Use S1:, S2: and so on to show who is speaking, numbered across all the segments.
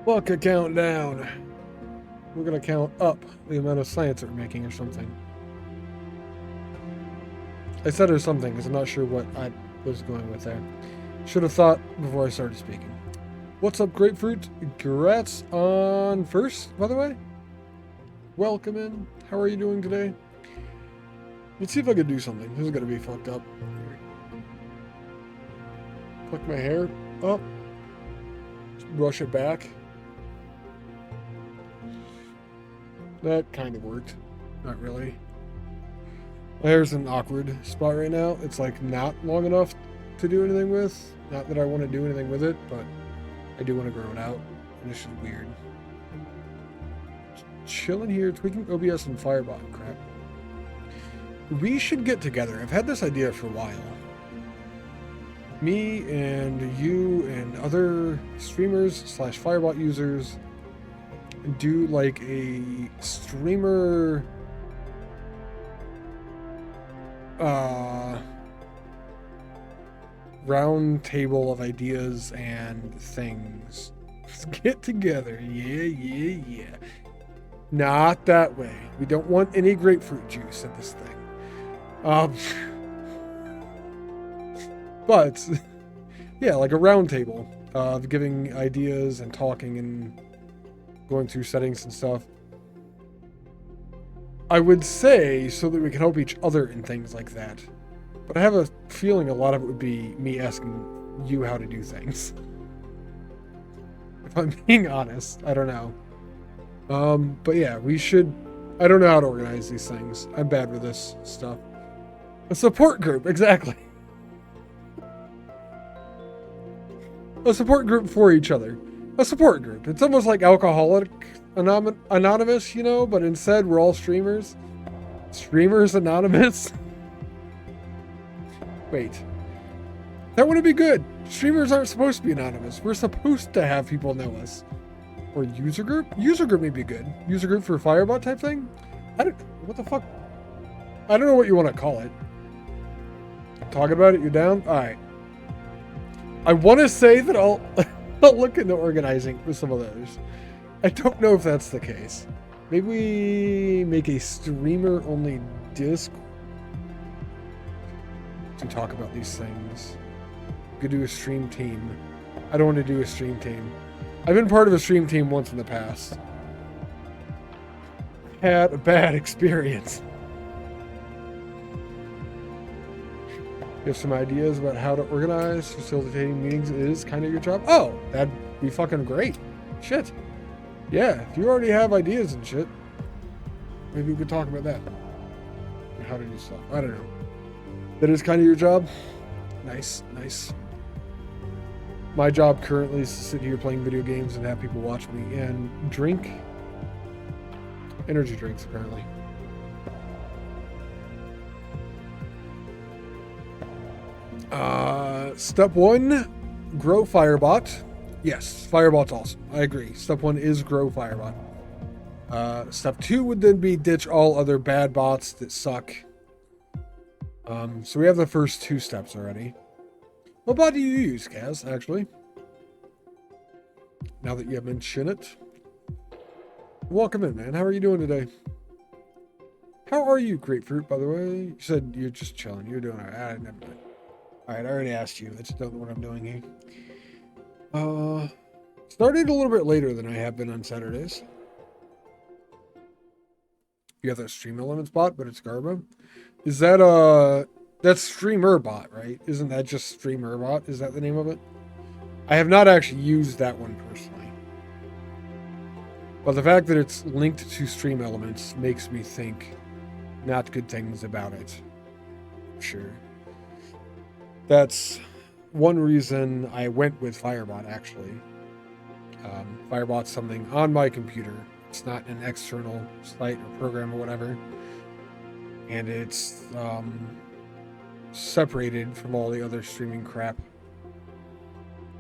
S1: Fuck a countdown. We're gonna count up the amount of science that we're making or something. I said or something because I'm not sure what I was going with there. Should have thought before I started speaking. What's up, Grapefruit? Congrats on first, by the way. Welcome in. How are you doing today? Let's see if I can do something. This is gonna be fucked up. Pluck my hair up. Brush it back. That kind of worked. Not really. My hair's in an awkward spot right now. It's like not long enough to do anything with. Not that I want to do anything with it, but I do want to grow it out. And this is weird. Just chilling here, tweaking OBS and Firebot crap. We should get together. I've had this idea for a while. Me and you and other streamers / Firebot users and do like a streamer round table of ideas and things. Let's get together. Yeah. Not that way. We don't want any grapefruit juice in this thing. But yeah, like a round table of giving ideas and talking and going through settings and stuff. I would say so that we can help each other in things like that. But I have a feeling a lot of it would be me asking you how to do things. If I'm being honest, I don't know. But yeah, we should... I don't know how to organize these things. I'm bad with this stuff. A support group, exactly. A support group for each other. A support group. It's almost like Alcoholic Anonymous, you know, but instead we're all streamers. Streamers Anonymous. Wait. That wouldn't be good. Streamers aren't supposed to be anonymous. We're supposed to have people know us. Or user group? User group may be good. User group for Firebot type thing? What the fuck? I don't know what you want to call it. Talk about it, you're down? Alright. I want to say that I'll look into organizing with some of those. I don't know if that's the case. Maybe we make a streamer-only Discord to talk about these things. We could do a stream team. I don't want to do a stream team. I've been part of a stream team once in the past. Had a bad experience. You have some ideas about how to organize facilitating meetings is kind of your job? Oh, that'd be fucking great. Shit. Yeah, if you already have ideas and shit, maybe we could talk about that. And how to do stuff. I don't know. That is kind of your job? Nice. My job currently is to sit here playing video games and have people watch me and drink energy drinks, apparently. Step 1, grow Firebot. Yes, Firebot's awesome. I agree. Step 1 is grow Firebot. Step 2 would then be ditch all other bad bots that suck. So we have the first 2 steps already. What bot do you use, Kaz, actually? Now that you have mentioned it. Welcome in, man. How are you doing today? How are you, Grapefruit, by the way? You said you're just chilling. You're doing alright. Never mind. Alright, I already asked you. I just don't know what I'm doing here. Started a little bit later than I have been on Saturdays. You have that Stream Elements bot, but it's Garbo. Is that, that's Streamer Bot, right? Isn't that just Streamer Bot? Is that the name of it? I have not actually used that one personally. But the fact that it's linked to Stream Elements makes me think not good things about it. Sure. That's one reason I went with Firebot, actually. Firebot's something on my computer. It's not an external site or program or whatever. And it's separated from all the other streaming crap.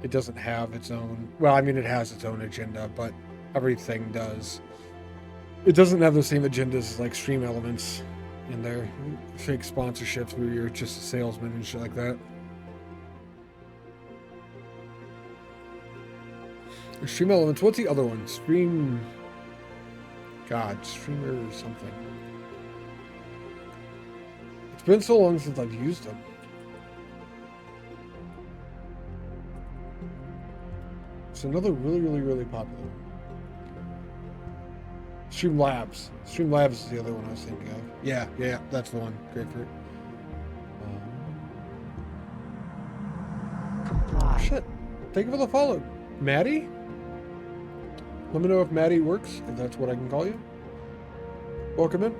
S1: It doesn't have its own... Well, I mean, it has its own agenda, but everything does. It doesn't have the same agendas as, like, Stream Elements in their fake sponsorships where you're just a salesman and shit like that. Stream Elements, what's the other one? Streamer or something. It's been so long since I've used them. It's another really popular one. Streamlabs. Streamlabs is the other one I was thinking of. Yeah, that's the one. Grapefruit. Shit. Thank you for the follow. Maddie? Let me know if Maddie works, if that's what I can call you. Welcome in.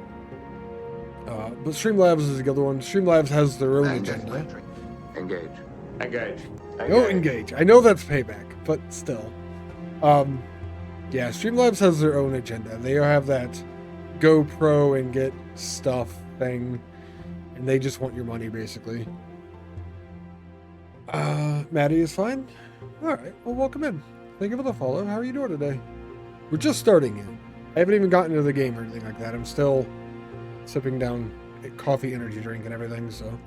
S1: But Streamlabs is the other one. Streamlabs has their own agenda.
S2: Engage.
S1: No, engage. I know that's payback, but still. Yeah, Streamlabs has their own agenda. They have that go pro and get stuff thing, and they just want your money, basically. Maddie is fine? Alright, well, welcome in. Thank you for the follow. How are you doing today? We're just starting it. I haven't even gotten into the game or anything like that. I'm still sipping down a coffee energy drink and everything, so.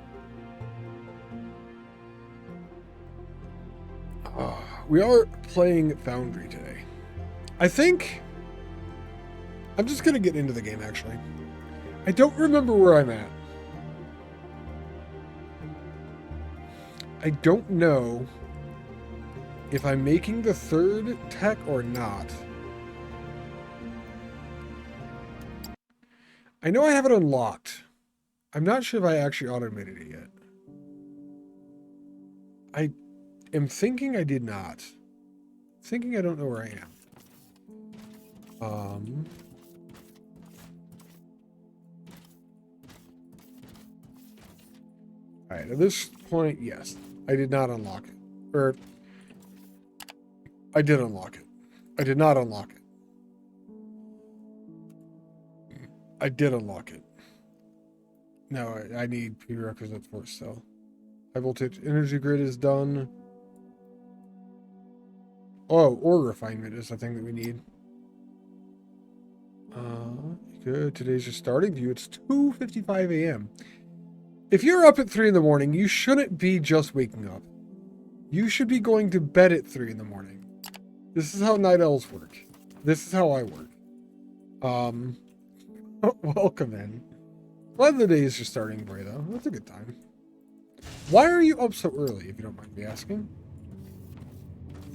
S1: We are playing Foundry today. I think I'm just going to get into the game, actually. I don't remember where I'm at. I don't know if I'm making the third tech or not. I know I have it unlocked. I'm not sure if I actually automated it yet. I am thinking I did not. Thinking I don't know where I am. Alright, at this point, yes. I did not unlock it. Or, I did unlock it. I did not unlock it. I did unlock it. No, I need prerequisites for it still. High voltage energy grid is done. Oh, ore refinement is the thing that we need. Good. Today's your starting view. It's 2:55 a.m. If you're up at 3 in the morning, you shouldn't be just waking up. You should be going to bed at 3 in the morning. This is how night owls work. This is how I work. Welcome in. Glad the day is just starting for you, though. That's a good time. Why are you up so early, if you don't mind me asking?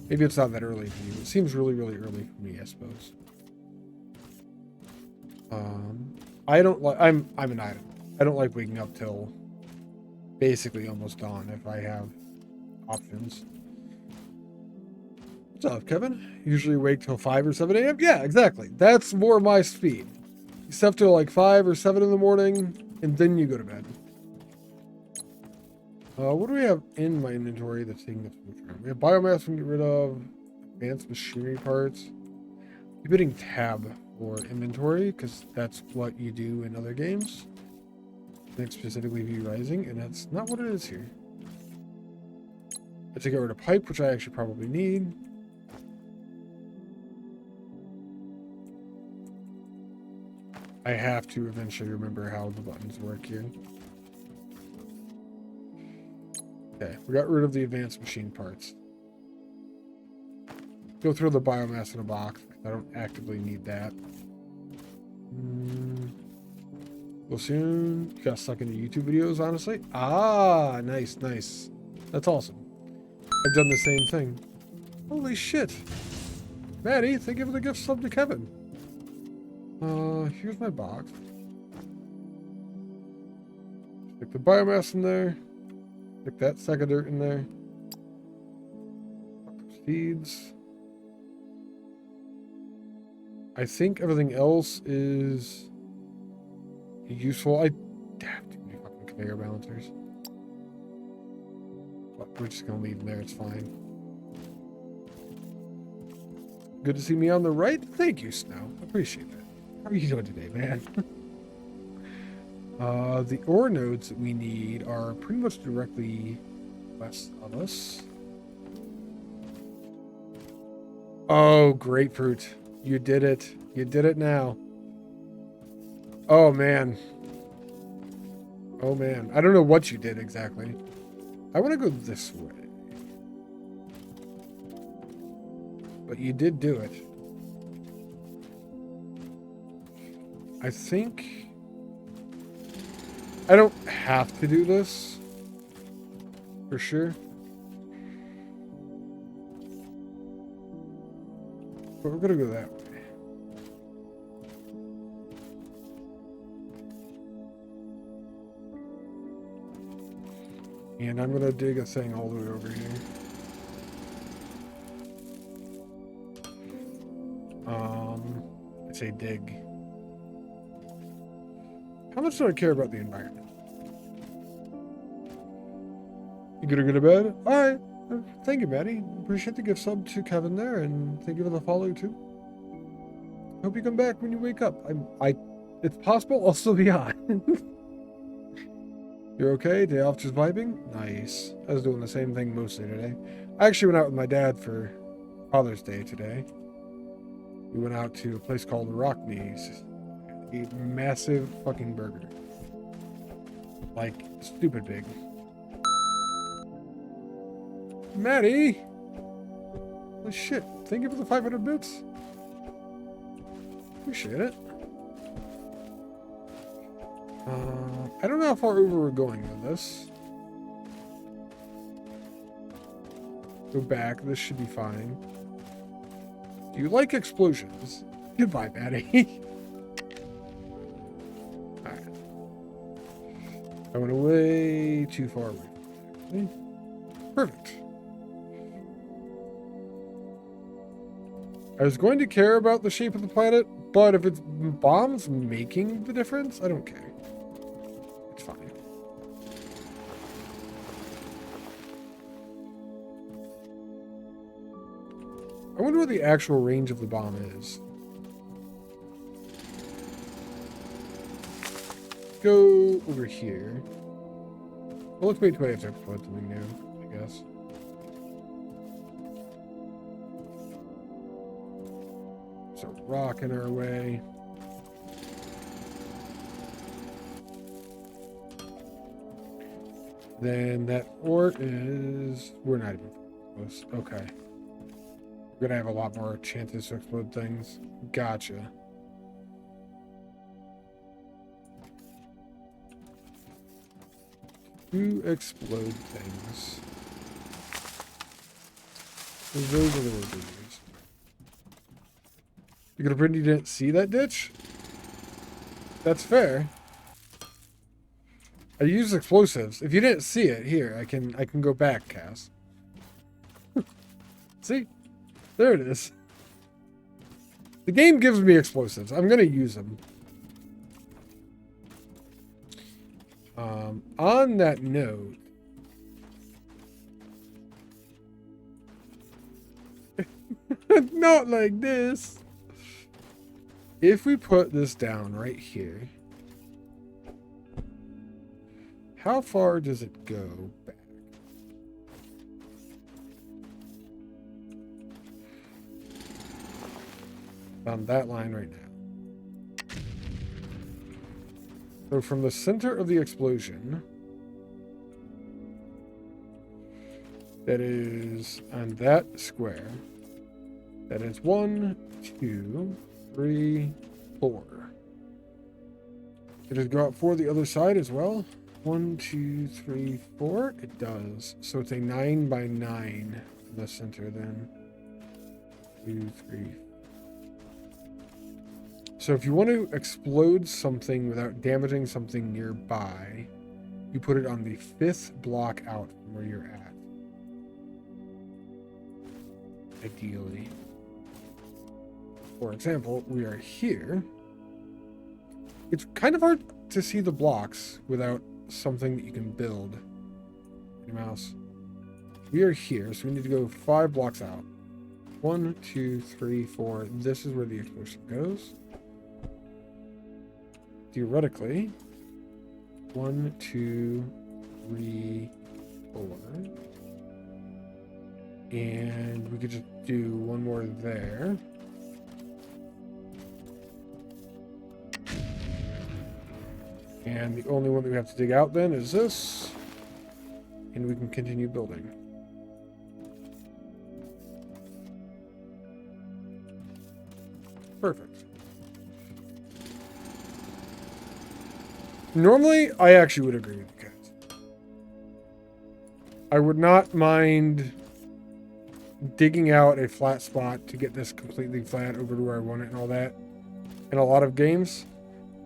S1: Maybe it's not that early for you. It seems really, really early for me, I suppose. I don't like. I'm a night owl. I don't like waking up till basically almost dawn if I have options. What's up, Kevin? Usually awake till 5 or 7 a.m. Yeah, exactly. That's more my speed. You stay up till like 5 or 7 in the morning, and then you go to bed. What do we have in my inventory that's taking the future? We have biomass we can get rid of, advanced machinery parts. Keep hitting tab for inventory, because that's what you do in other games. I think specifically V Rising, and that's not what it is here. I have to get rid of pipe, which I actually probably need. I have to eventually remember how the buttons work here. Okay, we got rid of the advanced machine parts. Go throw the biomass in a box. I don't actively need that. Well, soon. Got stuck into YouTube videos, honestly. Ah, nice, nice. That's awesome. I've done the same thing. Holy shit. Maddie, thank you for the gift sub to Kevin. Here's my box. Stick the biomass in there. Stick that sack of dirt in there. Seeds. I think everything else is useful. I have too many fucking conveyor balancers. But we're just gonna leave them there, it's fine. Good to see me on the right. Thank you, Snow. Appreciate that. How are you doing today, man? The ore nodes that we need are pretty much directly west of us. Oh, grapefruit. You did it. You did it now. Oh, man. Oh, man. I don't know what you did exactly. I want to go this way. But you did do it. I think I don't have to do this for sure. But we're gonna go that way. And I'm gonna dig a thing all the way over here. I say dig. How much do I care about the environment? You gonna go to bed? Alright. Thank you, Maddie. Appreciate the gift sub to Kevin there, and thank you for the follow too. Hope you come back when you wake up. It's possible I'll still be on. You're okay? Day off just vibing? Nice. I was doing the same thing mostly today. I actually went out with my dad for Father's Day today. We went out to a place called Rockney's. A massive fucking burger. Like, stupid big. Maddie! Oh shit, thank you for the 500 bits. Appreciate it. I don't know how far over we're going with this. Go back, this should be fine. Do you like explosions? Goodbye, Maddie. Alright. I went way too far away. Perfect. I was going to care about the shape of the planet, but if it's bombs making the difference, I don't care. It's fine. I wonder what the actual range of the bomb is. Go over here. Well, let's wait till I have to explode something new, I guess. So, rock in our way. Then that ore is... We're not even close. Okay. We're gonna have a lot more chances to explode things. Gotcha. To explode things. Those are the words we use. You're gonna pretend you didn't see that ditch? That's fair. I use explosives. If you didn't see it, here, I can go back, Cass. See? There it is. The game gives me explosives. I'm gonna use them. On that note, not like this. If we put this down right here, how far does it go back? On that line right now. So from the center of the explosion, that is on that square, that is 1, 2, 3, 4. Does it go out for the other side as well? 1, 2, 3, 4. It does. So it's a 9 by 9 in the center then. 2, 3. So if you want to explode something without damaging something nearby, you put it on the 5th block out from where you're at. Ideally. For example, we are here. It's kind of hard to see the blocks without something that you can build. Your mouse. We are here, so we need to go 5 blocks out. 1, 2, 3, 4. This is where the explosion goes. Theoretically, 1, 2, 3, 4. And we could just do one more there. And the only one that we have to dig out then is this. And we can continue building. Perfect. Normally, I actually would agree with you guys. I would not mind digging out a flat spot to get this completely flat over to where I want it and all that. In a lot of games,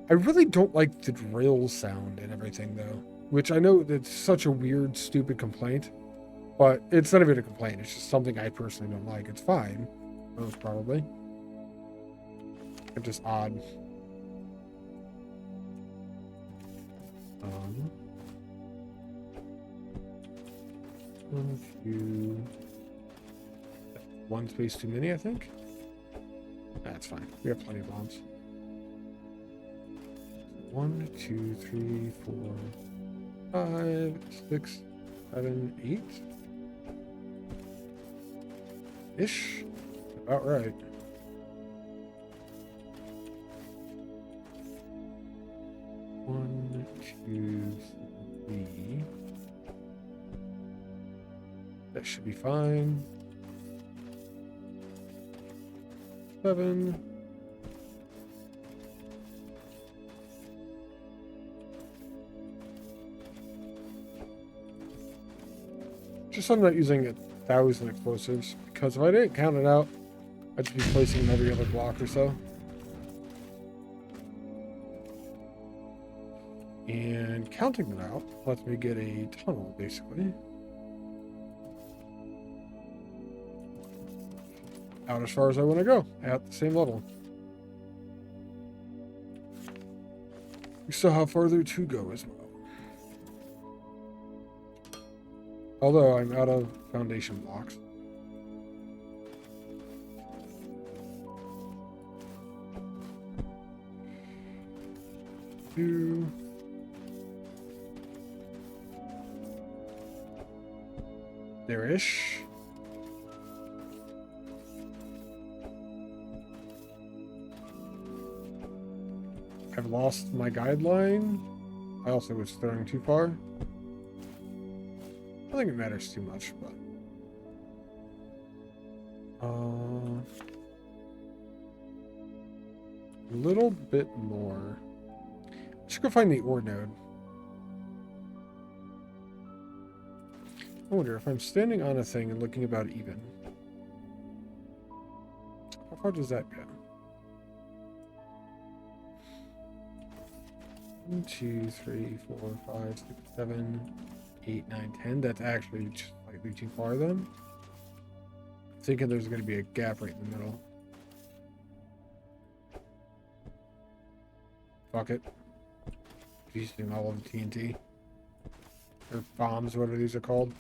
S1: I really don't like the drill sound and everything, though. Which I know that's such a weird, stupid complaint. But it's not even a complaint. It's just something I personally don't like. It's fine. Most probably. It's just odd. 1, 2. 1 space too many, I think. That's fine. We have plenty of bombs. 1, 2, 3, 4, 5, 6, 7, 8. Ish. About right. That should be fine. 7. Just so I'm not using 1,000 explosives, because if I didn't count it out, I'd just be placing them every other block or so. And counting them out lets me get a tunnel, basically. Out as far as I want to go, at the same level. We still have farther to go as well. Although I'm out of foundation blocks. There-ish. I've lost my guideline. I also was throwing too far. I don't think it matters too much, but... a little bit more. I should go find the ore node. I wonder if I'm standing on a thing and looking about even. How far does that go? 1, 2, 3, 4, 5, 6, 7, 8, 9, 10. That's actually just slightly too far then. I'm thinking there's going to be a gap right in the middle. Fuck it. Using all of the TNT. Or bombs, whatever these are called.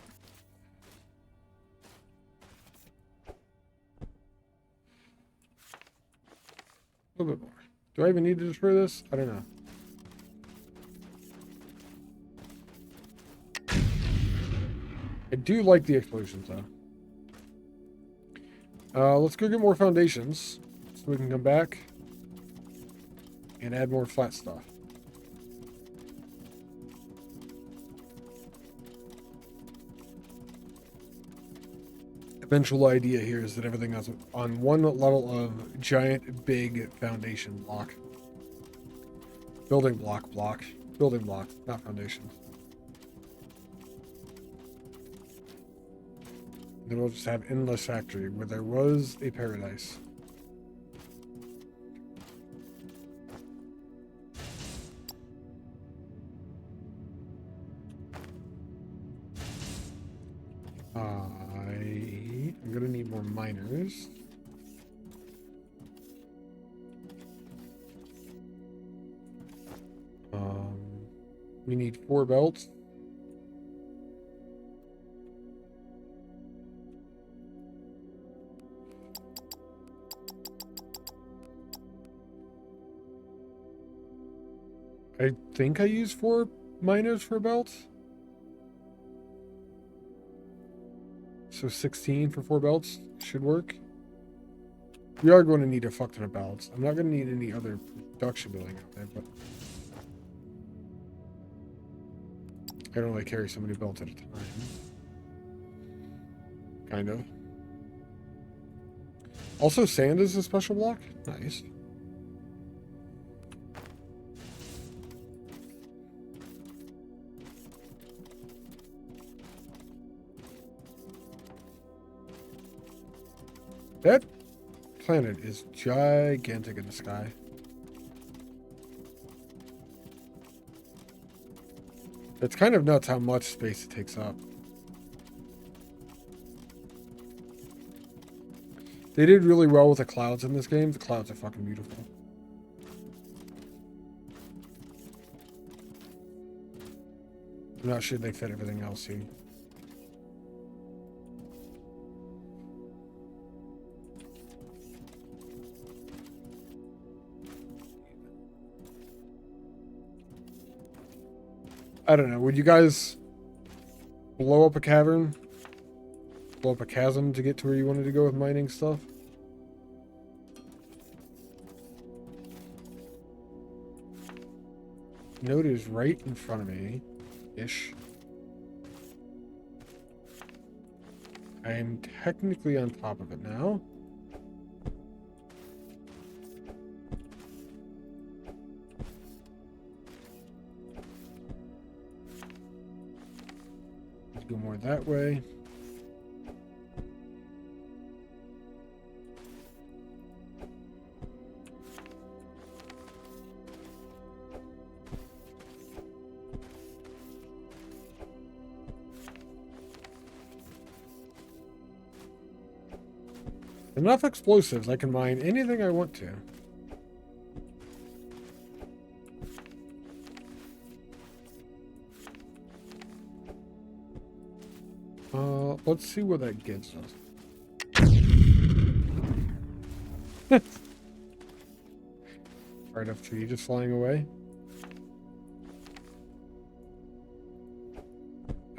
S1: A little bit more. Do I even need to destroy this? I don't know. I do like the explosions, though. Let's go get more foundations so we can come back and add more flat stuff. Eventual idea here is that everything is on one level of giant, big foundation block. Building block. Building block, not foundation. Then we'll just have endless factory where there was a paradise. I'm gonna need more miners. We need 4 belts. I think I used 4 miners for belts. So 16 for 4 belts should work. We are going to need a fuck ton of belts. I'm not going to need any other production building out there, but I don't really carry so many belts at a time. Kind of. Also, sand is a special block. Nice. That planet is gigantic in the sky. It's kind of nuts how much space it takes up. They did really well with the clouds in this game. The clouds are fucking beautiful. I'm not sure they fit everything else here. I don't know. Would you guys blow up a cavern? Blow up a chasm to get to where you wanted to go with mining stuff? Node is right in front of me. Ish. I am technically on top of it now. Let's go more that way. Enough explosives, I can mine anything I want to. Let's see what that gives us. Right up tree just flying away.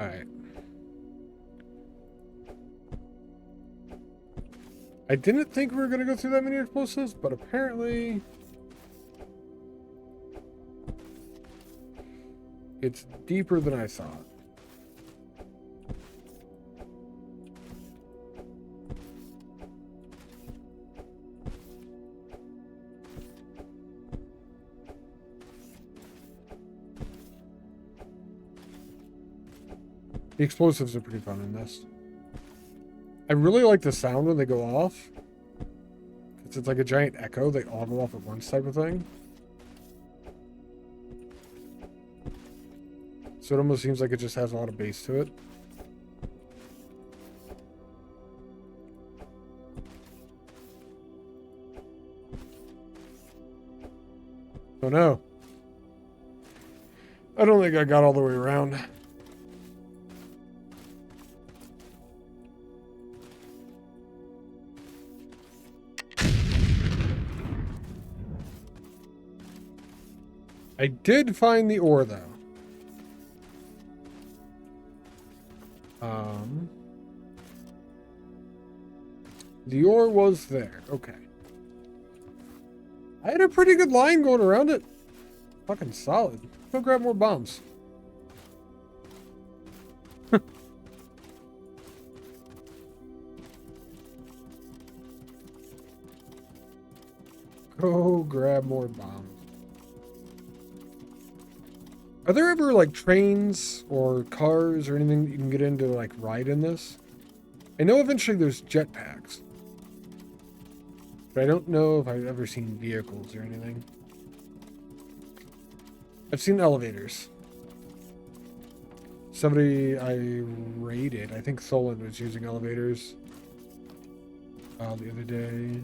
S1: Alright. I didn't think we were going to go through that many explosives, but apparently it's deeper than I thought. The explosives are pretty fun in this. I really like the sound when they go off. It's like a giant echo. They all go off at once type of thing. So it almost seems like it just has a lot of bass to it. Oh no. I don't think I got all the way around. I did find the ore, though. The ore was there. Okay. I had a pretty good line going around it. Fucking solid. Go grab more bombs. Go grab more bombs. Are there ever, like, trains or cars or anything that you can get into, like, ride in this? I know eventually there's jetpacks. But I don't know if I've ever seen vehicles or anything. I've seen elevators. Somebody I raided, I think Solon was using elevators the other day.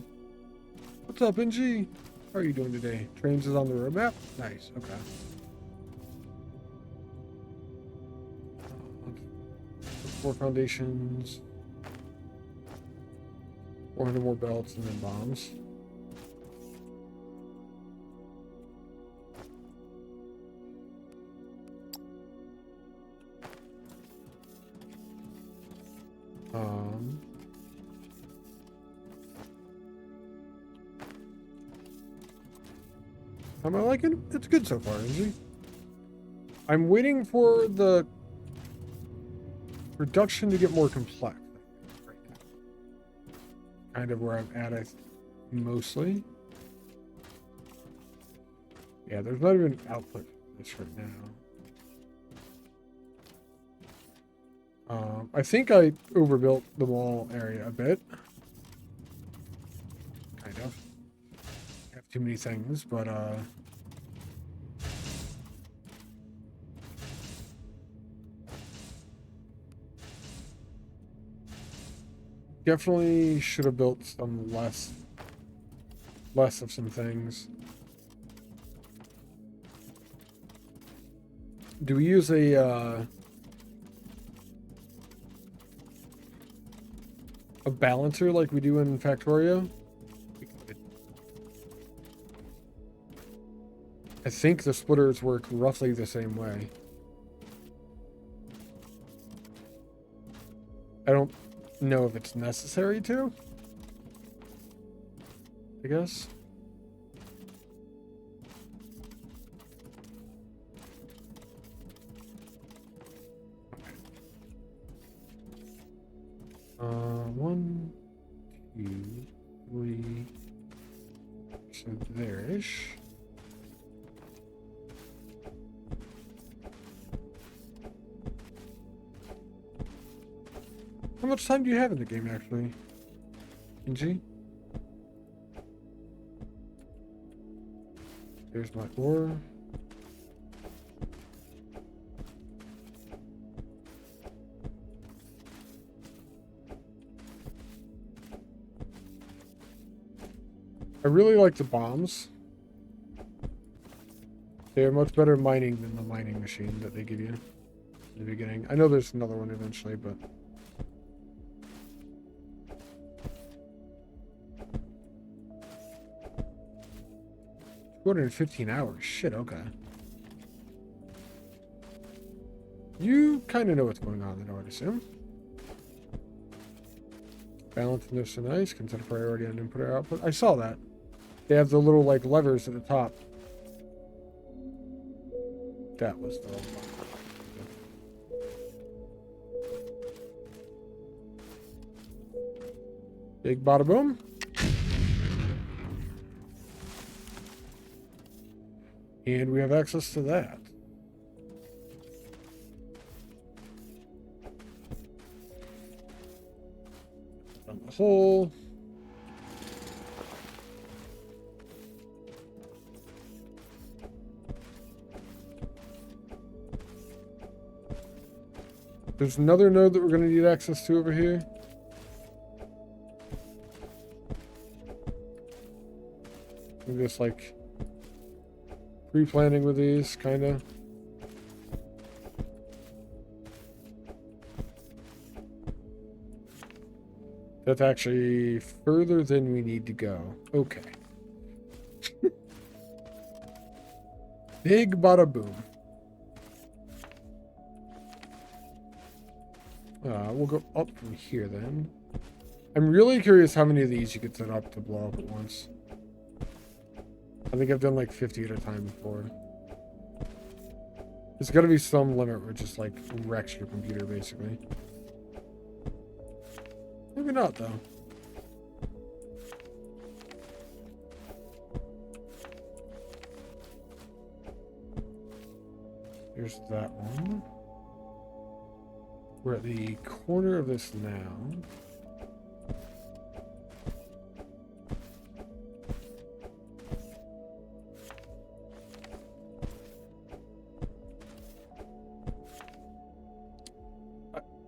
S1: What's up, NG? How are you doing today? Trains is on the roadmap? Nice, okay. 4 foundations. 400 more belts and then bombs. Am I liking it? It's good so far, isn't it? I'm waiting for the production to get more complex. Right now. Kind of where I'm at, mostly. Yeah, there's not even output for this right now. I think I overbuilt the wall area a bit. Kind of. I have too many things, but definitely should have built some less of some things. Do we use a balancer like we do in Factorio? I think the splitters work roughly the same way. I don't know if it's necessary to, I guess. So there-ish. How much time do you have in the game, actually? Kenji? There's my ore. I really like the bombs. They are much better mining than the mining machine that they give you in the beginning. I know there's another one eventually, but... 215 hours. Shit, okay. You kind of know what's going on there, I would assume. Balancing this and nice. Consider priority on input or output. I saw that. They have the little, like, levers at the top. That was the wrong one. Big bada boom. And we have access to that. On the hole. There's another node that we're going to need access to over here. We're just like pre-planning with these, kind of. That's actually further than we need to go. Okay. Big bada boom. We'll go up from here then. I'm really curious how many of these you could set up to blow up at once. I think I've done like 50 at a time before. There's got to be some limit where it just like wrecks your computer basically. Maybe not though. Here's that one. We're at the corner of this now.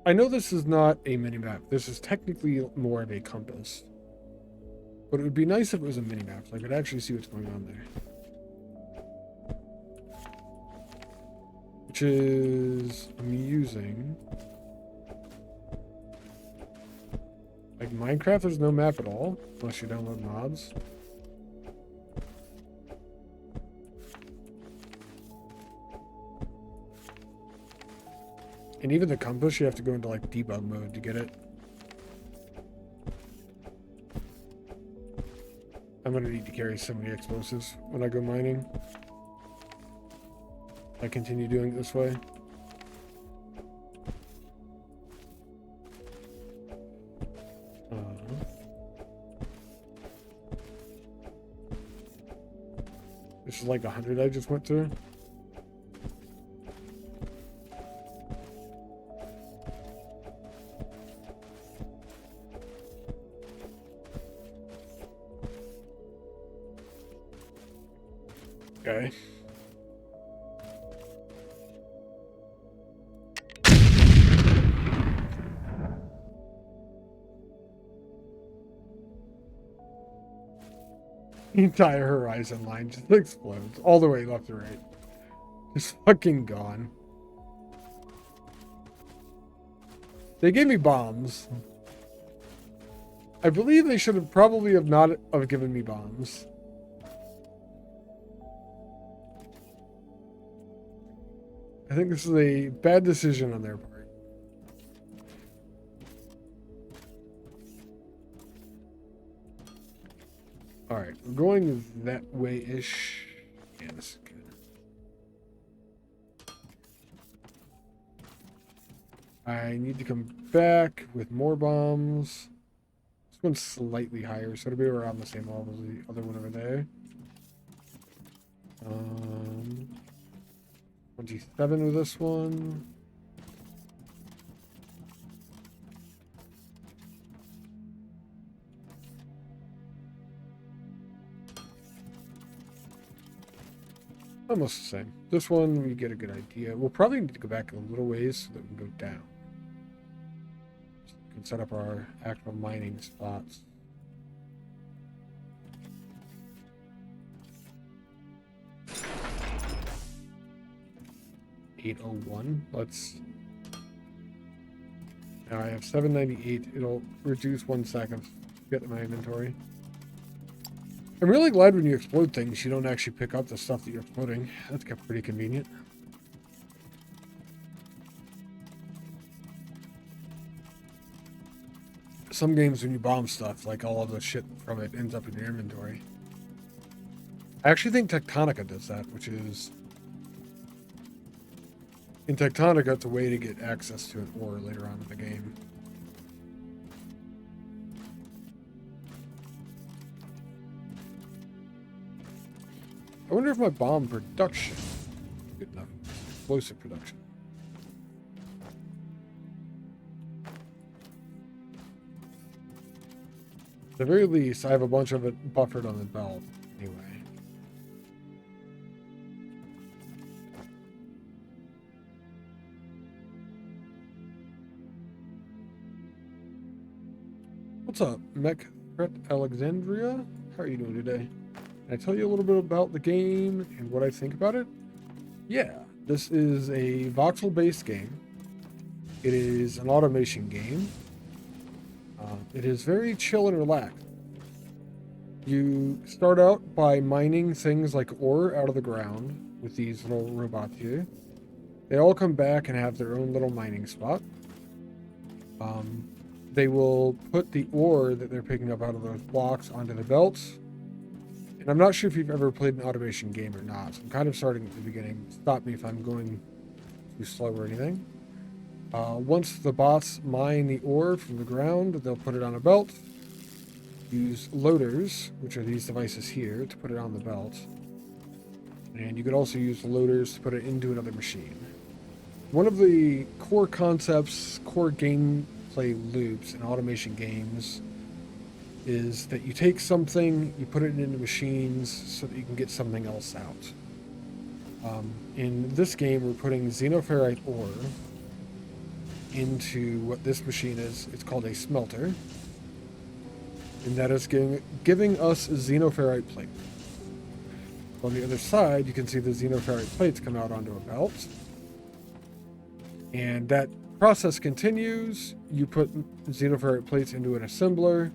S1: I know this is not a mini-map. This is technically more of a compass. But it would be nice if it was a mini-map, so I could actually see what's going on there. Which is amusing. Like Minecraft, there's no map at all, unless you download mods. And even the compass, you have to go into like debug mode to get it. I'm gonna need to carry so many explosives when I go mining. I continue doing it this way. This is like 100 I just went through. Okay. The entire horizon line just explodes all the way left to right. Just fucking gone. They gave me bombs. I believe they should have probably not have given me bombs. I think this is a bad decision on their part. Alright, we're going that way-ish. Yeah, this is good. I need to come back with more bombs. So This one's slightly higher, so it'll be around the same level as the other one over there. 27 with this one. Almost the same. This one, we get a good idea. We'll probably need to go back a little ways so that we can go down. So we can set up our actual mining spots. $801. Let's... Now I have 798. It'll reduce 1 second to get in my inventory. I'm really glad when you explode things, you don't actually pick up the stuff that you're exploding. That's pretty convenient. Some games, when you bomb stuff, like all of the shit from it ends up in your inventory. I actually think Tectonica does that, which is... In Tectonica, it's a way to get access to an ore later on in the game. I wonder if my bomb production is good enough. Explosive production. At the very least, I have a bunch of it buffered on the belt anyway. What's up, Mech Threat Alexandria? How are you doing today? Can I tell you a little bit about the game and what I think about it? Yeah, this is a voxel-based game. It is an automation game. It is very chill and relaxed. You start out by mining things like ore out of the ground with these little robots here. They all come back and have their own little mining spot. They will put the ore that they're picking up out of those blocks onto the belts. And I'm not sure if you've ever played an automation game or not, so I'm kind of starting at the beginning. Stop me if I'm going too slow or anything. Once the bots mine the ore from the ground, they'll put it on a belt. Use loaders, which are these devices here, to put it on the belt. And you could also use loaders to put it into another machine. One of the core concepts, core gameplay loops in automation games is that you take something, you put it into machines so that you can get something else out. In this game, we're putting xenoferrite ore into what this machine is. It's called a smelter. And that is giving us xenoferrite plate. On the other side, you can see the xenoferrite plates come out onto a belt. And that process continues. You put xenoferrite plates into an assembler,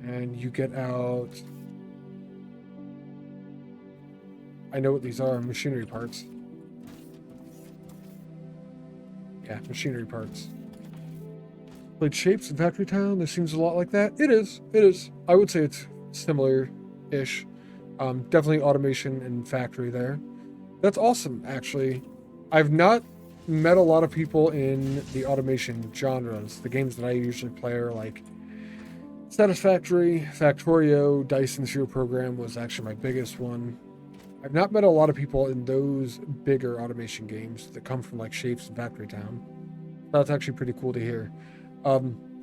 S1: and you get out... I know what these are, machinery parts. Yeah, machinery parts. Played Shapes in Factory Town. This seems a lot like that. It is. It is. I would say it's similar-ish. Definitely automation and factory there. That's awesome, actually. I've not met a lot of people in the automation genres. The games that I usually play are like Satisfactory, Factorio, Dyson Zero Program was actually my biggest one. I've not met a lot of people in those bigger automation games that come from like Shapes and Factory Town. That's actually pretty cool to hear.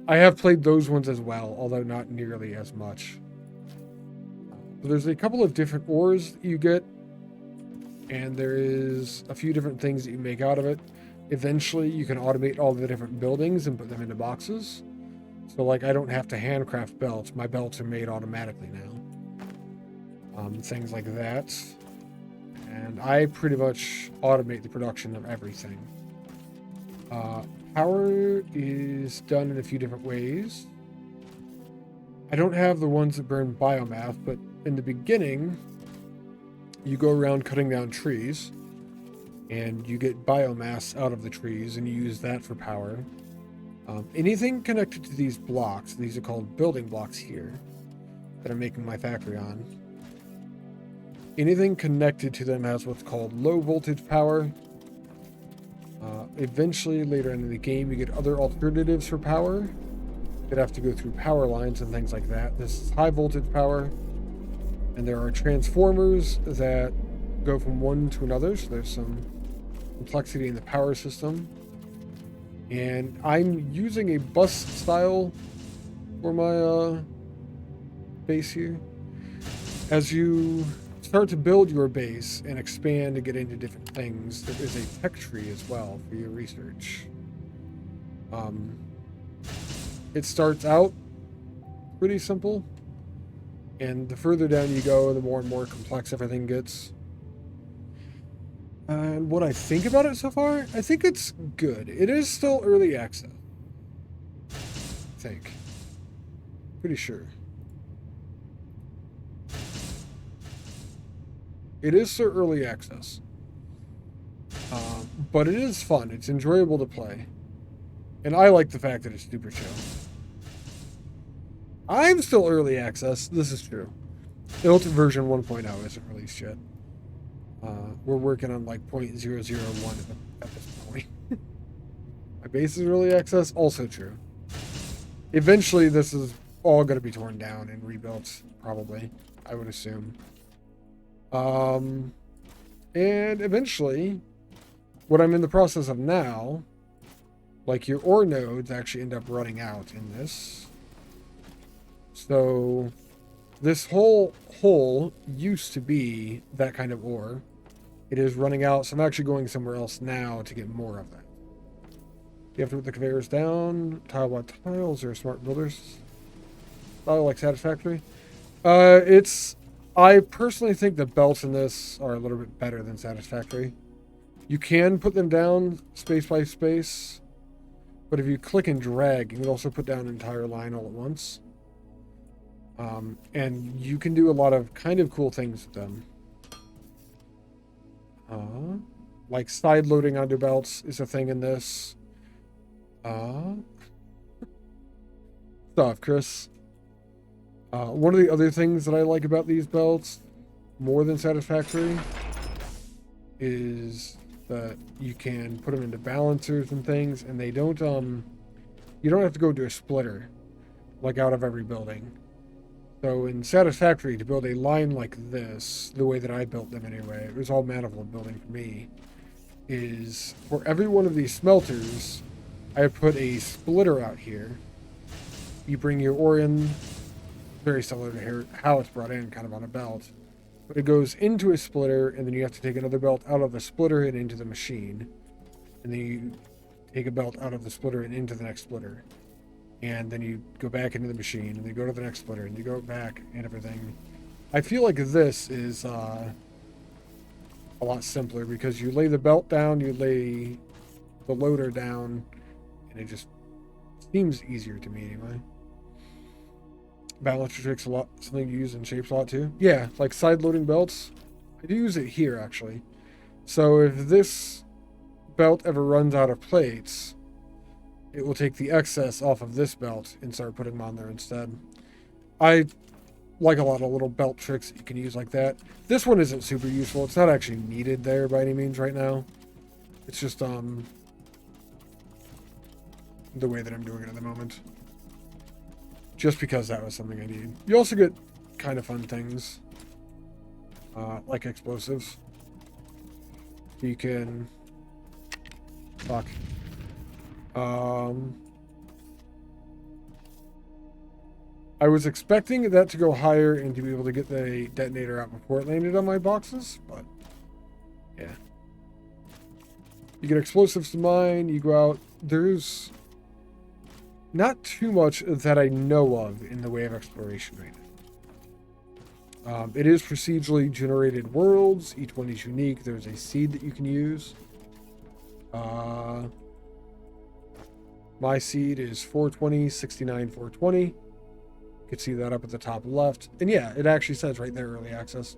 S1: I have played those ones as well, although not nearly as much. So there's a couple of different ores that you get, and there is a few different things that you make out of it. Eventually, you can automate all the different buildings and put them into boxes. So, like, I don't have to handcraft belts. My belts are made automatically now. Things like that. And I pretty much automate the production of everything. Power is done in a few different ways. I don't have the ones that burn biomass, but in the beginning, you go around cutting down trees, and you get biomass out of the trees, and you use that for power. Anything connected to these blocks, these are called building blocks here, that I'm making my factory on. Anything connected to them has what's called low voltage power. Eventually, later in the game, you get other alternatives for power. that have to go through power lines and things like that. This is high voltage power, and there are transformers that go from one to another, so there's some complexity in the power system. And I'm using a bus style for my base here. As you start to build your base and expand to get into different things, there is a tech tree as well for your research. It starts out pretty simple, and the further down you go, the more and more complex everything gets. And what I think about it so far, I think it's good. It is still early access. I think. Pretty sure. It is still early access. But it is fun. It's enjoyable to play. And I like the fact that it's super chill. I'm still early access. This is true. Built version 1.0 isn't released yet. We're working on like 0.001 at this point. My base is early access. Also true. Eventually, this is all going to be torn down and rebuilt, probably. I would assume. And eventually, what I'm in the process of now, like your ore nodes actually end up running out in this. So this whole hole used to be that kind of ore. It is running out, so I'm actually going somewhere else now to get more of that. You have to put the conveyors down, tile by tile. Is there a smart builders? Oh, like satisfactory? I personally think the belts in this are a little bit better than satisfactory. You can put them down space by space, but if you click and drag, you can also put down an entire line all at once. And you can do a lot of kind of cool things with them. Like side loading onto belts is a thing in this. Stuff, Chris. One of the other things that I like about these belts, more than satisfactory, is that you can put them into balancers and things, and they don't, you don't have to go to a splitter, like out of every building. So in satisfactory, to build a line like this, the way that I built them anyway, it was all manifold building for me, is for every one of these smelters, I put a splitter out here. You bring your ore in, very similar to how it's brought in, kind of on a belt. But it goes into a splitter, and then you have to take another belt out of the splitter and into the machine. And then you take a belt out of the splitter and into the next splitter. And then you go back into the machine, and then you go to the next splitter, and you go back, and everything. I feel like this is a lot simpler, because you lay the belt down, you lay the loader down, and it just seems easier to me anyway. Balancer tricks a lot, something you use in shapes a lot too. Yeah, like side loading belts. I do use it here actually. So if this belt ever runs out of plates, it will take the excess off of this belt and start putting them on there instead. I like a lot of little belt tricks that you can use like that. This one isn't super useful. It's not actually needed there by any means right now. It's just the way that I'm doing it at the moment. Just because that was something I need. You also get kind of fun things, like explosives. You can... Fuck. I was expecting that to go higher and to be able to get the detonator out before it landed on my boxes, but... Yeah. You get explosives to mine, you go out... There's... not too much that I know of in the way of exploration right now. It is procedurally generated worlds. Each one is unique. There's a seed that you can use. My seed is 420, 69, 420. You can see that up at the top left. And yeah, it actually says right there, early access.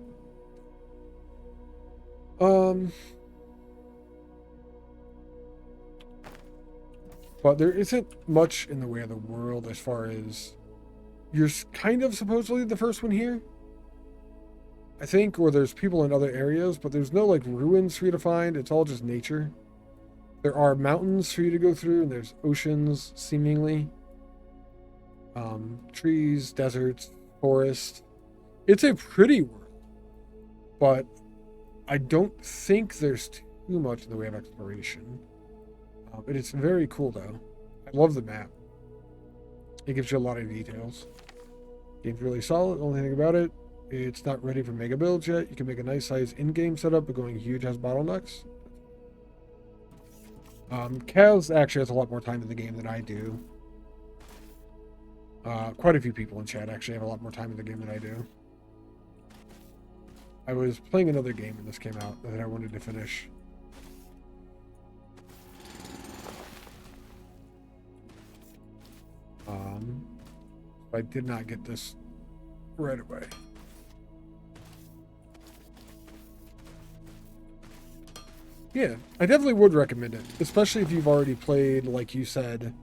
S1: But there isn't much in the way of the world as far as... You're kind of supposedly the first one here, I think, or there's people in other areas, but there's no like ruins for you to find. It's all just nature. There are mountains for you to go through, and there's oceans, seemingly. Trees, deserts, forest. It's a pretty world, but I don't think there's too much in the way of exploration. But it's very cool, though. I love the map. It gives you a lot of details. Game's really solid. Only thing about it, it's not ready for mega builds yet. You can make a nice size in-game setup, but going huge has bottlenecks. Kaz actually has a lot more time in the game than I do. Quite a few people in chat actually have a lot more time in the game than I do. I was playing another game when this came out that I wanted to finish. I did not get this right away. Yeah, I definitely would recommend it, especially if you've already played, like you said,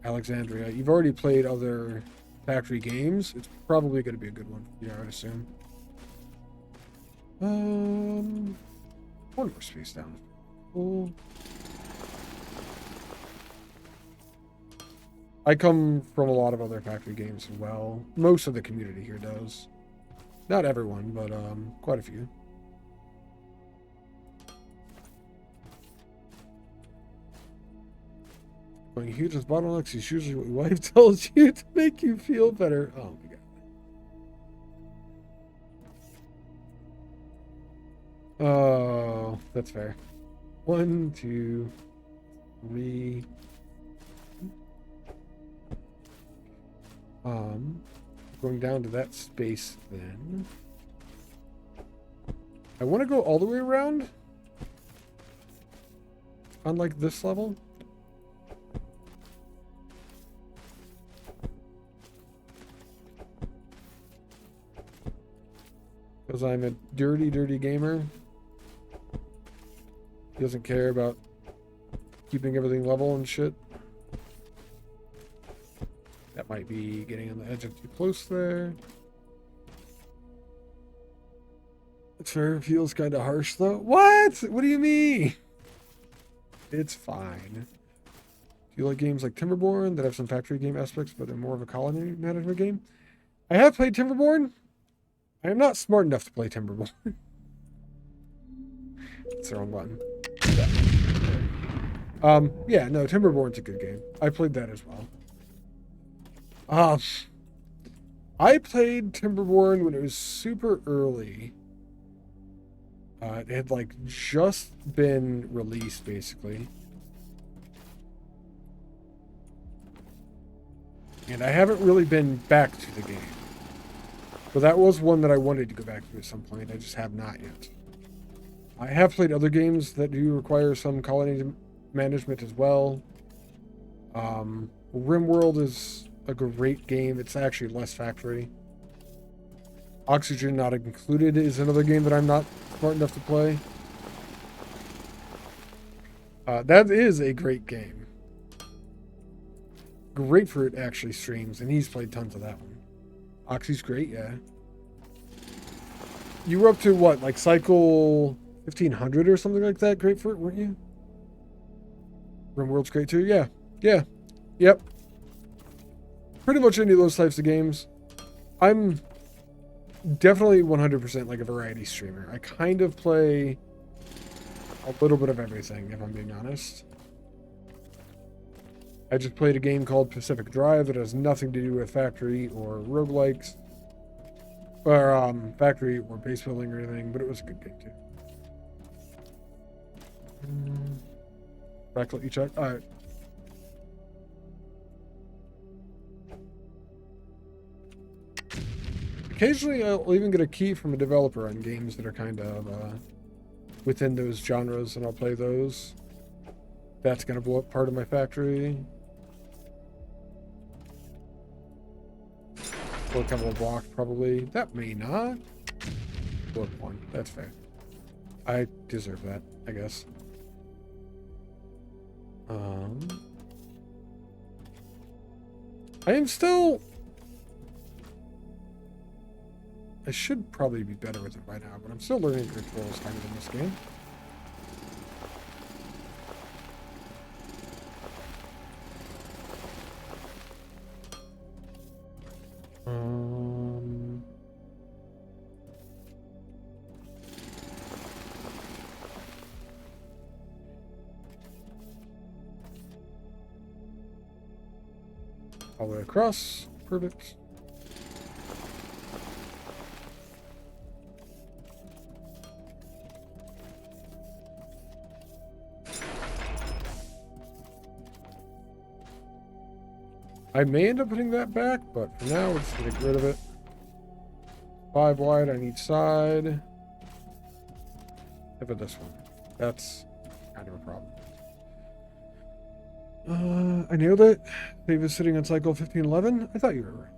S1: Alexandria. You've already played other Factory games. It's probably going to be a good one. Yeah, I would assume. One more space down. Cool. I come from a lot of other Factory games as well. Most of the community here does. Not everyone, but quite a few. Going huge as bottlenecks is usually what your wife tells you to make you feel better. Oh my god. Oh, that's fair. 1, 2, 3. Going down to that space then. I want to go all the way around. On like this level. Because I'm a dirty, dirty gamer. He doesn't care about keeping everything level and shit. That might be getting on the edge of too close there. Fair feels kind of harsh though. What? What do you mean? It's fine. Do you like games like Timberborn that have some factory game aspects, but they're more of a colony management game? I have played Timberborn. I am not smart enough to play Timberborn. It's the wrong button. Yeah, no, Timberborn's a good game. I played that as well. I played Timberborn when it was super early. It had like just been released, basically. And I haven't really been back to the game. But that was one that I wanted to go back to at some point. I just have not yet. I have played other games that do require some colony management as well. RimWorld is a great game. It's actually less factory. Oxygen Not Included is another game that I'm not smart enough to play. That is a great game. Grapefruit actually streams, and he's played tons of that one. Oxy's great, yeah. You were up to what, like cycle 1500 or something like that, Grapefruit, weren't you? RimWorld's great too, yeah. Yeah. Yep. Pretty much any of those types of games. I'm definitely 100% like a variety streamer. I kind of play a little bit of everything, if I'm being honest. I just played a game called Pacific Drive that has nothing to do with factory or roguelikes. Or factory or base building or anything, but it was a good game too. Backlit you check? Alright. Occasionally I'll even get a key from a developer on games that are kind of within those genres, and I'll play those. That's going to blow up part of my factory. Or a couple of blocks, probably. That may not. Blow up one. That's fair. I deserve that, I guess. I am still... I should probably be better with it by now, but I'm still learning the controls kind of in this game. all the way across. Perfect. I may end up putting that back, but for now, we're just going to get rid of it. 5 wide on each side. Except for this one. That's kind of a problem. I nailed it. Dave is sitting on cycle 1511. I thought you were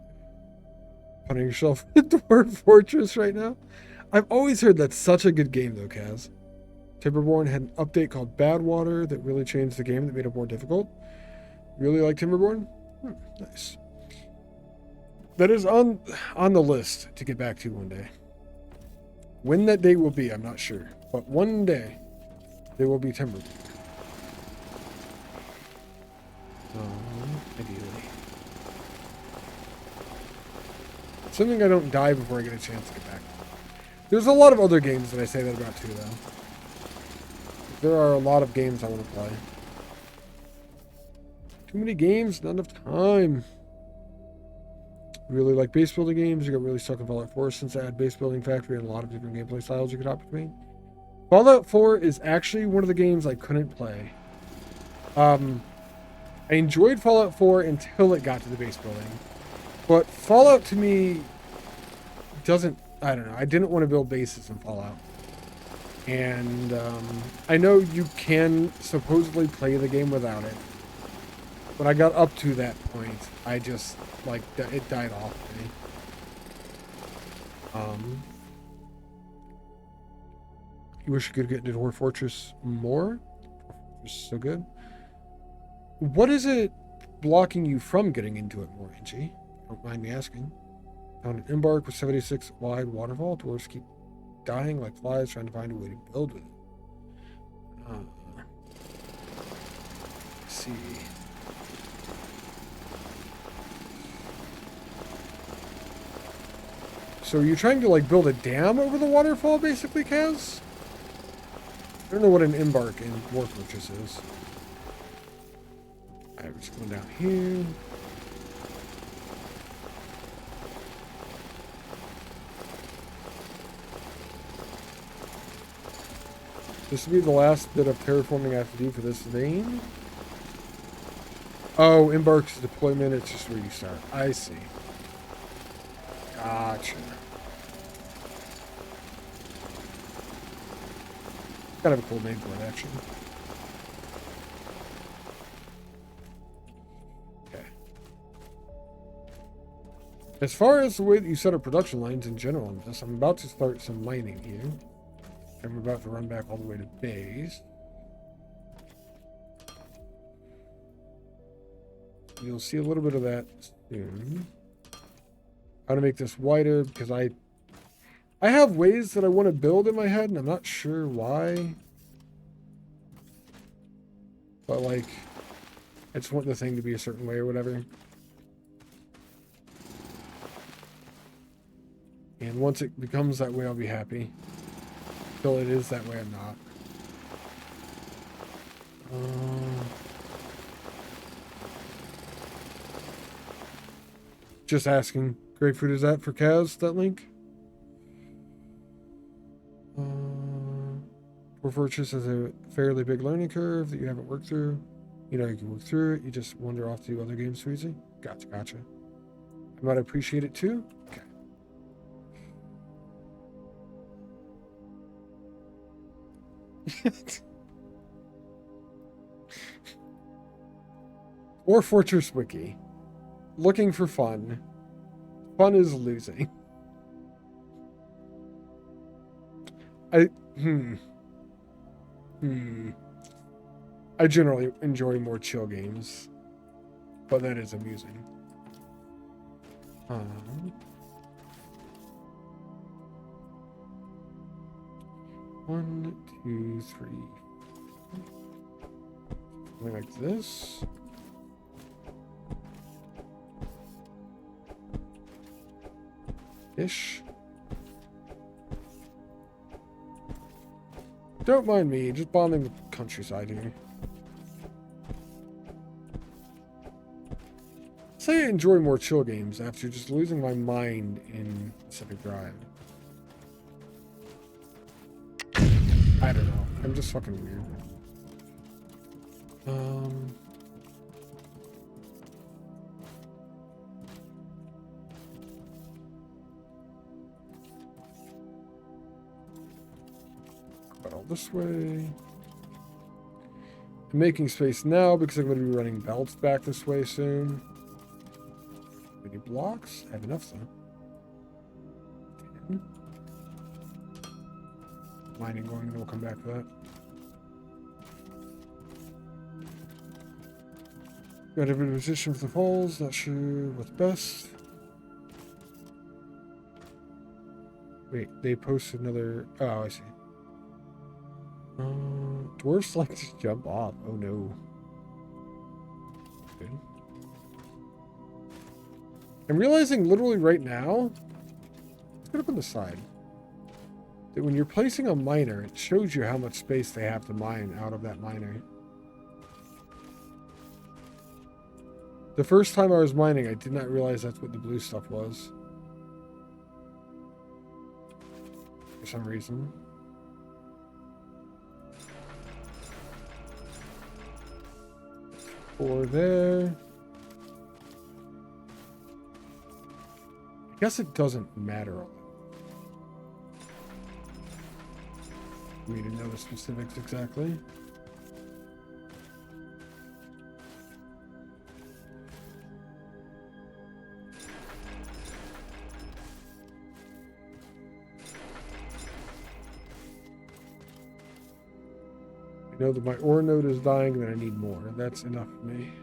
S1: punting yourself with Dwarf Fortress right now. I've always heard that's such a good game, though, Kaz. Timberborn had an update called Bad Water that really changed the game, that made it more difficult. Really like Timberborn? Nice. That is on the list to get back to one day. When that day will be, I'm not sure. But one day, there will be Timberborn. Ideally. Something I don't die before I get a chance to get back. There's a lot of other games that I say that about too, though. There are a lot of games I want to play. Too many games, not enough time. Really like base building games. You got really stuck in Fallout 4 since I had base building factory and a lot of different gameplay styles you could opt between. Fallout 4 is actually one of the games I couldn't play. I enjoyed Fallout 4 until it got to the base building. But Fallout to me doesn't, I don't know, I didn't want to build bases in Fallout. And I know you can supposedly play the game without it. When I got up to that point, I just, like, it died off for me. You wish you could get into Dwarf Fortress more? It's so good. What is it blocking you from getting into it more, Angie? Don't mind me asking. Found an embark with 76 wide waterfall. Dwarves keep dying like flies trying to find a way to build with it. Let's see. So are you trying to, like, build a dam over the waterfall, basically, Kaz? I don't know what an embark in Dwarf Fortress is. Alright, we're just going down here. This will be the last bit of terraforming I have to do for this vein. Oh, embark's deployment, it's just where you start. I see. Gotcha. Kind of a cool name for it, actually. Okay. As far as the way that you set up production lines in general on this, I'm about to start some mining here. And we're about to run back all the way to base. You'll see a little bit of that soon. How to make this wider, because I have ways that I want to build in my head, and I'm not sure why. But, like, I just want the thing to be a certain way or whatever. And once it becomes that way, I'll be happy. Until it is that way, I'm not. Just asking. Grapefruit, is that for Kaz, that link? Dwarf Fortress has a fairly big learning curve that you haven't worked through. You know you can work through it. You just wander off to do other games too easy. Gotcha, gotcha. I might appreciate it too. Okay. Dwarf Fortress Wiki. Looking for fun. Fun is losing. I generally enjoy more chill games, but that is amusing. 1, 2, 3. Something like this. Ish. Don't mind me, just bombing the countryside here. say I enjoy more chill games after just losing my mind in Pacific Drive. I don't know. I'm just fucking weird. Go all this way. I'm making space now because I'm going to be running belts back this way soon. Any blocks? I have enough, though. 10. Mining going, then we'll come back to that. Got every position for the falls, not sure what's best. Wait, they posted another. Oh, I see. Dwarfs like to jump off. Oh no. Good. I'm realizing literally right now, let's get up on the side, that when you're placing a miner, it shows you how much space they have to mine out of that miner. The first time I was mining, I did not realize that's what the blue stuff was. For some reason. Or there. I guess it doesn't matter for me to know the specifics exactly. I know that my ore node is dying, then I need more. That's enough for me.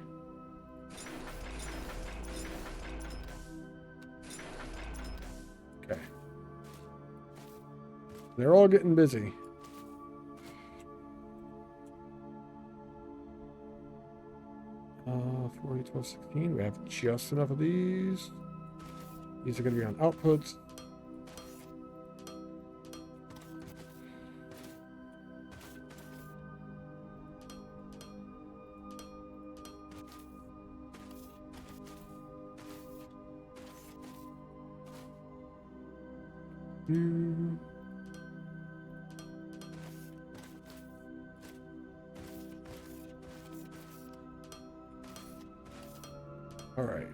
S1: Okay. They're all getting busy. Uh, 40, 12, 16. We have just enough of these. These are going to be on outputs. All right.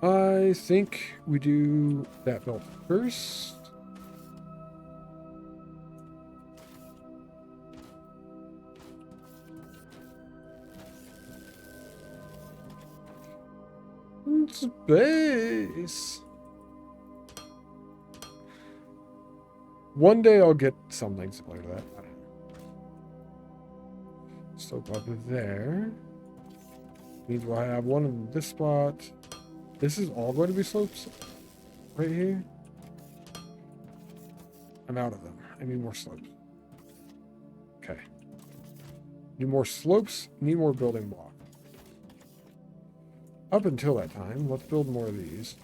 S1: I think we do that belt first. Space. One day I'll get something similar to that. So up there means we'll have one in this spot. This is all going to be slopes right here. I'm out of them. I need more slopes. Okay. Need more slopes, need more building blocks. Up until that time, let's build more of these.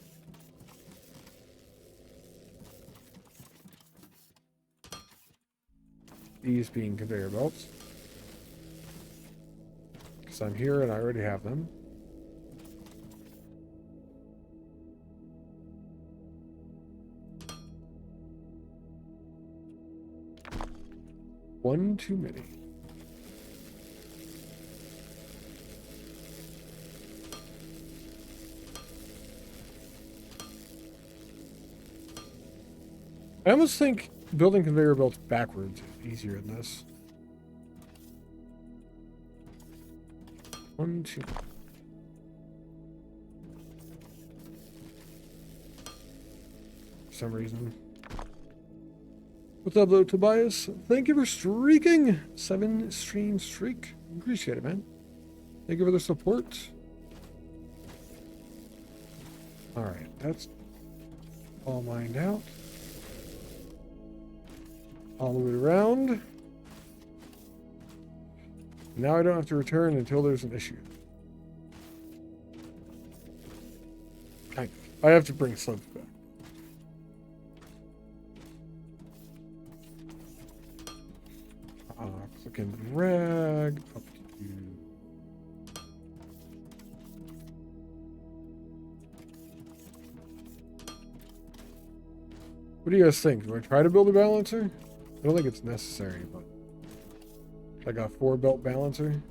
S1: These being conveyor belts. Because I'm here and I already have them. One too many. I almost think building conveyor belts backwards is easier than this. 1, 2. For some reason. What's up, though, Tobias? Thank you for streaking. 7 stream streak. Appreciate it, man. Thank you for the support. Alright, that's all mined out. All the way around. Now I don't have to return until there's an issue. Kind of. I have to bring slopes back. can drag up to... What do you guys think? Do I try to build a balancer? I don't think it's necessary, but... Like a 4-belt balancer?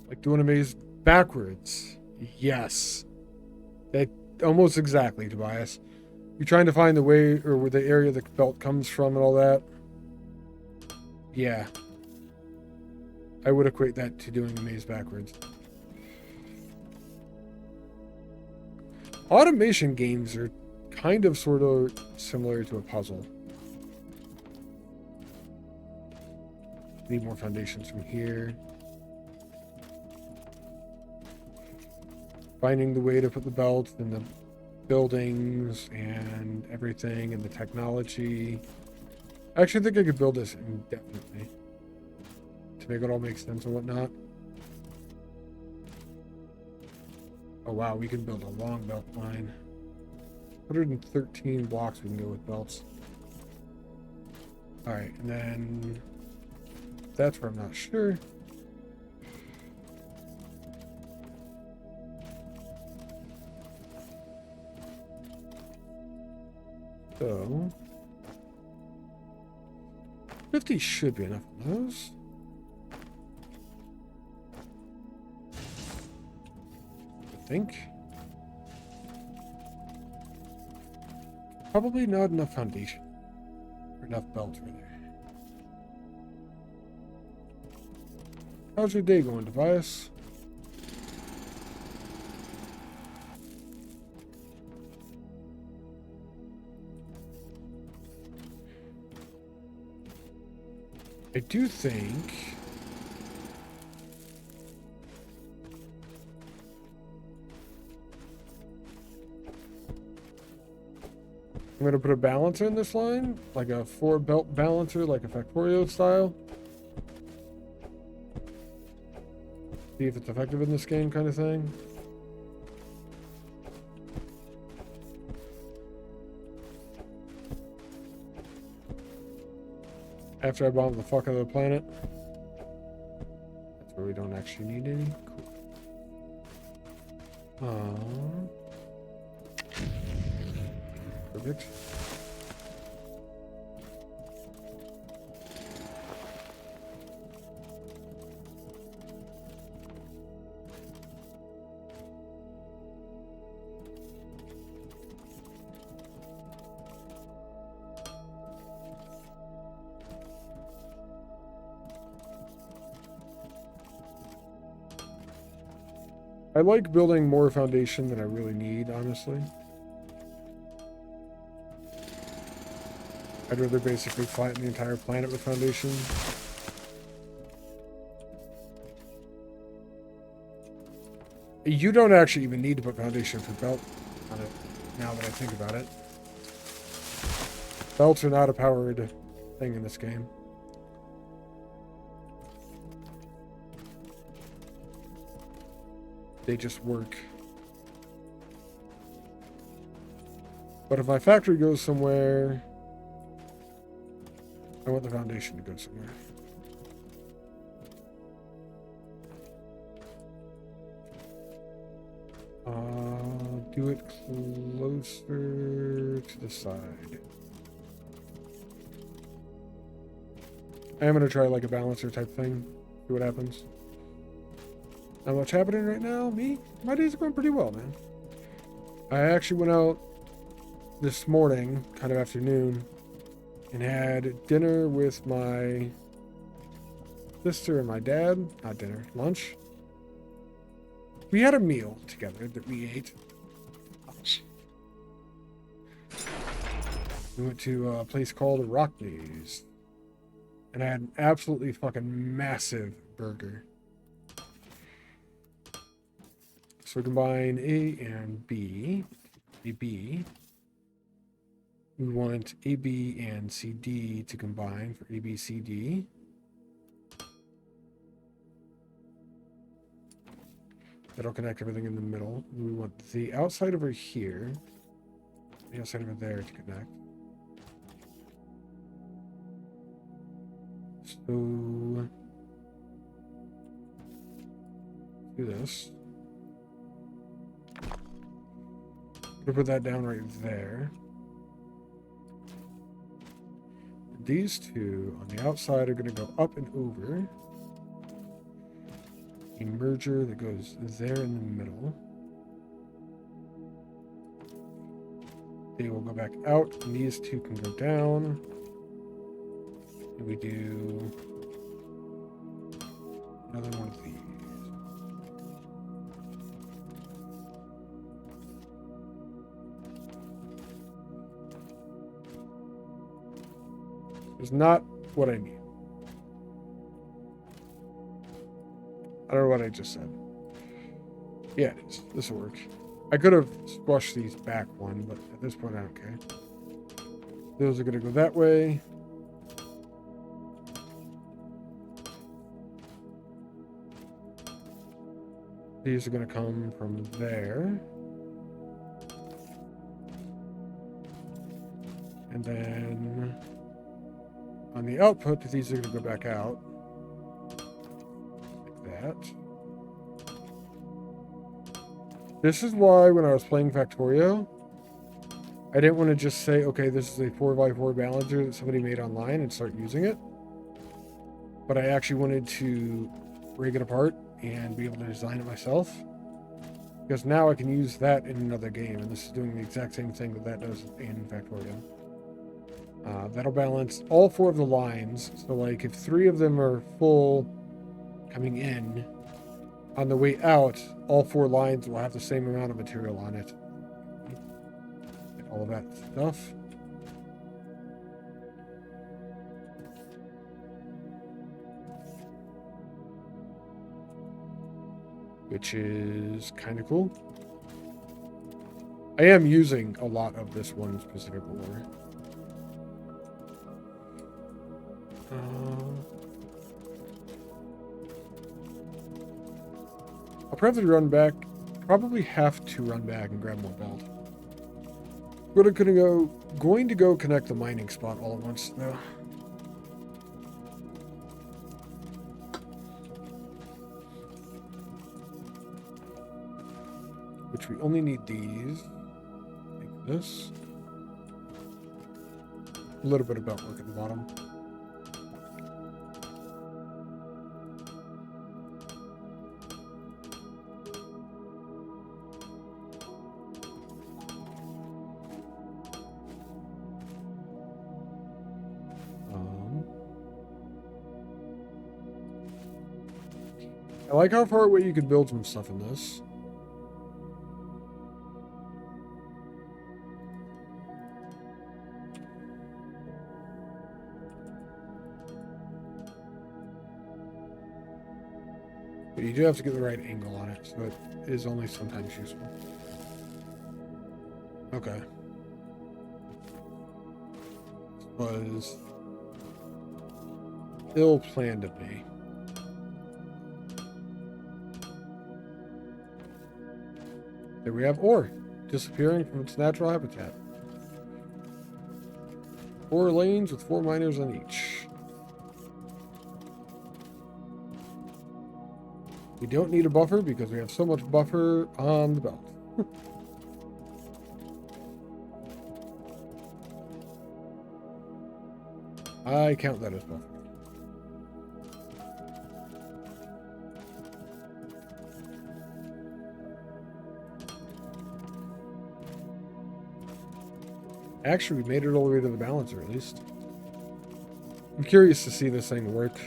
S1: Like doing a maze backwards. Yes. That almost exactly, Tobias. You're trying to find the way or where the area the belt comes from and all that. Yeah. I would equate that to doing a maze backwards. Automation games are kind of sort of similar to a puzzle. Need more foundations from here. Finding the way to put the belt and the buildings and everything and the technology. I actually think I could build this indefinitely to make it all make sense and whatnot. Oh wow, we can build a long belt line. 113 blocks we can go with belts. Alright, and then that's where I'm not sure. So 50 should be enough of those. I think. Probably not enough foundation. Or enough belts right there. How's your day going, Tobias? I do think I'm going to put a balancer in this line, like a 4-belt balancer, like a Factorio style. See if it's effective in this game kind of thing. After I bomb the fuck out of the planet. That's where we don't actually need any. Cool. Perfect. I like building more foundation than I really need, honestly. I'd rather basically flatten the entire planet with foundation. You don't actually even need to put foundation for belt on it, now that I think about it. Belts are not a powered thing in this game. They just work. But if my factory goes somewhere, I want the foundation to go somewhere. Do it closer to the side. I am going to try like a balancer type thing. See what happens. Not much happening right now. My days are going pretty well, man. I actually went out this morning, kind of afternoon, and had dinner with my sister and my dad. Not dinner, lunch. We had a meal together that we ate. We went to a place called Rockneys. And I had an absolutely fucking massive burger. So combine A and B. AB. We want AB and CD to combine for ABCD. That'll connect everything in the middle. We want the outside over here, the outside over there to connect. So do this. We'll put that down right there. These two on the outside are going to go up and over. A merger that goes there in the middle. They will go back out, and these two can go down. And we do another one of these. It's not what I need. I don't know what I just said. Yeah, it is. This will work. I could have squashed these back one, but at this point I don't care. Those are going to go that way. These are going to come from there. And then on the output, these are going to go back out. Like that. This is why when I was playing Factorio, I didn't want to just say, okay, this is a 4x4 balancer that somebody made online and start using it. But I actually wanted to break it apart and be able to design it myself. Because now I can use that in another game, and this is doing the exact same thing that does in Factorio. That'll balance all 4 of the lines. So like if 3 of them are full coming in, on the way out, all 4 lines will have the same amount of material on it. And all of that stuff. Which is kind of cool. I am using a lot of this one specific ore. I'll probably have to run back and grab more belt. We're going to go connect the mining spot all at once though. Which we only need these. Like this. A little bit of belt work at the bottom. I like how far away you could build some stuff in this. But you do have to get the right angle on it, so it is only sometimes useful. Okay. This was ill planned of me. There we have ore disappearing from its natural habitat. 4 lanes with 4 miners on each. We don't need a buffer because we have so much buffer on the belt. I count that as buffer. Actually, we made it all the way to the balancer, at least. I'm curious to see this thing work.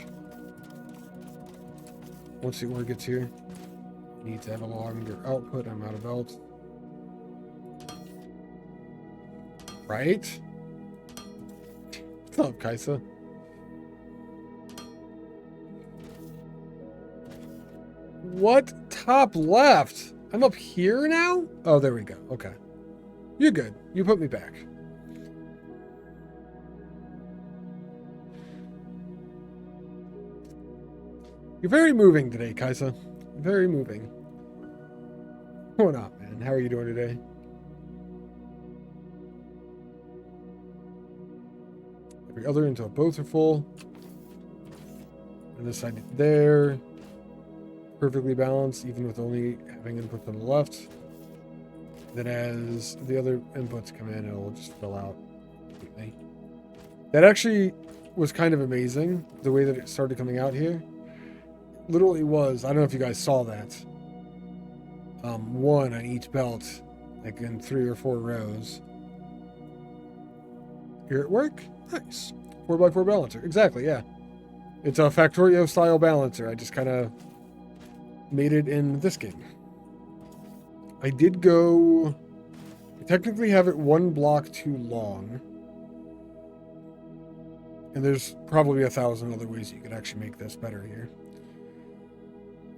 S1: Once the ore gets here. Need to have a longer output. I'm out of belt. Right? What's up, Kaisa? What? Top left? I'm up here now? Oh, there we go. Okay. You're good. You put me back. You're very moving today, Kaisa. Very moving. What's going on, man? How are you doing today? Every other until both are full. And this side there. Perfectly balanced, even with only having inputs on the left. Then as the other inputs come in, it'll just fill out completely. That actually was kind of amazing, the way that it started coming out here. Literally was, I don't know if you guys saw that. One on each belt, like in 3 or 4 rows. Here at work? Nice. 4x4 balancer. Exactly, yeah. It's a Factorio style balancer. I just kind of made it in this game. I did go... I technically have it 1 block too long. And there's probably 1,000 other ways you could actually make this better here.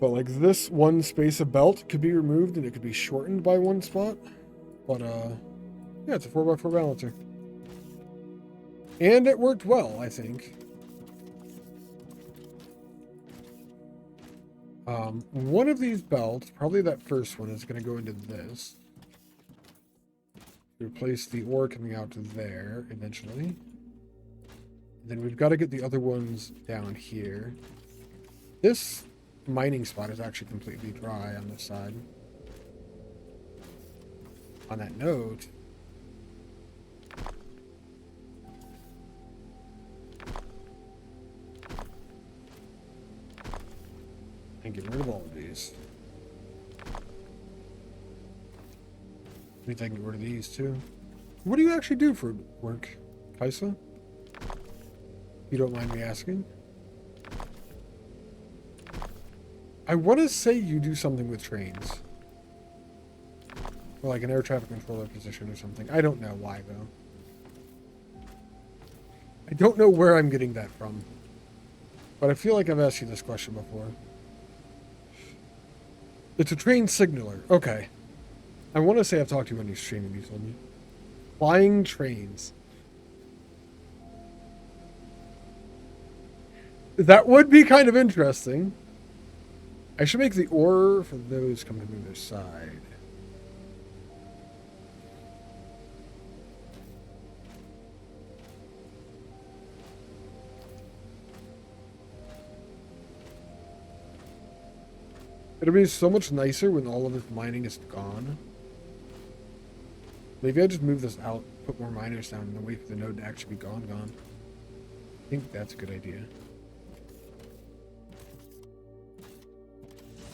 S1: But like this one space of belt could be removed and it could be shortened by 1 spot. But yeah, it's a 4x4 balancer. And it worked well, I think. One of these belts, probably that first one, is going to go into this. Replace the ore coming out to there eventually. And then we've got to get the other ones down here. This mining spot is actually completely dry on this side. On that note, and get rid of all of these. I think I can get rid of these too. What do you actually do for work, Kaisa? You don't mind me asking? I want to say you do something with trains. Or like an air traffic controller position or something. I don't know why though. I don't know where I'm getting that from. But I feel like I've asked you this question before. It's a train signaler. Okay. I want to say I've talked to you when you're streaming, you told me. Flying trains. That would be kind of interesting. I should make the ore for those coming from the other side. It'll be so much nicer when all of this mining is gone. Maybe I just move this out, put more miners down, and then wait for the node to actually be gone. I think that's a good idea.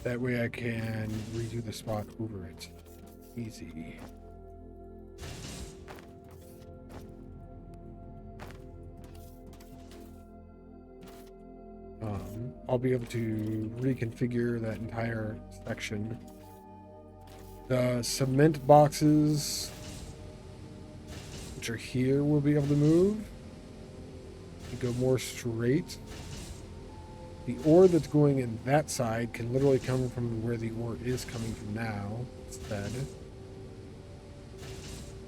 S1: That way I can redo the spot over it. Easy. I'll be able to reconfigure that entire section. The cement boxes, which are here, we'll be able to move. You go more straight. The ore that's going in that side can literally come from where the ore is coming from now, instead.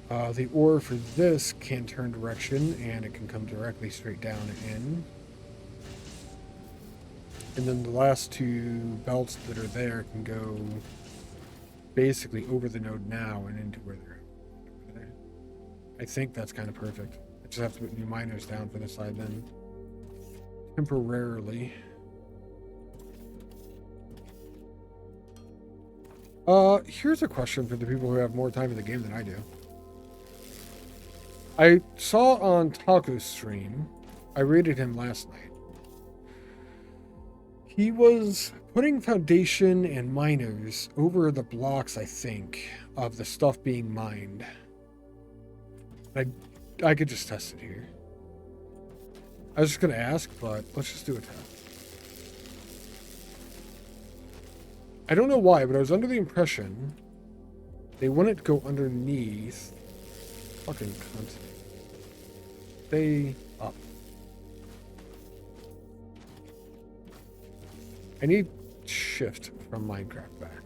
S1: The ore for this can turn direction, and it can come directly straight down and in. And then the last 2 belts that are there can go basically over the node now and into where they're at. I think that's kind of perfect. I just have to put new miners down for this side then. Temporarily. Here's a question for the people who have more time in the game than I do. I saw on Taco's stream, I rated him last night. He was putting foundation and miners over the blocks, I think, of the stuff being mined. I could just test it here. I was just going to ask, but let's just do a test. I don't know why, but I was under the impression they wouldn't go underneath. Fucking cunt. Stay up. I need shift from Minecraft back.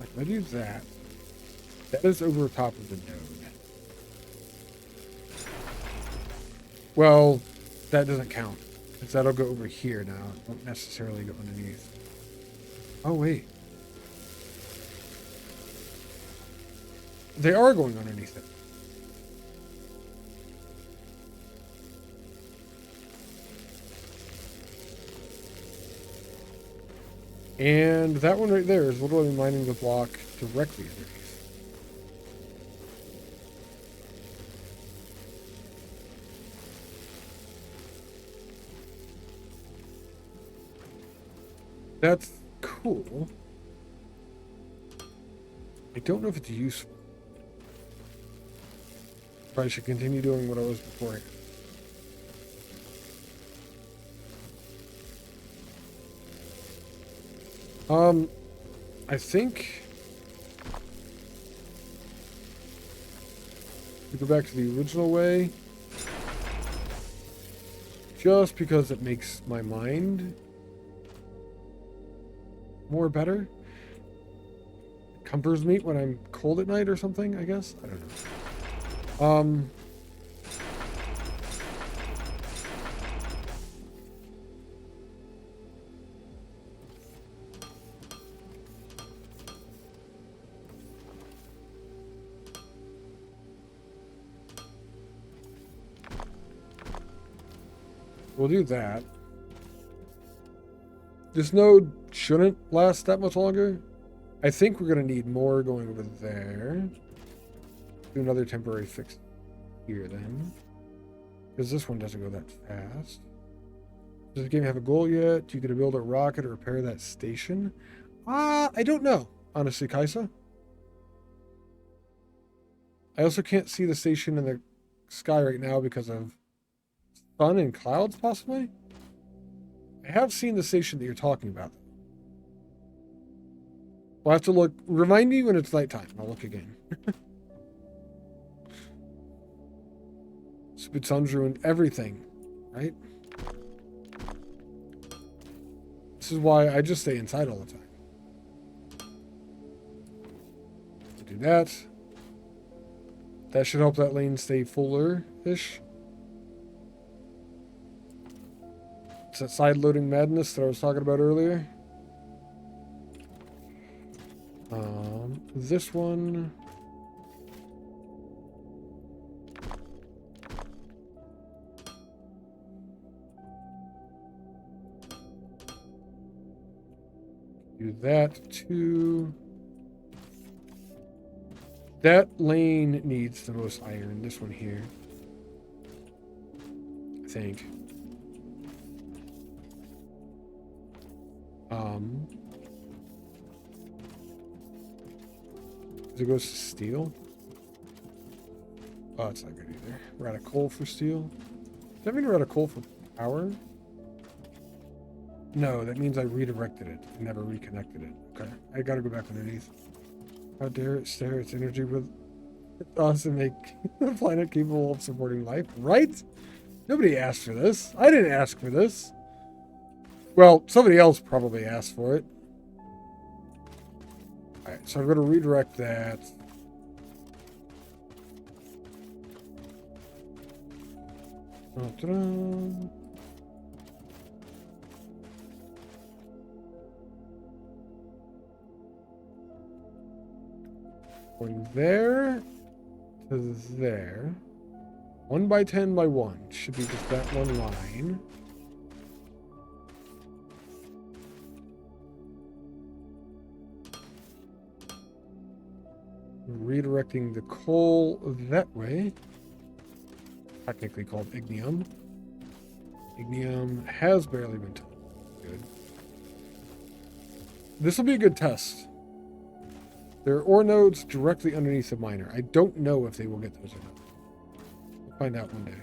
S1: If I do that, that is over top of the node. Well, that doesn't count. Because that'll go over here now. It won't necessarily go underneath. Oh, wait. They are going underneath it. And that one right there is literally mining the block directly underneath. That's cool. I don't know if it's useful. Probably should continue doing what I was before. I think we go back to the original way just because it makes my mind more better. It comforts me when I'm cold at night or something, I guess. I don't know. We'll do that. This node shouldn't last that much longer. I think we're going to need more going over there. Do another temporary fix here then. Because this one doesn't go that fast. Does the game have a goal yet? Do you get to build a rocket or repair that station? I don't know, honestly, Kaisa. I also can't see the station in the sky right now because of sun and clouds, possibly? I have seen the station that you're talking about. We'll have to look. Remind me when it's nighttime. I'll look again. Stupid sun's ruined everything, right? This is why I just stay inside all the time. Do that. That should help that lane stay fuller-ish. It's that side-loading madness that I was talking about earlier. This one. Do that too. That lane needs the most iron. This one here, I think. It goes to steel. Oh, it's not good either. We're out of coal for steel. Does that mean we're out of coal for power? No, that means I redirected it and never reconnected it. Okay, I gotta go back underneath. How dare it share its energy with us and make the planet capable of supporting life, right? Nobody asked for this. I didn't ask for this. Well, somebody else probably asked for it. Alright, so I'm going to redirect that. Going there to there. 1 by 10 by 1. Should be just that one line. Redirecting the coal that way. Technically called ignium. Ignium has barely been touched. Good. This will be a good test. There are ore nodes directly underneath the miner. I don't know if they will get those or not. We'll find out one day.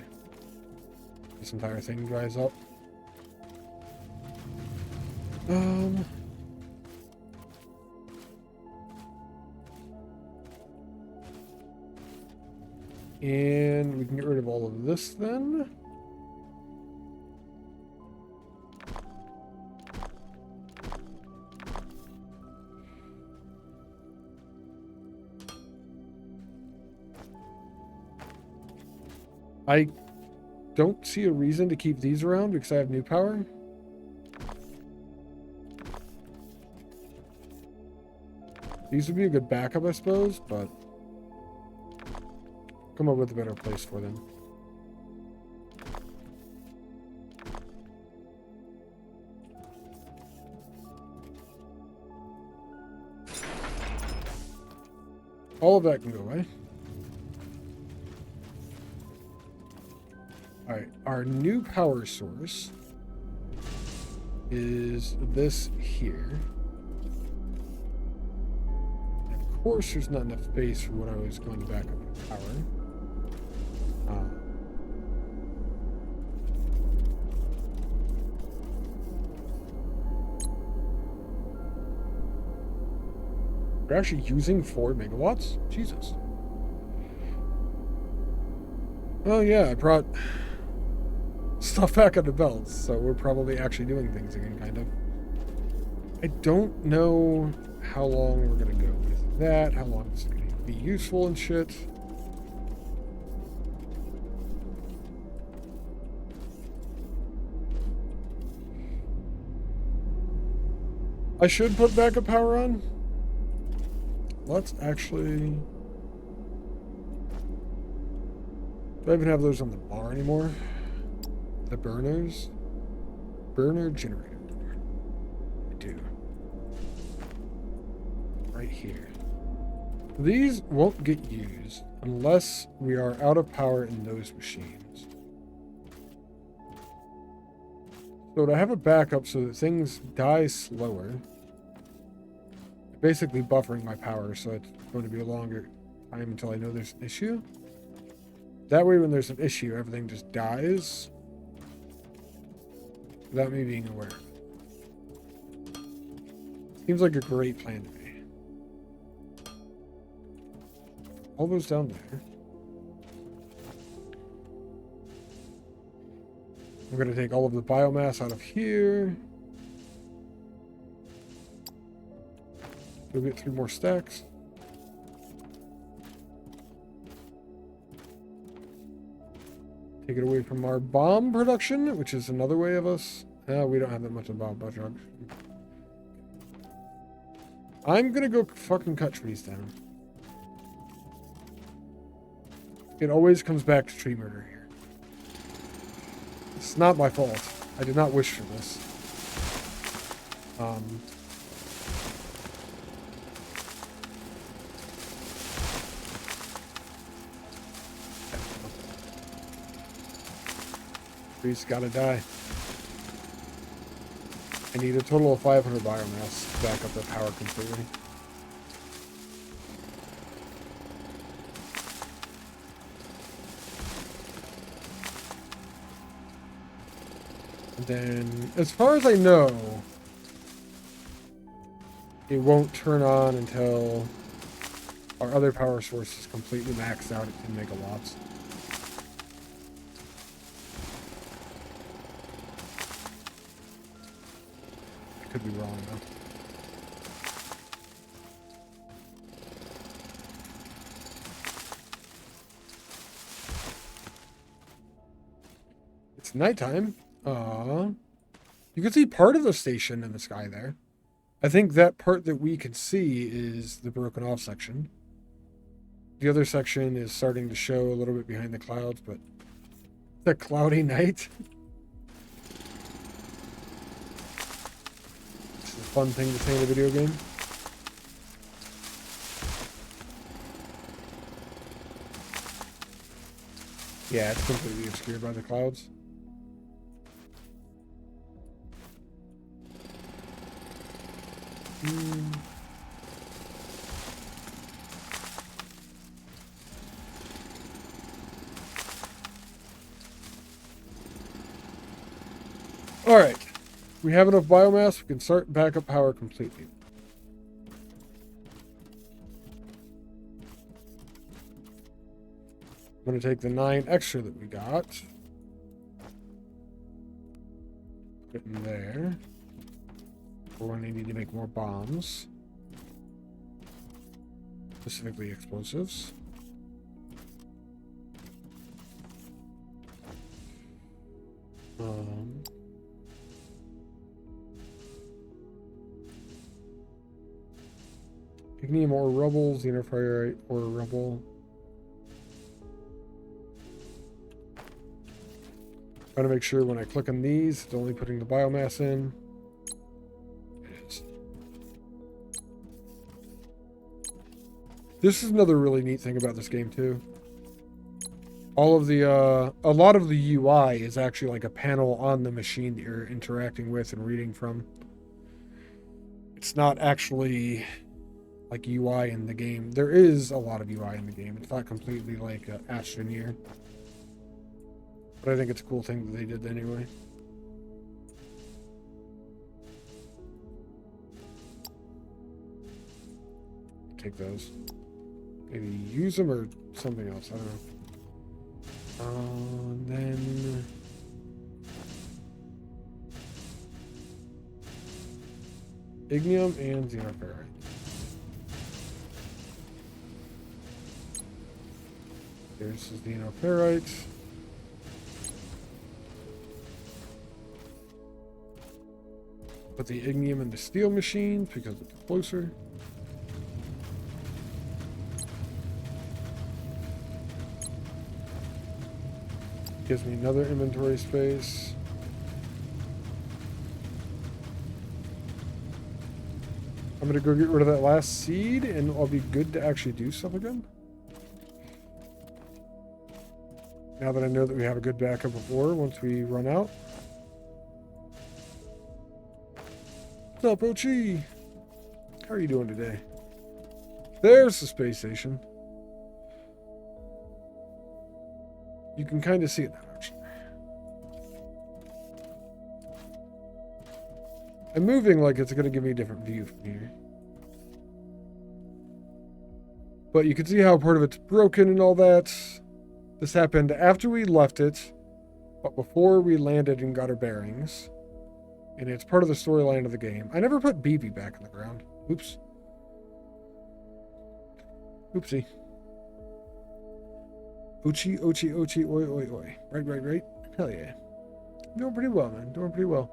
S1: This entire thing dries up. And we can get rid of all of this then. I don't see a reason to keep these around because I have new power. These would be a good backup, I suppose, but come up with a better place for them. All of that can go away. Alright, our new power source is this here. And of course, there's not enough space for what I was going to back up with power. We're actually using 4 megawatts? Jesus. Oh yeah, I brought stuff back up to belts, so we're probably actually doing things again, kind of. I don't know how long we're going to go with that, how long it's going to be useful and shit. I should put backup power on. Let's actually... Do I even have those on the bar anymore? The burners? Burner generator. I do. Right here. These won't get used unless we are out of power in those machines. So to have a backup so that things die slower, basically buffering my power so it's going to be a longer time until I know there's an issue. That way when there's an issue, everything just dies without me being aware. Seems like a great plan to me. All those down there. I'm going to take all of the biomass out of here. Go get 3 more stacks. Take it away from our bomb production, which is another way of us. We don't have that much of bomb production. I'm gonna go fucking cut trees down. It always comes back to tree murder here. It's not my fault. I did not wish for this. Trees gotta die. I need a total of 500 biomass to back up the power completely. And then, as far as I know, it won't turn on until our other power source is completely maxed out at 10 megawatts. Could be wrong though. It's nighttime. You can see part of the station in the sky there. I think that part that we can see is the broken off section. The other section is starting to show a little bit behind the clouds, but it's a cloudy night. Fun thing to say in a video game. Yeah, it's completely obscured by the clouds. All right. We have enough biomass, we can start backup power completely. I'm going to take the 9 extra that we got. Put it in there. We're going to need to make more bombs. Specifically explosives. Um, Ignium ore rubble, xenoferrite ore rubble. Trying to make sure when I click on these, it's only putting the biomass in. It is. This is another really neat thing about this game too. All of the, a lot of the UI is actually like a panel on the machine that you're interacting with and reading from. It's not actually like UI in the game. There is a lot of UI in the game. It's not completely like Astroneer. But I think it's a cool thing that they did anyway. Take those. Maybe use them or something else. I don't know. Then ignium and xenoferrite. There's the xenoferrite. Put the ignium in the steel machines because it's closer. Gives me another inventory space. I'm gonna go get rid of that last seed and I'll be good to actually do stuff again. Now that I know that we have a good backup of ore once we run out. What's up, Ochi? How are you doing today? There's the space station. You can kind of see it now, actually. I'm moving like it's going to give me a different view from here. But you can see how part of it's broken and all that. This happened after we left it, but before we landed and got our bearings. And it's part of the storyline of the game. I never put BB back in the ground. Oops. Oopsie. Ochi, ochi, ochi, oi, oi, oi. Right. Hell yeah. Doing pretty well, man. Doing pretty well.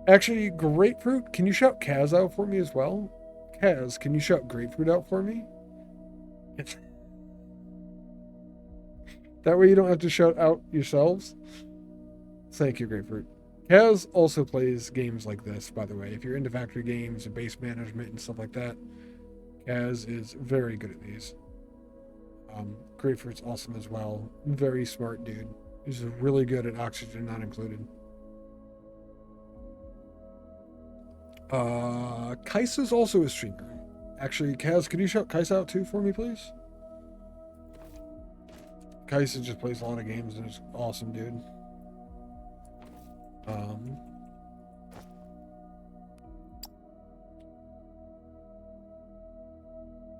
S1: Actually, grapefruit, can you shout Kaz out for me as well? Kaz, can you shout grapefruit out for me? That way you don't have to shout out yourselves. Thank you, grapefruit. Kaz also plays games like this, by the way. If you're into factory games and base management and stuff like that, Kaz is very good at these. Grapefruit's awesome as well. Very smart dude. He's really good at oxygen not included. Kaisa's also a streamer. Actually, Kaz, could you shout Kaisa out too for me, please? Kaisa just plays a lot of games and is awesome, dude.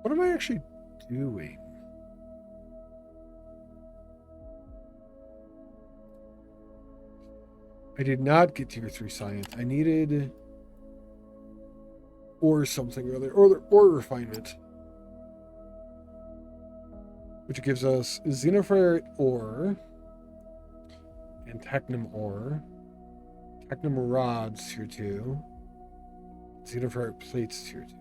S1: What am I actually doing? I did not get tier 3 science. I needed or something or other, or refinement, which gives us xenoferrite ore and technum ore, technum rods tier 2, xenoferrite plates tier 2.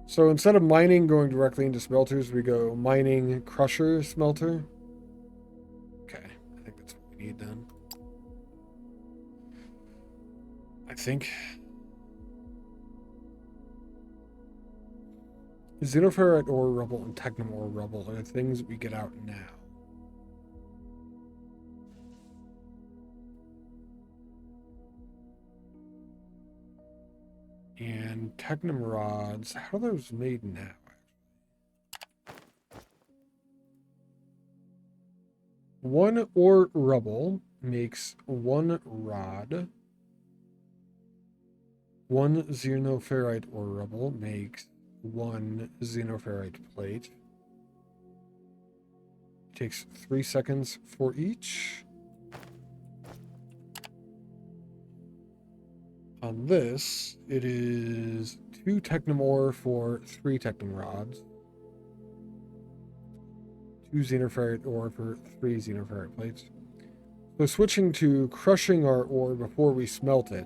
S1: So instead of mining going directly into smelters, we go mining crusher smelter. Okay, I think that's what we need then. I think xenoferrite ore rubble and technum ore rubble are the things that we get out now. And technum rods, how are those made now? One ore rubble makes one rod. One xenoferrite ore rubble makes one xenoferrite plate. Takes 3 seconds for each. On this, it is 2 technum ore for 3 technum rods. 2 xenoferrite ore for 3 xenoferrite plates. So switching to crushing our ore before we smelt it,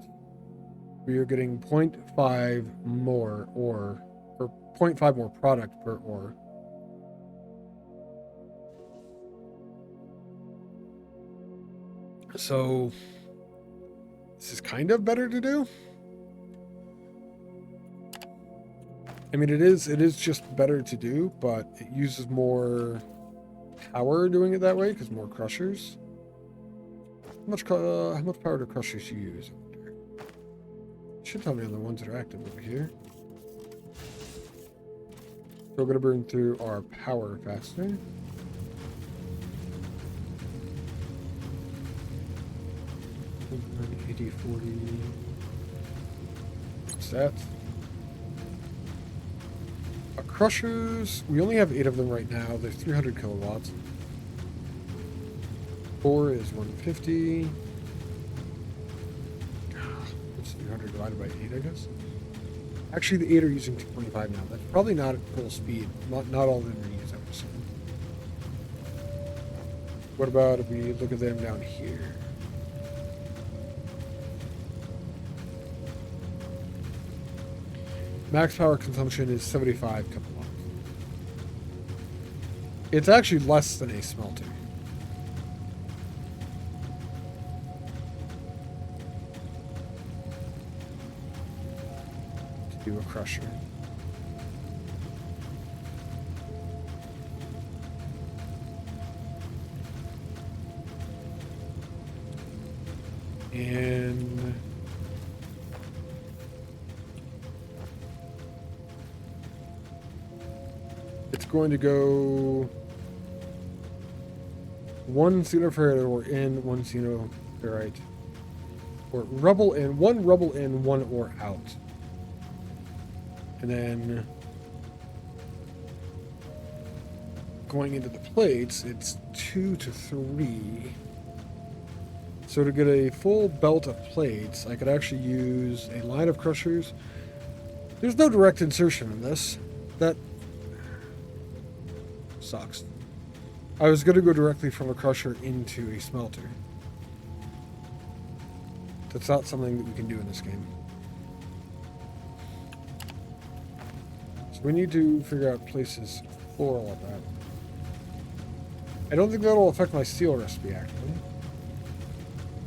S1: we are getting 0.5 more ore, or 0.5 more product per ore. So this is kind of better to do. I mean, it is just better to do, but it uses more power doing it that way because more crushers. How much power do crushers you use? It should tell me on the ones that are active over here. So we're going to burn through our power faster. $80, $40. What's that? Crushers, we only have 8 of them right now. They're 300 kilowatts. 4 is 150. It's 300 divided by 8, I guess. Actually, the 8 are using 225 now. That's probably not at full speed. Not all of them are using it. What about if we look at them down here? Max power consumption is 75 kilowatts. It's actually less than a smelter. To do a crusher. And it's going to go 1 xenoferrite ore in, 1 xenoferrite, or rubble in, 1 rubble in, 1 ore out. And then going into the plates, it's 2 to 3. So to get a full belt of plates, I could actually use a line of crushers. There's no direct insertion in this. That sucks. I was going to go directly from a crusher into a smelter. That's not something that we can do in this game. So we need to figure out places for all of that. I don't think that'll affect my steel recipe, actually.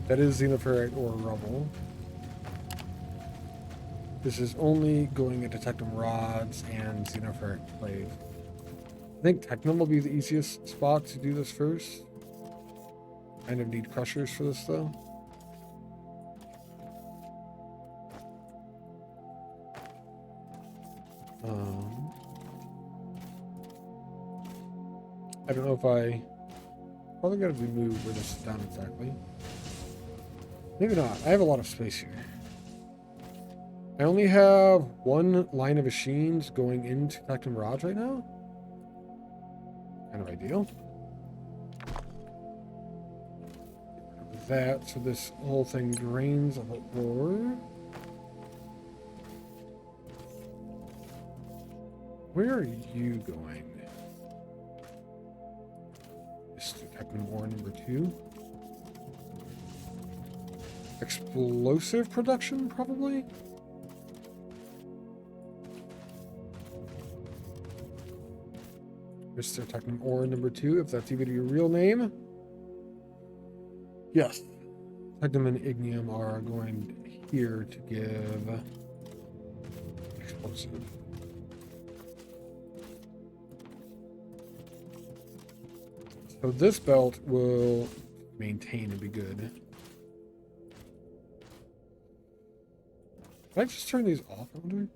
S1: That is xenoferrite or rubble. This is only going into technum rods and xenoferrite plate. I think technum will be the easiest spot to do this first. Kind of need crushers for this though. I don't know if I probably got to remove where this is down exactly. Maybe not. I have a lot of space here. I only have 1 line of machines going into technum rods right now. Kind of ideal. That, so this whole thing drains of ore. Where are you going? This is technum ore number 2. Explosive production, probably? Mr. Technum Ore number 2, if that's even your real name. Yes. Technum and Ignium are going here to give explosive. So this belt will maintain and be good. Can I just turn these off, I wonder?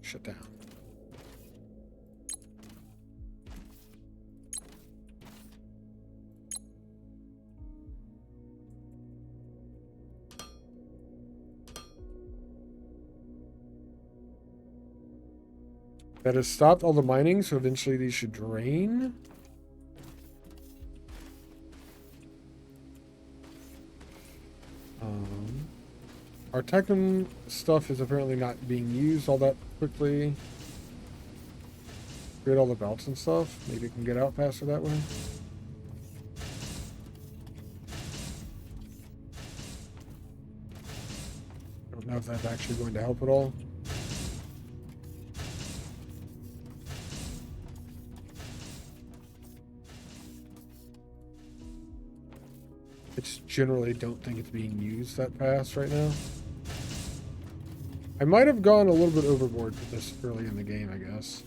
S1: Shut down. That has stopped all the mining, so eventually these should drain. Our technum stuff is apparently not being used all that quickly. Create all the belts and stuff. Maybe it can get out faster that way. know if that's actually going to help at all. I just generally don't think it's being used that fast right now. I might have gone a little bit overboard with this early in the game, I guess.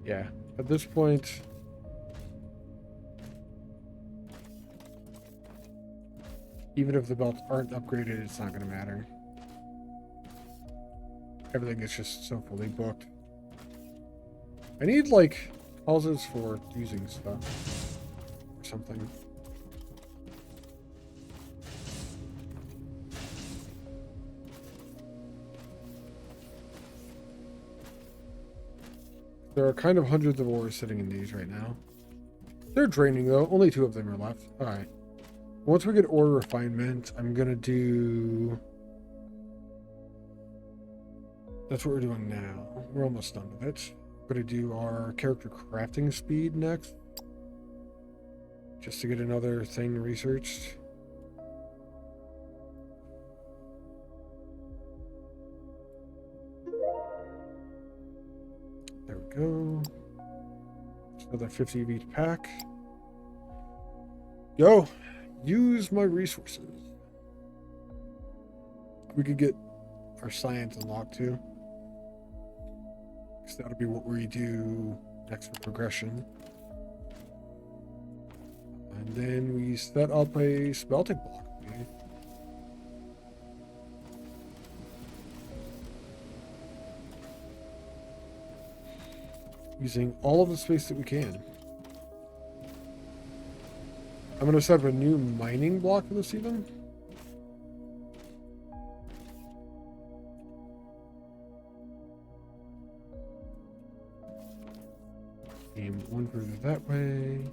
S1: Yeah, at this point, even if the belts aren't upgraded, it's not going to matter. Everything is just so fully booked. I need, like, pauses for using stuff or something. There are kind of hundreds of ores sitting in these right now. They're draining, though. Only 2 of them are left. All right. Once we get ore refinement, I'm going to do... That's what we're doing now. We're almost done with it. We're going to do our character crafting speed next. Just to get another thing researched. There we go. Another 50 of each pack. Yo, use my resources. We could get our science unlocked too. Because that'll be what we do next for progression. And then we set up a smelting block. Okay? Using all of the space that we can. I'm going to set up a new mining block for this even. Aim one further that way.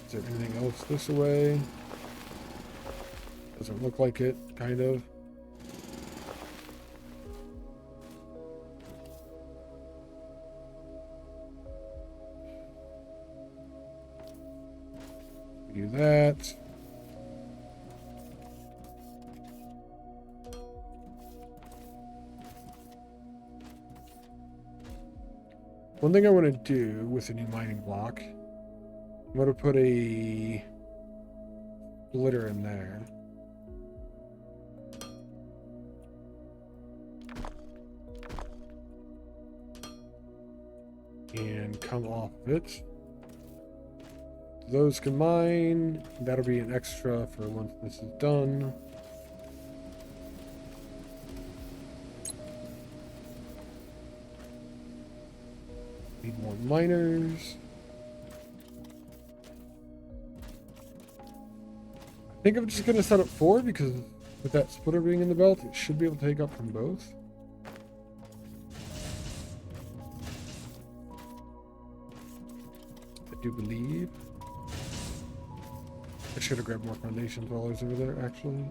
S1: Is there anything else this way? Doesn't look like it, kind of. Do that. One thing I want to do with a new mining block, I'm going to put a splitter in there. And come off of it. Those can mine. That'll be an extra for once this is done. Need more miners. I think I'm just going to set up 4 because with that splitter being in the belt, it should be able to take up from both. I do believe. I should have grabbed more foundations while I was over there, actually.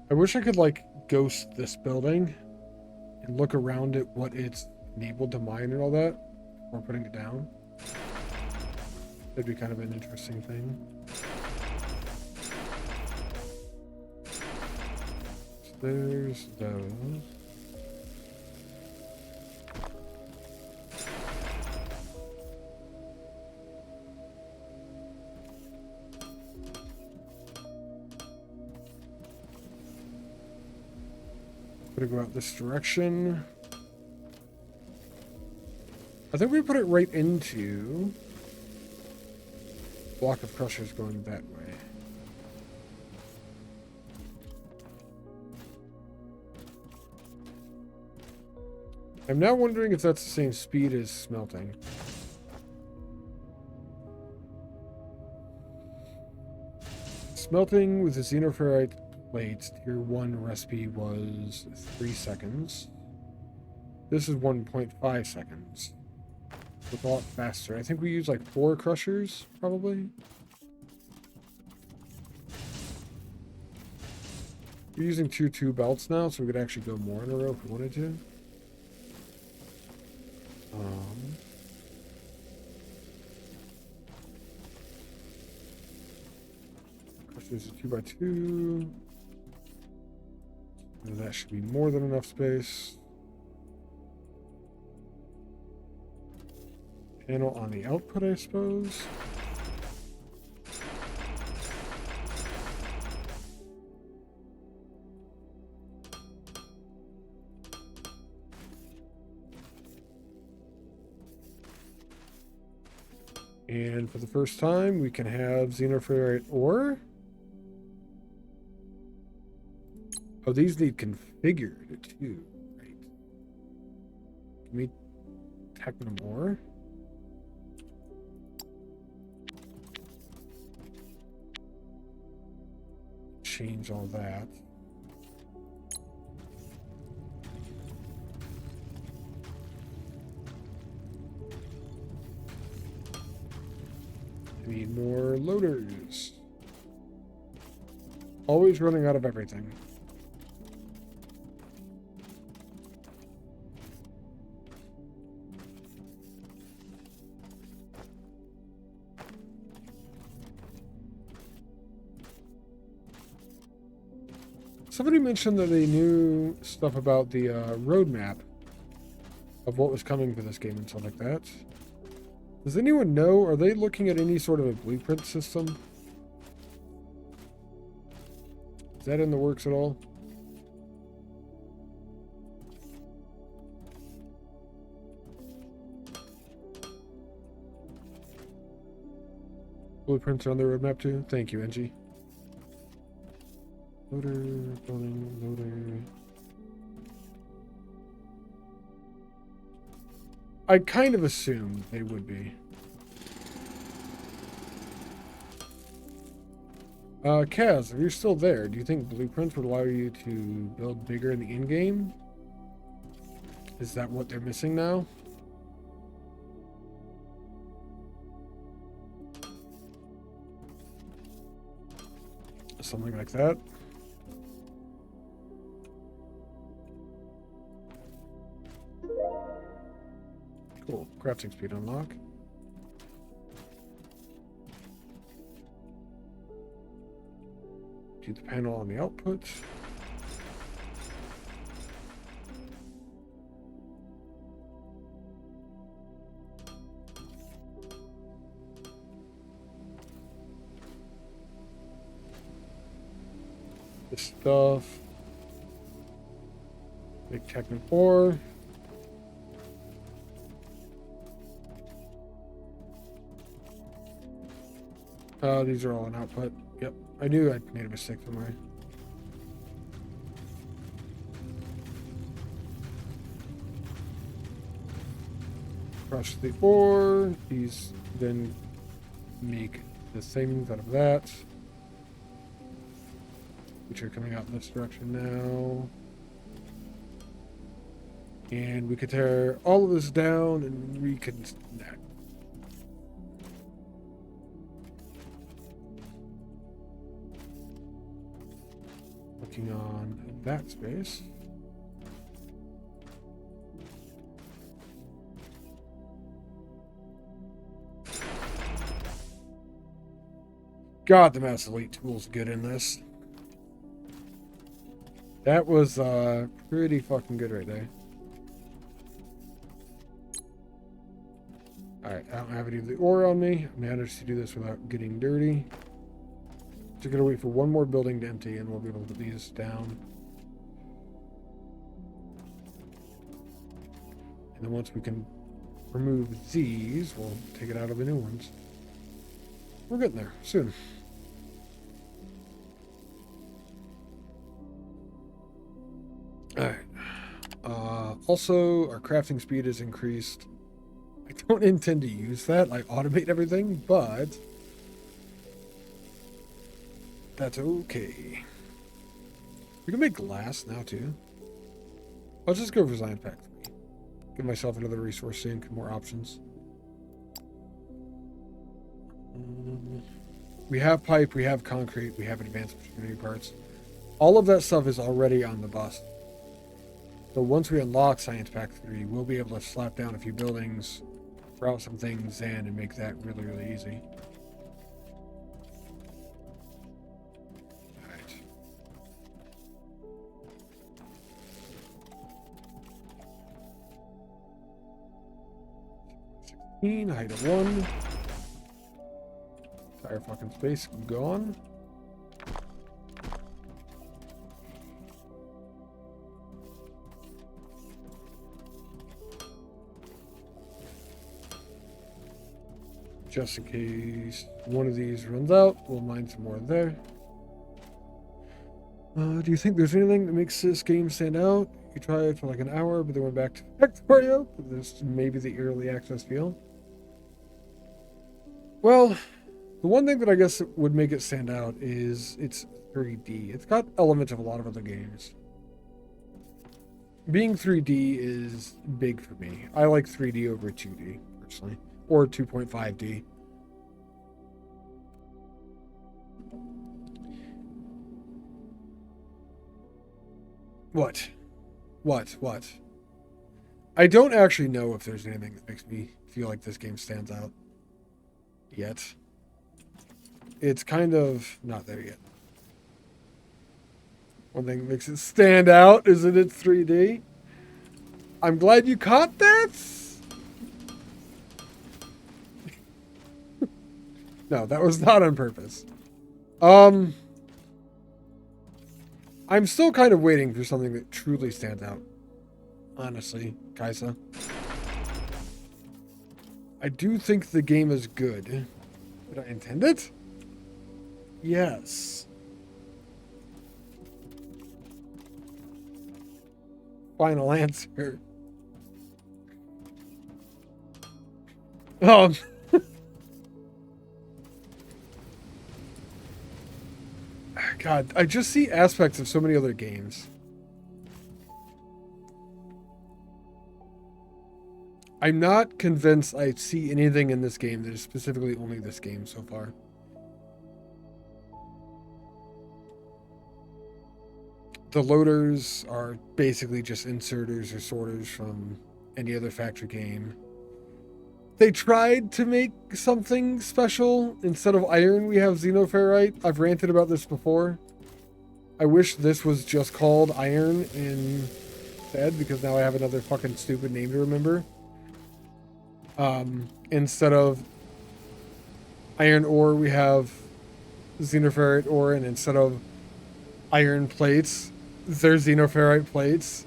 S1: I wish I could, like, ghost this building and look around at what it's enabled to mine and all that before putting it down. That'd be kind of an interesting thing. There's those. Gonna go out this direction. I think we put it right into block of crushers going that way. I'm now wondering if that's the same speed as smelting. Smelting with the xenoferrite Wait, tier 1 recipe was 3 seconds. This is 1.5 seconds. It's a lot faster. I think we use like 4 crushers, probably. We're using tier 2 belts now, so we could actually go more in a row if we wanted to. Crushers are 2x2. And that should be more than enough space. Panel on the output, I suppose. And for the first time, we can have xenoferrite ore. Oh, these need configured too, right? Can we techno ore? Change all that. I need more loaders. Always running out of everything. Somebody mentioned that they knew stuff about the roadmap of what was coming for this game and stuff like that. Does anyone know? Are they looking at any sort of a blueprint system? Is that in the works at all? Blueprints are on the roadmap too? Thank you, Angie. Loader, building, loader. I kind of assumed they would be. Kaz, if you're still there, do you think blueprints would allow you to build bigger in the in-game? Is that what they're missing now? Something like that. Cool. Crafting speed unlock. Do the panel on the output. This stuff. Make techno ore. These are all an output. Yep. I knew I made a mistake somewhere. Crush the ore. These then make the things out of that. Which are coming out in this direction now. And we could tear all of this down and reconnect. Looking on that space. God, the Mass Elite tool's good in this. That was pretty fucking good right there. Alright, I don't have any of the ore on me. I managed to do this without getting dirty. Just gonna wait for one more building to empty and we'll be able to put these down. And then once we can remove these, we'll take it out of the new ones. We're getting there soon. Alright. Also, our crafting speed is increased. I don't intend to use that, like automate everything, but that's okay. We can make glass now, too. I'll just go for Zion Pack 3. Give myself another resource sink, more options. We have pipe, we have concrete, we have advanced machinery parts. All of that stuff is already on the bus. So once we unlock Science Pack 3, we'll be able to slap down a few buildings, route some things in, and make that really, really easy. Alright. Height of 1. Entire fucking space gone. Just in case one of these runs out, we'll mine some more there. Do you think there's anything that makes this game stand out? You tried for like an hour, but then went back to Victoria. There's maybe the early access feel. Well, the one thing that I guess would make it stand out is it's 3D. It's got elements of a lot of other games. Being 3D is big for me. I like 3D over 2D, personally. Or 2.5D. What? I don't actually know if there's anything that makes me feel like this game stands out. Yet. It's kind of not there yet. One thing that makes it stand out is that it's 3D. I'm glad you caught that! No, that was not on purpose. I'm still kind of waiting for something that truly stands out. Honestly, Kaisa. I do think the game is good. Did I intend it? Yes. Final answer. God, I just see aspects of so many other games. I'm not convinced I see anything in this game that is specifically only this game so far. The loaders are basically just inserters or sorters from any other factory game. They tried to make something special. Instead of iron, we have xenoferrite. I've ranted about this before. I wish this was just called iron instead, because now I have another fucking stupid name to remember. Instead of iron ore, we have xenoferrite ore, and instead of iron plates, they're xenoferrite plates.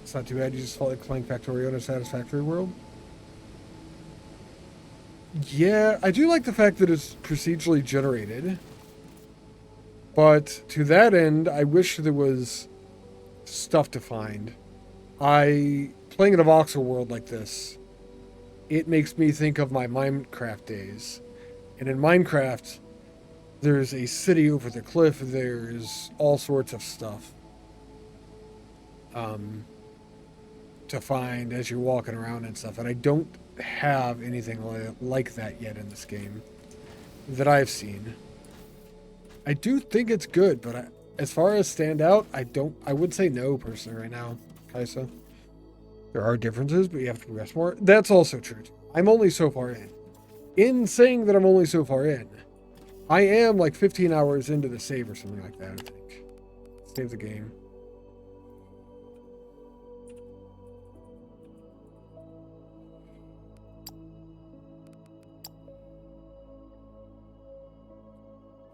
S1: It's not too bad. You just felt like playing Factorio in a Satisfactory world. Yeah, I do like the fact that it's procedurally generated. But to that end, I wish there was stuff to find. Playing in a voxel world like this, it makes me think of my Minecraft days. And in Minecraft, there's a city over the cliff. There's all sorts of stuff to find as you're walking around and stuff. And I don't have anything like that yet in this game that I've seen. I do think it's good, but as far as stand out, I would say no personally right now, Kaisa. There are differences, but you have to progress more. That's also true. I'm only so far in. In saying that I'm only so far in, I am like 15 hours into the save or something like that, I think. Save the game.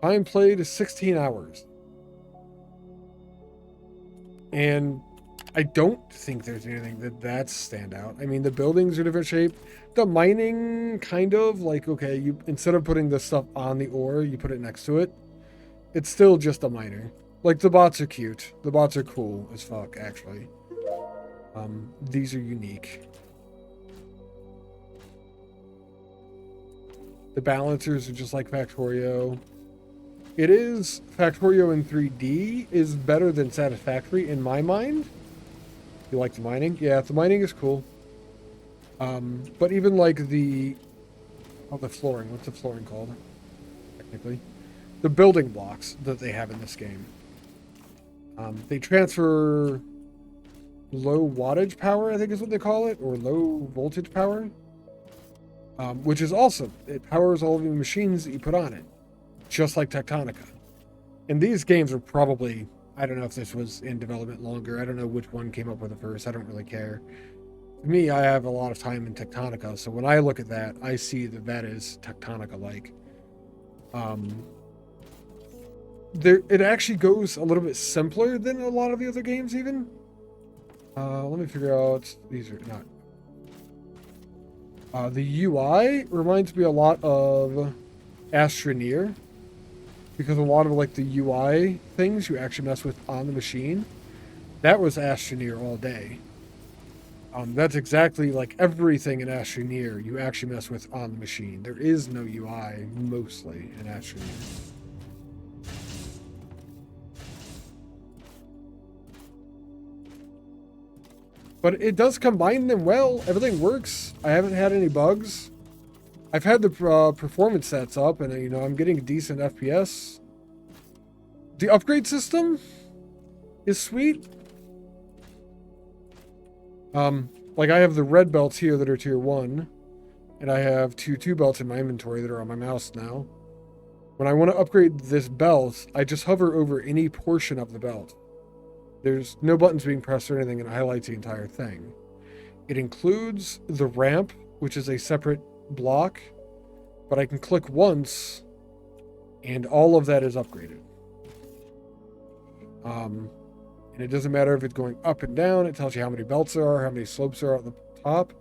S1: Time played is 16 hours. And I don't think there's anything that's stand out. I mean, the buildings are different shape. The mining, kind of, like, okay, you instead of putting the stuff on the ore, you put it next to it. It's still just a miner. Like, the bots are cute. The bots are cool as fuck, actually. These are unique. The balancers are just like Factorio. It is Factorio in 3D is better than Satisfactory in my mind. You like the mining? Yeah, the mining is cool. But even like the flooring. What's the flooring called? Technically, the building blocks that they have in this game. They transfer low wattage power, I think is what they call it, or low voltage power, which is awesome. It powers all of the machines that you put on it, just like Tectonica. And these games are probably, I don't know if this was in development longer. I don't know which one came up with it first. I don't really care. To me, I have a lot of time in Tectonica, so when I look at that, I see that that is Tectonica-like. It actually goes a little bit simpler than a lot of the other games, even. Let me figure out. These are not. The UI reminds me a lot of Astroneer, because a lot of like the UI things you actually mess with on the machine, that was Astroneer all day. That's exactly like everything in Astroneer you actually mess with on the machine. There is no UI mostly in Astroneer. But it does combine them well. Everything works. I haven't had any bugs. I've had the performance sets up, and you know I'm getting a decent FPS. The upgrade system is sweet. Like I have the red belts here that are tier 1, and I have two belts in my inventory that are on my mouse now. When I want to upgrade this belt, I just hover over any portion of the belt. There's no buttons being pressed or anything, and it highlights the entire thing. It includes the ramp, which is a separate block, but I can click once, and all of that is upgraded. And it doesn't matter if it's going up and down. It tells you how many belts there are, how many slopes there are at the top.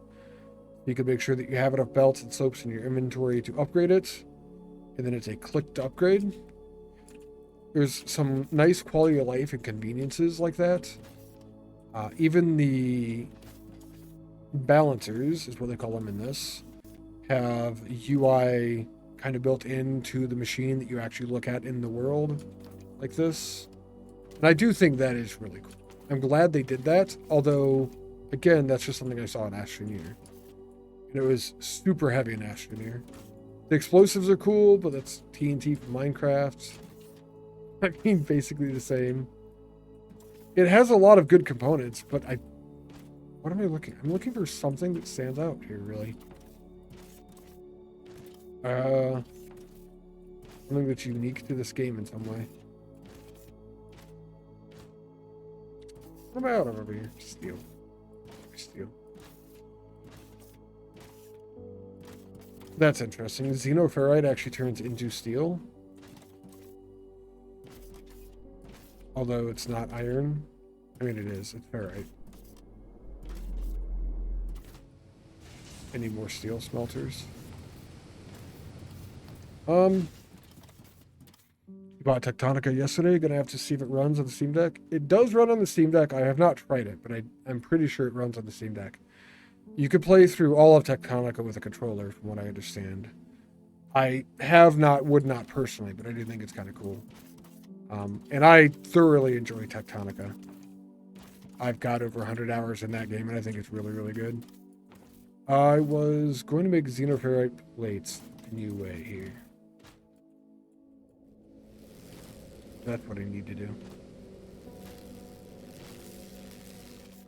S1: You can make sure that you have enough belts and slopes in your inventory to upgrade it. And then it's a click to upgrade. There's some nice quality of life and conveniences like that. Even the balancers, is what they call them in this, have UI kind of built into the machine that you actually look at in the world, like this. And I do think that is really cool. I'm glad they did that, although, again, that's just something I saw in Astroneer. And it was super heavy in Astroneer. The explosives are cool, but that's TNT from Minecraft. I mean, basically the same. It has a lot of good components, but what am I looking? I'm looking for something that stands out here, really. Something that's unique to this game in some way. What am I out of over here? Steel. Steel. That's interesting. Xenoferrite actually turns into steel. Although it's not iron. I mean, it is. It's ferrite. Any more steel smelters? You bought Tectonica yesterday. Gonna have to see if it runs on the Steam Deck. It does run on the Steam Deck. I have not tried it, but I'm pretty sure it runs on the Steam Deck. You could play through all of Tectonica with a controller, from what I understand. I would not personally, but I do think it's kind of cool. And I thoroughly enjoy Tectonica. I've got over 100 hours in that game, and I think it's really, really good. I was going to make xenoferrite plates the new way here. That's what I need to do.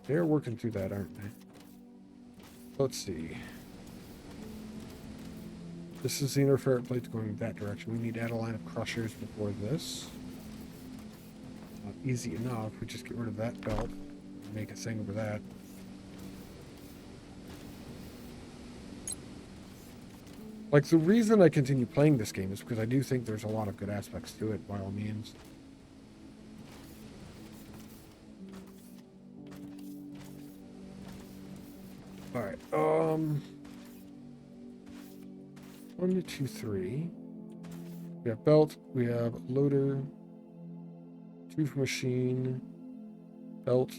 S1: They're working through that, aren't they? Let's see. This is xenoferrite plates going that direction. We need to add a line of crushers before this. Easy enough. We just get rid of that belt and make a thing over that. Like, the reason I continue playing this game is because I do think there's a lot of good aspects to it, by all means. Alright, 1, 2, 3. We have belt, we have loader, 2 for machine, belt,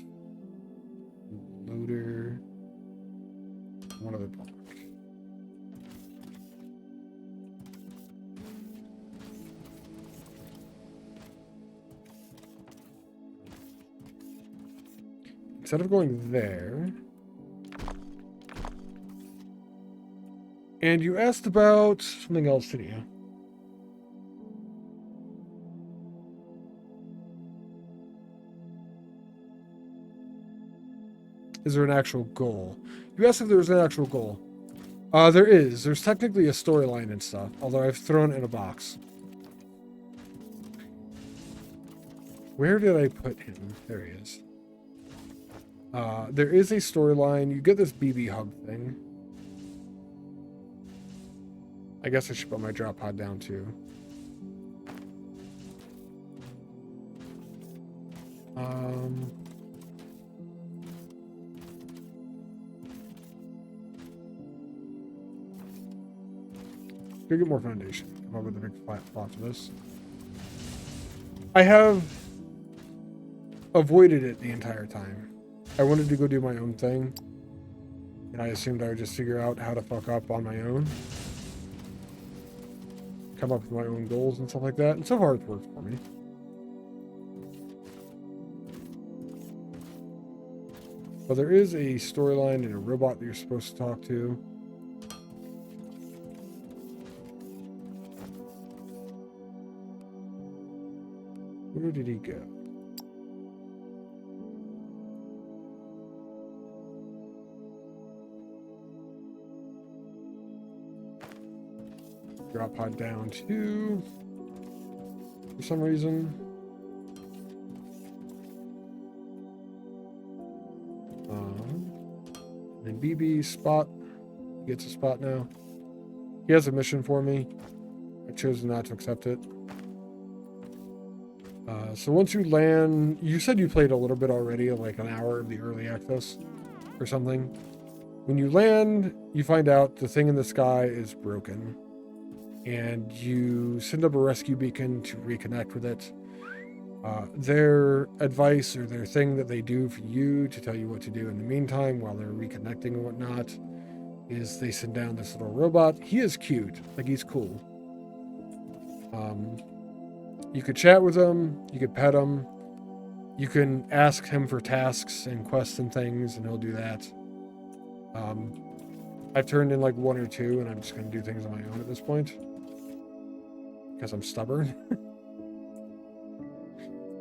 S1: loader, one other block. instead of going there... And you asked about something else, didn't you? Is there an actual goal? You asked if there was an actual goal. There is. There's technically a storyline and stuff, although I've thrown it in a box. Where did I put him? There he is. There is a storyline. You get this BB hug thing. I guess I should put my drop pod down too. Go get more foundation. Come up with a big flat plot for this. I have avoided it the entire time. I wanted to go do my own thing, and I assumed I would just figure out how to fuck up on my own. Come up with my own goals and stuff like that, and so far it's worked for me. But there is a storyline and a robot that you're supposed to talk to. Where did he go? Drop pod down to, for some reason. And BB spot gets a spot now. He has a mission for me. I chose not to accept it. So once you land, you said you played a little bit already, like an hour of the early access or something. When you land, you find out the thing in the sky is broken. And you send up a rescue beacon to reconnect with it. Their advice or their thing that they do for you to tell you what to do in the meantime while they're reconnecting and whatnot is they send down this little robot. He is cute. Like, he's cool. You could chat with him. You could pet him. You can ask him for tasks and quests and things, and he'll do that. I've turned in like 1 or 2, and I'm just going to do things on my own at this point. Because I'm stubborn.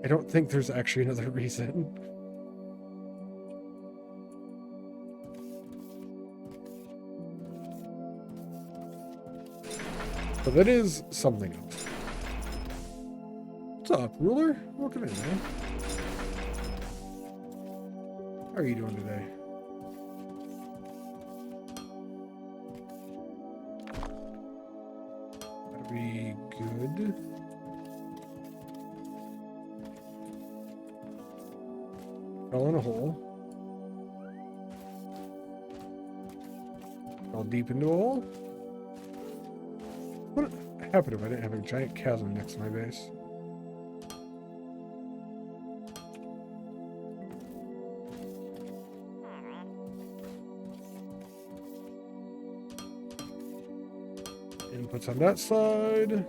S1: I don't think there's actually another reason. But that is something else. What's up, Ruler? Welcome in, man. How are you doing today? That'll be good. Fell in a hole. Fell deep into a hole. What would happen if I didn't have a giant chasm next to my base? Inputs on that side.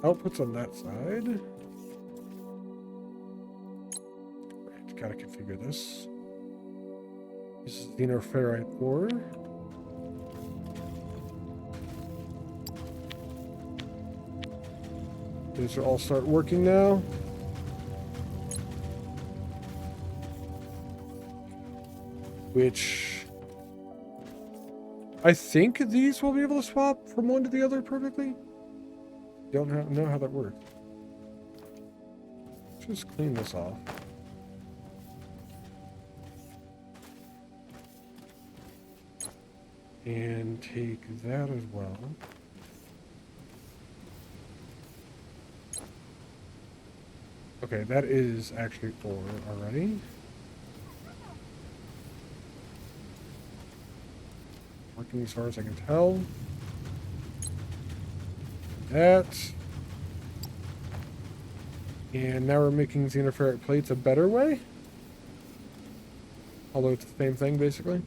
S1: Outputs on that side. Right, gotta configure this. This is xenoferrite ore. These will all start working now. Which I think these will be able to swap from one to the other perfectly. Don't know how that works. Just clean this off. And take that as well. Okay, that is actually ore already. Working as far as I can tell. That. And now we're making xenoferrite plates a better way. Although it's the same thing, basically. At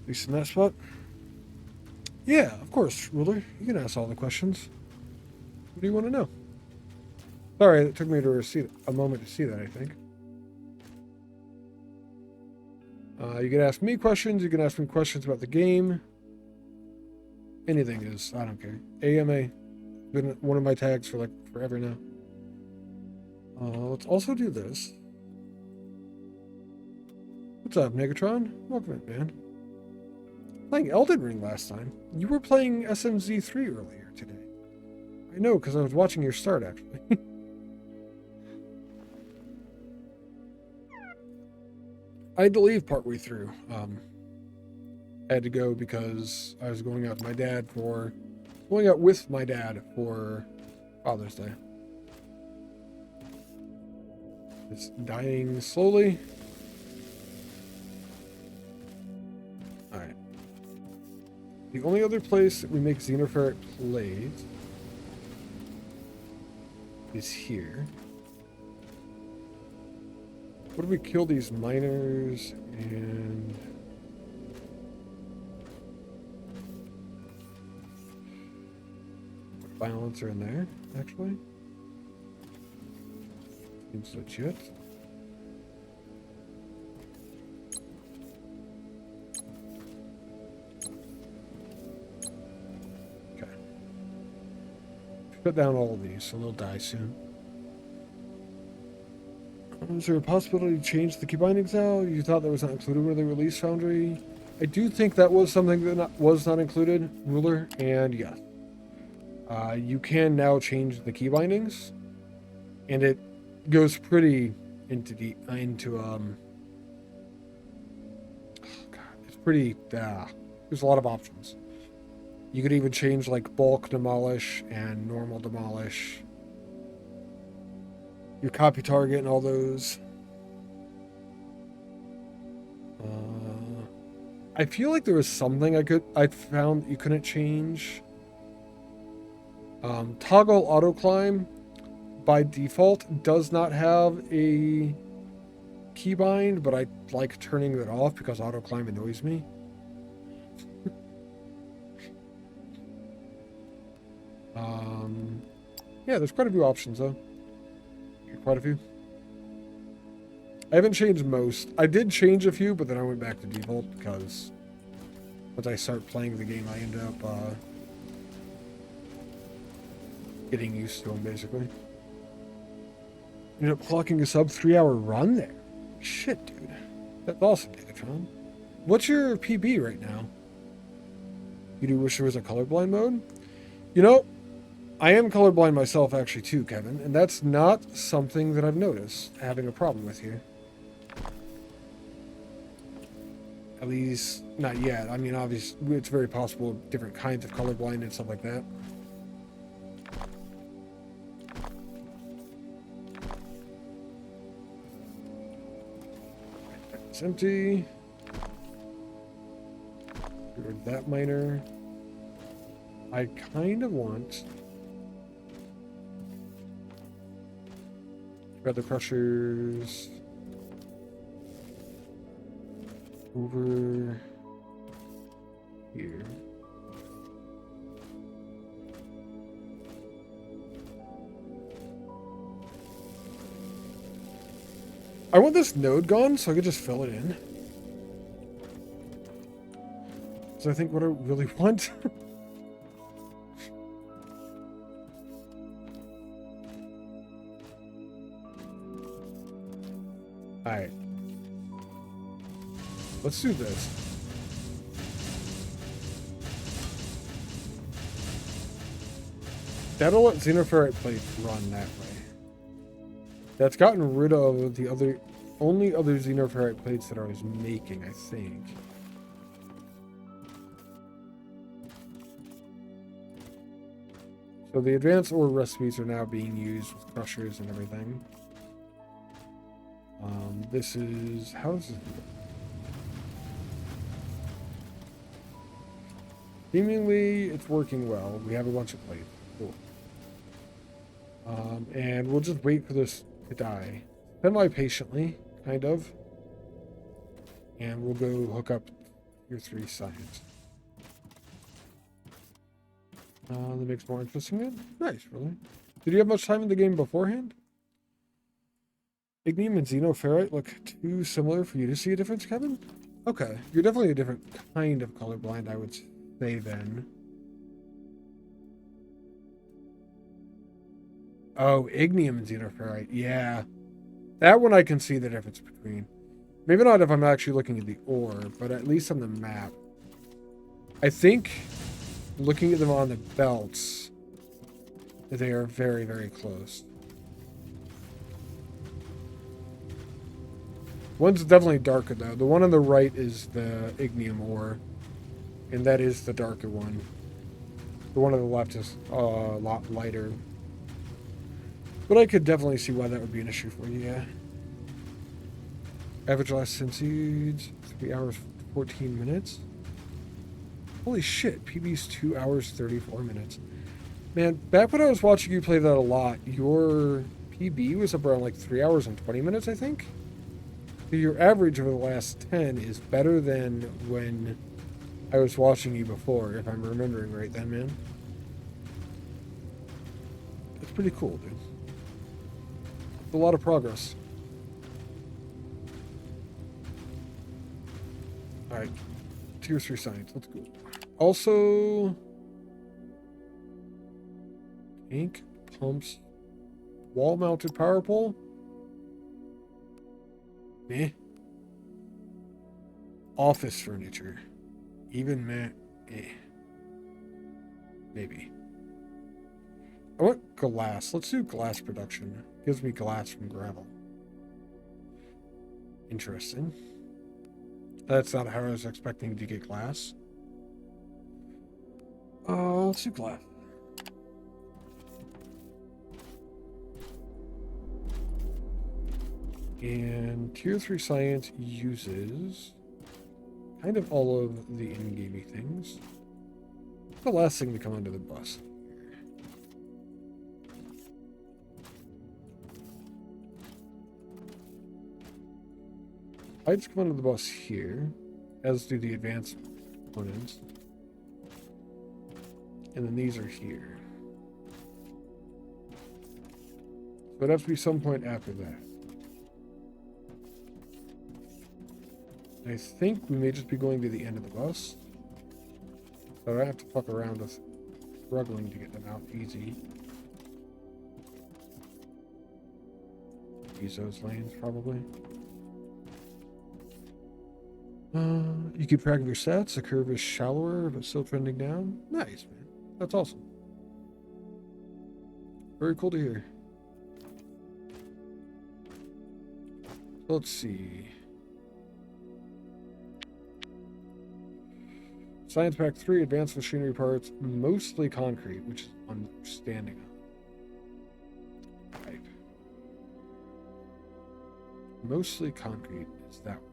S1: least in that spot. Yeah, of course, Ruler. You can ask all the questions. What do you want to know? Sorry, it took me a moment to see that, I think. You can ask me questions. You can ask me questions about the game. Anything is, I don't care. AMA. Been one of my tags for like forever now. Let's also do this. What's up, Negatron? Welcome in, man. Playing Elden Ring last time. You were playing SMZ3 earlier today. I know, because I was watching your start, actually. I had to leave partway through. I had to go because I was going out with my dad for Father's Day. It's dying slowly. Alright. The only other place that we make xenoferrite plates is here. What do we kill these miners and balancer in there, actually? Seems legit. Okay. Put down all of these so they'll die soon. Is there a possibility to change the key bindings now? You thought that was not included when they released Foundry? I do think that was something that was not included, Ruler, and yes. You can now change the key bindings, and it goes pretty oh God, it's pretty, there's a lot of options. You could even change like bulk demolish and normal demolish. Your copy target and all those. I feel like there was something I found you couldn't change. Toggle auto climb by default does not have a keybind, but I like turning it off because auto climb annoys me. Yeah, there's quite a few options though. Quite a few. I haven't changed most. I did change a few, but then I went back to default because once I start playing the game, I end up getting used to them, basically. Ended up clocking a sub 3-hour run there. Shit, dude. That's awesome, Megatron. What's your PB right now? You do wish there was a colorblind mode? You know, I am colorblind myself, actually, too, Kevin, and that's not something that I've noticed having a problem with here. At least, not yet. I mean, obviously, it's very possible different kinds of colorblind and stuff like that. It's empty. Get rid of that miner. I kind of want... Grab the crushers over here. I want this node gone so I could just fill it in. So I think what I really want. Alright. Let's do this. That'll let xenoferrite plate run that way. That's gotten rid of the only other xenoferrite plates that I was making, I think. So the advanced ore recipes are now being used with crushers and everything. This is... How does this work? Seemingly, it's working well. We have a bunch of plates. Cool. And we'll just wait for this to die. Semi-patiently, kind of. And we'll go hook up your 3 science. That makes more interesting then. Nice, really. Did you have much time in the game beforehand? Ignium and xenoferrite look too similar for you to see a difference, Kevin? Okay, you're definitely a different kind of colorblind, I would say then. Oh, ignium and xenoferrite, yeah. That one I can see the difference between. Maybe not if I'm actually looking at the ore, but at least on the map. I think looking at them on the belts, they are very, very close. One's definitely darker, though. The one on the right is the ignium ore, and that is the darker one. The one on the left is a lot lighter. But I could definitely see why that would be an issue for you, yeah. Average last 10 seeds, 3 hours, 14 minutes. Holy shit, PB's 2 hours, 34 minutes. Man, back when I was watching you play that a lot, your PB was up around like 3 hours and 20 minutes, I think? Your average over the last 10 is better than when I was watching you before, if I'm remembering right then, man. It's pretty cool, dude. It's a lot of progress. Alright. Tier 3 science. Let's go. Also... Tank, pumps, wall-mounted power pole? Meh. Office furniture. Even meh. Eh. Maybe. I want glass. Let's do glass production. Gives me glass from gravel. Interesting. That's not how I was expecting to get glass. Let's do glass. And Tier 3 Science uses kind of all of the in-gamey things. The last thing to come onto the bus. I just come onto the bus here, as do the advanced components. And then these are here. So it'd have to be some point after that. I think we may just be going to the end of the bus. So I have to fuck around with struggling to get them out easy. Use those lanes, probably. You keep track of your stats. The curve is shallower, but still trending down. Nice, man. That's awesome. Very cool to hear. Let's see. Science Pack 3, advanced machinery parts, mostly concrete, which is understanding of. Right. Mostly concrete is that one.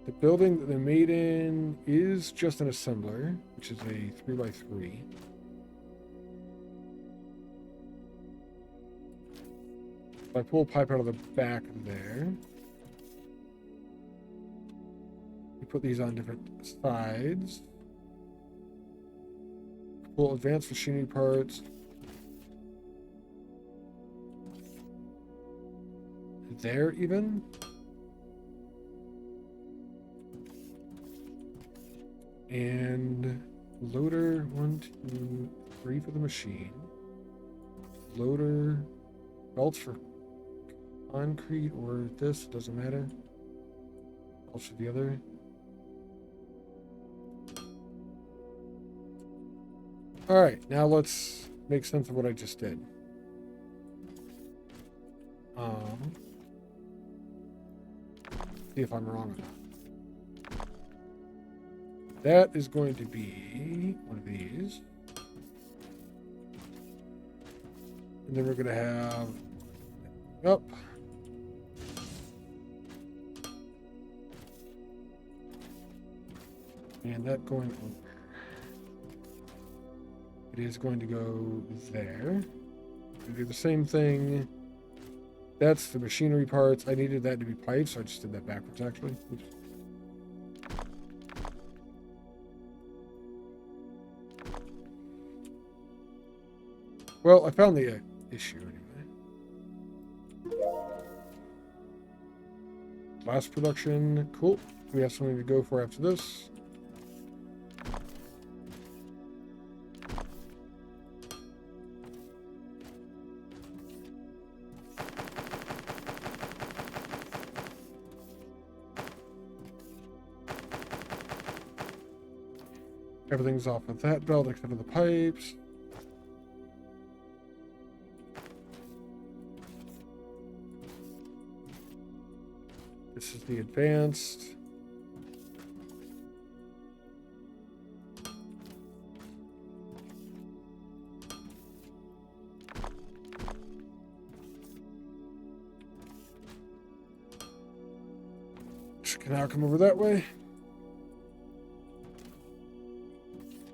S1: The building that they're made in is just an assembler, which is a 3x3. I pull a pipe out of the back there. You put these on different sides. Pull advanced machinery parts. There even. And loader 1, 2, 3 for the machine. Loader belts for concrete or this, doesn't matter. Belts for the other. Alright, now let's make sense of what I just did. See if I'm wrong or not. That is going to be one of these. And then we're going to have up. And that going over. It is going to go there. We do the same thing. That's the machinery parts. I needed that to be pipes, so I just did that backwards actually. Oops. Well, I found the issue anyway. Glass production. Cool. We have something to go for after this. Everything's off with that belt except for the pipes. This is the advanced. Can now come over that way.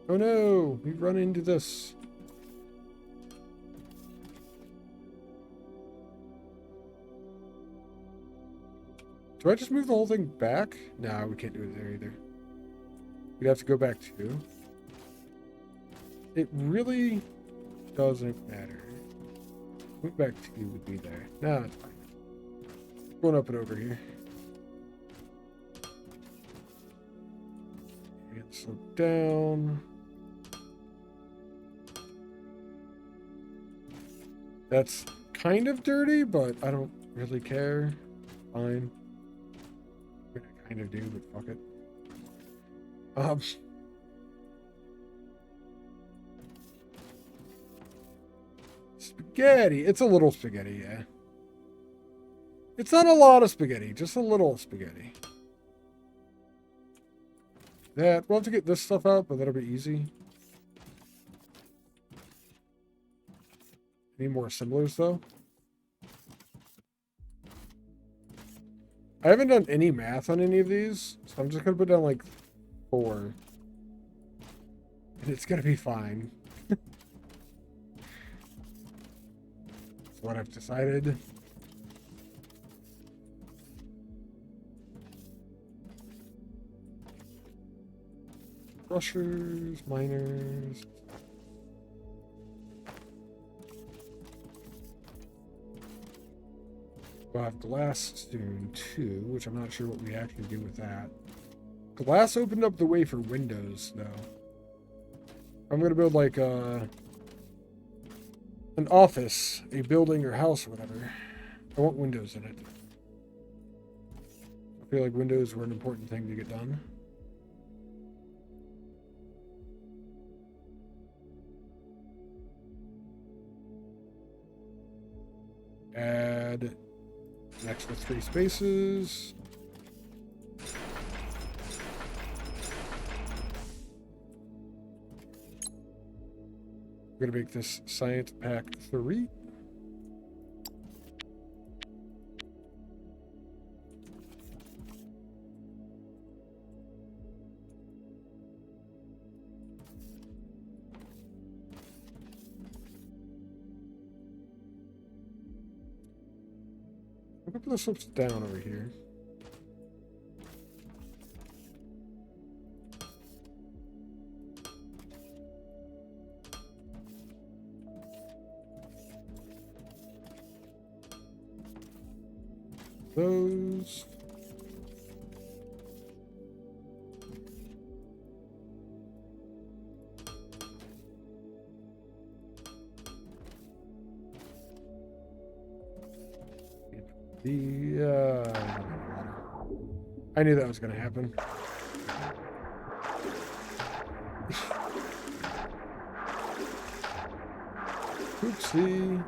S1: Oh no, we've run into this. Do I just move the whole thing back? No, we can't do it there either. We'd have to go back to. It really doesn't matter. Move back to would be there. No, it's fine. Going up and over here. And slow down. That's kind of dirty, but I don't really care. Fine. I kind of do, but fuck it. Spaghetti. It's a little spaghetti, yeah. It's not a lot of spaghetti, just a little spaghetti. That we'll have to get this stuff out, but that'll be easy. Need more assemblers though. I haven't done any math on any of these, so I'm just gonna put down like 4. And it's gonna be fine. That's what I've decided. Crushers, miners. We'll have glass soon too, which I'm not sure what we actually do with that. Glass opened up the way for windows, though. I'm gonna build like an office, a building or house or whatever. I want windows in it. I feel like windows were an important thing to get done. Add an extra 3 spaces. We're gonna make this science pack 3. I'm gonna put the slips down over here. Those. I knew that was going to happen. Oopsie.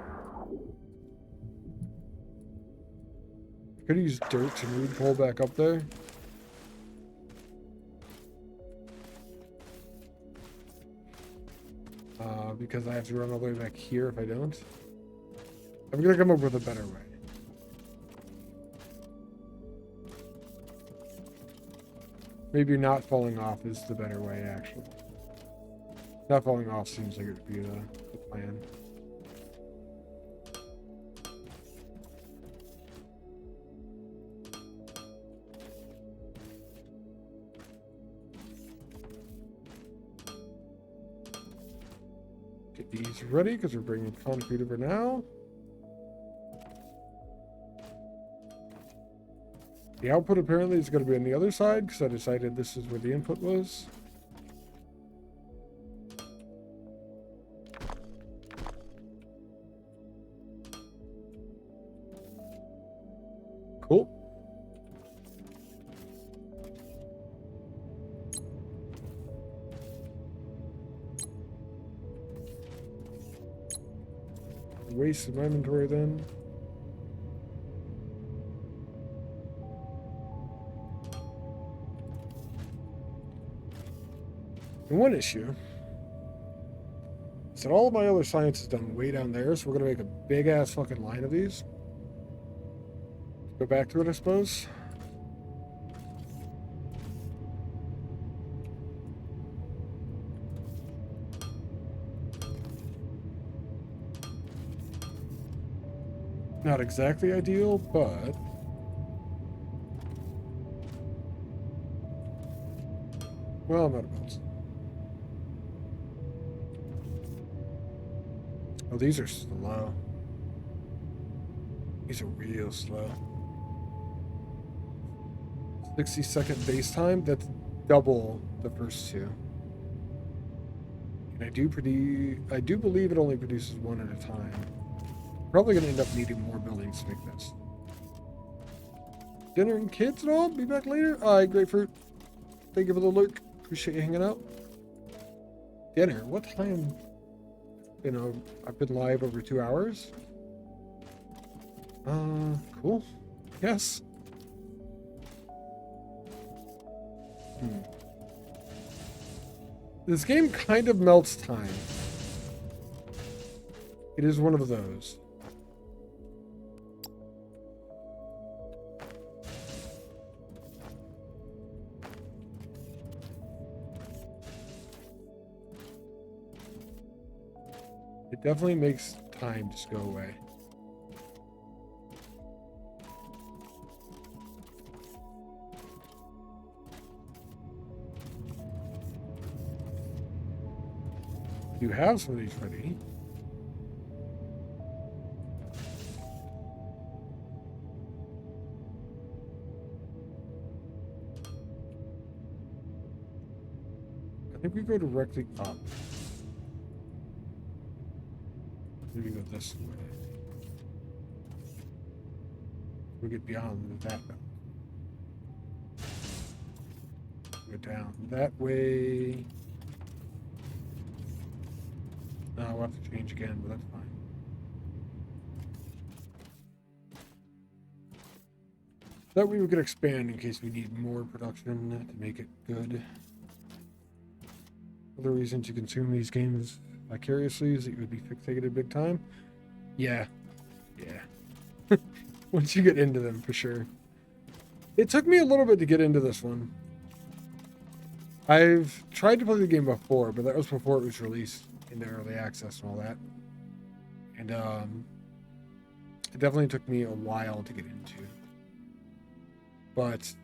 S1: Could use dirt to move pull back up there. Because I have to run all the way back here if I don't. I'm going to come up with a better way. Maybe not falling off is the better way, actually. Not falling off seems like it would be the plan. Get these ready because we're bringing concrete over now. The output apparently is going to be on the other side because I decided this is where the input was. Cool. Waste my inventory then. And one issue is that all of my other science is done way down there, so we're going to make a big ass fucking line of these. Go back to it, I suppose. Not exactly ideal, but well, I'm out of boats. Oh, these are slow. These are real slow. 60-second base time. That's double the first two. And I do believe it only produces one at a time. Probably going to end up needing more buildings to make this. Dinner and kids and all? Be back later? Alright, Grapefruit. Thank you for the lurk. Appreciate you hanging out. Dinner? What time? You know, I've been live over 2 hours. Cool. Yes. This game kind of melts time. It is one of those. It definitely makes time just go away. You have some of these ready. I think we go directly up. Maybe go this way. We get beyond that. Go down that way. No, we'll have to change again, but that's fine. That way we could expand in case we need more production to make it good. Other reason to consume these games vicariously is that you would be fixated big time. Yeah. Once you get into them, for sure. It took me a little bit to get into this one. I've tried to play the game before, but that was before it was released into early access and all that. And it definitely took me a while to get into. But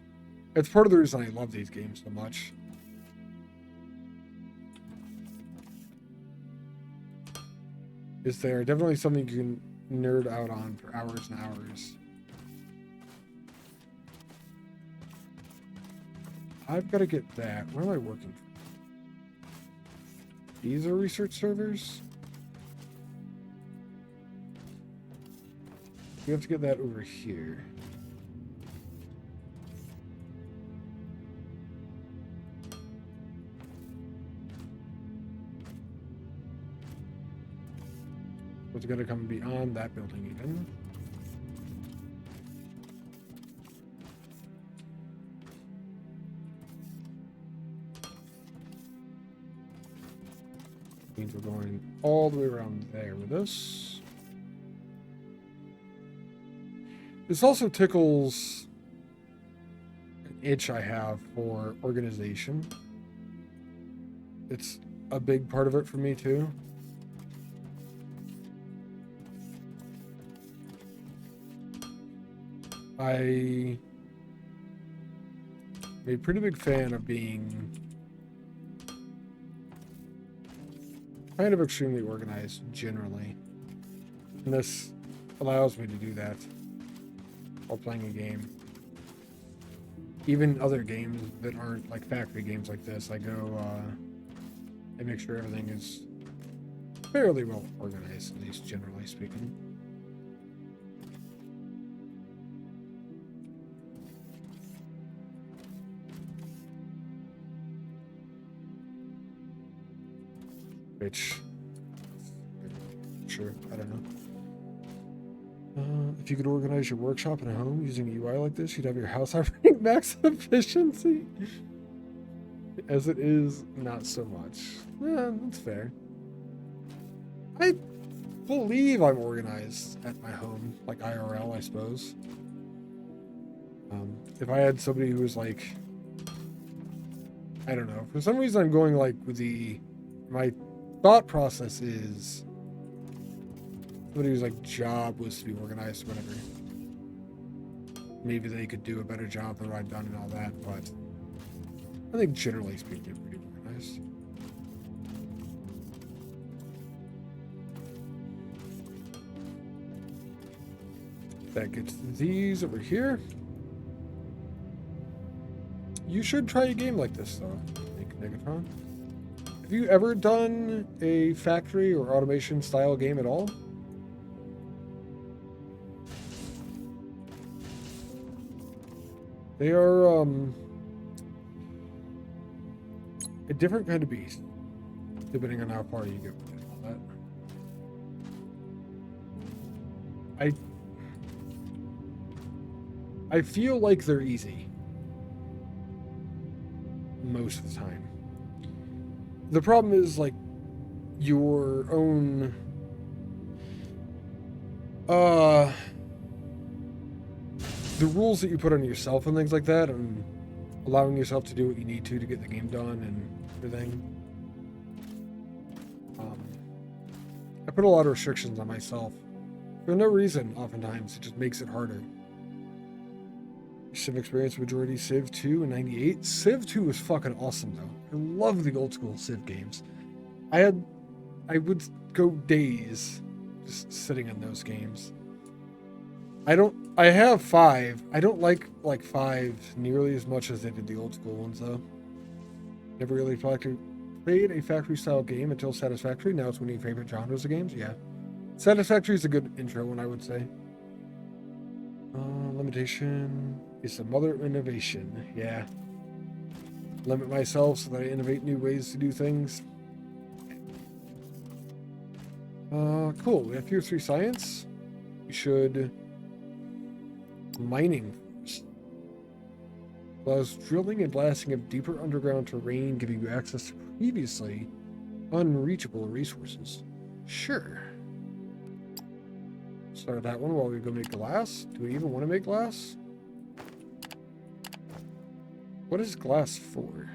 S1: it's part of the reason I love these games so much. Is there definitely something you can nerd out on for hours and hours. I've got to get that. Where am I working from? These are research servers. We have to get that over here. What's going to come beyond that building even? Means we're going all the way around there with this. This also tickles an itch I have for organization. It's a big part of it for me too. I'm a pretty big fan of being kind of extremely organized generally. And this allows me to do that while playing a game. Even other games that aren't like factory games like this, I go and make sure everything is fairly well organized, at least generally speaking. Which, sure, I don't know. If you could organize your workshop and home using a UI like this, you'd have your house operating max efficiency. As it is, not so much. Yeah, that's fair. I believe I'm organized at my home, like IRL, I suppose. If I had somebody who was like, I don't know, for some reason I'm going like with my thought process is somebody whose like job was to be organized or whatever. Maybe they could do a better job than what I've done and all that, but I think generally speaking, they're pretty organized. That gets these over here. You should try a game like this, though, Negatron. Have you ever done a factory or automation style game at all? They are a different kind of beast, depending on how far you get with it and all that. I feel like they're easy most of the time. The problem is like your own the rules that you put on yourself and things like that, and allowing yourself to do what you need to get the game done and everything. I put a lot of restrictions on myself for no reason. Oftentimes, it just makes it harder. Civ experience majority Civ 2 and 98. Civ 2 was fucking awesome though. I love the old school Civ games. I would go days just sitting in those games. I have 5. I don't like 5 nearly as much as they did the old school ones though. Never really played a factory style game until Satisfactory. Now it's one of your favorite genres of games. Yeah. Satisfactory is a good intro one, I would say. Limitation is the mother of innovation. Yeah. Limit myself so that I innovate new ways to do things. Cool. We have Tier 3 Science. We should... Mining first. Allows drilling and blasting of deeper underground terrain, giving you access to previously unreachable resources. Sure. Start that one while we go make glass. Do we even want to make glass? What is glass for?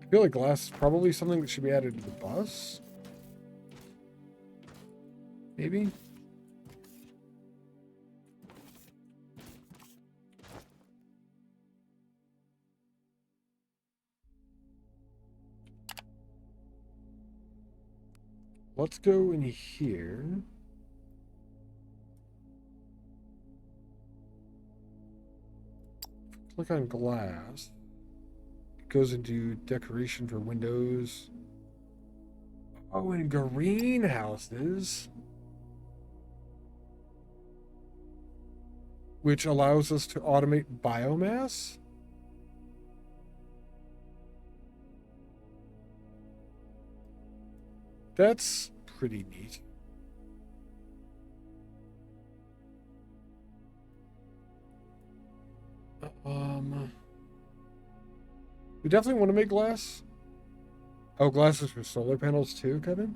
S1: I feel like glass is probably something that should be added to the bus. Maybe? Let's go in here. Click on glass. It goes into decoration for windows. Oh, and greenhouses. Which allows us to automate biomass. That's pretty neat. We definitely want to make glass. Oh, glass is for solar panels too, Kevin?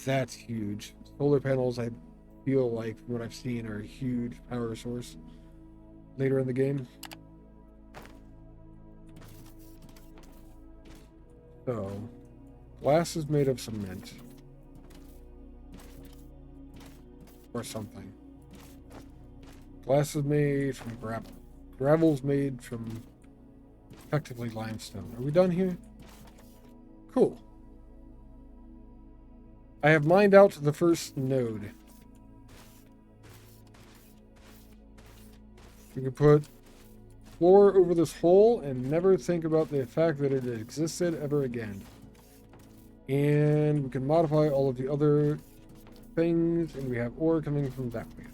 S1: That's huge. Solar panels, I feel like, from what I've seen, are a huge power source later in the game. So, glass is made of cement. Or something. Glass is made from gravel. Gravel's made from effectively limestone. Are we done here? Cool. I have mined out the first node. We can put floor over this hole and never think about the fact that it existed ever again. And we can modify all of the other things, and we have ore coming from that way.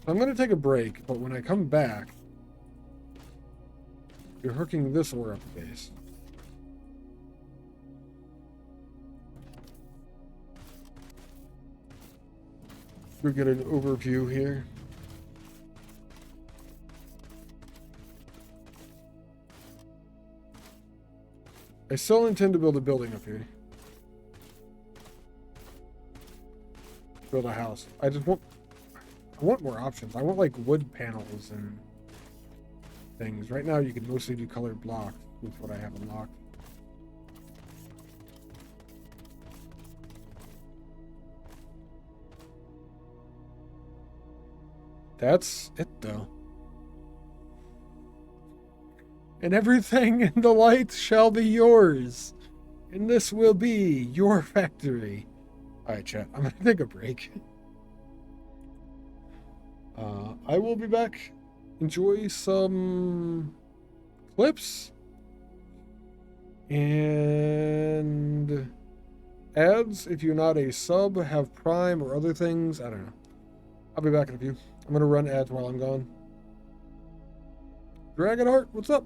S1: I'm going to take a break, but when I come back, you're hooking this ore up the base. We'll get an overview here. I still intend to build a building up here. Build a house. I want more options. I want like wood panels and things. Right now you can mostly do colored blocks with what I have unlocked. That's it though. And everything in the light shall be yours. And this will be your factory. Alright, chat. I'm going to take a break. I will be back. Enjoy some clips. And ads. If you're not a sub, have Prime or other things. I don't know. I'll be back in a few. I'm going to run ads while I'm gone. Dragonheart, what's up?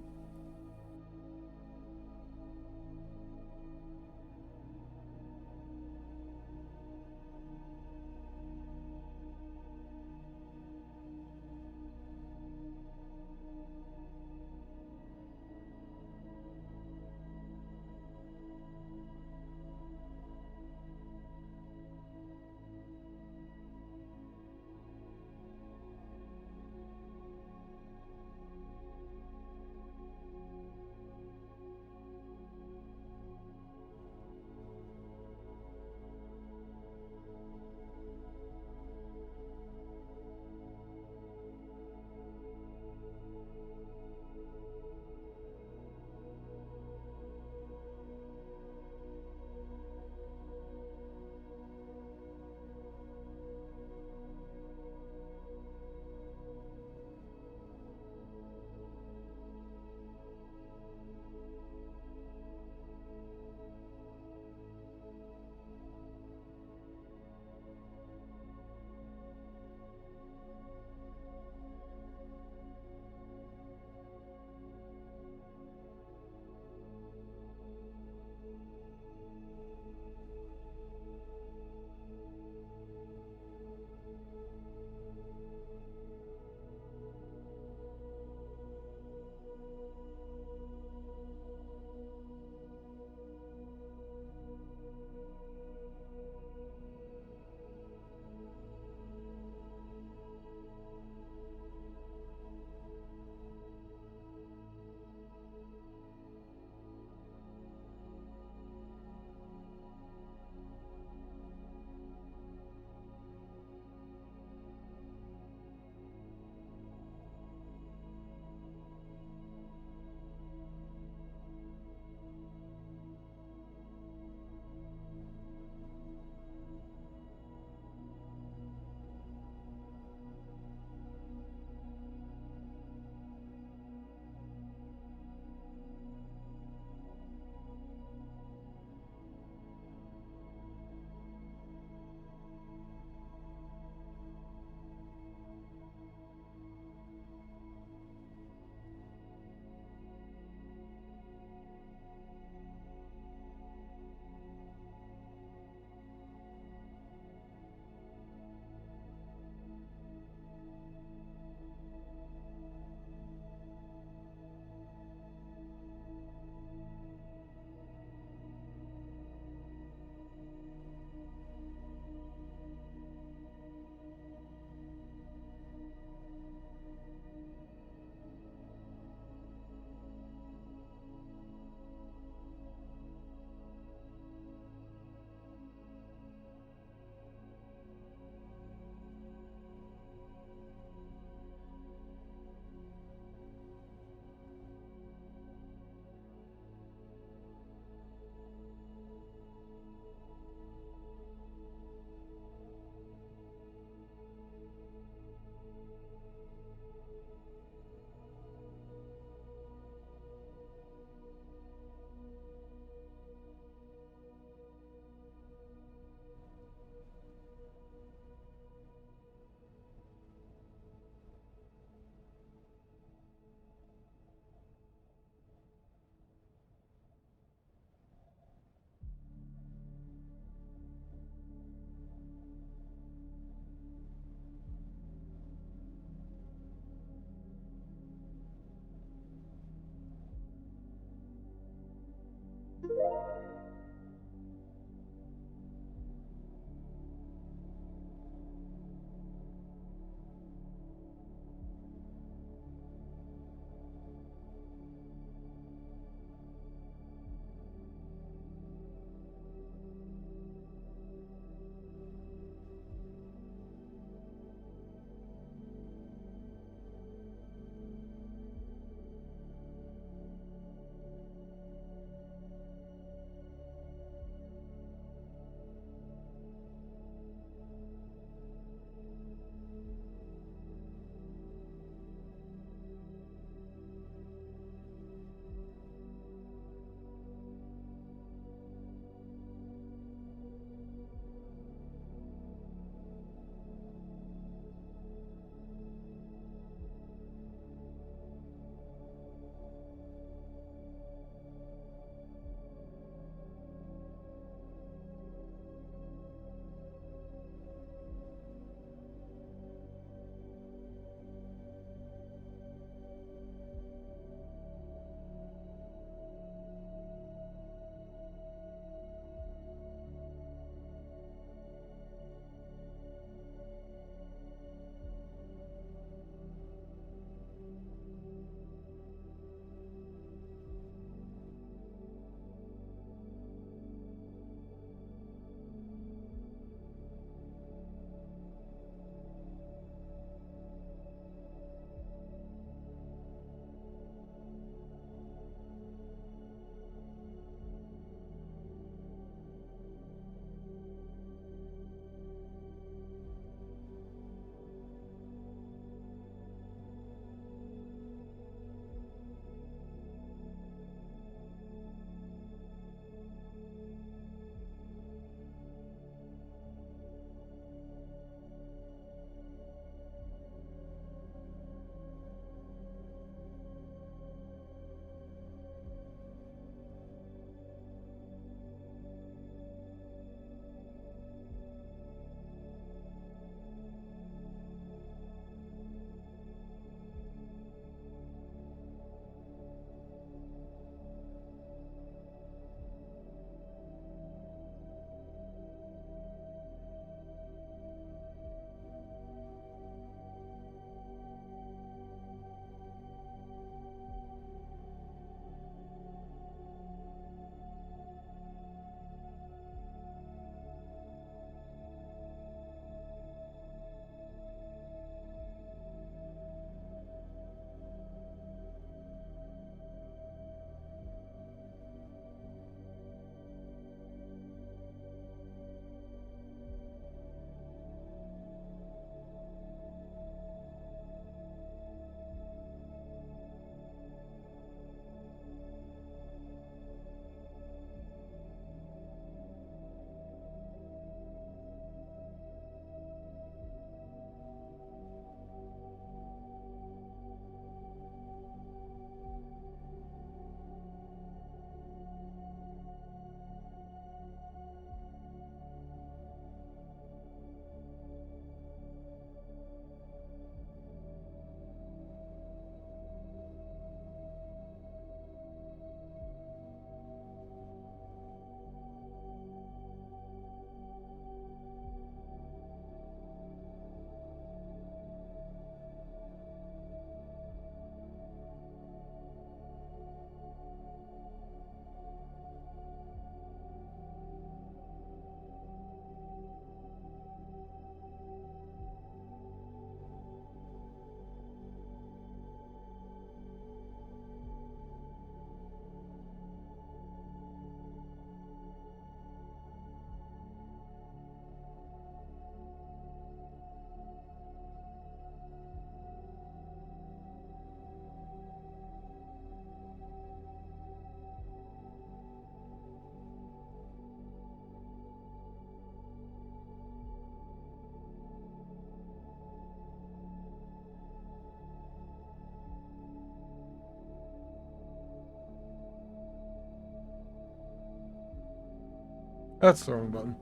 S1: That's the wrong button.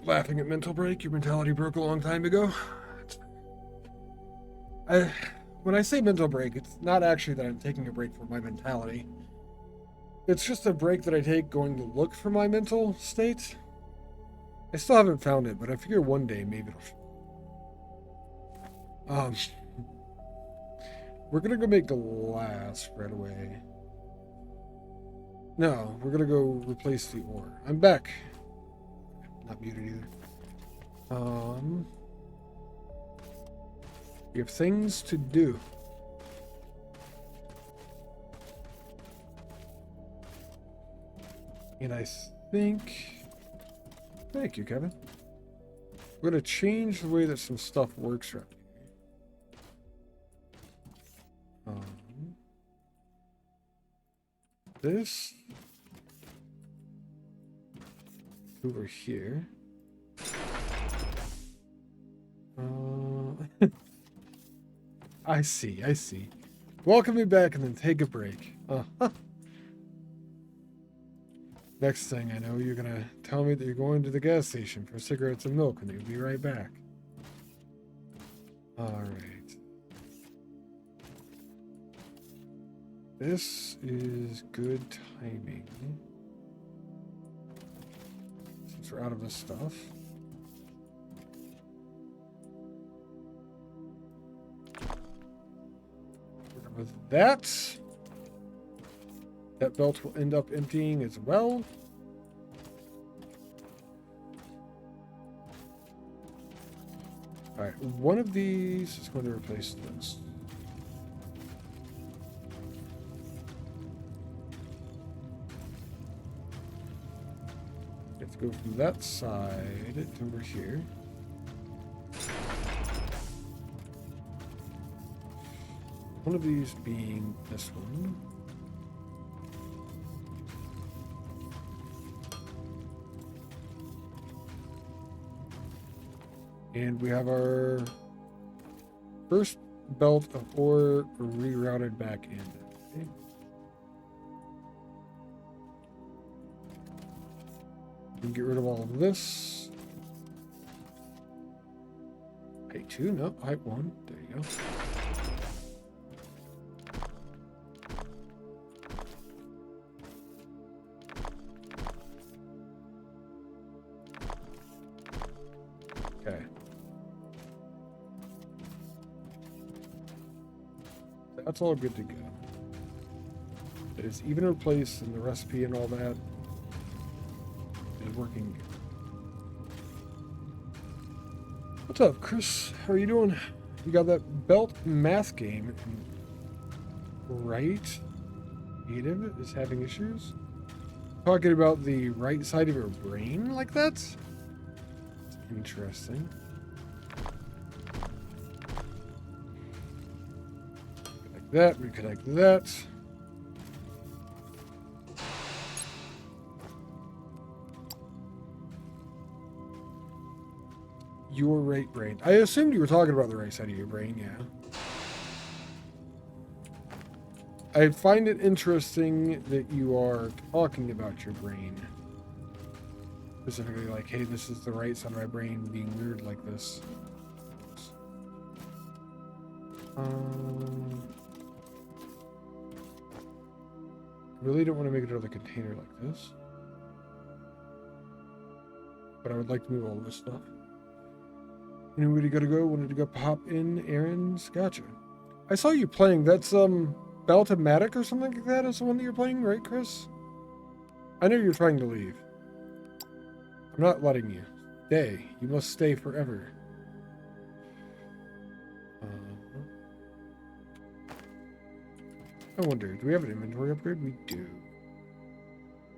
S1: Laughing at mental break. Your mentality broke a long time ago. When I say mental break, it's not actually that I'm taking a break from my mentality. It's just a break that I take going to look for my mental state. I still haven't found it, but I figure one day maybe it'll. We're gonna go make glass right away. No, we're gonna go replace the ore. I'm back. Not muted either. We have things to do. And I think... Thank you, Kevin. We're going to change the way that some stuff works right here. This... over here. I see. Welcome me back and then take a break. Next thing I know, you're gonna tell me that you're going to the gas station for cigarettes and milk, and you'll be right back. Alright. This is good timing. Since we're out of this stuff. With that belt will end up emptying as well. Alright, one of these is going to replace this. Let's go from that side to over here. One of these being this one. And we have our first belt of ore rerouted back in. Okay. We can get rid of all of this. Height 2, no, height 1. There you go. Okay. That's all good to go. It is even replaced in the recipe and all that. It is working good. What's up, Chris? How are you doing? You got that belt math game, right? Native is having issues? Talking about the right side of your brain like that? That's interesting. Like that, reconnect that. Your right brain. I assumed you were talking about the right side of your brain, yeah. I find it interesting that you are talking about your brain. Specifically, like, hey, this is the right side of my brain being weird like this. I really don't want to make another container like this. But I would like to move all this stuff. Anybody gotta go? Wanted to go pop in errands? Gotcha. I saw you playing. That's Beltomatic or something like that is the one that you're playing, right, Chris? I know you're trying to leave. I'm not letting you. Stay. You must stay forever. I wonder, do we have an inventory upgrade? We do.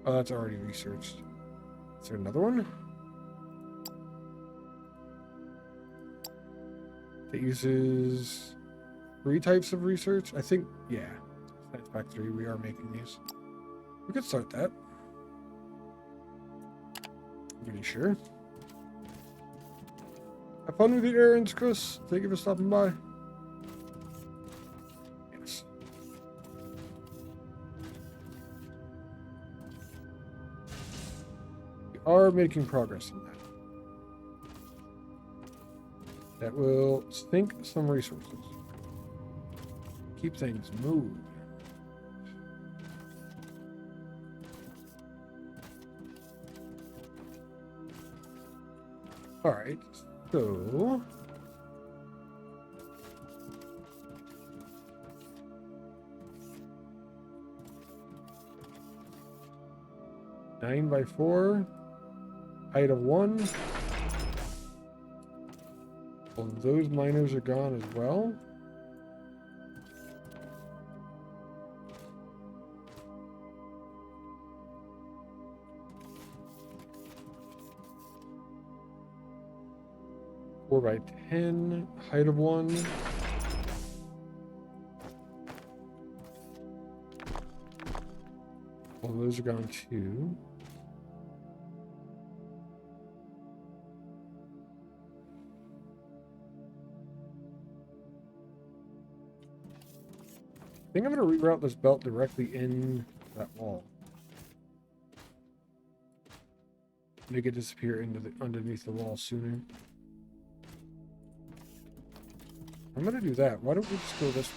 S1: Oh, that's already researched. Is there another one? It uses 3 types of research. I think, yeah. Science Pack 3, we are making these. We could start that. Pretty sure. Have fun with your errands, Chris. Thank you for stopping by. Yes. are making progress in that. That will sink some resources. Keep things moving. All right, so 9 by 4, height of 1. Well, those miners are gone as well. Four by 10, height of 1. Well, those are gone too. I think I'm going to reroute this belt directly in that wall. Make it disappear into the underneath the wall sooner. I'm going to do that. Why don't we just go this way?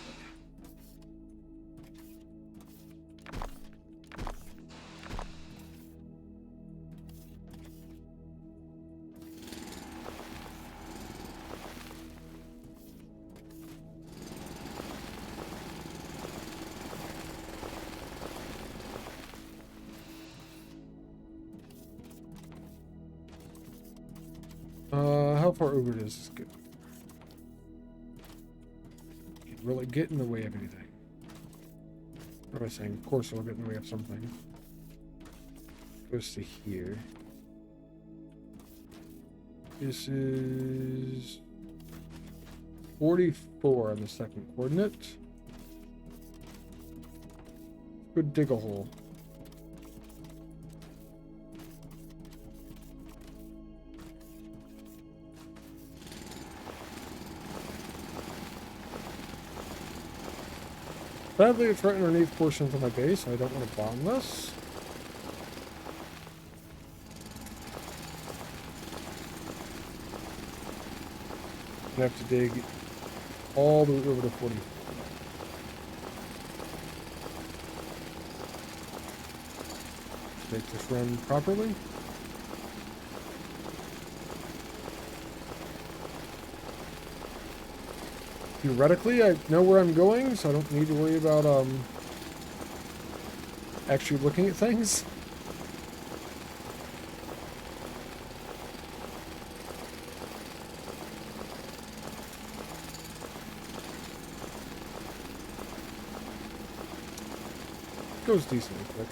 S1: How far over does this go? Will it get in the way of anything? What am I saying? Of course it'll get in the way of something. Goes to here. This is 44 on the second coordinate. Go dig a hole. Sadly, it's right underneath portions of my base, so I don't want to bomb this. I have to dig all the way over to 40. Make this run properly. Theoretically, I know where I'm going, so I don't need to worry about actually looking at things. Goes decently quick.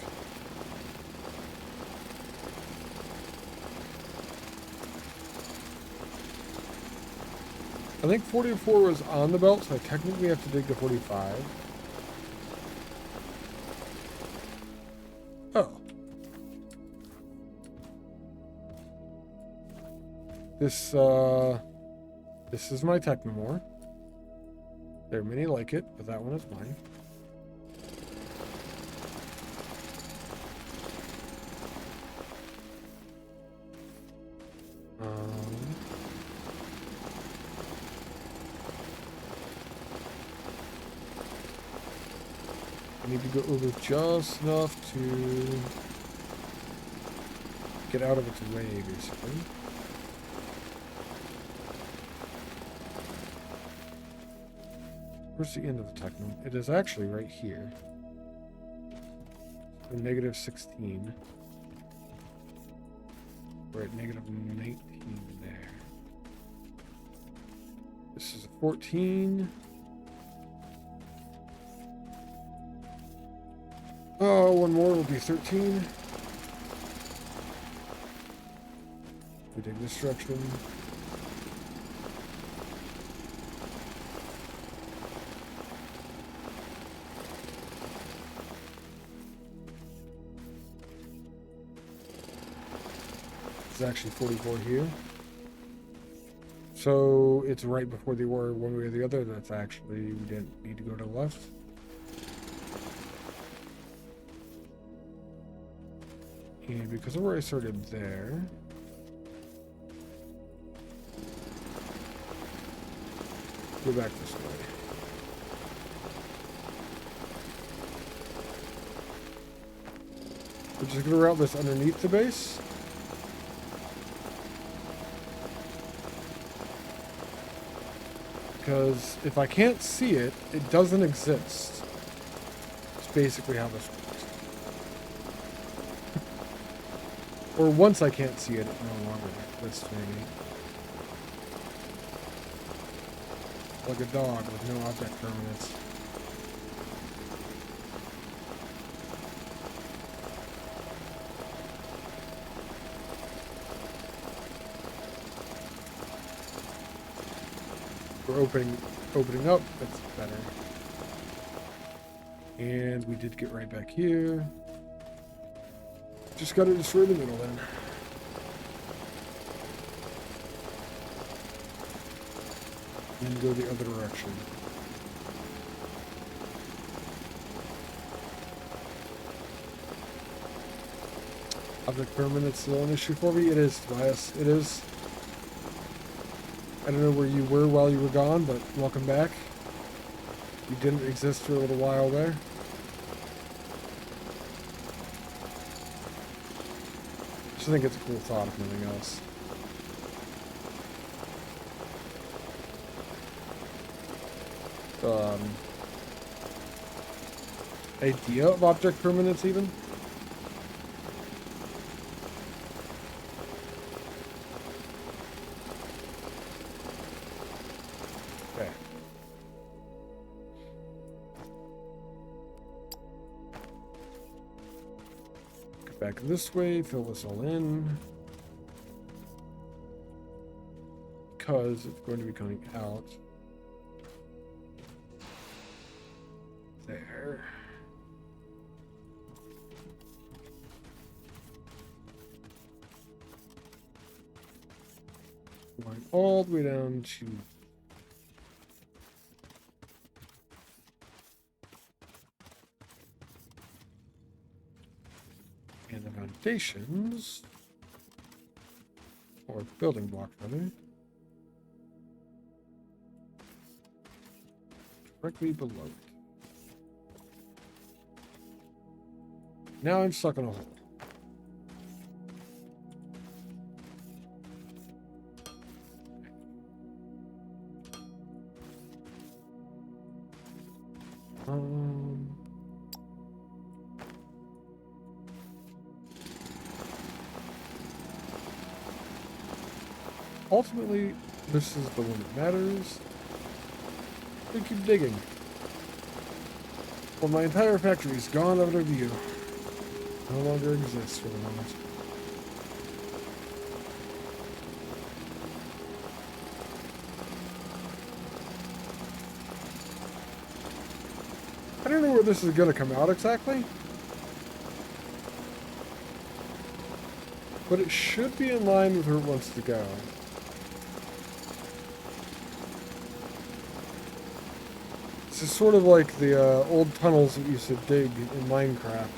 S1: I think 44 was on the belt, so I technically have to dig to 45. Oh. This is my Technomore. There are many like it, but that one is mine. I need to go over just enough to get out of its way, basically. Where's the end of the Techno? It is actually right here. So negative 16. We're at negative 19 there. This is a 14. Oh, one more will be 13. We dig this direction. It's actually 44 here. So it's right before the war, one way or the other. That's actually, we didn't need to go to the left. And because of where I started there, go back this way. We're just going to route this underneath the base. Because if I can't see it, it doesn't exist. It's basically how this works. Or once I can't see it, it no longer exists, maybe. Like a dog with no object permanence. We're opening up, that's better. And we did get right back here. Just gotta destroy the middle then. And go the other direction. Object permanence still an issue for me? It is, Tobias. It is. I don't know where you were while you were gone, but welcome back. You didn't exist for a little while there. I think it's a cool thought, if nothing else. Idea of object permanence, even? Okay. Go back this way, fill this all in. Because it's going to be coming out. There. Going all the way down to and the foundations, or building block rather, directly below it. Now I'm stuck in a hole. Ultimately, this is the one that matters. We keep digging. Well, my entire factory's gone out of view. No longer exists for the moment. I don't know where this is going to come out exactly. But it should be in line with where it wants to go. This is sort of like the old tunnels that you used to dig in Minecraft.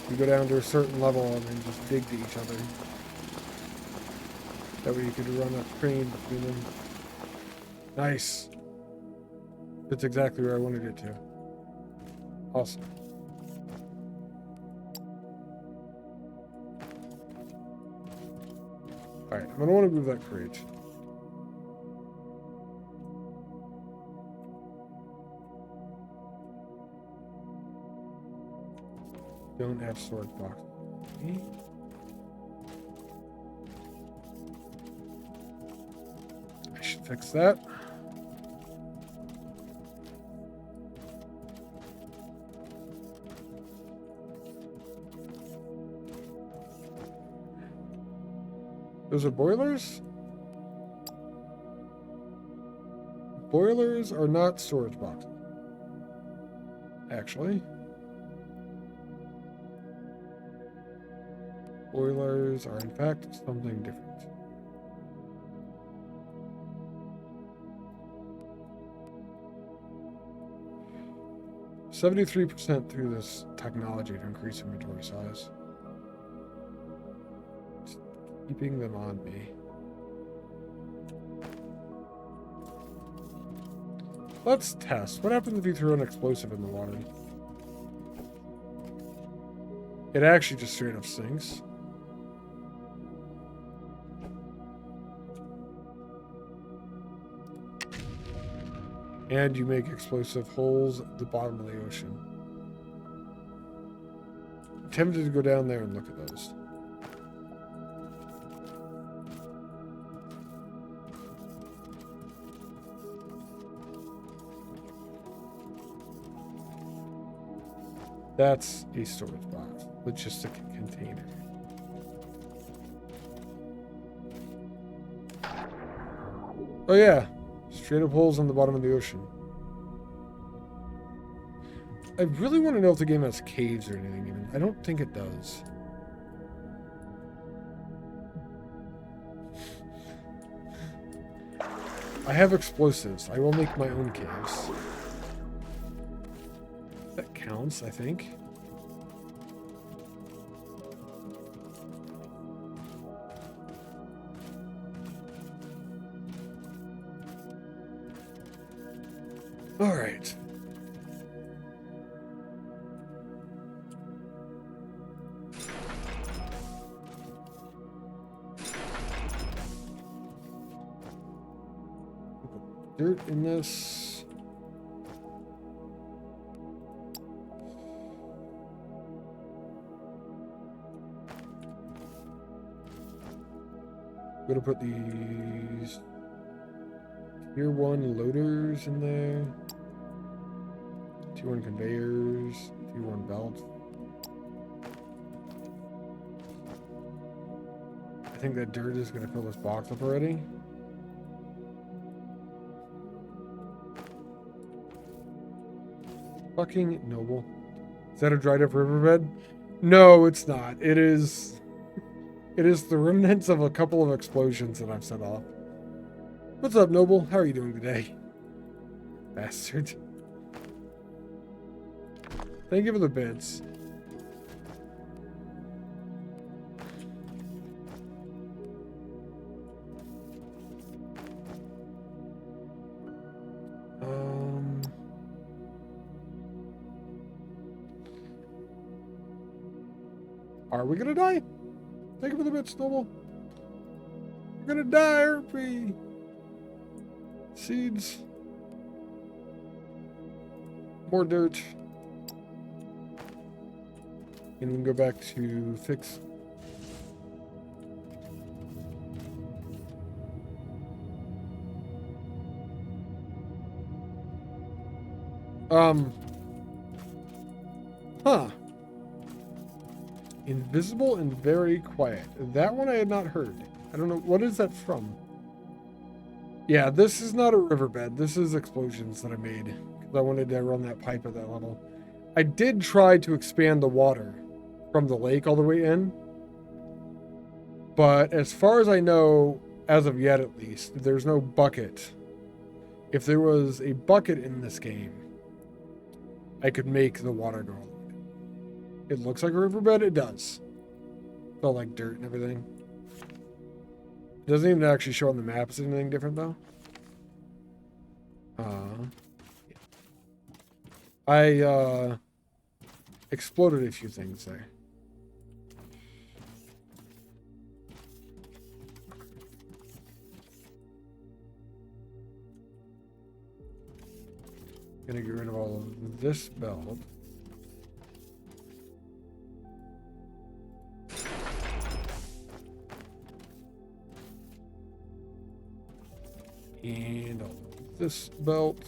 S1: You go down to a certain level and then just dig to each other. That way you could run a train between them. Nice. That's exactly where I wanted it to. Awesome. Alright, I'm going to want to move that crate. Don't have storage box. I should fix that. Those are boilers? Boilers are not storage boxes. Actually. Boilers are in fact something different. "73% through this technology to increase inventory size." Keeping them on me. Let's test. What happens if you throw an explosive in the water? It actually just straight up sinks. And you make explosive holes at the bottom of the ocean. I'm tempted to go down there and look at those. That's a storage box. Logistic container. Oh yeah. Straight up holes on the bottom of the ocean. I really want to know if the game has caves or anything even. I don't think it does. I have explosives. I will make my own caves. That counts, I think. All right. Put dirt in this. I'm gonna put these Tier 1 loaders in there. Tier 1 conveyors. Tier 1 belts. I think that dirt is gonna fill this box up already. Fucking noble. Is that a dried up riverbed? No, it's not. It is the remnants of a couple of explosions that I've set off. What's up, Noble? How are you doing today? Bastard. Thank you for the bits. Are we gonna die? Thank you for the bits, Noble. We're gonna die, aren't we? Seeds. More dirt. And we can go back to fix. Huh. Invisible and very quiet. That one I had not heard. I don't know. What is that from? Yeah, this is not a riverbed. This is explosions that I made. Because I wanted to run that pipe at that level. I did try to expand the water from the lake all the way in. But as far as I know, as of yet at least, there's no bucket. If there was a bucket in this game, I could make the water go. It looks like a riverbed. It does. Felt like dirt and everything. It doesn't even actually show on the map. Is anything different though? I exploded a few things there. Gonna get rid of all of this belt. And all of this belt.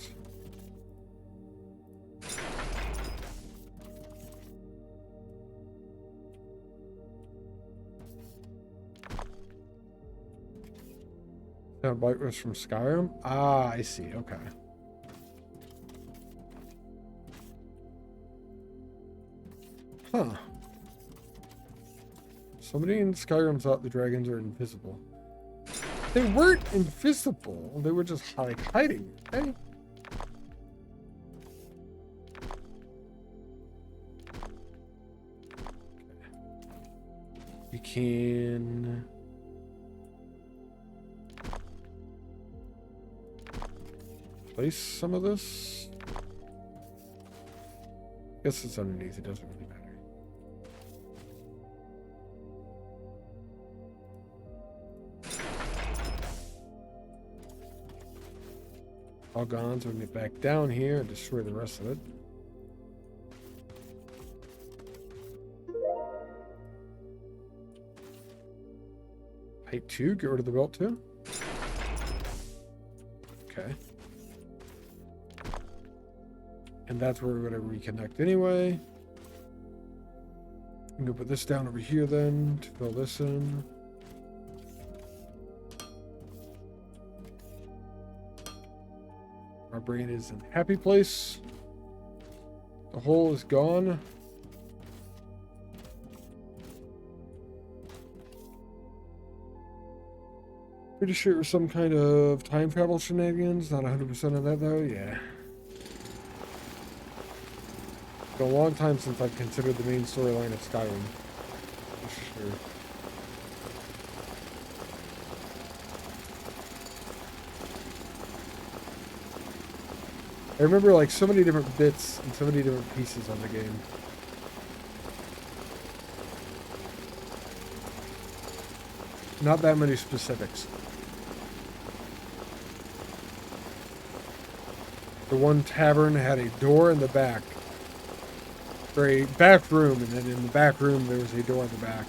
S1: That bite was from Skyrim? Ah, I see. Okay. Huh. Somebody in Skyrim thought the dragons are invisible. They weren't invisible. They were just like hiding. Hey. We can place some of this. Guess it's underneath, it doesn't really matter. All gone, so we can get back down here and destroy the rest of it. Height 2, get rid of the belt too. Okay. And that's where we're going to reconnect anyway. I'm going to put this down over here then to fill this in. Our brain is in a happy place. The hole is gone. Pretty sure it was some kind of time travel shenanigans. Not 100% on that though. Yeah. It's been a long time since I've considered the main storyline of Skyrim. For sure. I remember like so many different bits and so many different pieces on the game. Not that many specifics. The one tavern had a door in the back. Or a back room, and then in the back room there was a door in the back.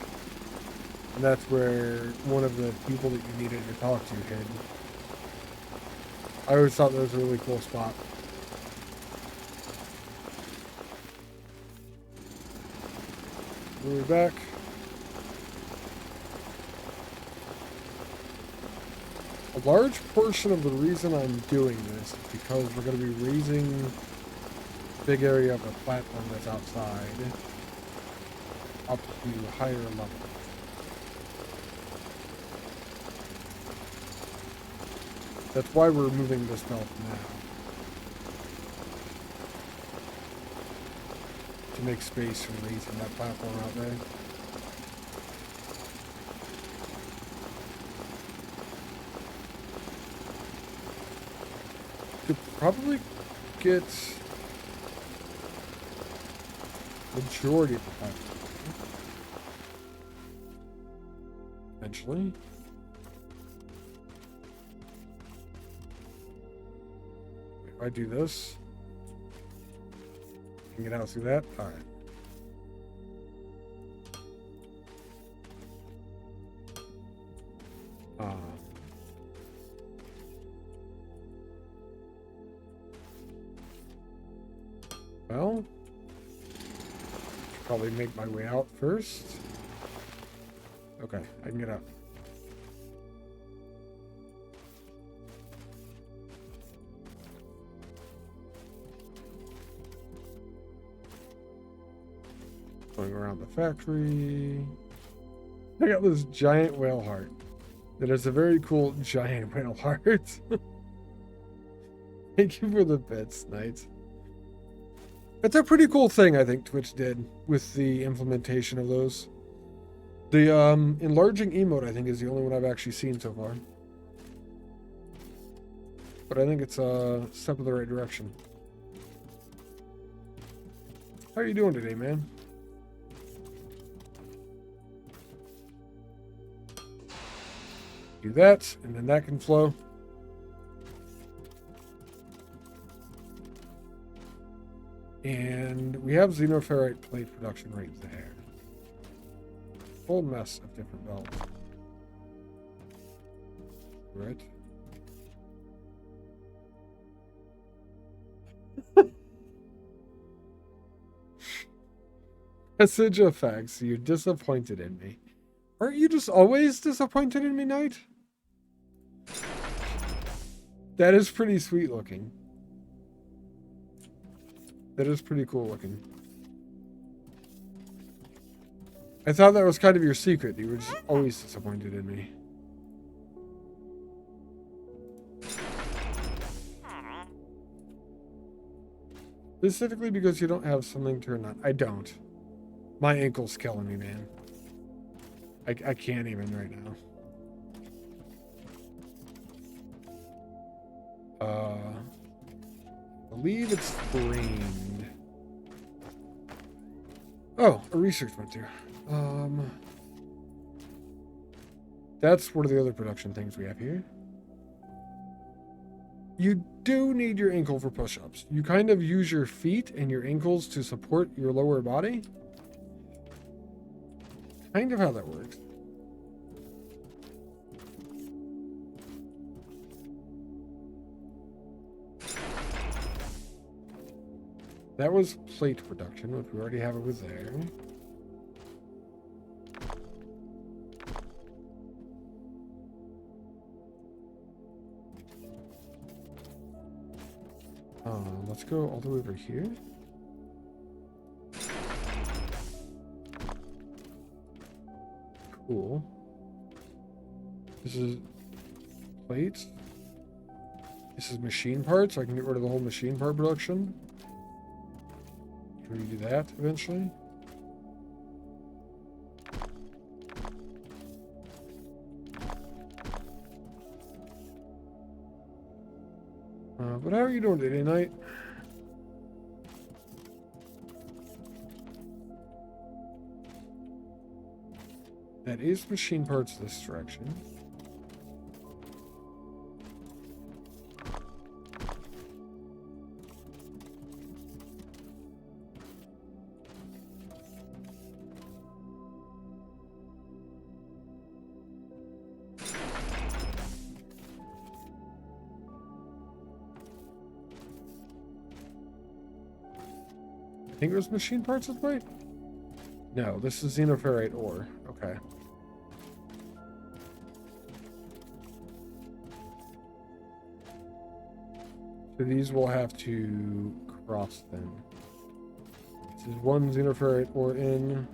S1: And that's where one of the people that you needed to talk to hid. I always thought that was a really cool spot. We're back. A large portion of the reason I'm doing this is because we're going to be raising a big area of the platform that's outside up to higher levels. That's why we're moving this belt now. To make space for raising that platform out there. Could probably get majority of the platform. Eventually. If I do this, I can get out through that. All right. Well, should probably make my way out first. Okay, I can get out. Going around the factory. I got this giant whale heart. That is a very cool giant whale heart. Thank you for the bits, Knight. It's a pretty cool thing, I think, Twitch did with the implementation of those. The enlarging emote, I think, is the only one I've actually seen so far. But I think it's a step in the right direction. How are you doing today, man? Do that, and then that can flow. And we have xenoferrite plate production right there. Whole mess of different belts. Right? Message effects. You're disappointed in me. Aren't you just always disappointed in me, Knight? That is pretty sweet looking. That is pretty cool looking. I thought that was kind of your secret. You were just always disappointed in me. Specifically because you don't have something turned on. I don't. My ankle's killing me, man. I can't even right now. I believe it's framed. Oh, a research one too. That's one of the other production things we have here. You do need your ankle for push-ups. You kind of use your feet and your ankles to support your lower body. Kind of how that works. That was plate production, which we already have over there. Let's go all the way over here. Cool. This is plates. This is machine parts, so I can get rid of the whole machine part production. Can we do that eventually? But how are you doing today, Night? That is machine parts this direction. I think it was machine parts this way? No, this is xenoferrite ore. Okay. So these will have to cross then. This is one xenoferrite ore in.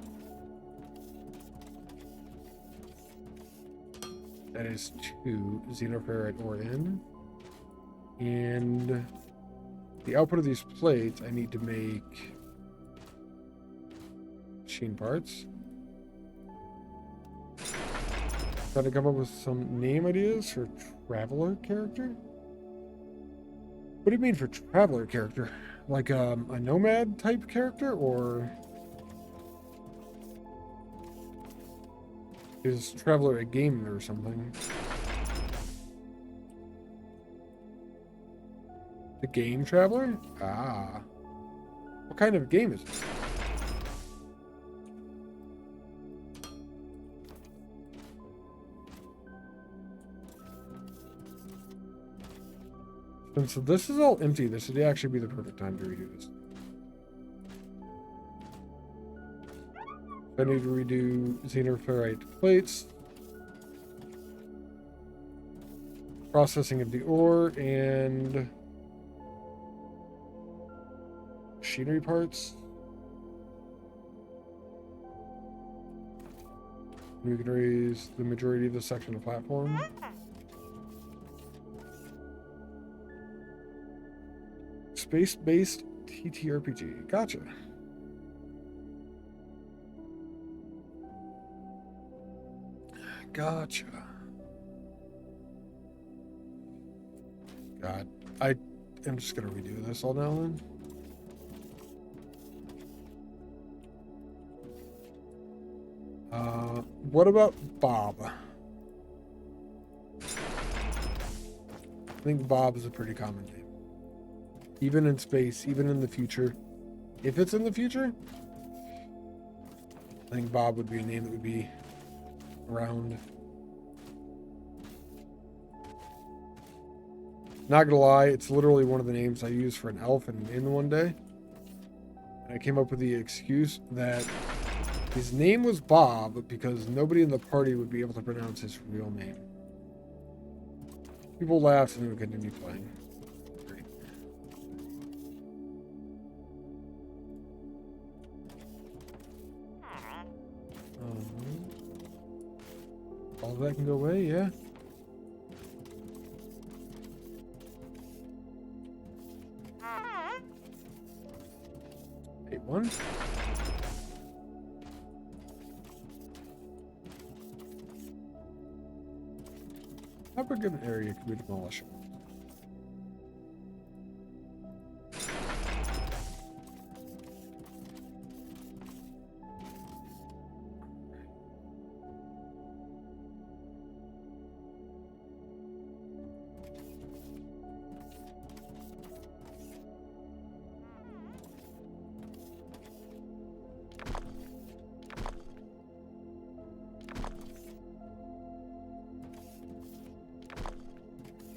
S1: That is two xenoferrite ore in. And the output of these plates, I need to make machine parts. Trying to come up with some name ideas for traveler character. What do you mean for traveler character? Like a nomad type character, or is traveler a game or something? The game traveler? Ah. What kind of game is it? And so this is all empty. This would actually be the perfect time to redo this. I need to redo xenoferrite plates. Processing of the ore and machinery parts. We can raise the majority of the section of platform. Space-based TTRPG. Gotcha. Gotcha. God, I am just gonna redo this all now then. What about Bob? I think Bob is a pretty common name. Even in space, even in the future. If it's in the future, I think Bob would be a name that would be around. Not gonna lie, it's literally one of the names I used for an elf in one day. And I came up with the excuse that his name was Bob because nobody in the party would be able to pronounce his real name. People laughed and then we continued playing. Great. All of that can go away, yeah. One. How big an area can we demolish?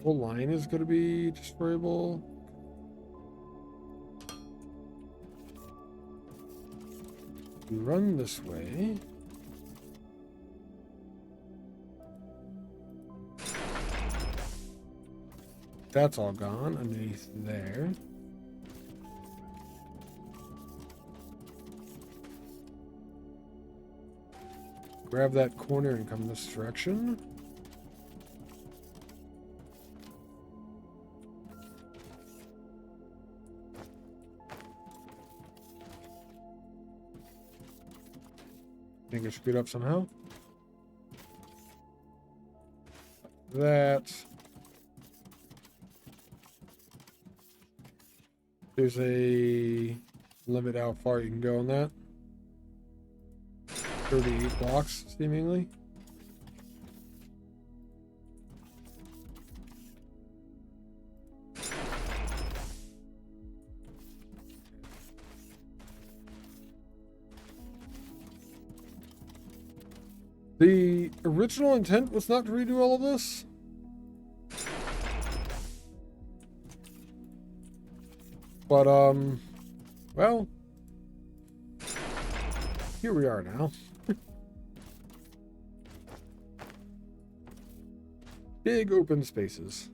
S1: whole line is going to be destroyable. We run this way. That's all gone underneath there. Grab that corner and come this direction. Think I screwed up somehow. That. There's a limit how far you can go on that. 38 blocks, seemingly. The original intent was not to redo all of this. But, well, here we are now. Big open spaces.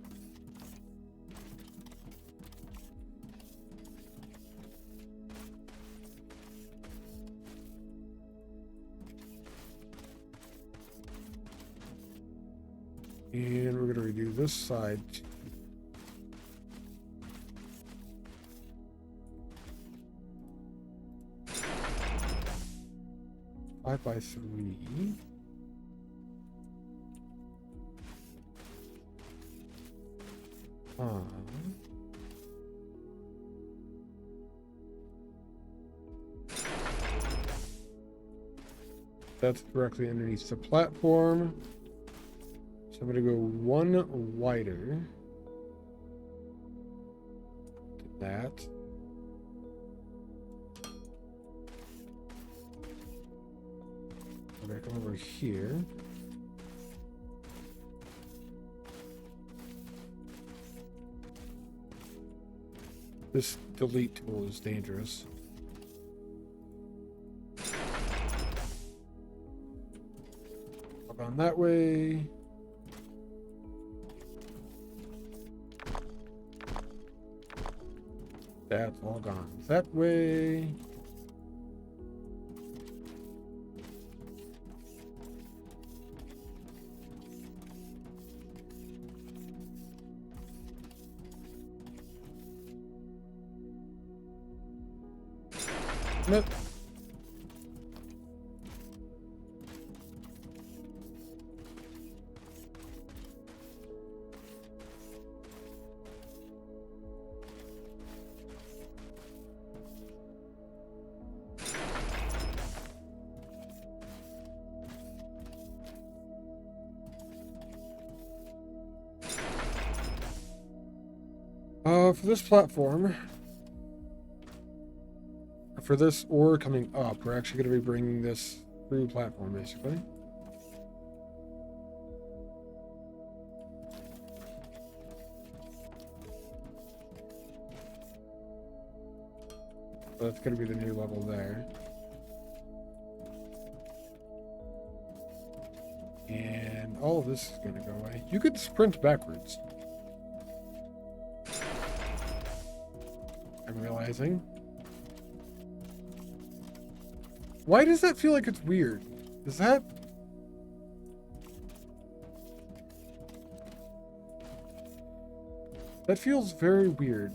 S1: And we're going to redo this side. Five by 3. That's directly underneath the platform. So I'm going to go one wider. That. I'm going to come over here. This delete tool is dangerous. Up on that way. That's all gone that way. Nope. For this platform, for this ore coming up, we're actually going to be bringing this through platform, basically. So that's going to be the new level there. And all of this is going to go away. You could sprint backwards. I'm realizing. Why does that feel like it's weird? Is that... That feels very weird.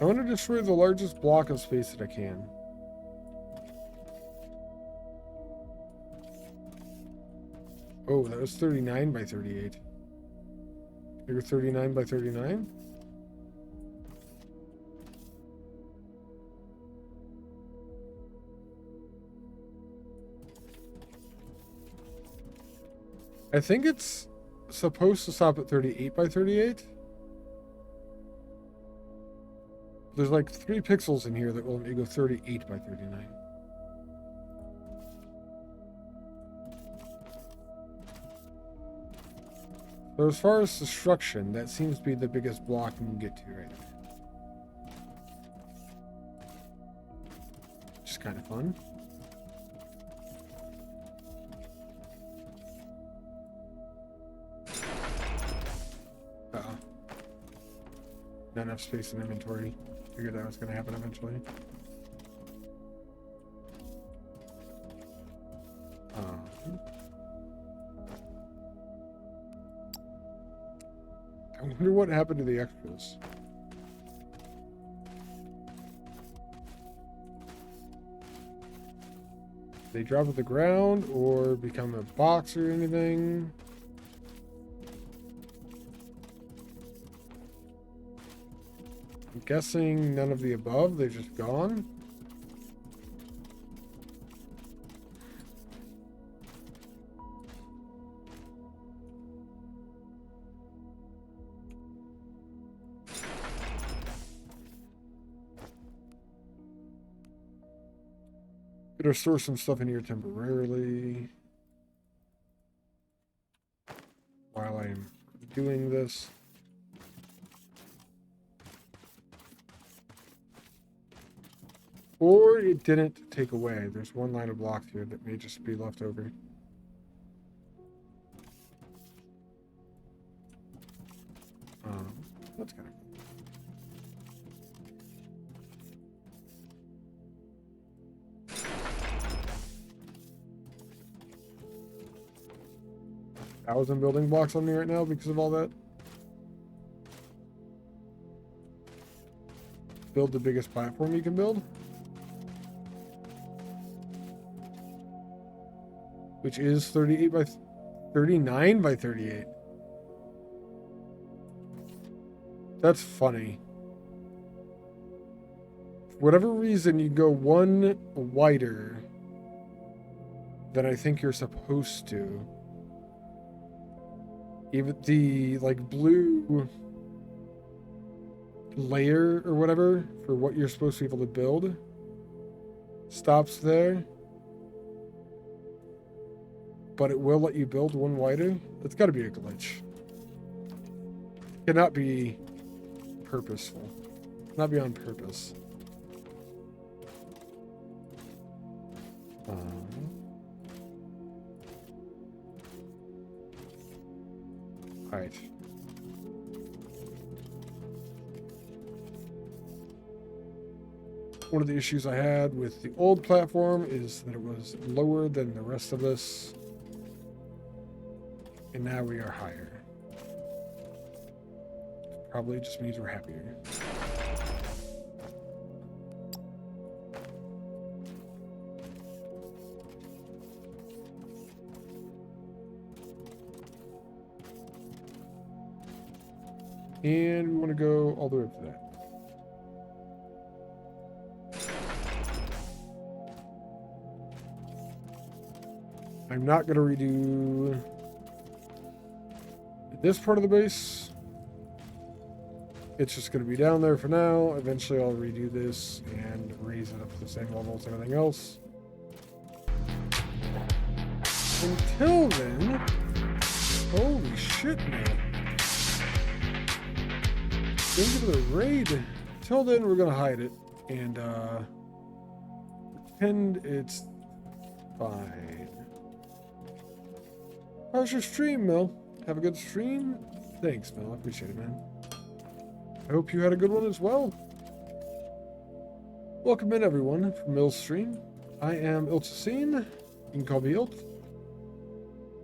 S1: I want to destroy the largest block of space that I can. Oh, that was 39 by 38. You're 39 by 39? I think it's supposed to stop at 38 by 38. There's like 3 pixels in here that will let me go 38 by 39. So as far as destruction, that seems to be the biggest block you can get to right now. Which is kind of fun. Uh-oh. Not enough space in inventory. Figured that was going to happen eventually. I wonder what happened to the extras. They drop to the ground or become a box or anything? I'm guessing none of the above. They're just gone. Gonna store some stuff in here temporarily while I'm doing this. Or it didn't take away. There's one line of blocks here that may just be left over. That's kind of cool. Thousand building blocks on me right now because of all that. Build the biggest platform you can build. Which is 38 by 39 by 38. That's funny. For whatever reason, you go one wider than I think you're supposed to. Even the like blue layer or whatever for what you're supposed to be able to build stops there. But it will let you build one wider. That's got to be a glitch. It cannot be purposeful. Not be on purpose. Alright. One of the issues I had with the old platform is that it was lower than the rest of this. And now we are higher. Probably just means we're happier. And we want to go all the way up to that. I'm not going to redo this part of the base. It's just going to be down there for now. Eventually I'll redo this and raise it up to the same level as everything else. Until then, holy shit, man. Into the raid. Until then, we're going to hide it and pretend it's fine. How's your stream, Mel? Have a good stream? Thanks, Mel. I appreciate it, man. I hope you had a good one as well. Welcome in, everyone, from Mil's stream. I am Iltsasine. You can call me Ilt.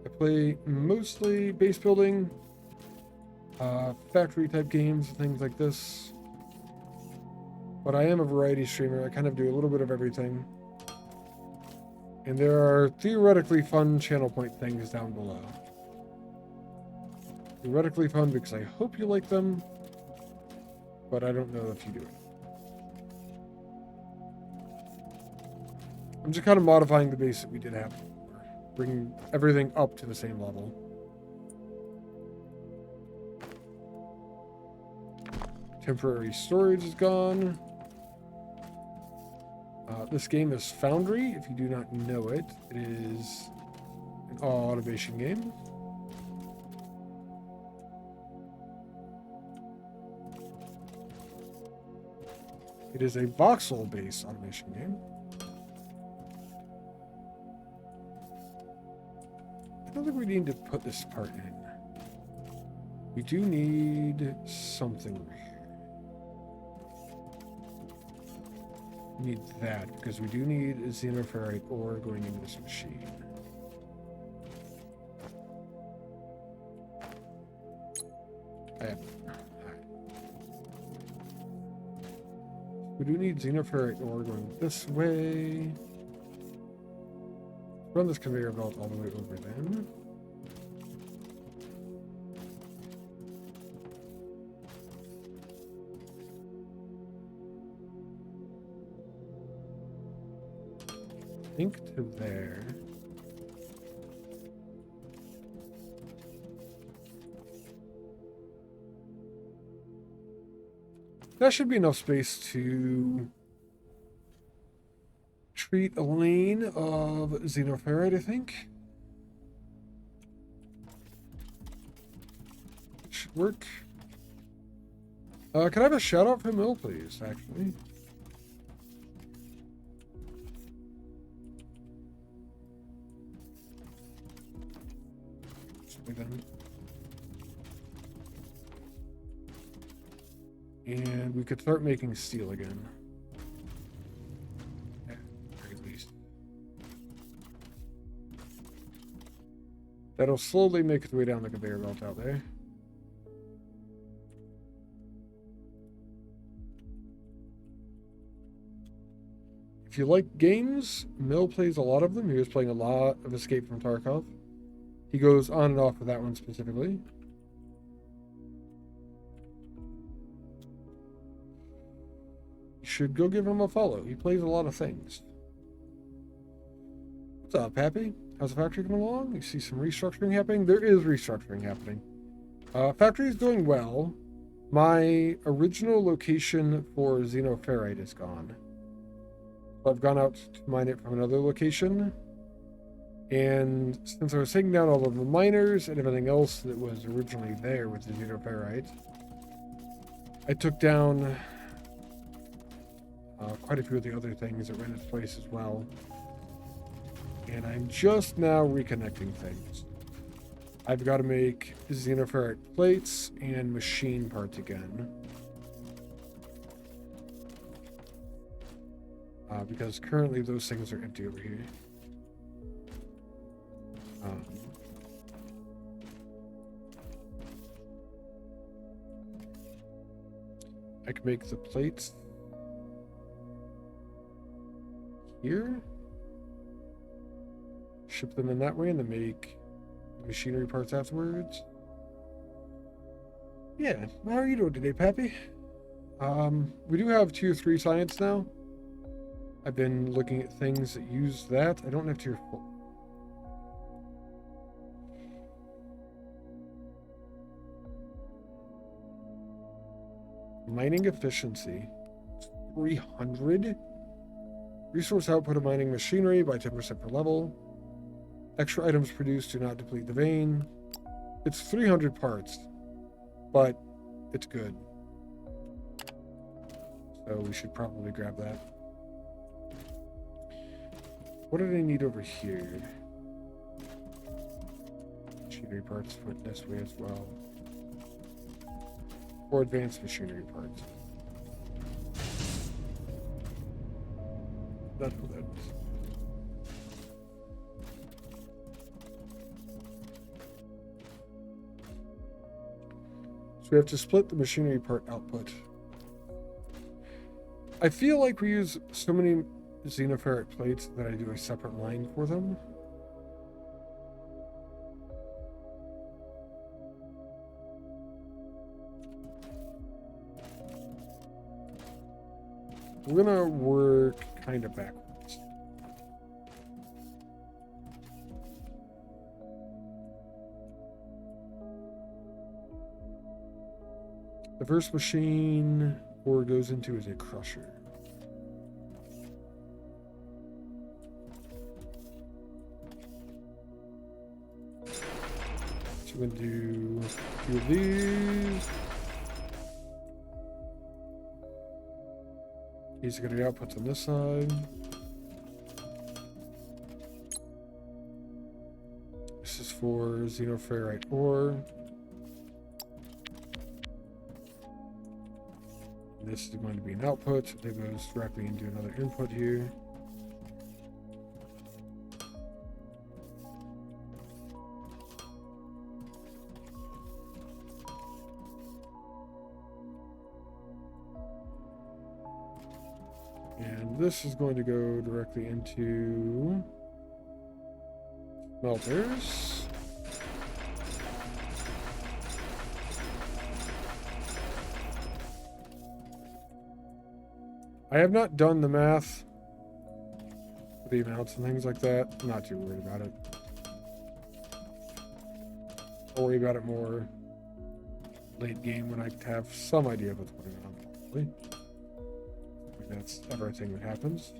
S1: I play mostly base building, factory type games, things like this. But I am a variety streamer. I kind of do a little bit of everything. And there are theoretically fun channel point things down below. Theoretically fun because I hope you like them, but I don't know if you do it. I'm just kind of modifying the base that we did have before, bringing everything up to the same level. Temporary storage is gone. This game is Foundry. If you do not know it, it is an automation game. It is a voxel-based automation game. I don't think we need to put this part in. We do need something over here. We need that, because we do need a xenoferrite ore going into this machine. We do need xenoferrite ore going this way. Run this conveyor belt all the way over then. Think to there. That should be enough space to treat a lane of xenoferrite, I think. It should work. Can I have a shout out for Mill, please, actually? And we could start making steel again. At the very least. That'll slowly make its way down the conveyor belt out there. If you like games, Mill plays a lot of them. He was playing a lot of Escape from Tarkov. He goes on and off with that one specifically. You should go give him a follow. He plays a lot of things. What's up, Pappy? How's the factory coming along? You see some restructuring happening? There is restructuring happening. Factory is doing well. My original location for xenoferrite is gone. I've gone out to mine it from another location. And since I was taking down all of the miners and everything else that was originally there with the xenoferrite, I took down quite a few of the other things that were in its place as well. And I'm just now reconnecting things. I've got to make xenoferrite plates and machine parts again. Because currently those things are empty over here. I can make the plates here, ship them in that way, and then make machinery parts afterwards. Yeah, how are you doing today, Pappy? We do have tier 3 science now. I've been looking at things that use that. I don't have tier 4. Mining efficiency, 300. Resource output of mining machinery by 10% per level. Extra items produced do not deplete the vein. It's 300 parts, but it's good. So we should probably grab that. What do they need over here? Machinery parts put this way as well. Or advanced machinery parts. That's what that is. So we have to split the machinery part output. I feel like we use so many xenoferrite plates that I do a separate line for them. We're gonna work kind of backwards. The first machine ore goes into is a crusher. So I'm going to do a few of these. These are going to be outputs on this side. This is for xenoferrite ore. This is going to be an output. It goes directly into another input here. And this is going to go directly into smelters. I have not done the math for the amounts and things like that. I'm not too worried about it. I'll worry about it more late game when I have some idea of what's going on, probably. That's everything that happens.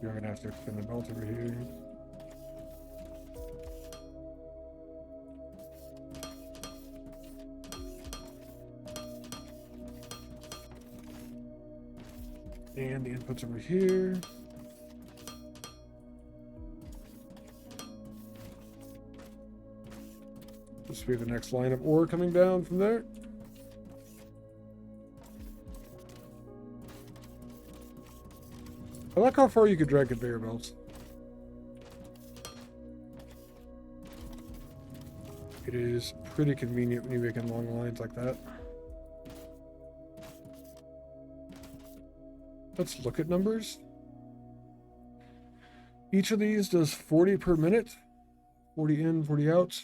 S1: You're gonna have to extend the belt over here. And the inputs over here. This will be the next line of ore coming down from there. I like how far you could drag conveyor belts. It is pretty convenient when you're making long lines like that. Let's look at numbers. Each of these does 40 per minute. 40 in, 40 out.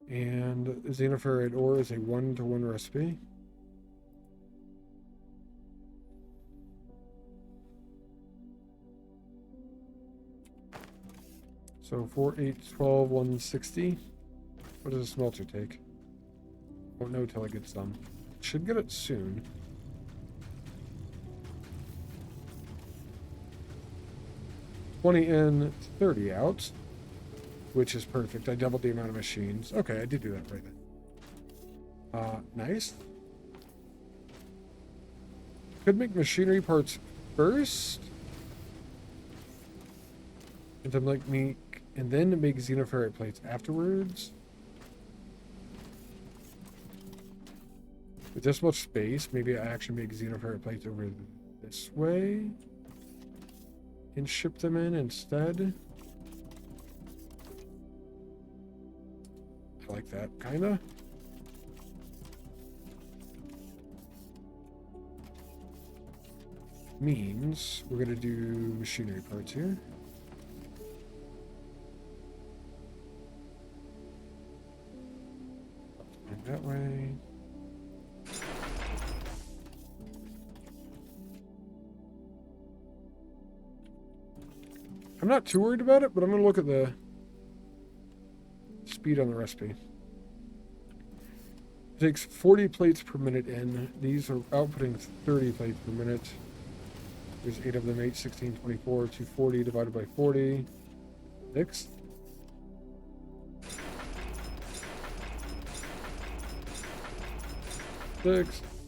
S1: And xenoferrite ore is a 1-to-1 recipe. So 4, 8, 12, 160. What does a smelter take? Won't know till I get some. Should get it soon. $20 in, 30 out, which is perfect. I doubled the amount of machines. Okay, I did do that right then. Nice. Could make machinery parts first, and then make xenoferrite plates afterwards. With this much space, maybe I actually make xenoferrite plates over this way and ship them in instead. I like that, kinda. Means we're gonna do machinery parts here. And that way. I'm not too worried about it, but I'm going to look at the speed on the recipe. It takes 40 plates per minute in. These are outputting 30 plates per minute. There's 8 of them, 8, 16, 24, 240 divided by 40. 6.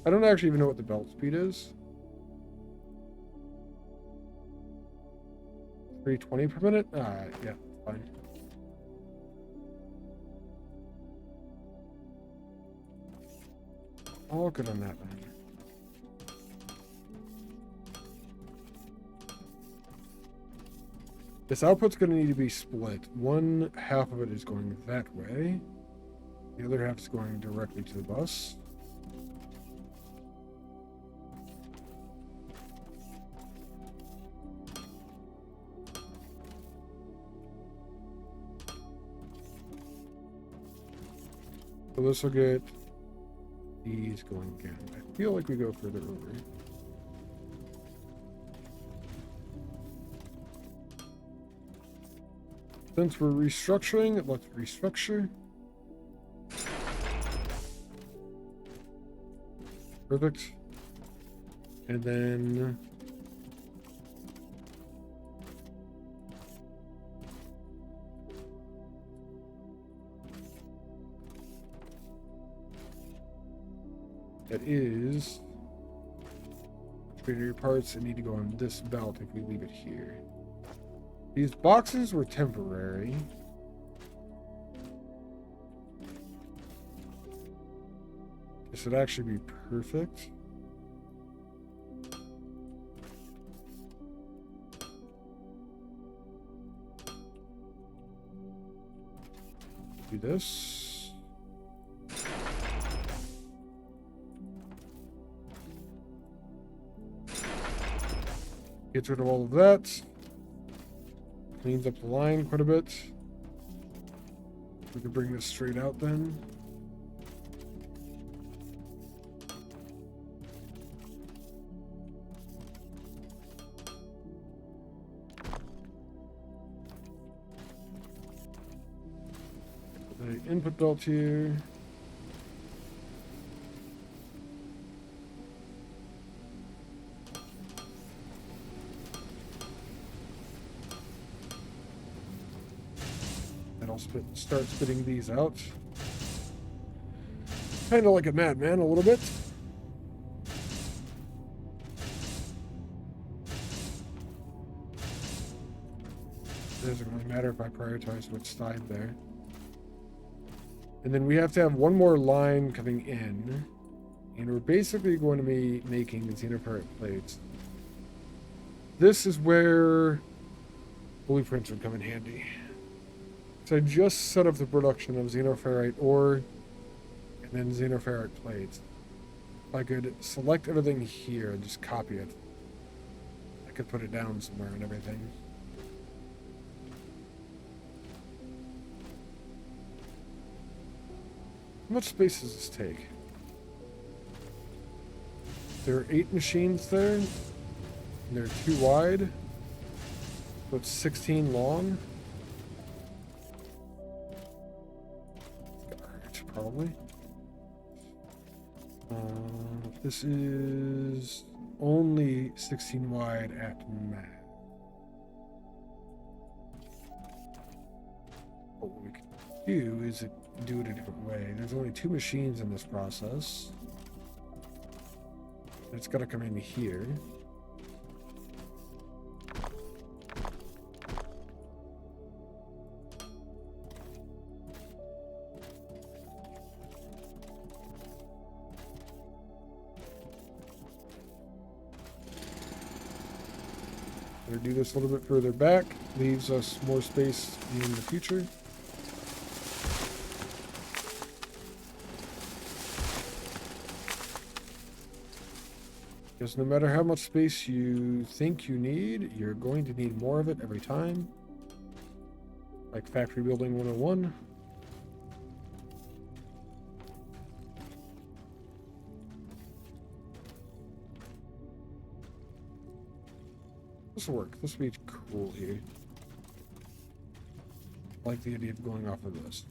S1: I don't actually even know what the belt speed is. 320 per minute? Alright, yeah, fine. All good on that then. This output's going to need to be split. One half of it is going that way. The other half is going directly to the bus. So this will get these going again. I feel like we go further over. Since we're restructuring, let's restructure. Perfect. And then That is trader parts that need to go on this belt if we leave it here. These boxes were temporary. This would actually be perfect. Do this. Gets rid of all of that. Cleans up the line quite a bit. We could bring this straight out then. The input belt here. And I'll start spitting these out. Kind of like a madman a little bit. It doesn't really matter if I prioritize what's side there. And then we have to have one more line coming in. And we're basically going to be making the xenoferrite plates. This is where blueprints would come in handy. So I just set up the production of xenoferrite ore and then xenoferrite plates. If I could select everything here and just copy it, I could put it down somewhere and everything. How much space does this take? There are 8 machines there, and they're 2 wide, so it's 16 long. Probably. This is only 16 wide at max. What we can do is do it a different way. There's only 2 machines in this process. It's got to come in here. We're going to do this a little bit further back. Leaves us more space in the future. Because no matter how much space you think you need, you're going to need more of it every time. Like Factory Building 101. This will work. This will be cool here. I like the idea of going off of this.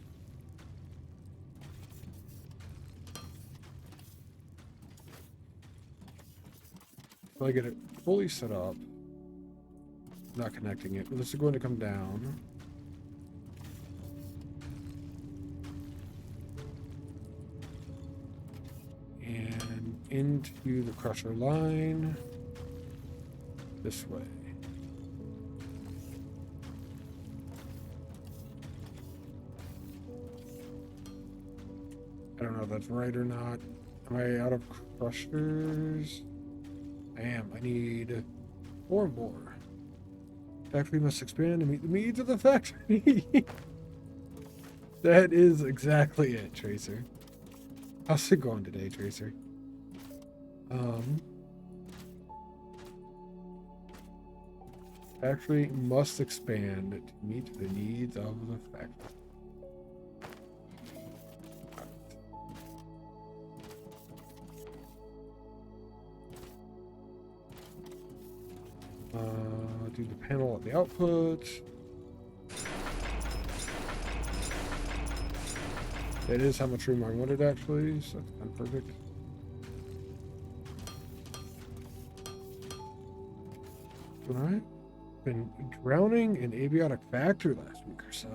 S1: If I get it fully set up, not connecting it, but this is going to come down. And into the crusher line this way. I don't know if that's right or not. Am I out of crushers? I am. I need 4 more. Factory must expand to meet the needs of the factory. That is exactly it, Tracer. How's it going today, Tracer? Factory must expand to meet the needs of the factory. Do the panel at the output. That is how much room I wanted, actually, so that's kind of perfect. Alright. Been drowning in Abiotic Factory last week or so.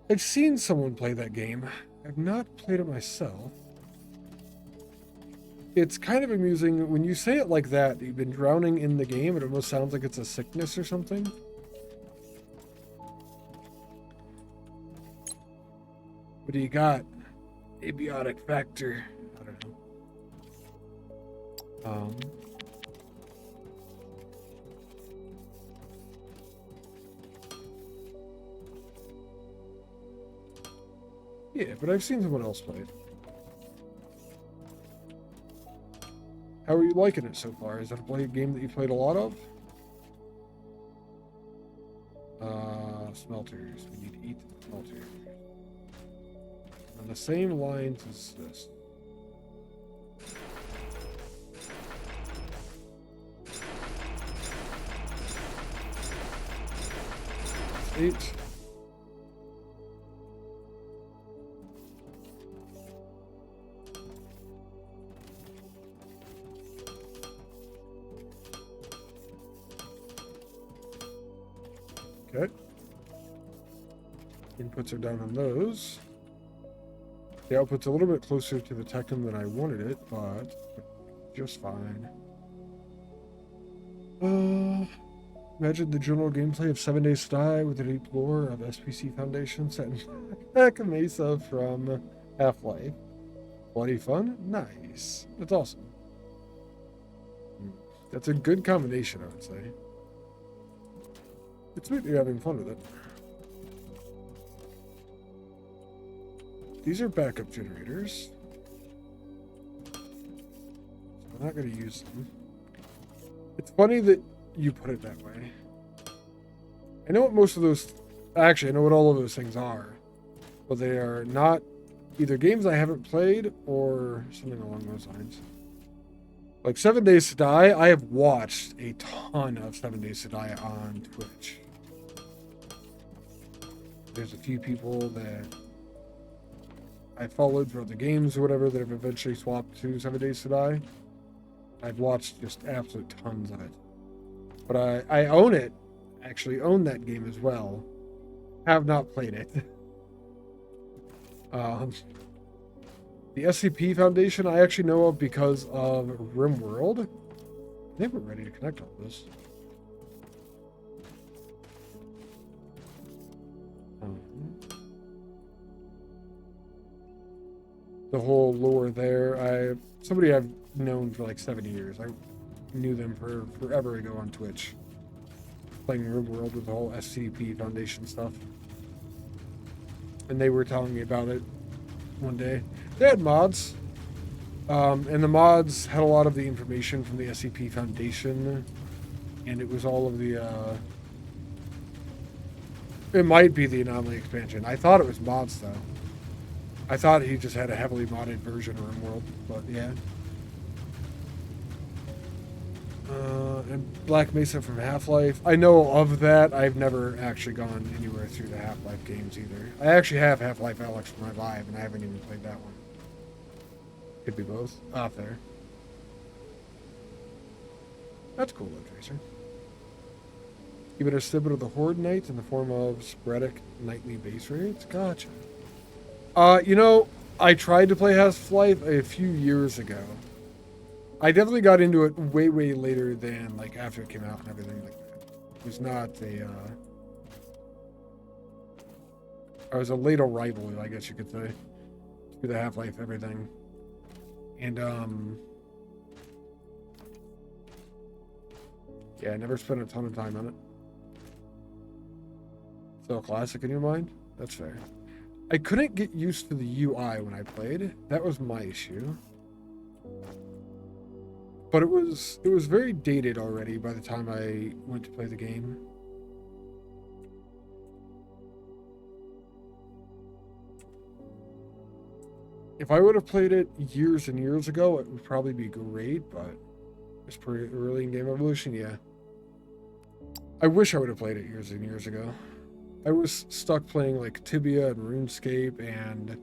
S1: I've seen someone play that game. I've not played it myself. It's kind of amusing when you say it like that you've been drowning in the game. It almost sounds like it's a sickness or something. What do you got? Abiotic factor. I don't know. Yeah, but I've seen someone else play it. How are you liking it so far? Is that a game that you played a lot of? Smelters. We need to eat the smelters. On the same lines as this. That's 8. Okay. Inputs are down on those. The output's a little bit closer to the Techum than I wanted it, but just fine. Imagine the general gameplay of 7 Days to Die with the deep lore of SPC Foundation set in Heck Mesa from Half-Life. Bloody fun? Nice. That's awesome. That's a good combination, I would say. It's sweet that you're having fun with it. These are backup generators. So I'm not going to use them. It's funny that you put it that way. I know what most of those... Actually, I know what all of those things are. But they are not either games I haven't played or something along those lines. Like 7 Days to Die, I have watched a ton of 7 Days to Die on Twitch. There's a few people that I followed throughout the games or whatever that have eventually swapped to 7 Days to Die. I've watched just absolute tons of it. But I own it. Actually own that game as well. Have not played it. The SCP Foundation I actually know of because of RimWorld. I think we're ready to connect all this. The whole lore there. Somebody I've known for like 7 years. I knew them forever ago on Twitch. Playing RimWorld with the whole SCP Foundation stuff. And they were telling me about it one day. They had mods. And the mods had a lot of the information from the SCP Foundation. And it was all of the... It might be the Anomaly expansion. I thought it was mods, though. I thought he just had a heavily modded version of RimWorld, but yeah. And Black Mesa from Half-Life. I know of that. I've never actually gone anywhere through the Half-Life games either. I actually have Half-Life Alyx for my Live, and I haven't even played that one. Could be both. Off there. That's cool, though, Tracer. Give it a snippet of the Horde Knight in the form of sporadic nightly base raids. Gotcha. You know, I tried to play Half-Life a few years ago. I definitely got into it way, way later than, like, after it came out and everything like that. It was not a, I was a late arrival, I guess you could say, to the Half-Life everything. And, yeah, I never spent a ton of time on it. Still a classic in your mind? That's fair. I couldn't get used to the UI when I played. That was my issue. But it was very dated already by the time I went to play the game. If I would have played it years and years ago, it would probably be great, but it's pretty early in Game Evolution, yeah. I wish I would have played it years and years ago. I was stuck playing like Tibia and RuneScape, and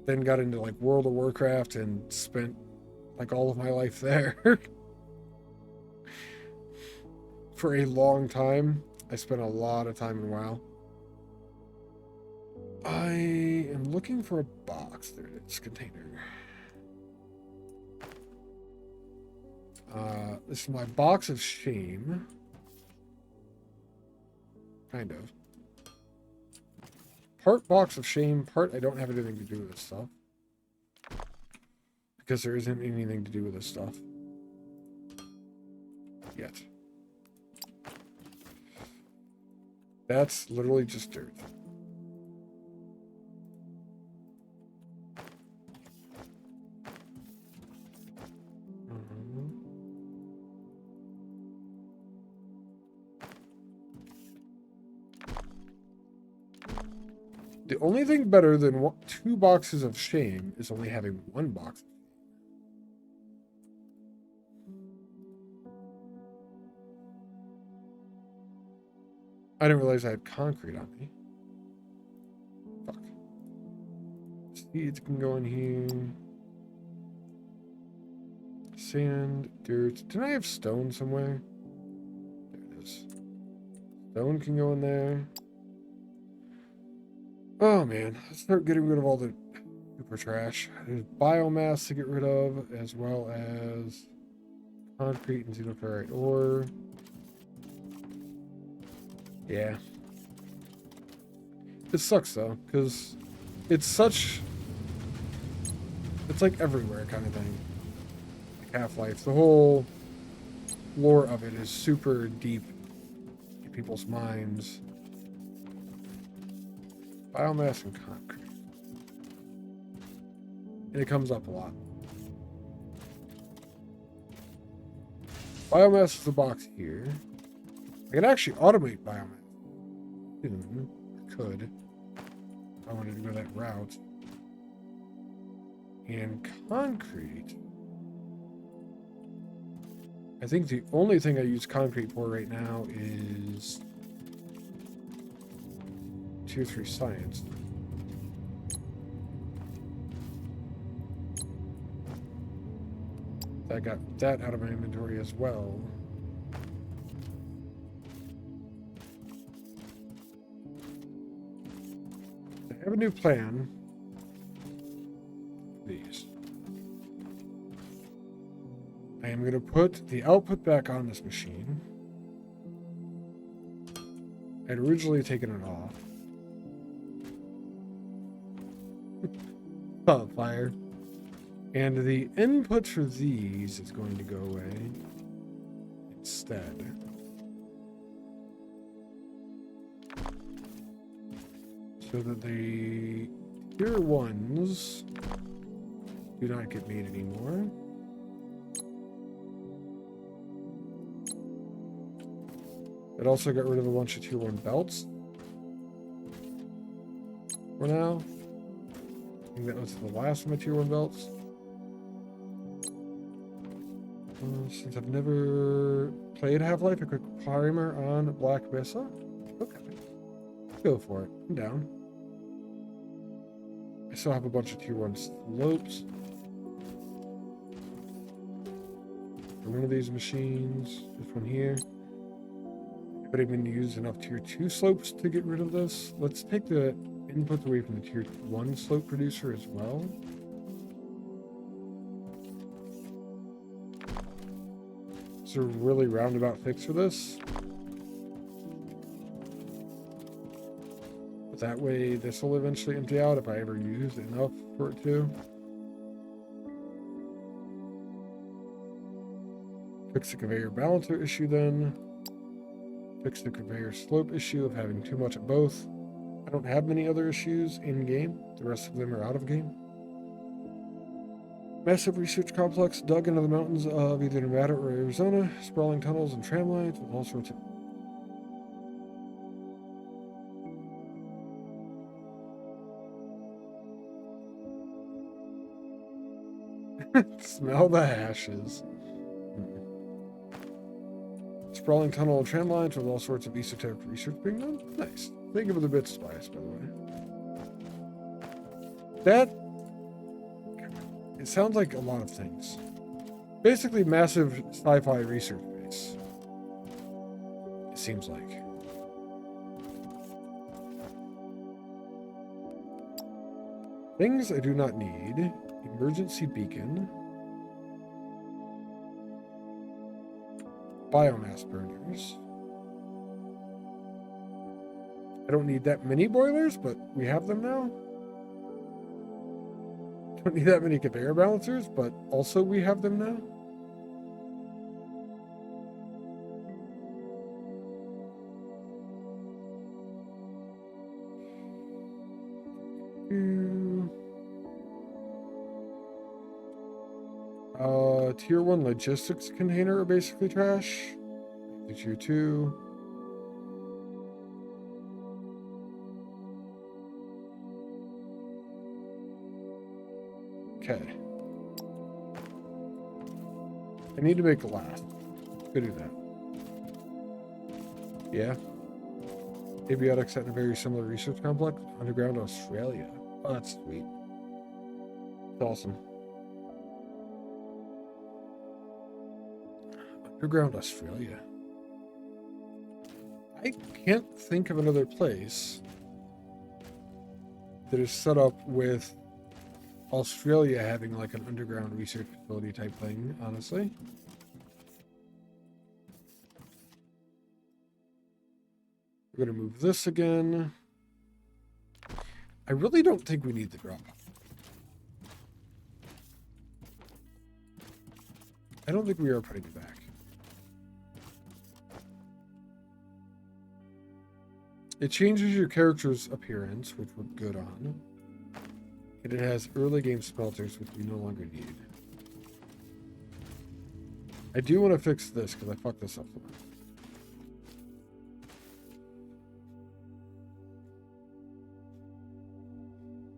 S1: then got into like World of Warcraft and spent like all of my life there. For a long time. I spent a lot of time in WoW. I am looking for a box. There it is, container. This is my box of shame. Kind of. Part box of shame, part I don't have anything to do with this stuff. Because there isn't anything to do with this stuff. Yet. That's literally just dirt. The only thing better than 2 boxes of shame is only having 1 box. I didn't realize I had concrete on me. Fuck. Seeds can go in here. Sand, dirt. Didn't I have stone somewhere? There it is. Stone can go in there. Oh man, let's start getting rid of all the super trash. There's biomass to get rid of, as well as concrete and xenoferrite ore. Yeah. It sucks though, because it's like everywhere kind of thing. Like Half-Life. The whole lore of it is super deep in people's minds. Biomass and concrete. And it comes up a lot. Biomass is the box here. I can actually automate biomass. I could. I wanted to go that route. And concrete. I think the only thing I use concrete for right now is Tier 3 science. I got that out of my inventory as well. I have a new plan. These. I am going to put the output back on this machine. I'd originally taken it off. Oh, fire. And the input for these is going to go away instead. So that the tier 1s do not get made anymore. It also got rid of a bunch of tier 1 belts. For now. I think that was the last of my tier 1 belts. Since I've never played Half-Life, a quick primer on Black Mesa. Okay. Go for it. I'm down. I still have a bunch of tier 1 slopes. For one of these machines, this one here. But I've been used enough tier 2 slopes to get rid of this. Let's take the inputs away from the tier 1 slope producer as well. It's a really roundabout fix for this. But that way this will eventually empty out if I ever use enough for it to. Fix the conveyor balancer issue then. Fix the conveyor slope issue of having too much of both. I don't have many other issues in game. The rest of them are out of game. Massive research complex dug into the mountains of either Nevada or Arizona. Sprawling tunnels and tram lines with all sorts of... Smell the ashes. Sprawling tunnel and tram lines with all sorts of esoteric research being done. Nice. Thank you for the bit spice, by the way. That... It sounds like a lot of things. Basically, massive sci-fi research base. It seems like. Things I do not need. Emergency beacon. biomass burners. I don't need that many boilers, but we have them now. Don't need that many conveyor balancers, but also we have them now. Tier 1 logistics container are basically trash. Tier 2. Okay. I need to make glass. Could do that. Yeah. Abiotics at a very similar research complex. Underground Australia. Oh, that's sweet. That's awesome. Underground Australia. I can't think of another place that is set up with Australia having like an underground research facility type thing, honestly. We're going to move this again. I really don't think we need the drop. I don't think we are putting it back. It changes your character's appearance, which we're good on. And it has early game smelters, which we no longer need. I do want to fix this, because I fucked this up.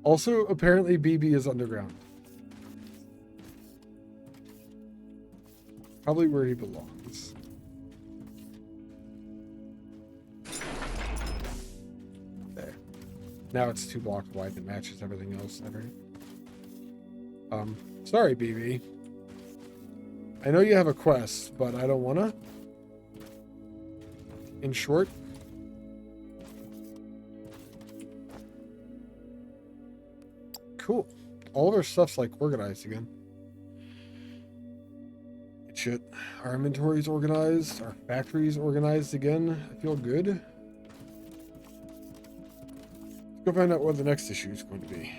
S1: Also, apparently BB is underground. Probably where he belongs. There. Now it's 2 blocks wide that matches everything else ever. Sorry, BB. I know you have a quest, but I don't wanna. In short. Cool. All of our stuff's like organized again. It should. Our inventory's organized. Our factory's organized again. I feel good. Let's go find out what the next issue is going to be.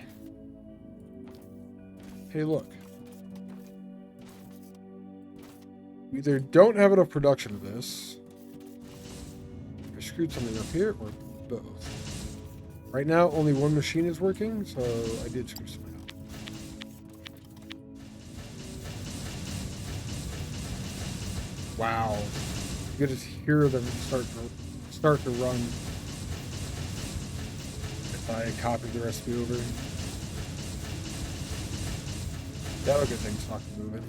S1: Hey, look. We either don't have enough production of this. I screwed something up here, or both. Right now, only one machine is working, so I did screw something up. Wow. You can just hear them start to run. If I copy the recipe over. That'll get things fucking moving.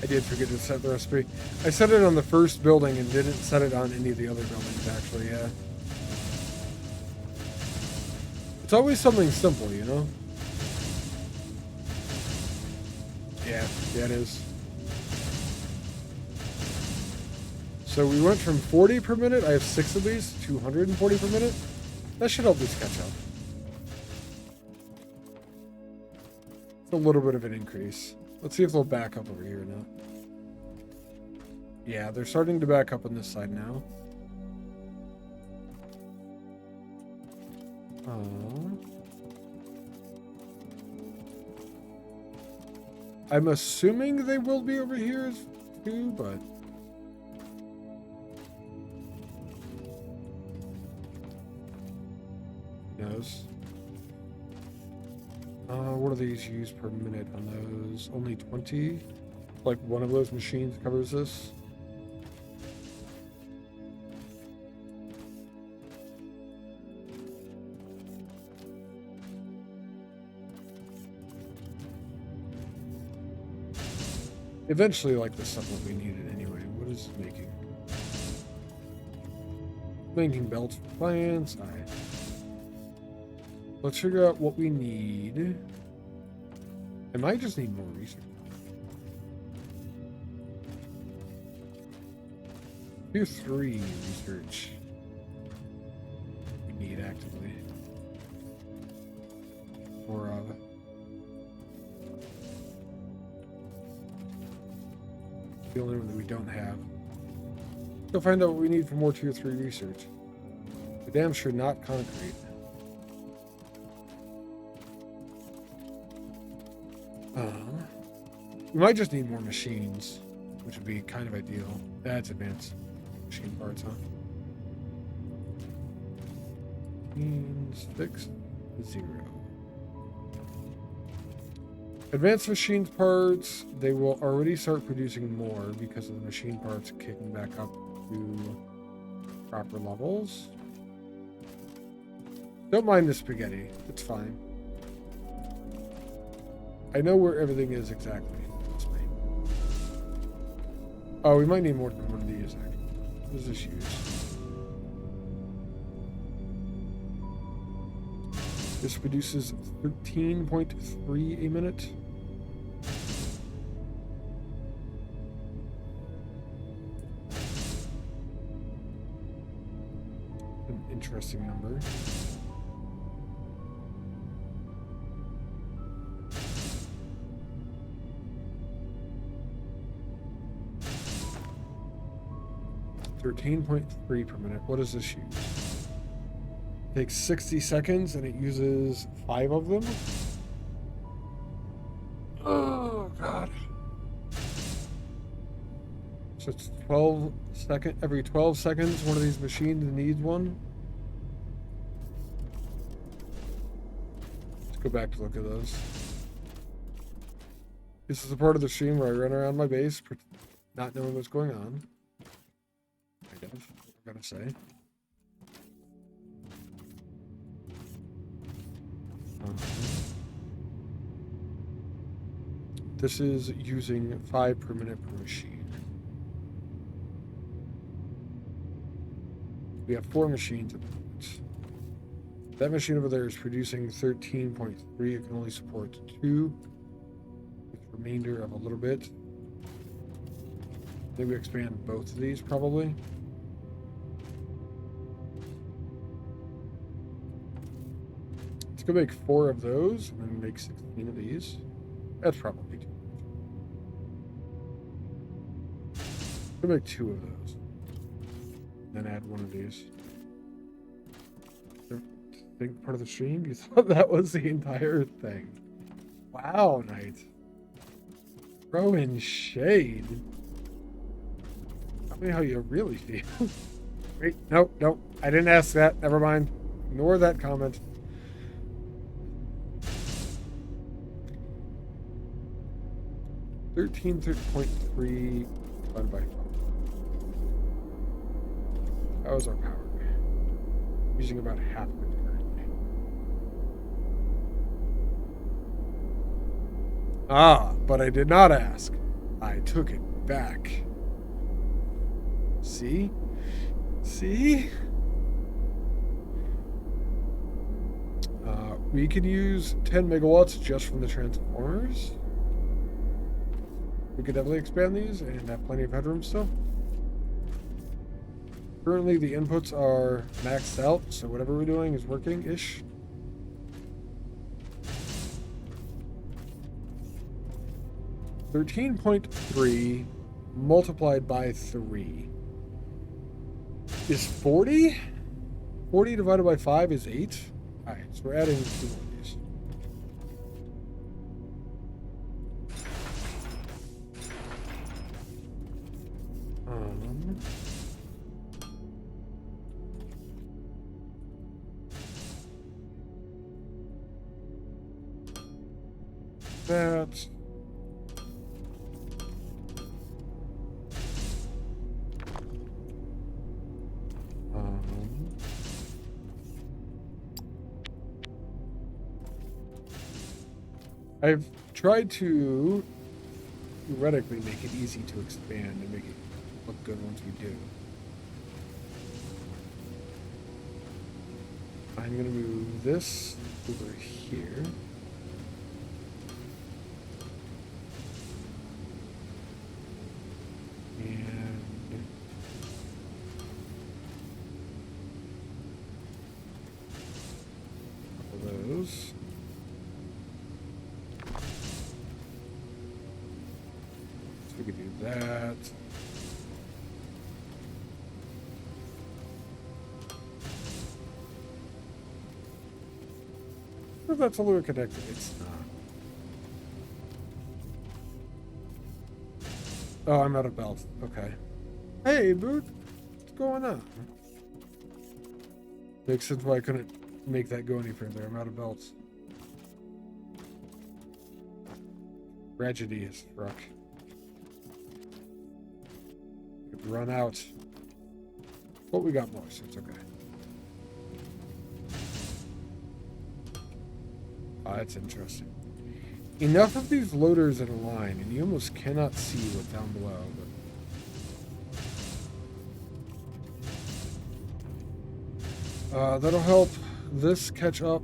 S1: I did forget to set the recipe. I set it on the first building and didn't set it on any of the other buildings, actually, yeah. It's always something simple, you know? Yeah, it is. So we went from 40 per minute, I have 6 of these, 240 per minute. That should help us catch up. It's a little bit of an increase. Let's see if they'll back up over here or not. Yeah, they're starting to back up on this side now. I'm assuming they will be over here too, but... who knows? What do these use per minute on those? Only 20? Like one of those machines covers this? Eventually, like, this stuff will be needed anyway. What is it making? Making belts for plants. Alright. Let's figure out what we need. I might just need more research. Tier 3 research. We need actively. Or, The only one that we don't have. Go find out what we need for more tier 3 research. We're damn sure not concrete. We might just need more machines, which would be kind of ideal. That's advanced machine parts, huh? Machines fixed 0. Advanced machine parts, they will already start producing more because of the machine parts kicking back up to proper levels. Don't mind the spaghetti, it's fine. I know where everything is exactly. Oh, we might need more than one of these, actually. What is this use? This produces 13.3 a minute. An interesting number. $13.3 per minute. What does this use? It takes 60 seconds and it uses 5 of them. Oh god. So it's 12 seconds. Every 12 seconds, one of these machines needs one. Let's go back to look at those. This is the part of the stream where I run around my base, not knowing what's going on. What we're gonna say. This is using 5 per minute per machine. We have 4 machines at the moment. That machine over there is producing 13.3. It can only support 2. With the remainder of a little bit. Maybe expand both of these probably. Let's go make 4 of those and then make 16 of these. That's probably too much. We'll make 2 of those. Then add 1 of these. Big part of the stream? You thought that was the entire thing. Wow, Knight. Throwing shade. Tell me how you really feel. Wait, nope. I didn't ask that. Never mind. Ignore that comment. $13.3 divided by 5. That was our power. Using about half of it currently. Ah, but I did not ask. I took it back. See? See? We could use 10 megawatts just from the transformers. We could definitely expand these and have plenty of headroom still. Currently, the inputs are maxed out, so whatever we're doing is working-ish. $13.3 multiplied by 3 is 40? 40 divided by 5 is 8? Alright, so we're adding 2 more of these. That. I've tried to theoretically make it easy to expand and make it look good once we do. I'm going to move this over here. And a couple of those. We could do that. If that's a lure connected, it's not. Oh, I'm out of belts. Okay. Hey, Boot. What's going on? Makes sense why I couldn't make that go any further. I'm out of belts. Tragedy is struck. Could run out. But we got more, so it's okay. That's interesting. Enough of these loaders in a line, and you almost cannot see what's down below. But that'll help this catch up.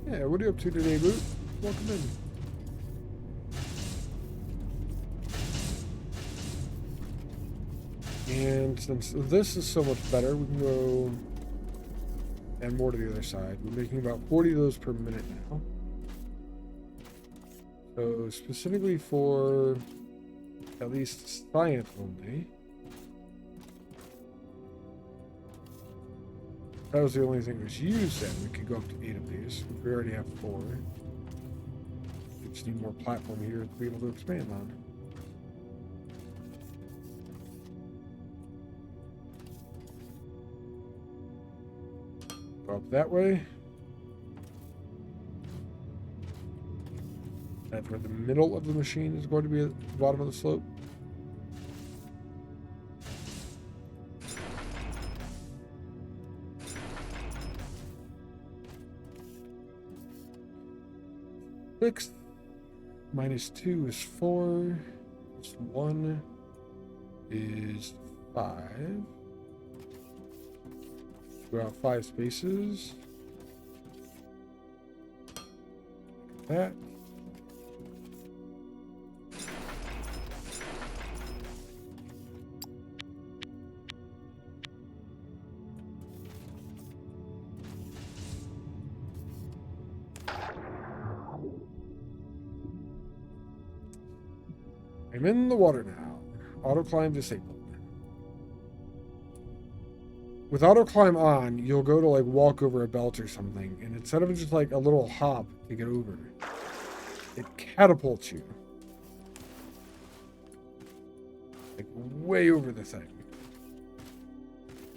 S1: Yeah, what are you up to today, Boot? Welcome in. And since this is so much better, we can go and more to the other side. We're making about 40 of those per minute now. So specifically for at least science only. If that was the only thing that was used, then we could go up to 8 of these. We already have 4. We just need more platform here to be able to expand on. Go up that way. That's where the middle of the machine is going to be at the bottom of the slope. Six minus 2 is 4. Plus 1 is 5. Go out 5 spaces. Like that. I'm in the water now. Auto climb disabled. With auto climb on, you'll go to like walk over a belt or something, and instead of just like a little hop to get over, it catapults you like way over the thing.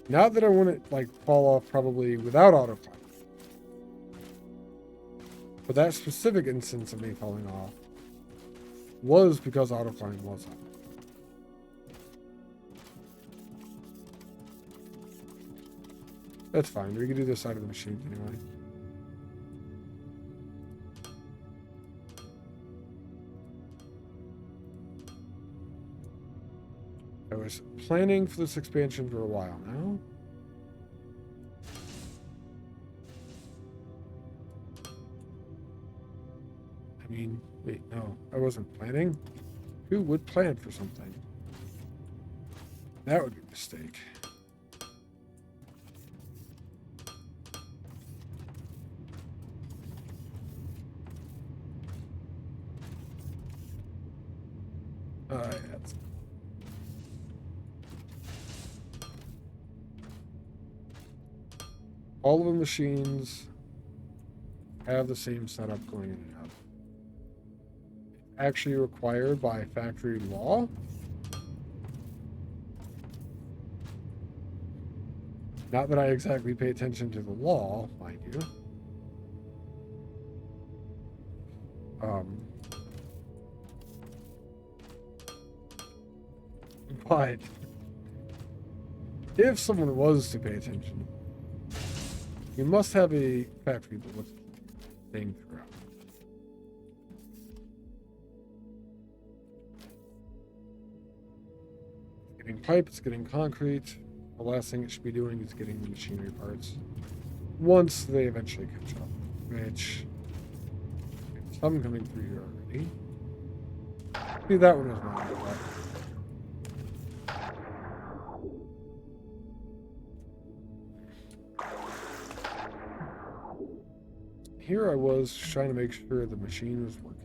S1: Not that I wouldn't like fall off probably without auto climb, but that specific instance of me falling off was because auto climb was on. That's fine. We can do this side of the machine anyway. I was planning for this expansion for a while now. I mean, wait, no, I wasn't planning. Who would plan for something? That would be a mistake. Yes. All of the machines have the same setup going in and out. Actually required by factory law. Not that I exactly pay attention to the law, mind you. But if someone was to pay attention, you must have a factory that looks the same throughout. It's getting pipe, it's getting concrete. The last thing it should be doing is getting the machinery parts. Once they eventually catch up, which there's some coming through here already. See, that one was mine. here I was trying to make sure the machine was working.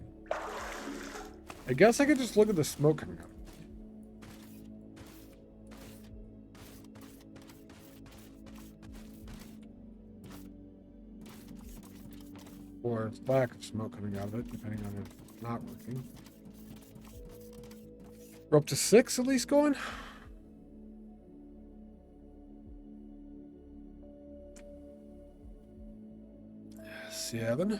S1: I guess I could just look at the smoke coming out. Or lack of smoke coming out of it, depending on if it's not working. We're up to 6 at least going. Seven.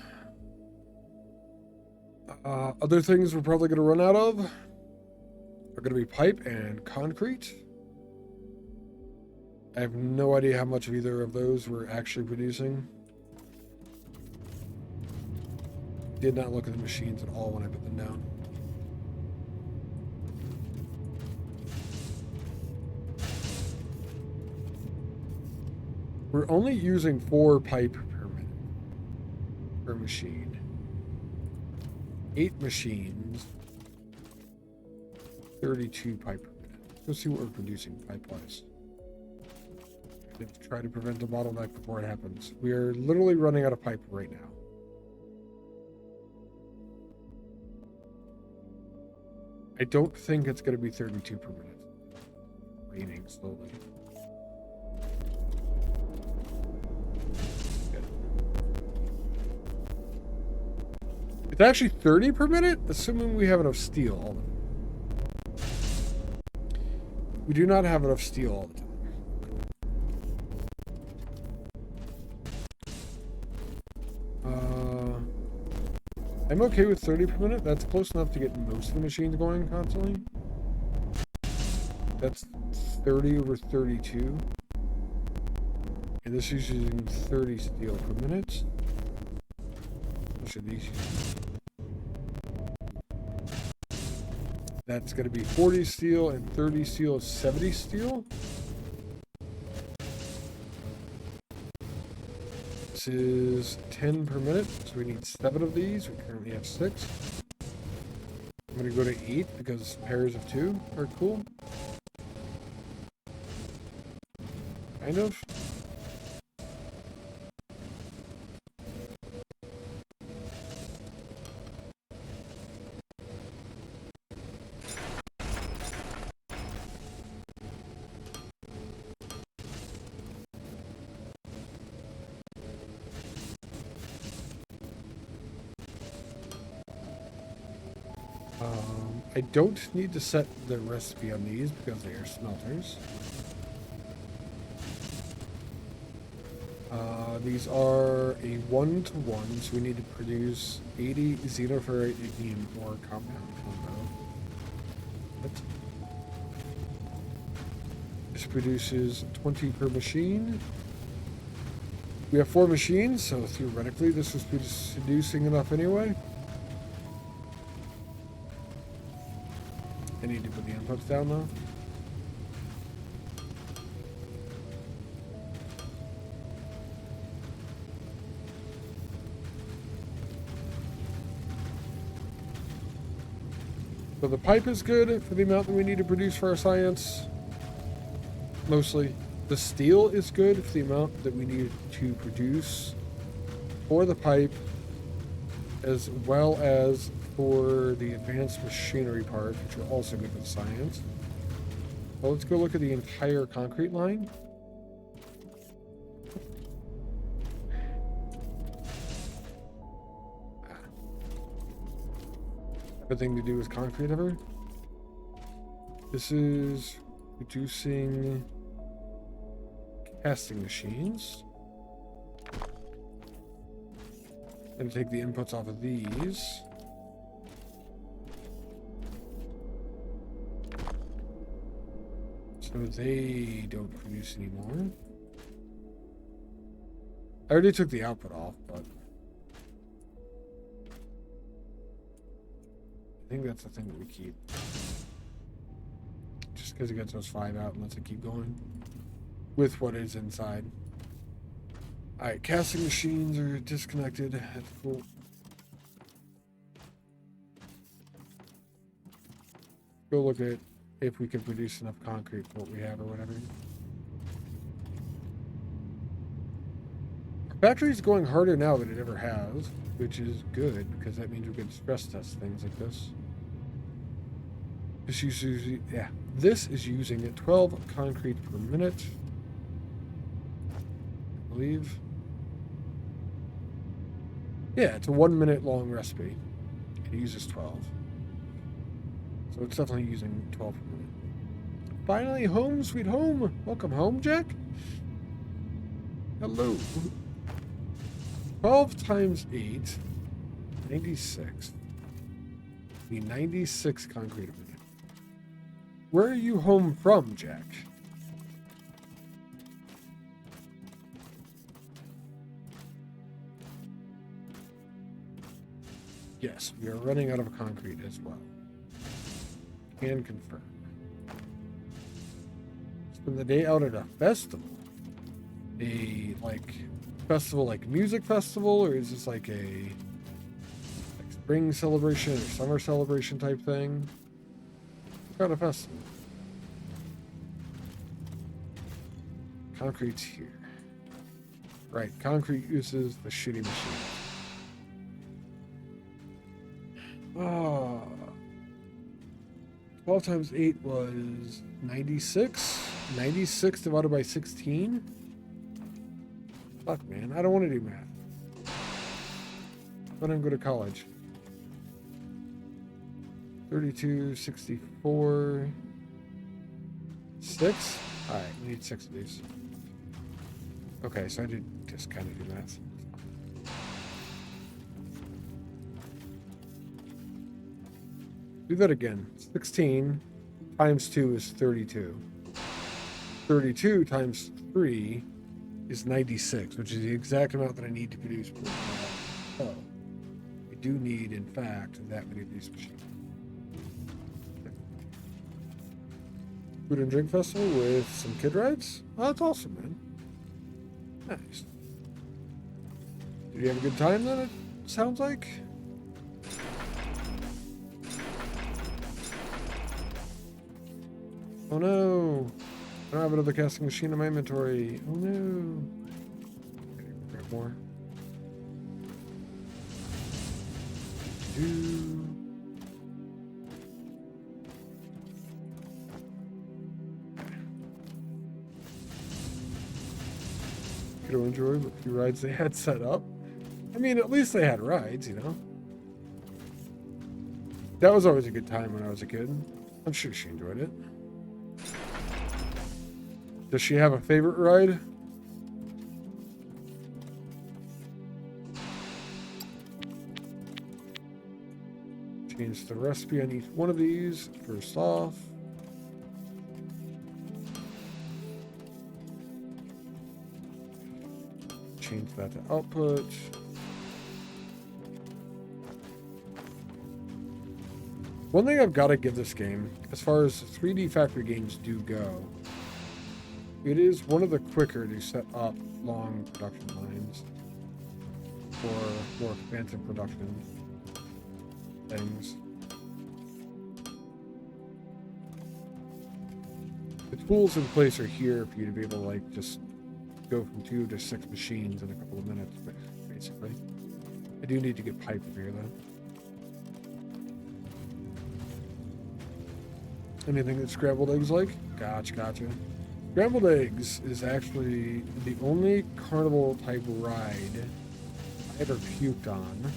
S1: Other things we're probably going to run out of are going to be pipe and concrete. I have no idea how much of either of those we're actually producing. Did not look at the machines at all when I put them down. We're only using 4 pipe per minute per machine. 8 machines, 32 pipe per minute. Let's see what we're producing pipe-wise. Try to prevent a bottleneck before it happens. We are literally running out of pipe right now. I don't think it's going to be 32 per minute. Raining slowly. Good. It's actually 30 per minute, assuming we have enough steel all the time. We do not have enough steel all the time. I'm okay with 30 per minute. That's close enough to get most of the machines going constantly. That's 30 over 32. And this is using 30 steel per minute. What should these use? That's going to be 40 steel, and 30 steel is 70 steel. This is 10 per minute, so we need 7 of these. We currently have 6. I'm going to go to 8 because pairs of 2 are cool. Kind of. I don't need to set the recipe on these because they are smelters. These are a 1-to-1, so we need to produce 80 xenoferrite ignium ore compound combo. What? This produces 20 per machine. We have 4 machines, so theoretically this is producing enough anyway. I need to put the inputs down though. So the pipe is good for the amount that we need to produce for our science. Mostly. The steel is good for the amount that we need to produce for the pipe, as well as for the advanced machinery part, which are also good for the science. Well, let's go look at the entire concrete line. Good thing to do with concrete ever. This is reducing casting machines. I'm going to take the inputs off of these. So they don't produce anymore. I already took the output off, but I think that's the thing that we keep. Just because it gets those 5 out and lets it keep going with what is inside. Alright, casting machines are disconnected. That's cool. Go look at if we can produce enough concrete for what we have or whatever. Our Battery's going harder now than it ever has, which is good because that means we can stress test things like this. This is using 12 concrete per minute, I believe. Yeah, it's a 1 minute long recipe. It uses 12. So it's definitely using 12 per minute. Finally home, sweet home. Welcome home, Jack. Hello. 12 times 8, 96. The 96 concrete a minute. Where are you home from, Jack? Yes, we are running out of concrete as well. Can confirm. Spend the day out at a festival. Festival like music festival, or is this like a spring celebration or summer celebration type thing? What kind of festival? Concrete's here. Right, concrete uses the shitty machine. Oh. 12 times 8 was 96. 96 divided by 16? Fuck, man. I don't want to do math. I don't go to college. 32, 64, 6? Alright, we need 6 of these. Okay, so I did just kind of do math. Do that again. 16 times 2 is 32. 32 times 3 is 96, which is the exact amount that I need to produce. Oh, I do need, in fact, that many of these machines. Food and drink festival with some kid rides? Oh, that's awesome, man. Nice. Did you have a good time then, it sounds like? Oh no! I don't have another casting machine in my inventory. Oh no! I need to grab more. Could have enjoyed the few rides they had set up. I mean, at least they had rides, you know? That was always a good time when I was a kid. I'm sure she enjoyed it. Does she have a favorite ride? Change the recipe on each one of these. First off. Change that to output. One thing I've got to give this game, as far as 3D Factory games do go, it is one of the quicker to set up long production lines for more expansive production things. The tools in place are here for you to be able to like just go from 2 to 6 machines in a couple of minutes, basically. I do need to get pipe over here though. Anything that scrambled eggs like? Gotcha. Scrambled eggs is actually the only carnival type ride I ever puked on.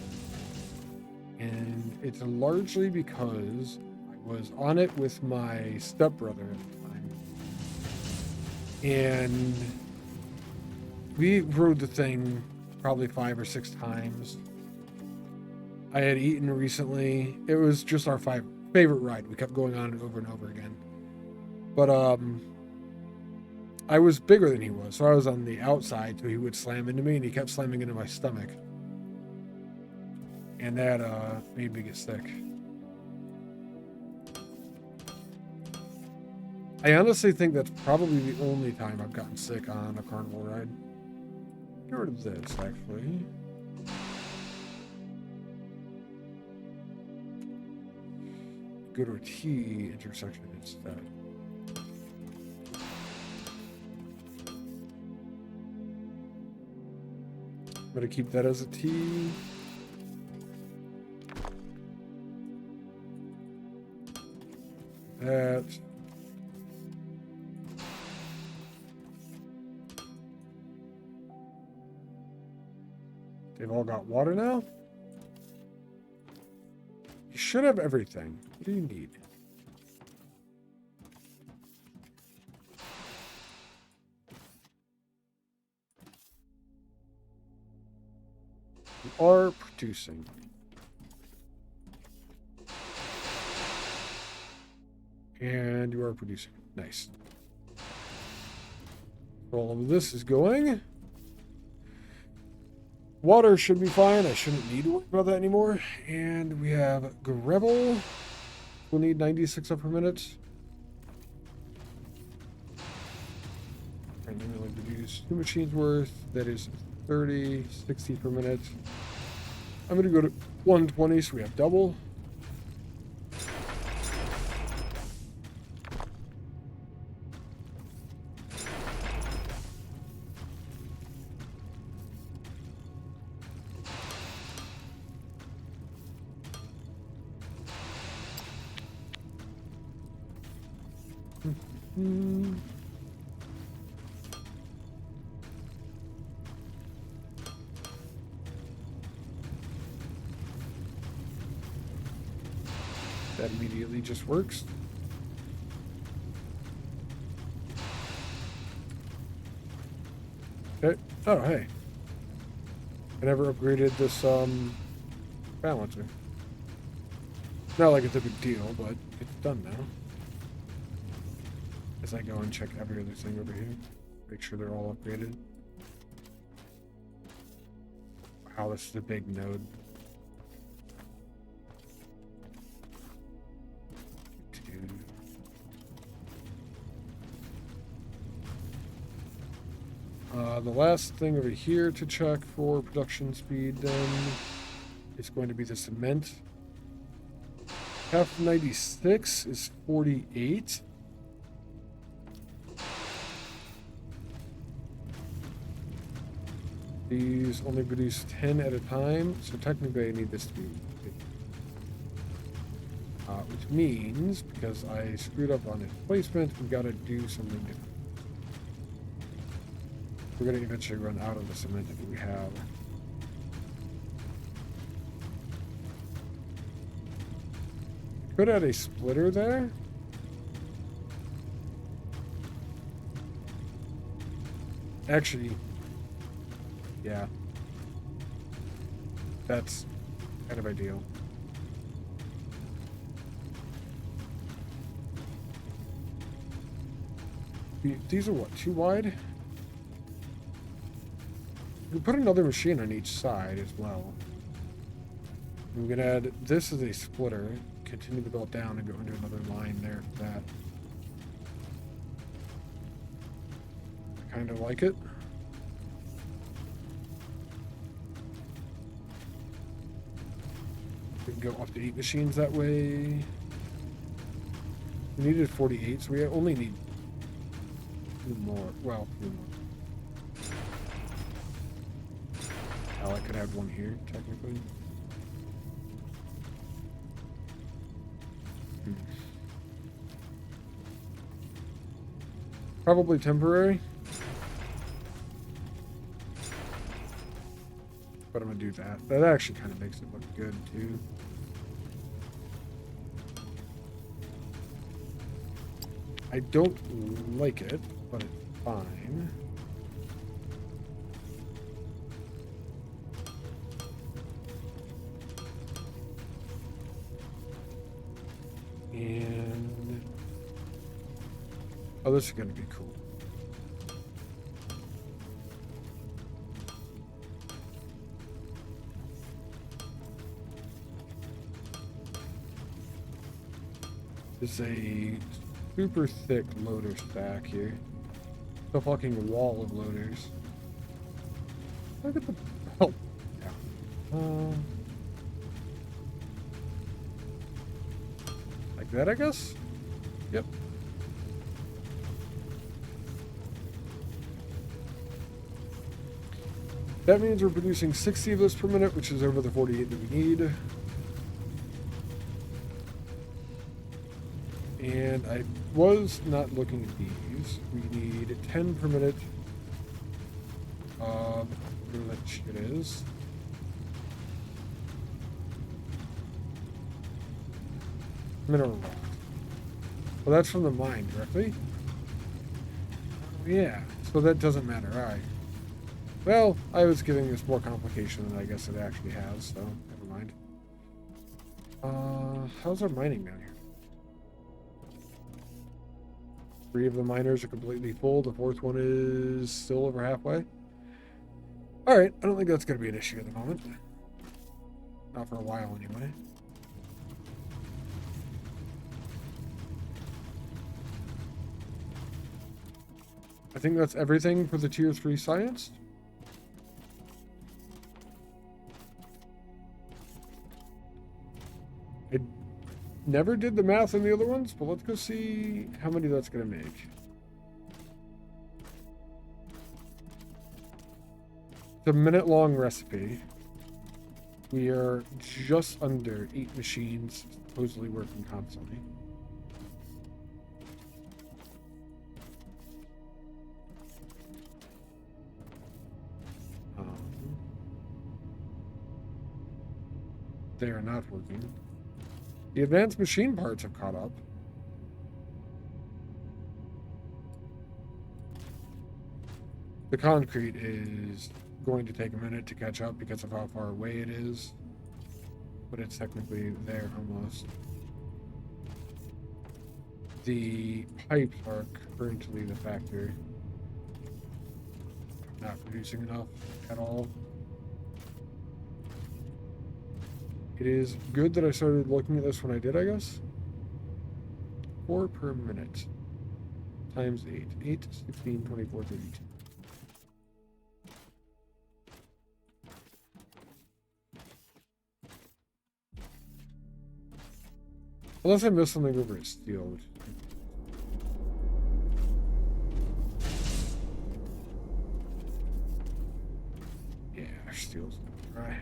S1: And it's largely because I was on it with my stepbrother at the time. And we rode the thing probably 5 or 6 times. I had eaten recently. It was just our favorite ride. We kept going on it over and over again. But I was bigger than he was, so I was on the outside, so he would slam into me, and he kept slamming into my stomach. And that made me get sick. I honestly think that's probably the only time I've gotten sick on a carnival ride. Get rid of this, actually. Go to a T intersection instead. going to keep that as a T. That. They've all got water now? You should have everything. What do you need? You are producing. And you are producing. Nice. All of this is going. Water should be fine. I shouldn't need to worry about that anymore. And we have gravel. We'll need 96 up per minute. And then we'll produce 2 machines worth. That is 30, 60 per minute. I'm going to go to 120 so we have double. That immediately just works. Okay. Oh, hey. I never upgraded this balancer. Not like it's a big deal, but it's done now. As I go and check every other thing over here. Make sure they're all upgraded. Wow, this is a big node. The last thing over here to check for production speed then is going to be the cement. Half 96 is 48. These only produce 10 at a time, so technically I need this to be which means, because I screwed up on its placement, we've got to do something different. We're going to eventually run out of the cement that we have. Could add a splitter there. Actually, yeah. That's kind of ideal. These are what, too wide? We put another machine on each side as well. And we're going to add this as a splitter, continue the belt down, and go into another line there for that. I kind of like it. We can go up to 8 machines that way. We needed 48, so we only need 2 more. Well, 3 more. Oh, I could have one here, technically. Probably temporary. But I'm going to do that. That actually kind of makes it look good, too. I don't like it, but it's fine. And oh, this is going to be cool. This is a super thick loader stack here. The fucking wall of loaders. Look at the oh yeah. Like that, I guess? Yep. That means we're producing 60 of this per minute, which is over the 48 that we need. And I was not looking at these. We need 10 per minute of whatever that shit is. Mineral rock. Well, that's from the mine directly. Yeah, so that doesn't matter. Alright. Well, I was giving this more complication than I guess it actually has, so never mind. How's our mining down here? 3 of the miners are completely full. The 4th one is still over halfway. Alright, I don't think that's going to be an issue at the moment. Not for a while, anyway. I think that's everything for the Tier 3 science. I never did the math on the other ones, but let's go see how many that's going to make. It's a minute-long recipe. We are just under 8 machines supposedly working constantly. They are not working. The advanced machine parts have caught up. The concrete is going to take a minute to catch up because of how far away it is. But it's technically there almost. The pipes are currently the factor. Not producing enough at all. It is good that I started looking at this when I did, I guess. 4 per minute. Times 8. 8, 16, 24, 32. Unless I missed something over at steel, which yeah, steel's dry.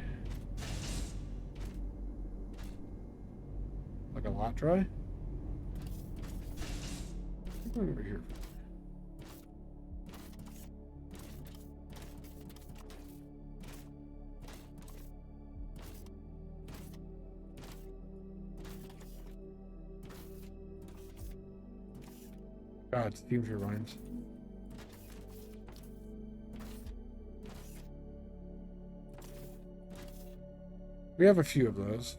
S1: Like a lot dry? I'm over here. God, steam turbines. We have a few of those.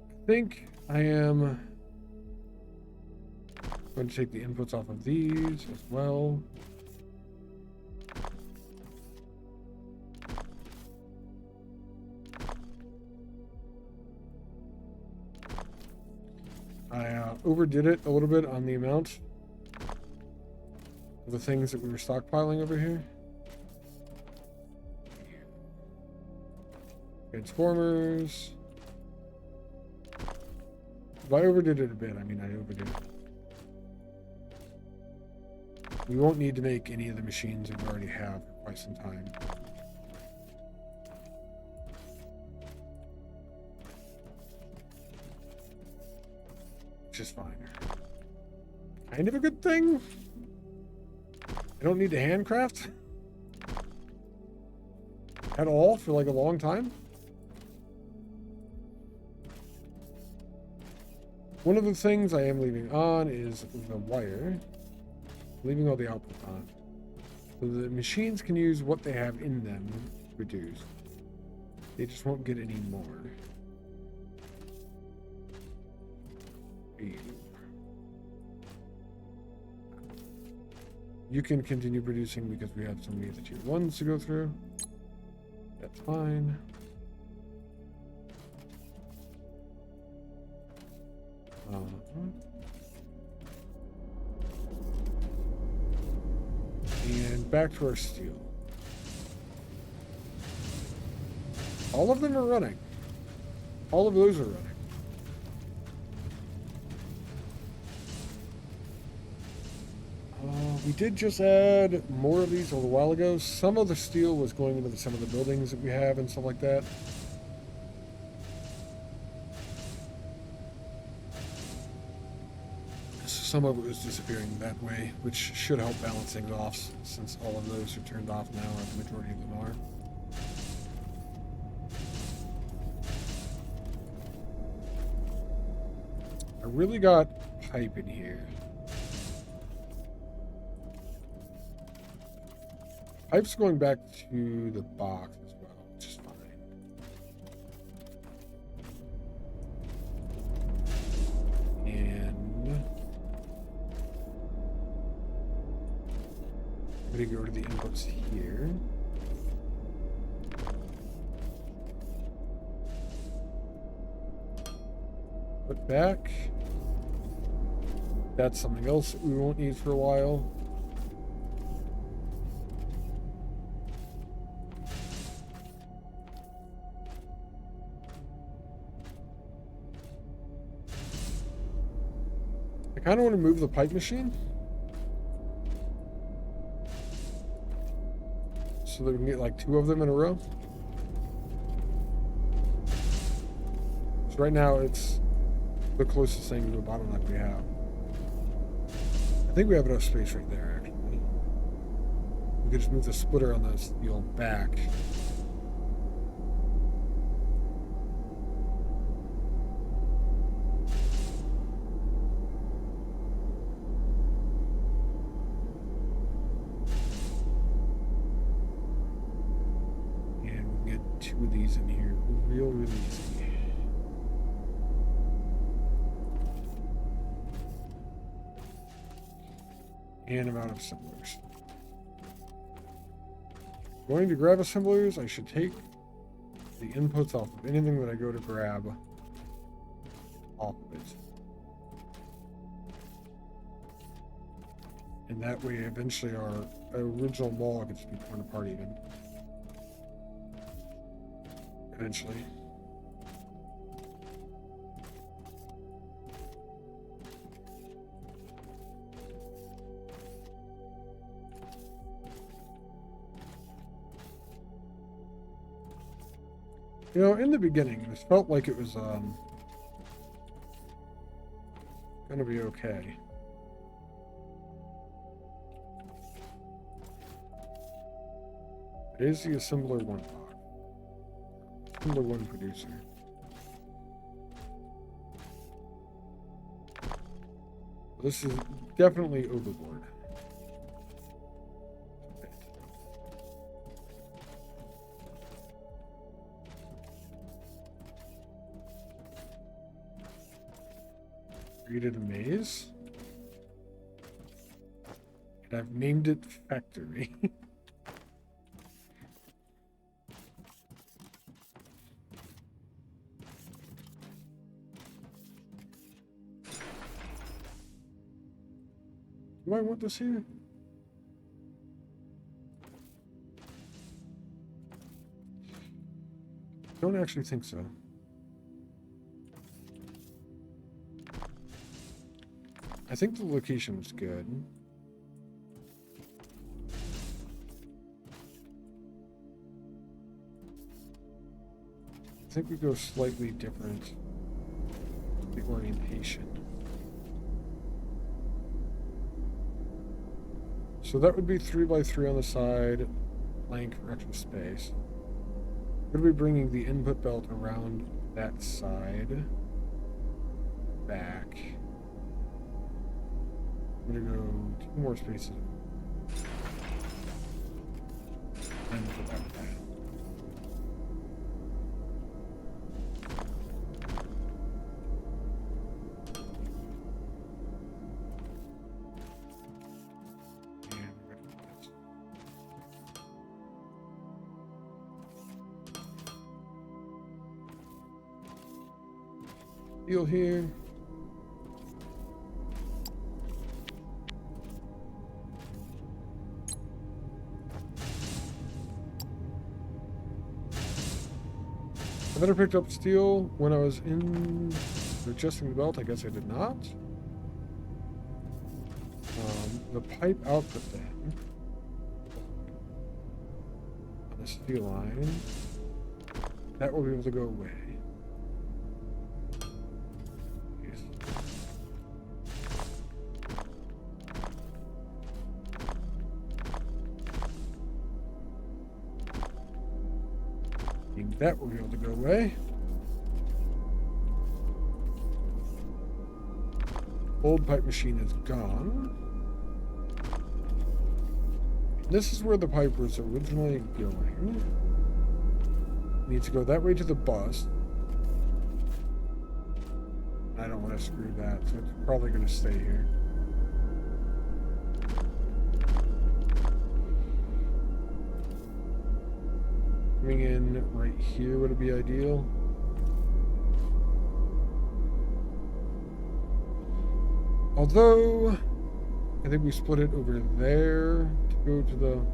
S1: I think I am going to take the inputs off of these as well. I overdid it a little bit on the amount of the things that we were stockpiling over here. Transformers. If I overdid it a bit, I mean I overdid it. We won't need to make any of the machines that we already have for quite some time. Which is fine. Kind of a good thing. I don't need to handcraft at all for like a long time. One of the things I am leaving on is the wire. Leaving all the output on. So the machines can use what they have in them to produce. They just won't get any more. You can continue producing because we have so many of the tier 1s to go through. That's fine. And back to our steel. All of them are running. All of those are running. We did just add more of these a little while ago. Some of the steel was going into some of the buildings that we have and stuff like that. Some of it was disappearing that way, which should help balance things off, since all of those are turned off now, or the majority of them are. I really got pipe in here. Pipe's going back to the box as well, which is fine. And I'm going to go to the inputs here. Put back. That's something else that we won't need for a while. I kind of want to move the pipe machine so that we can get like 2 of them in a row. So right now it's the closest thing to a bottleneck we have. I think we have enough space right there, actually. We could just move the splitter on the steel back. And we can get 2 of these in here really easy. And I'm out of assemblers. Going to grab assemblers, I should take the inputs off of anything that I go to grab off of it. And that way, eventually, our original wall gets to be torn apart even. Eventually. You know, in the beginning, it felt like it was gonna be okay. It is the assembler 1 box. Assembler 1 producer. This is definitely overboard. Created a maze, and I've named it Factory. Do I want this here? Don't actually think so. I think the location was good. I think we go slightly different. The orientation. So that would be 3x3 on the side, blank for extra space. We're going to be bringing the input belt around that side, back. I'm going to go 2 more spaces. And put that down. Steel here. I better picked up steel when I was adjusting the belt. I guess I did not. the pipe output thing on the steel line, that will be able to go away. Yes. And that will be able to go away. Old pipe machine is gone. This is where the pipe was originally going. Needs to go that way to the bus. I don't want to screw that, so it's probably going to stay here. Coming in right here would be ideal. Although, I think we split it over there to go to the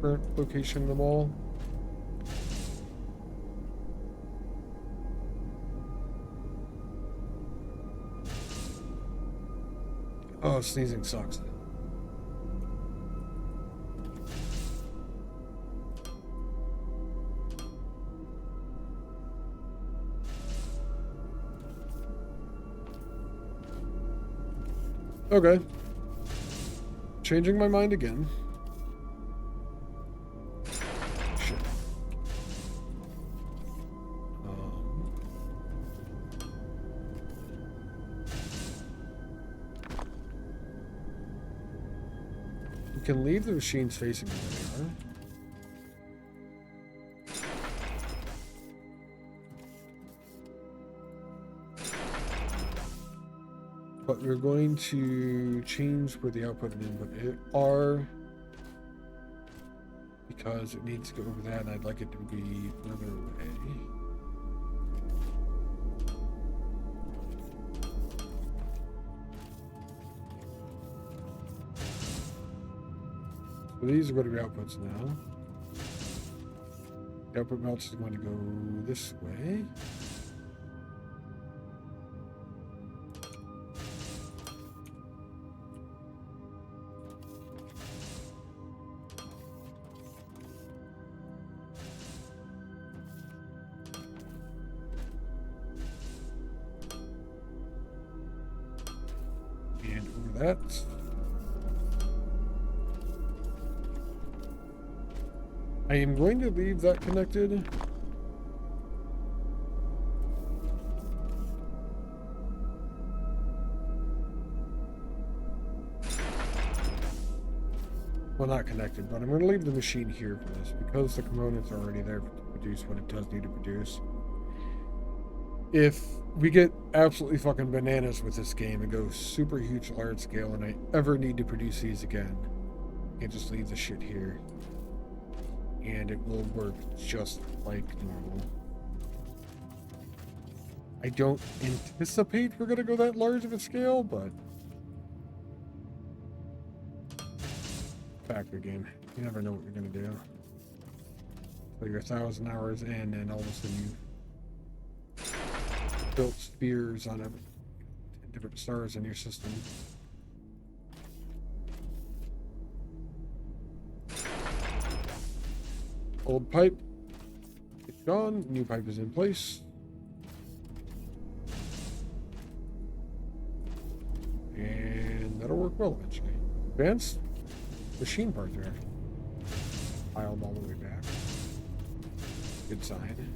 S1: current location of the mall. Oh, sneezing sucks. Okay. Changing my mind again. Shit. We can leave the machines facing where they are. But we're going to change where the output and input are, because it needs to go over that, and I'd like it to be further away. So these are going to be outputs now. The output belts is going to go this way. That. I am going to leave that connected. Well, not connected, but I'm going to leave the machine here for this because the components are already there to produce what it does need to produce. If we get absolutely fucking bananas with this game and go super huge large scale and I ever need to produce these again, I can just leave the shit here and it will work just like normal. I don't anticipate we're going to go that large of a scale, but factory game, you never know what you're going to do. So you're 1,000 hours in and all of a sudden you built spheres on different stars in your system. Old pipe, it's gone. New pipe is in place. And that'll work well eventually. Advanced machine parts are actually piled all the way back. Good sign.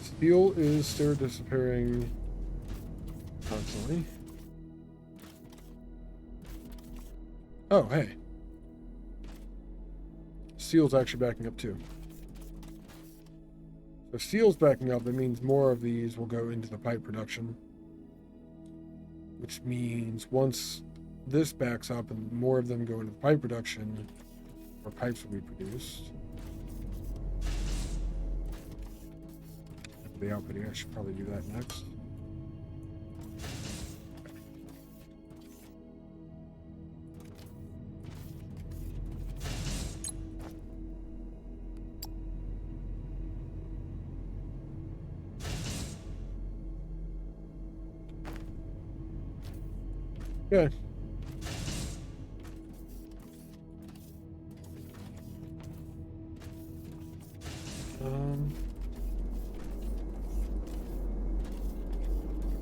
S1: Steel is still disappearing constantly. Oh, hey. Steel's actually backing up too. So if steel's backing up, it means more of these will go into the pipe production. Which means once this backs up and more of them go into the pipe production, more pipes will be produced. The output here, I should probably do that next. Yeah.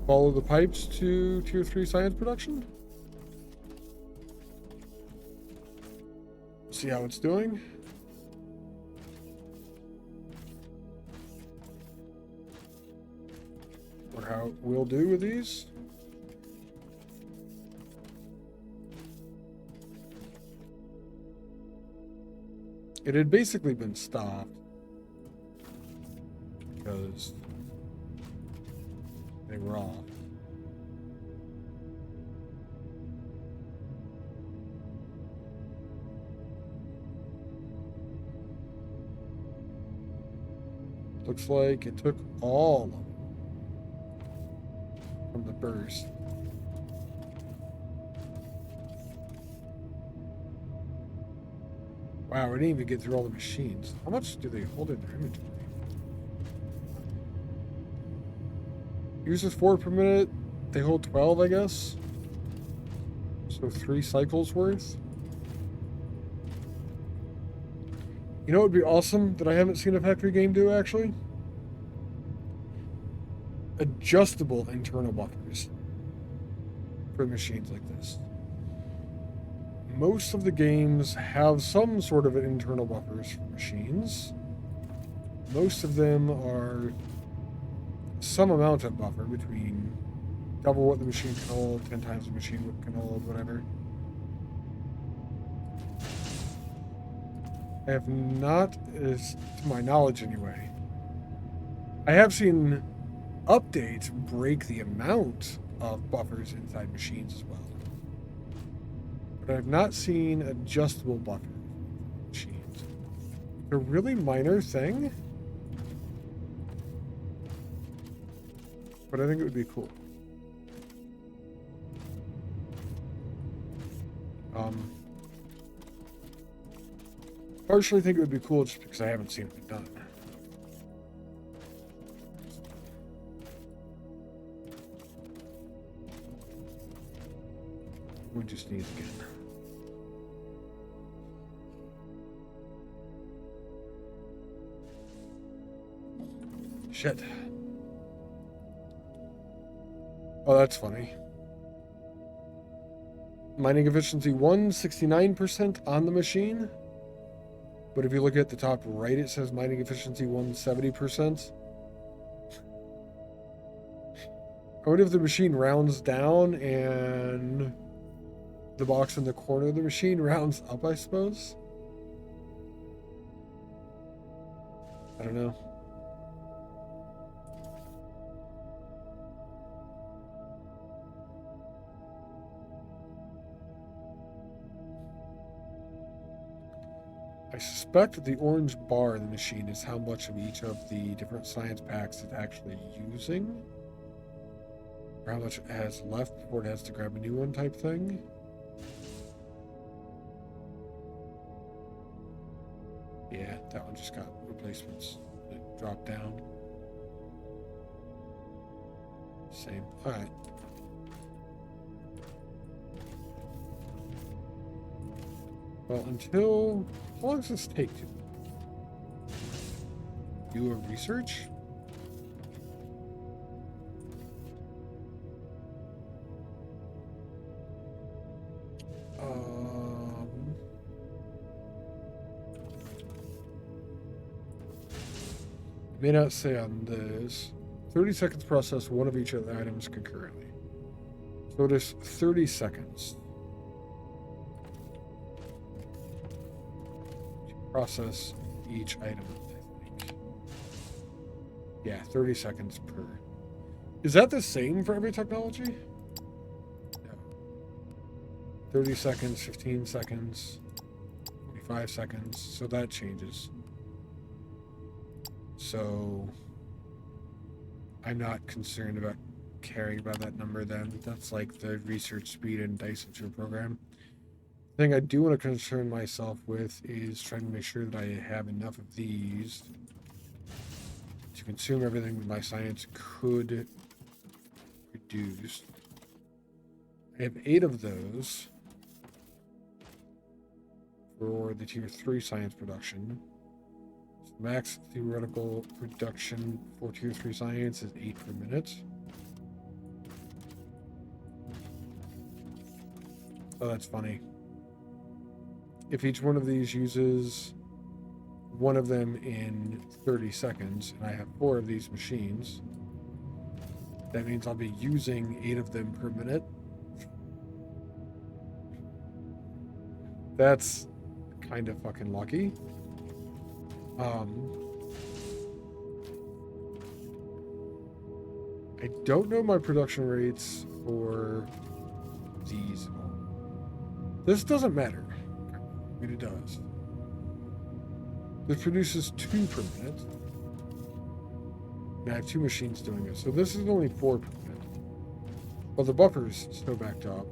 S1: Follow the pipes to Tier 3 science production. See how it's doing. Or how it will do with these. It had basically been stopped because they were off. Looks like it took all of them from the burst. Wow, we didn't even get through all the machines. How much do they hold in their inventory? Uses 4 per minute. They hold 12, I guess. So 3 cycles worth. You know what would be awesome that I haven't seen a factory game do, actually? Adjustable internal buffers for machines like this. Most of the games have some sort of internal buffers for machines. Most of them are some amount of buffer between double what the machine can hold, 10 times the machine can hold, whatever. I have not, as to my knowledge anyway. I have seen updates break the amount of buffers inside machines as well. But I've not seen adjustable buffer machines. It's a really minor thing, but I think it would be cool. Partially think it would be cool just because I haven't seen it done. We just need again. Shit. Oh, that's funny. Mining efficiency 169% on the machine. But if you look at the top right, it says mining efficiency 170%. I wonder if the machine rounds down and the box in the corner of the machine rounds up, I suppose. I don't know. I suspect that the orange bar in the machine is how much of each of the different science packs it's actually using. Or how much it has left before it has to grab a new one type thing. Yeah, that one just got replacements. It dropped down. Same. Alright. Well, until... How long does this take to do a research? It may not say on this. 30 seconds process one of each of the items concurrently. So it is 30 seconds. Process each item, I think. Yeah, 30 seconds per. Is that the same for every technology? No. 30 seconds, 15 seconds, 45 seconds. So that changes. So I'm not concerned about caring about that number then. That's like the research speed in Dyson's program. The thing I do want to concern myself with is trying to make sure that I have enough of these to consume everything that my science could produce. I have 8 of those for the tier 3 science production. So max theoretical production for tier 3 science is 8 per minute. Oh, that's funny. If each one of these uses one of them in 30 seconds, and I have 4 of these machines, that means I'll be using 8 of them per minute. That's kind of fucking lucky. I don't know my production rates for these at all. This doesn't matter. I mean, it does. This produces 2 per minute. And I have 2 machines doing it. So this is only 4 per minute. Well, the buffer's still backed up.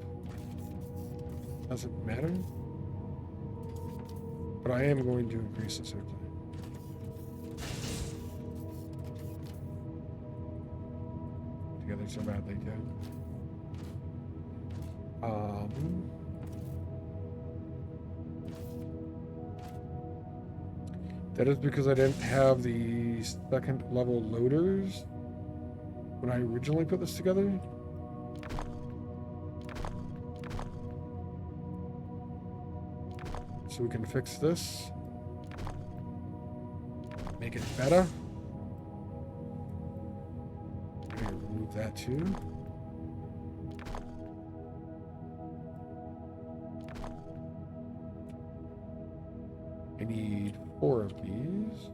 S1: Doesn't matter. But I am going to increase this over time. Together so badly, too. That is because I didn't have the second level loaders when I originally put this together. So we can fix this. Make it better. I'm gonna remove that too. I need 4 of these.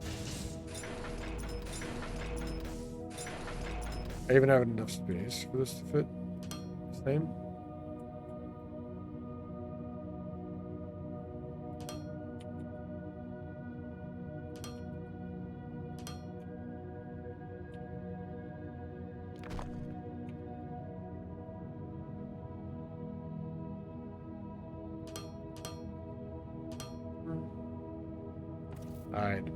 S1: I even have enough space for this to fit. Same. Alright.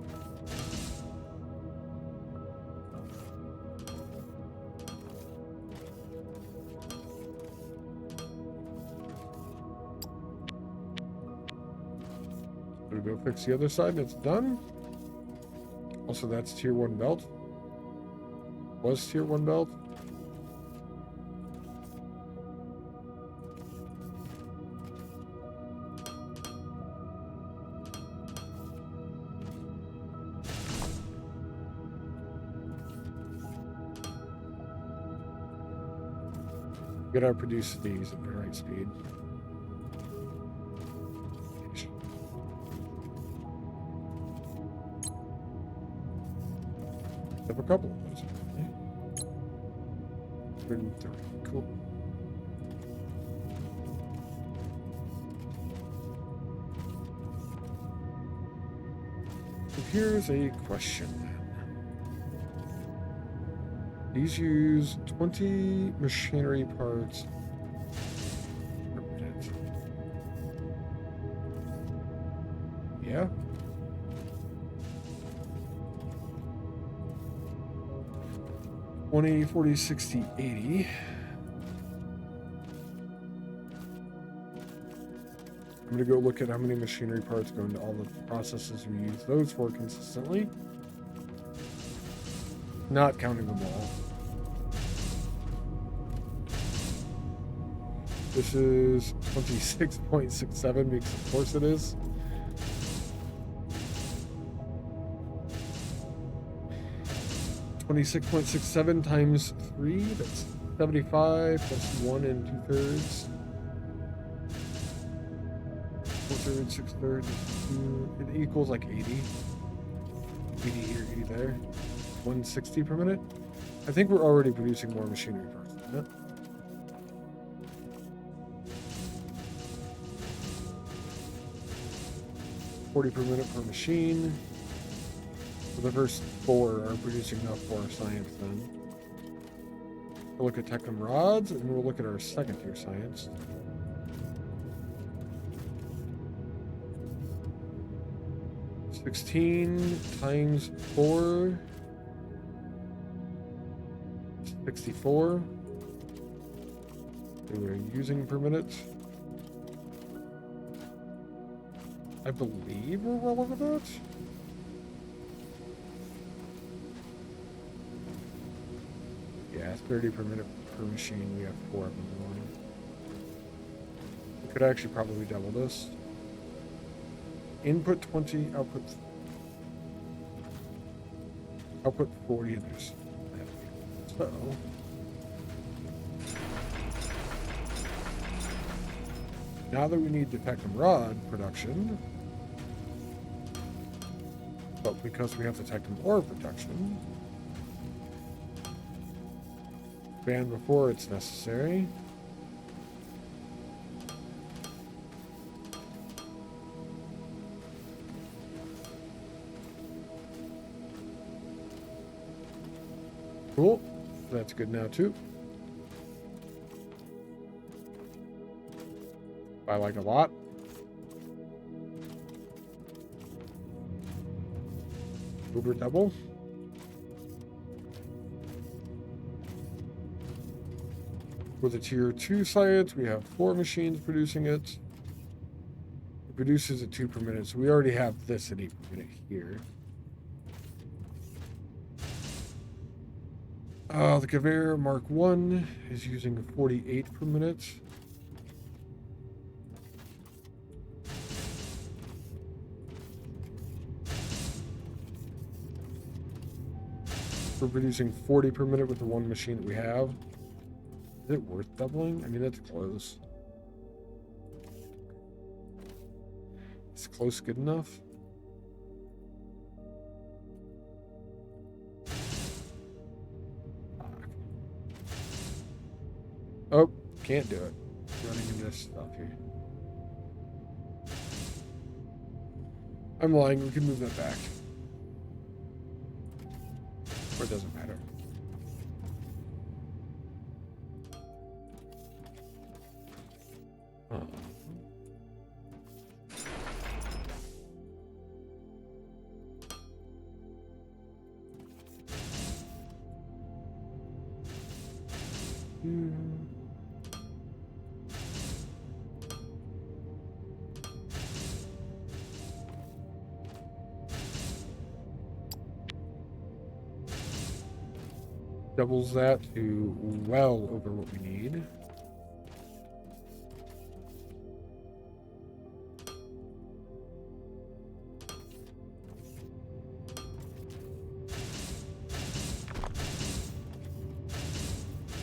S1: We'll go fix the other side and it's done. Also, that's tier 1 belt. Was tier 1 belt. Gotta produce these at the right speed. I have a couple of those. Cool. So here's a question. These use 20 machinery parts per minute. Yeah. $20, $40, $60, $80. I'm going to go look at how many machinery parts go into all the processes we use those for consistently. Not counting them all. This is 26.67 because of course it is. $26.67 times 3, that's 75 plus 1 2/3. 4/3, 6/3, 2. It equals like 80. 80 here, 80 there. 160 per minute. I think we're already producing more machinery parts than that. $40 per minute per machine. So the first 4 are producing enough for our science then. We'll look at tech and rods, and we'll look at our second tier science. $16 times 4. 64. that we're using per minute. I believe we're well over that. Yeah, 30 per minute per machine. We have 4 of them going. We could actually probably double this. Input 20, output 40, and there's so now that we need detectum rod production, but because we have detectum ore production, expand before it's necessary. Cool. That's good now too. I like a lot. Uber double. For the tier 2 science, we have 4 machines producing it. It produces at 2 per minute, so we already have this at 8 per minute here. The conveyor Mark 1 is using 48 per minute. We're producing 40 per minute with the 1 machine that we have. Is it worth doubling? I mean, that's close. Is close good enough? Oh, can't do it. Running into this stuff here. I'm lying. We can move that back. Or it doesn't matter. Doubles that to well over what we need.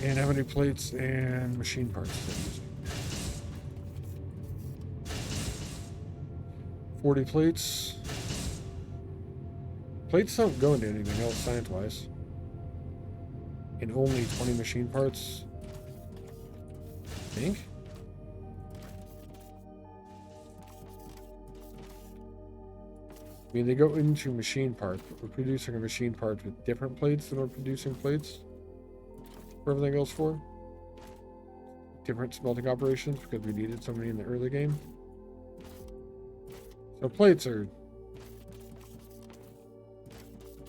S1: And how many plates and machine parts are they using? 40 plates. Plates don't go into anything else science-wise. And only 20 machine parts, I think. I mean, they go into machine parts, but we're producing a machine part with different plates than we're producing plates for everything else for. Different smelting operations because we needed so many in the early game. So plates are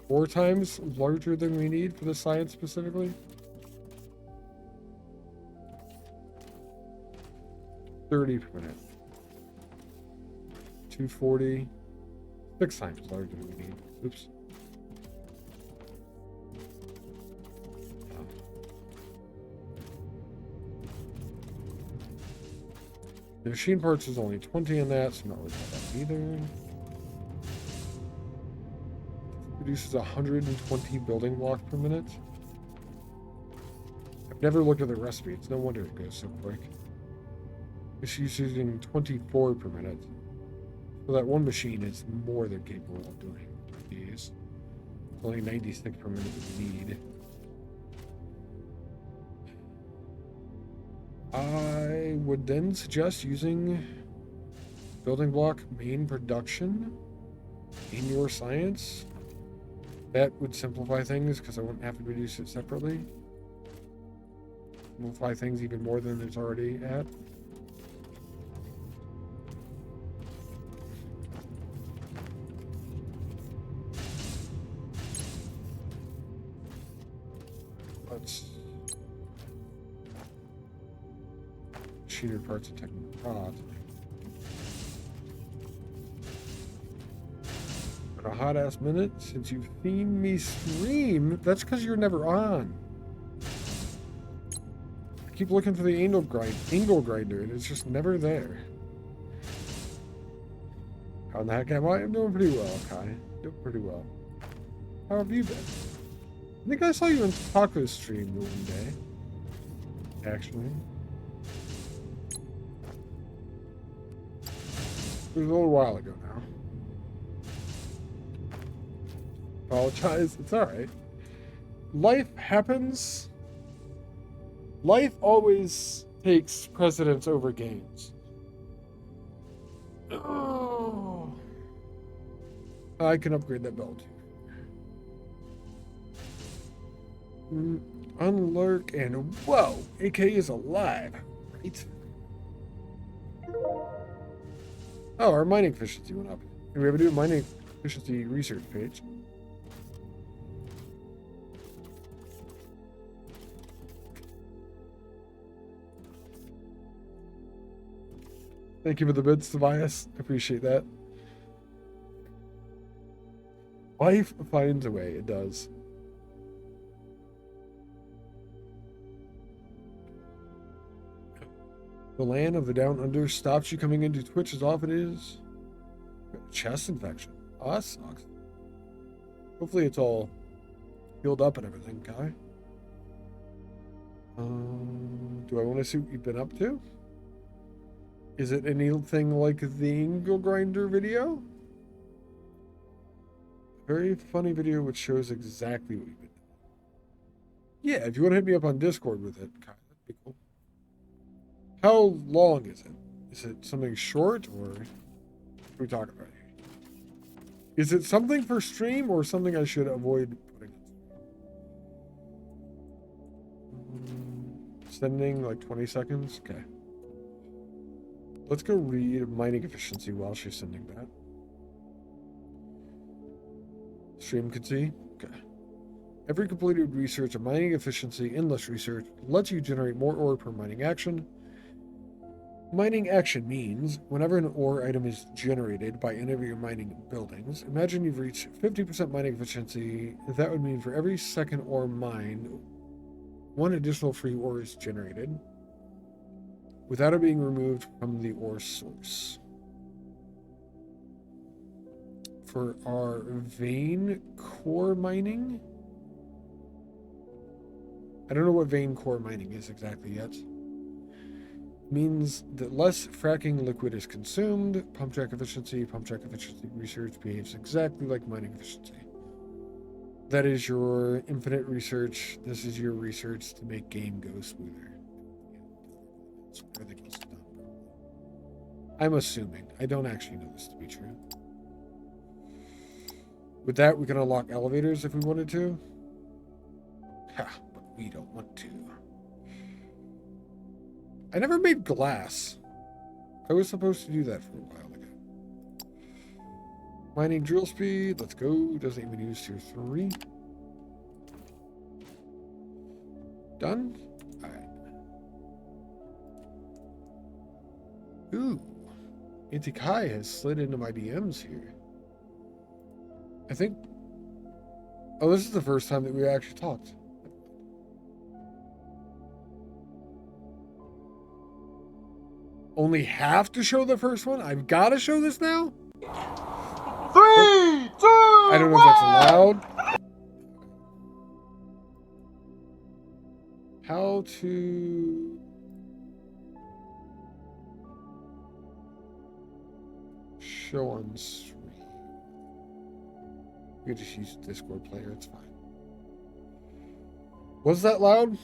S1: 4 times larger than we need for the science specifically. 30 per minute. 240. 6 times larger than we need. Oops. The machine parts is only 20 in that, so not really that either. Produces 120 building blocks per minute. I've never looked at the recipe. It's no wonder it goes so quick. It's using 24 per minute. So that one machine is more than capable of doing these. Only 96 per minute that we need. I would then suggest using building block main production in your science. That would simplify things because I wouldn't have to produce it separately. Simplify things even more than it's already at. machinery parts and technical rods. Been a hot ass minute since you've seen me stream. That's because you're never on. I keep looking for the angle grinder, and it's just never there. How in the heck am I? I'm doing pretty well, Kai. Doing pretty well. How have you been? I think I saw you on Taco's stream one day. Actually. It was a little while ago now. Apologize. It's alright. Life happens. Life always takes precedence over games. Oh. I can upgrade that belt. Unlurk and whoa, AK is alive, right? Oh, our mining efficiency went up. And we have a new mining efficiency research page. Thank you for the bits, Tobias. I appreciate that. Life finds a way, it does. The land of the down under stops you coming into Twitch as often as it is. Got a chest infection. Oh, that sucks. Hopefully it's all healed up and everything, Kai. Do I want to see what you've been up to? Is it anything like the angle grinder video? Very funny video which shows exactly what you've been doing. Yeah, if you want to hit me up on Discord with it, Kai, that'd be cool. How long is it? Is it something short, or what are we talking about here? Is it something for stream or something I should avoid putting in? Sending like 20 seconds? Okay. Let's go read mining efficiency while she's sending that. Stream can see? Okay. Every completed research of mining efficiency endless research lets you generate more ore per mining action. Mining action means whenever an ore item is generated by any of your mining buildings, imagine you've reached 50% mining efficiency. That would mean for every second ore mined, one additional free ore is generated without it being removed from the ore source. For our vein core mining, I don't know what vein core mining is exactly yet. Means that less fracking liquid is consumed. Pump track efficiency research behaves exactly like mining efficiency. That is your infinite research. This is your research to make game go smoother. I'm assuming. I don't actually know this to be true. With that, we can unlock elevators if we wanted to. Ha, but we don't want to. I never made glass. I was supposed to do that for a while ago. Mining drill speed. Let's go. Doesn't even use tier 3. Done? Alright. Ooh. Auntie Kai has slid into my DMs here. I think... Oh, this is the first time that we actually talked. Only have to show the first one? I've got to show this now?
S2: 3, 2,
S1: I don't know if that's allowed. How to... show on stream. You could just use Discord player, it's fine. Was that loud?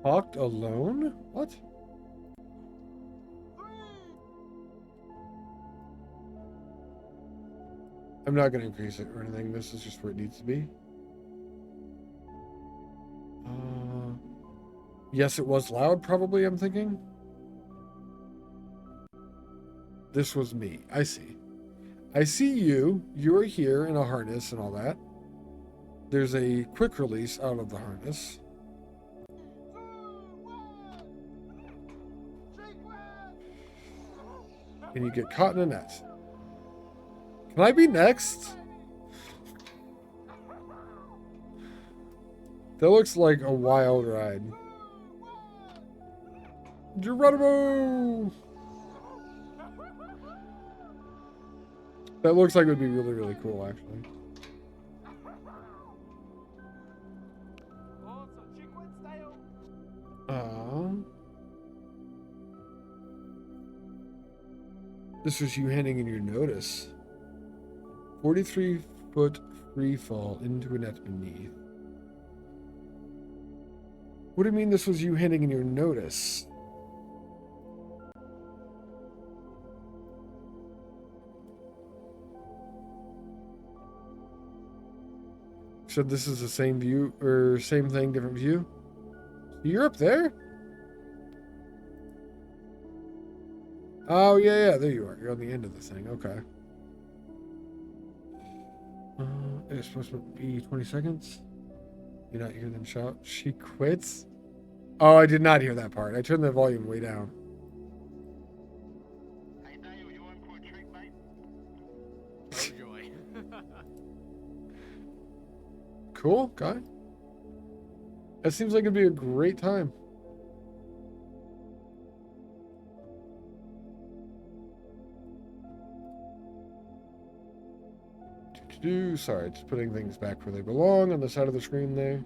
S1: Talked alone? What? I'm not going to increase it or anything. This is just where it needs to be. Yes, it was loud, probably, I'm thinking. This was me. I see. I see you. You are here in a harness and all that. There's a quick release out of the harness. And you get caught in a net. Can I be next? That looks like a wild ride. Geronimo! That looks like it would be really, really cool, actually. This was you handing in your notice. 43-foot free fall into a net beneath. What do you mean this was you handing in your notice? So this is the same view, or same thing, different view? You're up there? Oh, yeah, there you are. You're on the end of the thing. Okay. It's supposed to be 20 seconds. You not hear them shout? She quits? Oh, I did not hear that part. I turned the volume way down.
S2: Hey, Dale, you in for a treat, mate? Oh, joy.
S1: Cool, guy. That seems like it'd be a great time. Sorry, just putting things back where they belong on the side of the screen there.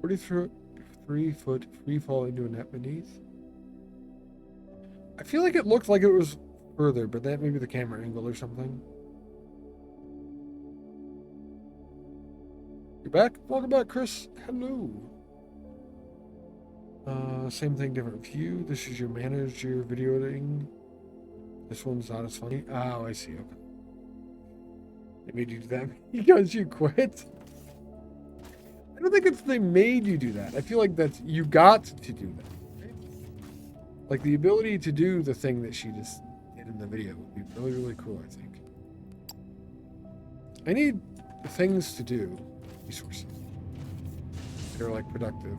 S1: 43-foot free fall into a net beneath. I feel like it looked like it was further, but that may be the camera angle or something. You're back? Welcome back, Chris. Hello. Same thing, different view. This is your manager video editing. This one's not as funny. Oh, I see. Okay. They made you do that because you quit? I don't think it's they made you do that. I feel like that's you got to do that. Right? Like the ability to do the thing that she just did in the video would be really, really cool, I think. I need things to do, resources. They're like productive.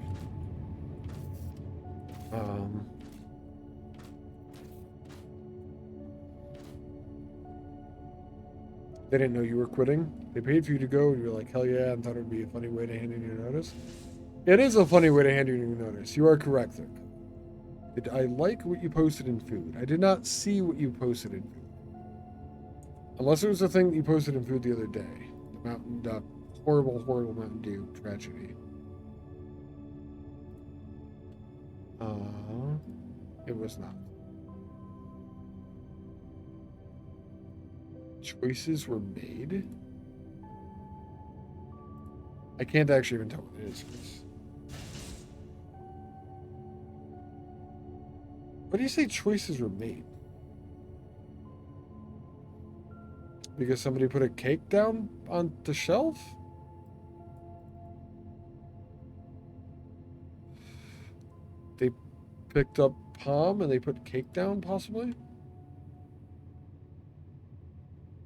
S1: They didn't know you were quitting. They paid for you to go, and you're like, hell yeah, and thought it would be a funny way to hand in your notice. It is a funny way to hand in your notice. You are correct, Vic. I like what you posted in food. I did not see what you posted in food. Unless it was the thing that you posted in food the other day. The horrible, horrible Mountain Dew tragedy. It was not. Choices were made? I can't actually even tell what it is. What do you say choices were made? Because somebody put a cake down on the shelf? They picked up palm and they put cake down, possibly?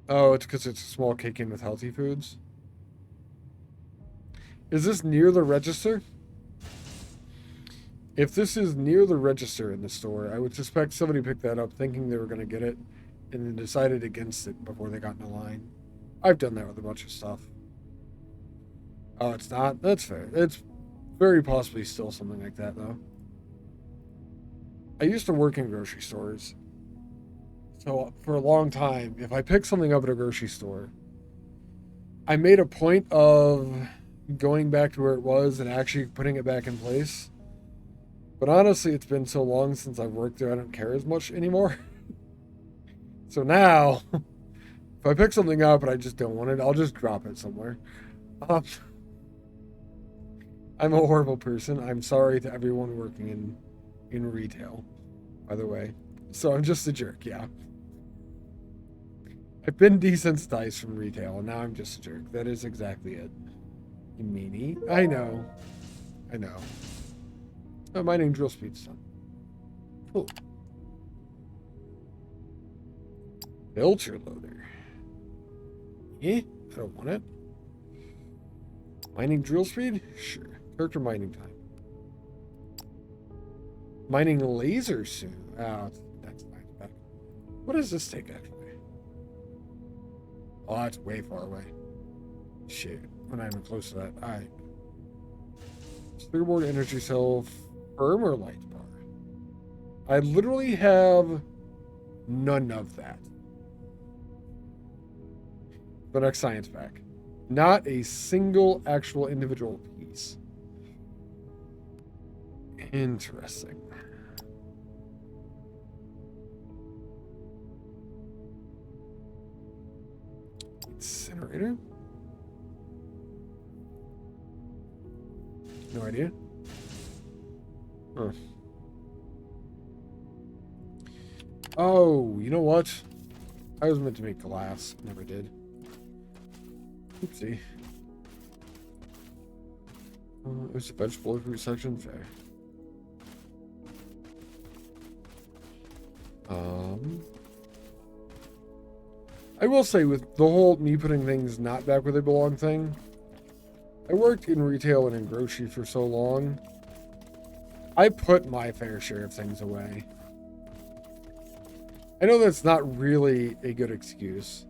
S1: Oh, it's because it's a small cake in with healthy foods. Is this near the register? If this is near the register in the store, I would suspect somebody picked that up thinking they were going to get it and then decided against it before they got in the line. I've done that with a bunch of stuff. Oh, it's not? That's fair. It's very possibly still something like that, though. I used to work in grocery stores. So for a long time, if I picked something up at a grocery store, I made a point of going back to where it was and actually putting it back in place. But honestly, it's been so long since I've worked there, I don't care as much anymore. So now, if I pick something up and I just don't want it, I'll just drop it somewhere. I'm a horrible person. I'm sorry to everyone working in retail, by the way. So I'm just a jerk, yeah. I've been desensitized from retail, and now I'm just a jerk. That is exactly it. You meanie. I know. Oh, my name Drill Speed's done. Cool. Filter loader. I don't want it. Mining drill speed? Sure. Character mining time. Mining laser soon. Oh, that's fine. What does this take, actually? Oh, that's way far away. Shit. We're not even close to that. Alright. Spearboard energy cell, firmer light bar. I literally have none of that. The next science pack. Not a single actual individual piece. Interesting. Incinerator? No idea. Huh. Oh, you know what? I was meant to make glass. Never did. Oopsie. It was a vegetable fruit section. Fair. I will say, with the whole me putting things not back where they belong thing, I worked in retail and in grocery for so long. I put my fair share of things away. I know that's not really a good excuse,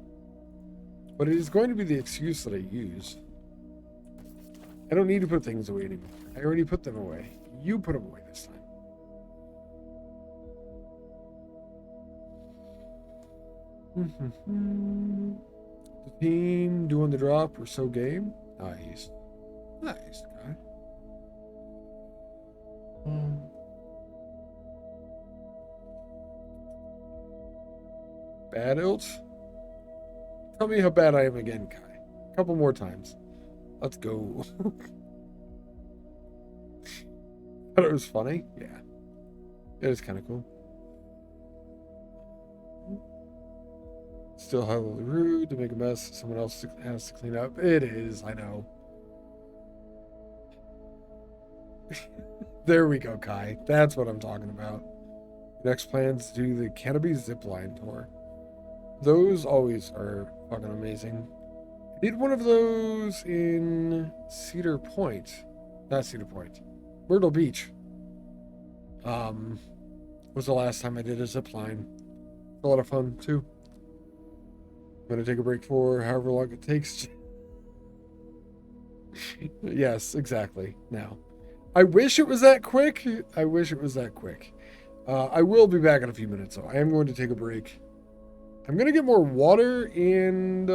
S1: but it is going to be the excuse that I use. I don't need to put things away anymore. I already put them away. You put them away this time. The team doing the drop. We're so game. Nice. Nice, guy. Bad ilts? Tell me how bad I am again, Kai. A couple more times. Let's go. Thought it was funny? Yeah. It is kind of cool. Still highly rude to make a mess someone else has to clean up. It is, I know. There we go, Kai. That's what I'm talking about. Next plans to do the Canopy Zipline Tour. Those always are fucking amazing. I did one of those in Cedar Point. Not Cedar Point. Myrtle Beach. Was the last time I did a zipline. A lot of fun, too. I'm going to take a break for however long it takes. Yes, exactly. Now. I wish it was that quick. I wish it was that quick. I will be back in a few minutes, though. I am going to take a break. I'm going to get more water and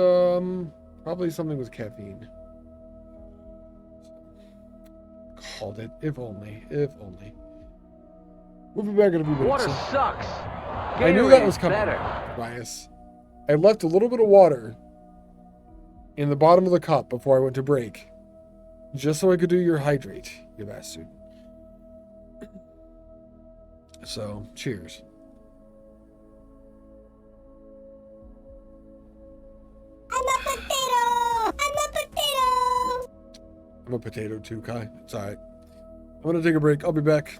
S1: probably something with caffeine. Called it. If only. If only. We'll be back in a few minutes.
S3: Water sucks.
S1: I knew that was coming, Bias. I left a little bit of water in the bottom of the cup before I went to break. Just so I could do your hydrate, you bastard. So, cheers.
S4: I'm a potato! I'm a potato!
S1: I'm a potato too, Kai. It's alright. I'm gonna take a break. I'll be back.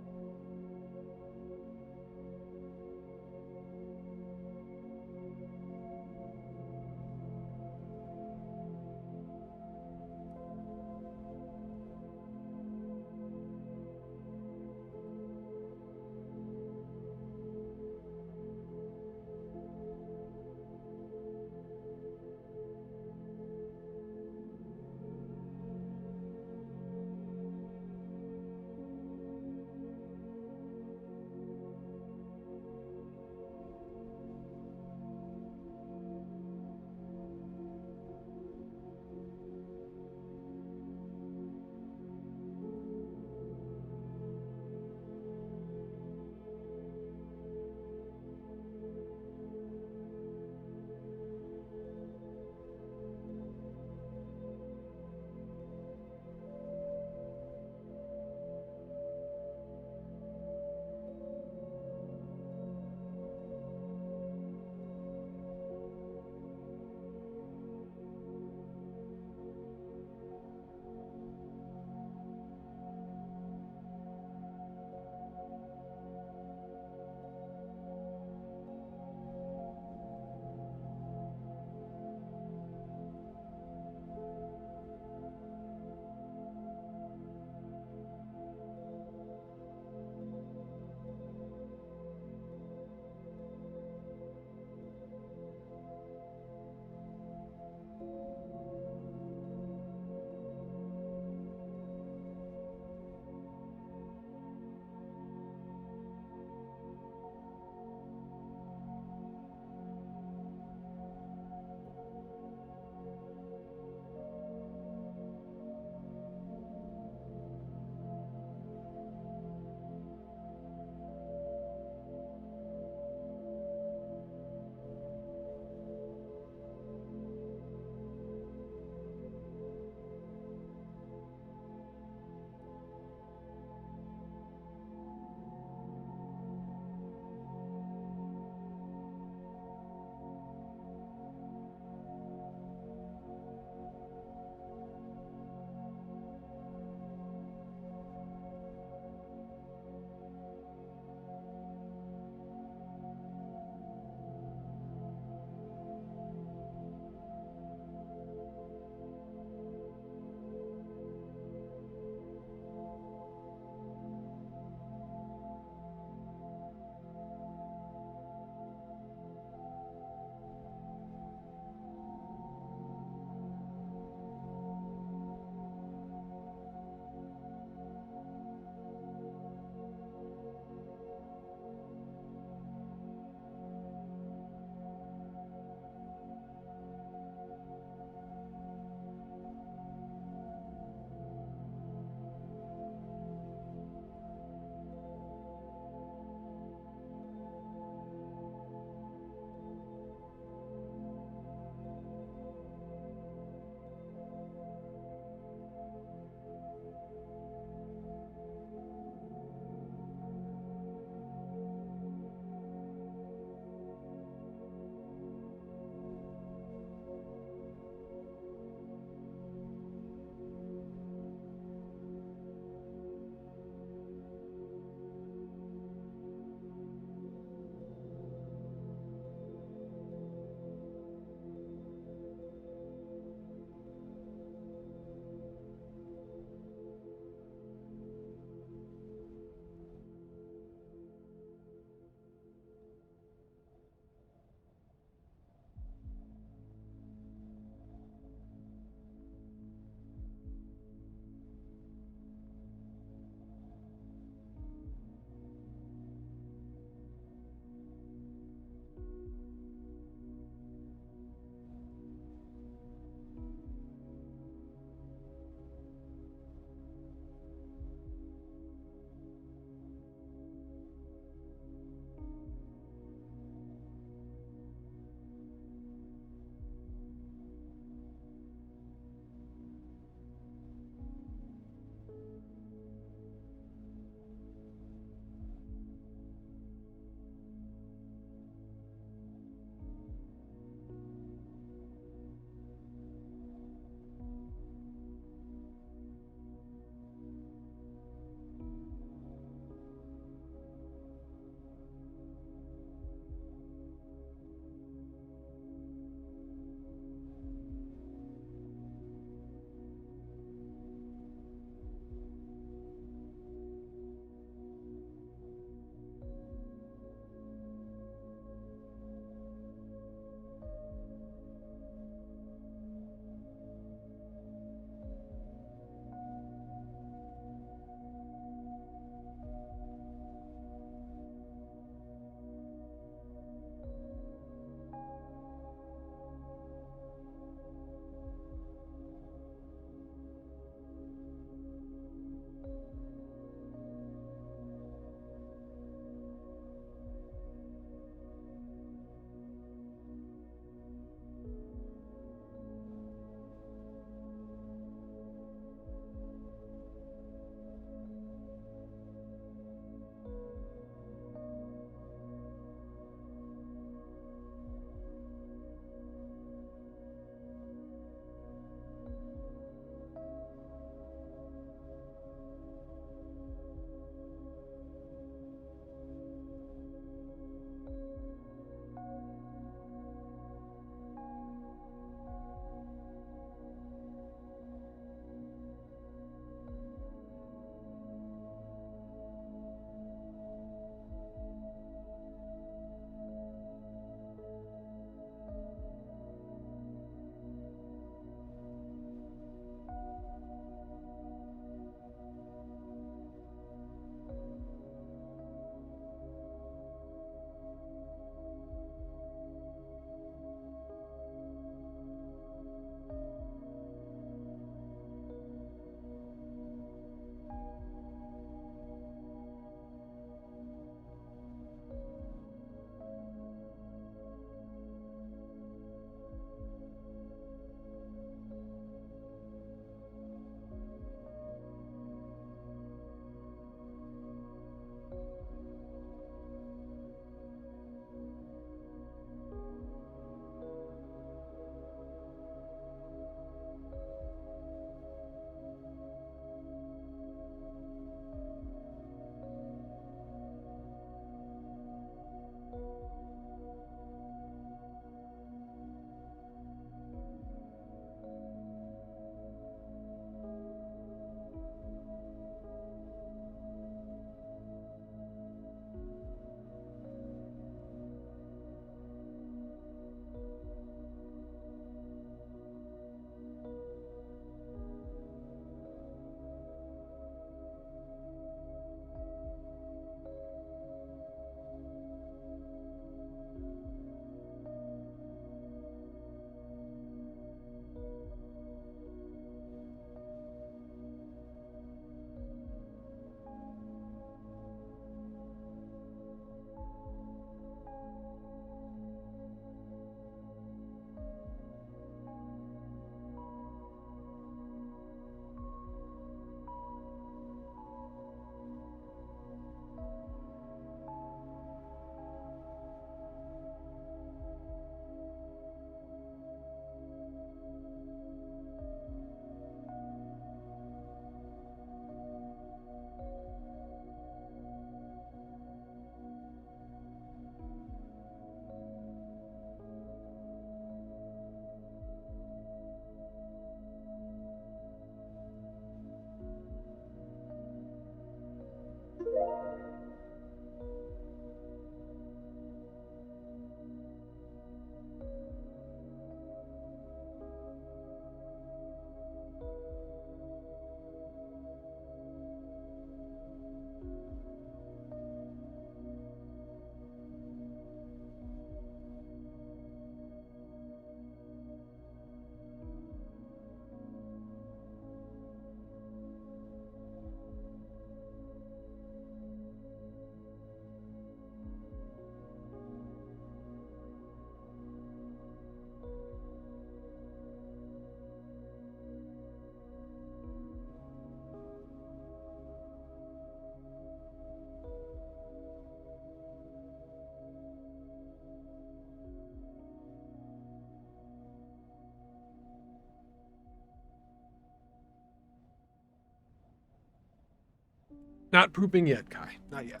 S1: Not pooping yet, Kai. Not yet.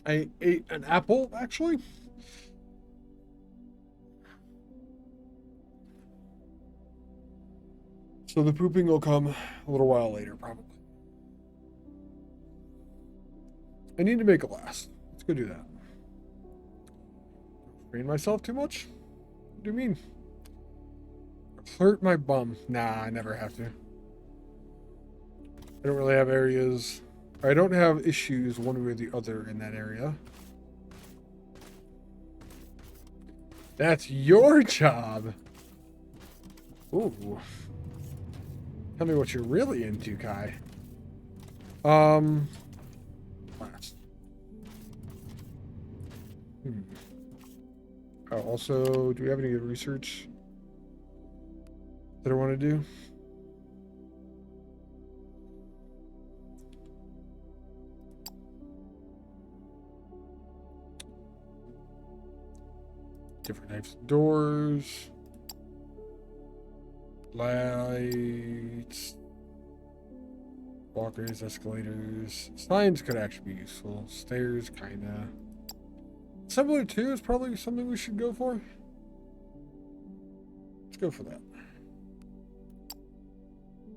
S1: I ate an apple, actually. So the pooping will come a little while later, probably. I need to make a last. Let's go do that. Strain myself too much? What do you mean? Hurt my bum. Nah, I never have to. I don't really have areas. I don't have issues one way or the other in that area. That's your job. Ooh. Tell me what you're really into, Kai. Last. Oh, also, do we have any good research that I want to do? Different types of doors. Lights. Walkers, escalators. Signs could actually be useful. Stairs, kinda. Assembler 2 is probably something we should go for. Let's go for that.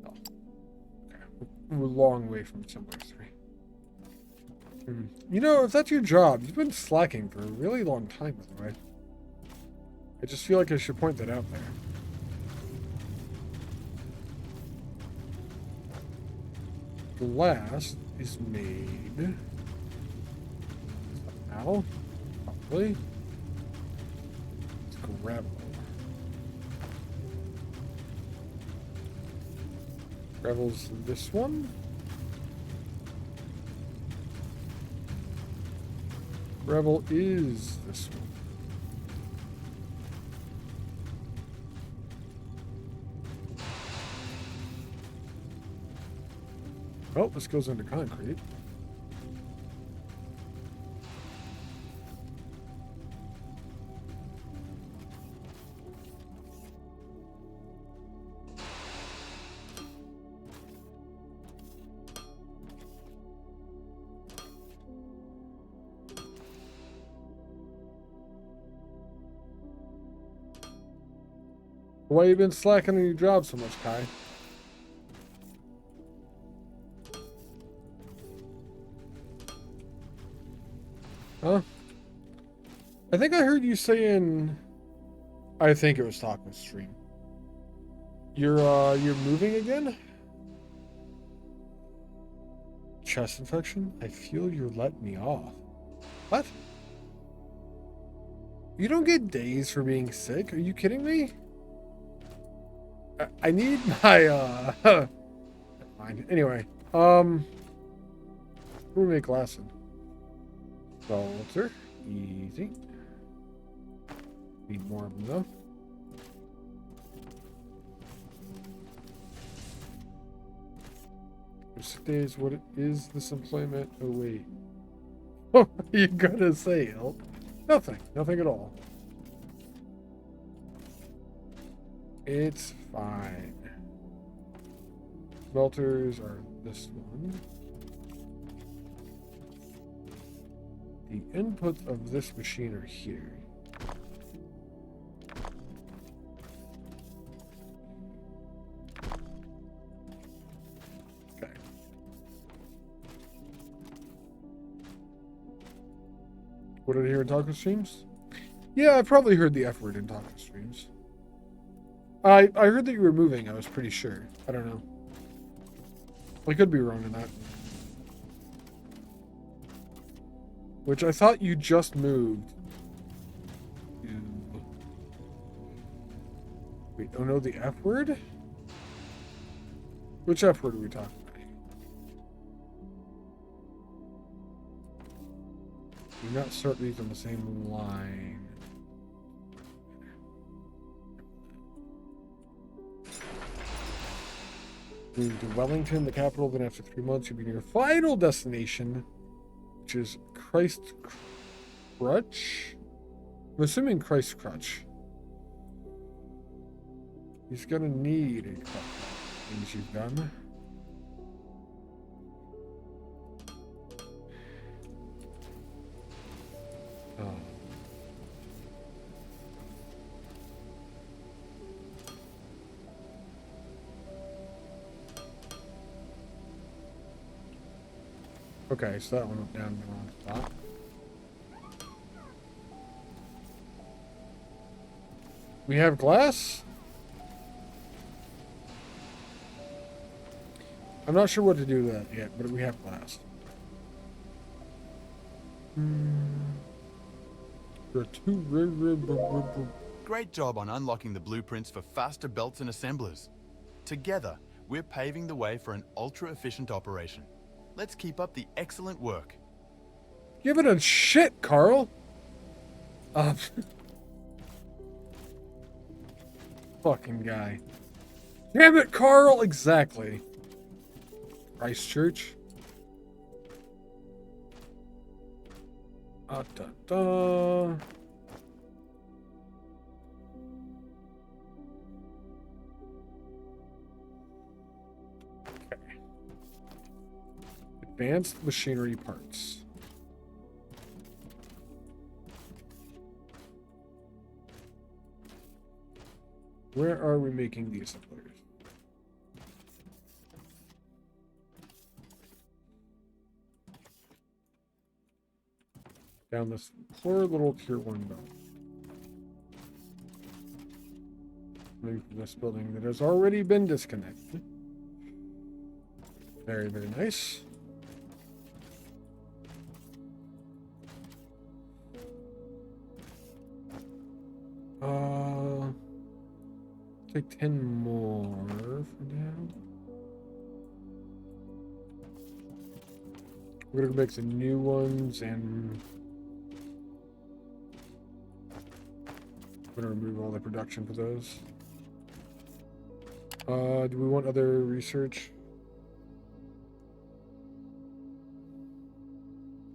S1: Oh. Okay. We're a long way from Assembler 3. You know, if that's your job, you've been slacking for a really long time, by the way. I just feel like I should point that out there. Glass is made somehow, probably. It's gravel. Gravel's this one. Gravel is this one. Oh, this goes into concrete. Why you been slacking on your job so much, Kai? Huh? I think I heard you saying, I think it was Taco Stream. You're moving again? Chest infection? I feel you're letting me off. What? You don't get days for being sick? Are you kidding me? I need my, never mind. Anyway, who we make glass in? Filter. Easy. Need more of them though. Days, what is this employment? Oh wait. What are you gonna say, Elk? Nothing. Nothing at all. It's fine. Smelters are this one. The inputs of this machine are here. Okay. What did I hear in taco streams? Yeah, I probably heard the F word in taco streams. I heard that you were moving, I was pretty sure. I don't know. I could be wrong in that. Which I thought you just moved. Wait, oh no, the F word? Which F word are we talking about? Do not start these on the same line. Move to Wellington, the capital, then after 3 months you'll be near your final destination, which is Christ Crutch? I'm assuming Christ Crutch. He's gonna need a couple things you've done. Oh. Okay, so that one went down in the wrong spot. We have glass? I'm not sure what to do with that yet, but we have glass. There are two.
S3: Great job on unlocking the blueprints for faster belts and assemblers. Together, we're paving the way for an ultra-efficient operation. Let's keep up the excellent work.
S1: You haven't done shit, Carl. Fucking guy. Damn it, Carl! Exactly. Christchurch. Da da. Okay. Advanced machinery parts. Where are we making the assemblers? Down this poor little tier 1 belt. Maybe from this building that has already been disconnected. Very, very nice. Take 10 more for now. We're gonna make some new ones and I'm gonna remove all the production for those. Do we want other research?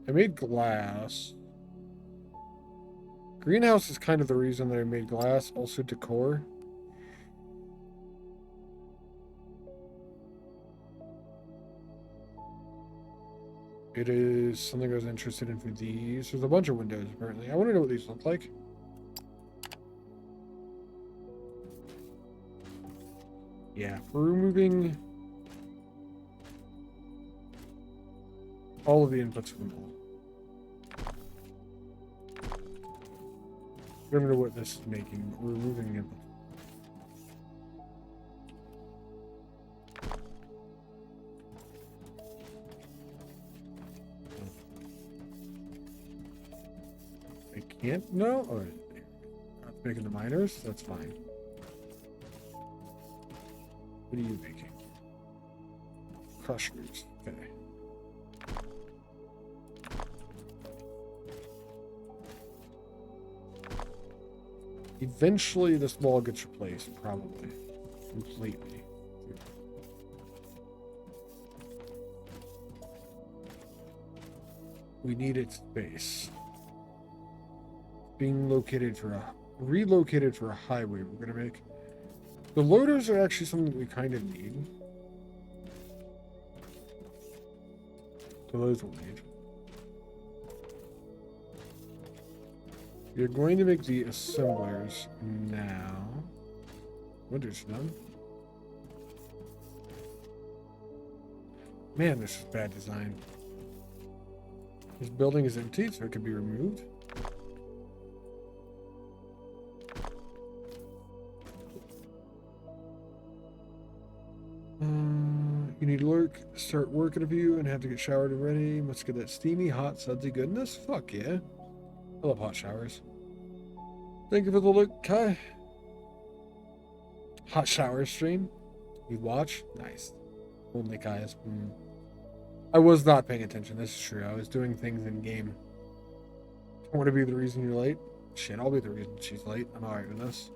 S1: I made glass. Greenhouse is kind of the reason that I made glass, also decor. It is something I was interested in for these. There's a bunch of windows, apparently. I want to know what these look like. Yeah, we're removing all of the inputs from all. I don't know what this is making, but we're removing the inputs. Can't? No? Oh, not making the miners? That's fine. What are you making? Crushers. Okay. Eventually this wall gets replaced, probably. Completely. We need its space. Being relocated for a highway we're gonna make. The loaders are actually something that we kind of need. So those we'll need. We're going to make the assemblers now. Winter's done. Man, this is bad design. This building is empty, so it can be removed. You need to start work in a few and have to get showered and ready. Must get that steamy, hot, sudsy goodness. Fuck yeah. I love hot showers. Thank you for the look, Kai. Hot shower stream. You watch? Nice. Only Kai's. I was not paying attention. This is true. I was doing things in game. I want to be the reason you're late. Shit, I'll be the reason she's late. I'm alright with this.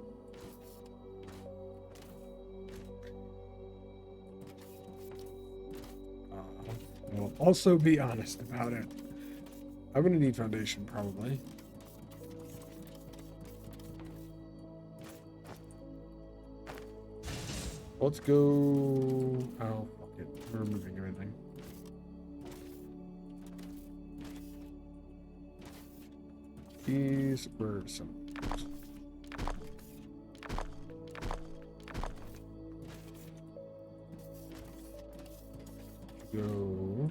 S1: I'll also be honest about it. I'm going to need foundation, probably. Let's go... Oh, fuck it. We're removing everything. These were assemblers. Go.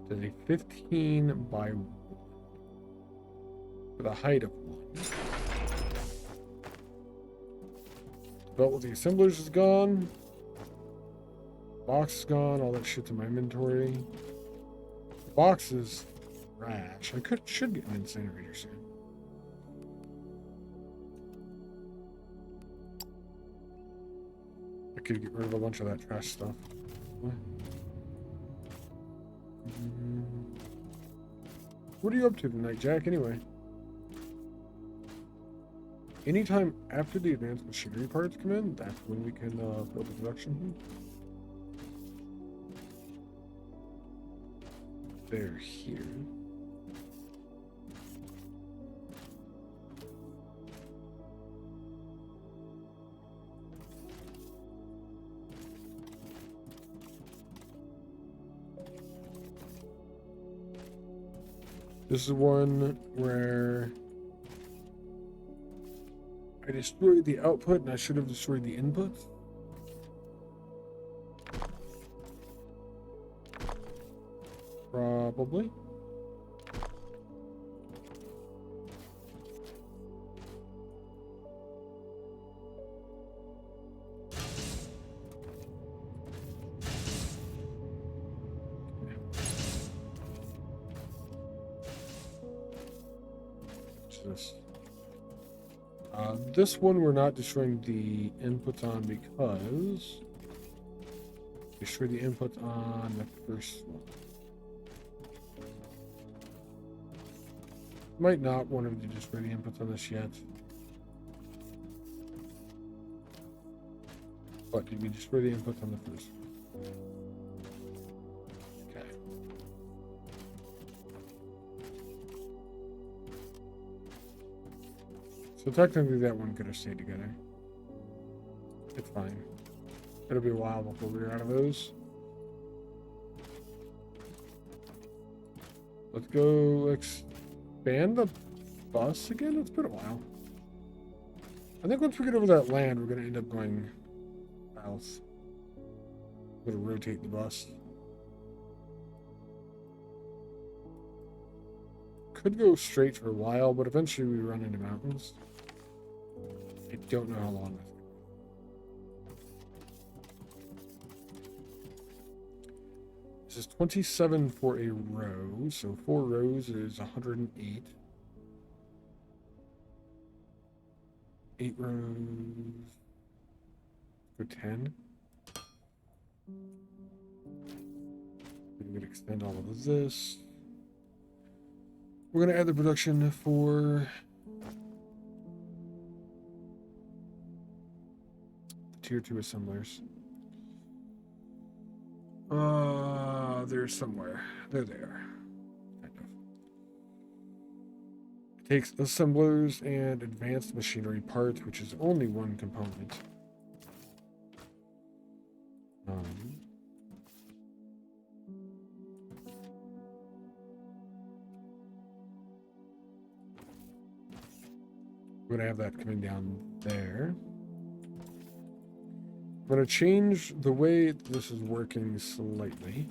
S1: There's a 15 by 1 with a height of 1. The belt with the assemblers is gone. Box is gone. All that shit's in my inventory. The box is trash. I should get an incinerator soon. I could get rid of a bunch of that trash stuff. What are you up to tonight, Jack, anyway? Anytime after the advanced machinery parts come in, that's when we can build the production. They're here. This is one where I destroyed the output and I should have destroyed the input. Probably. This one we're not destroying the inputs on because destroy the inputs on the first one. Might not want him to destroy the inputs on this yet. But did we destroy the inputs on the first one? Okay. So technically that one could have stayed together. It's fine. It'll be a while before we're out of those. Let's go expand the bus again. It's been a while. I think once we get over that land, we're going to end up going south. We're going to rotate the bus. Could go straight for a while, but eventually we run into mountains. I don't know how long that's going to go. This is 27 for a row, so 4 rows is 108. 8 rows. Go 10. We can extend all of this. We're going to add the production for the tier 2 assemblers. They're somewhere. They're there. Kind of. It takes assemblers and advanced machinery parts, which is only one component. We're going to have that coming down there. I'm going to change the way this is working slightly.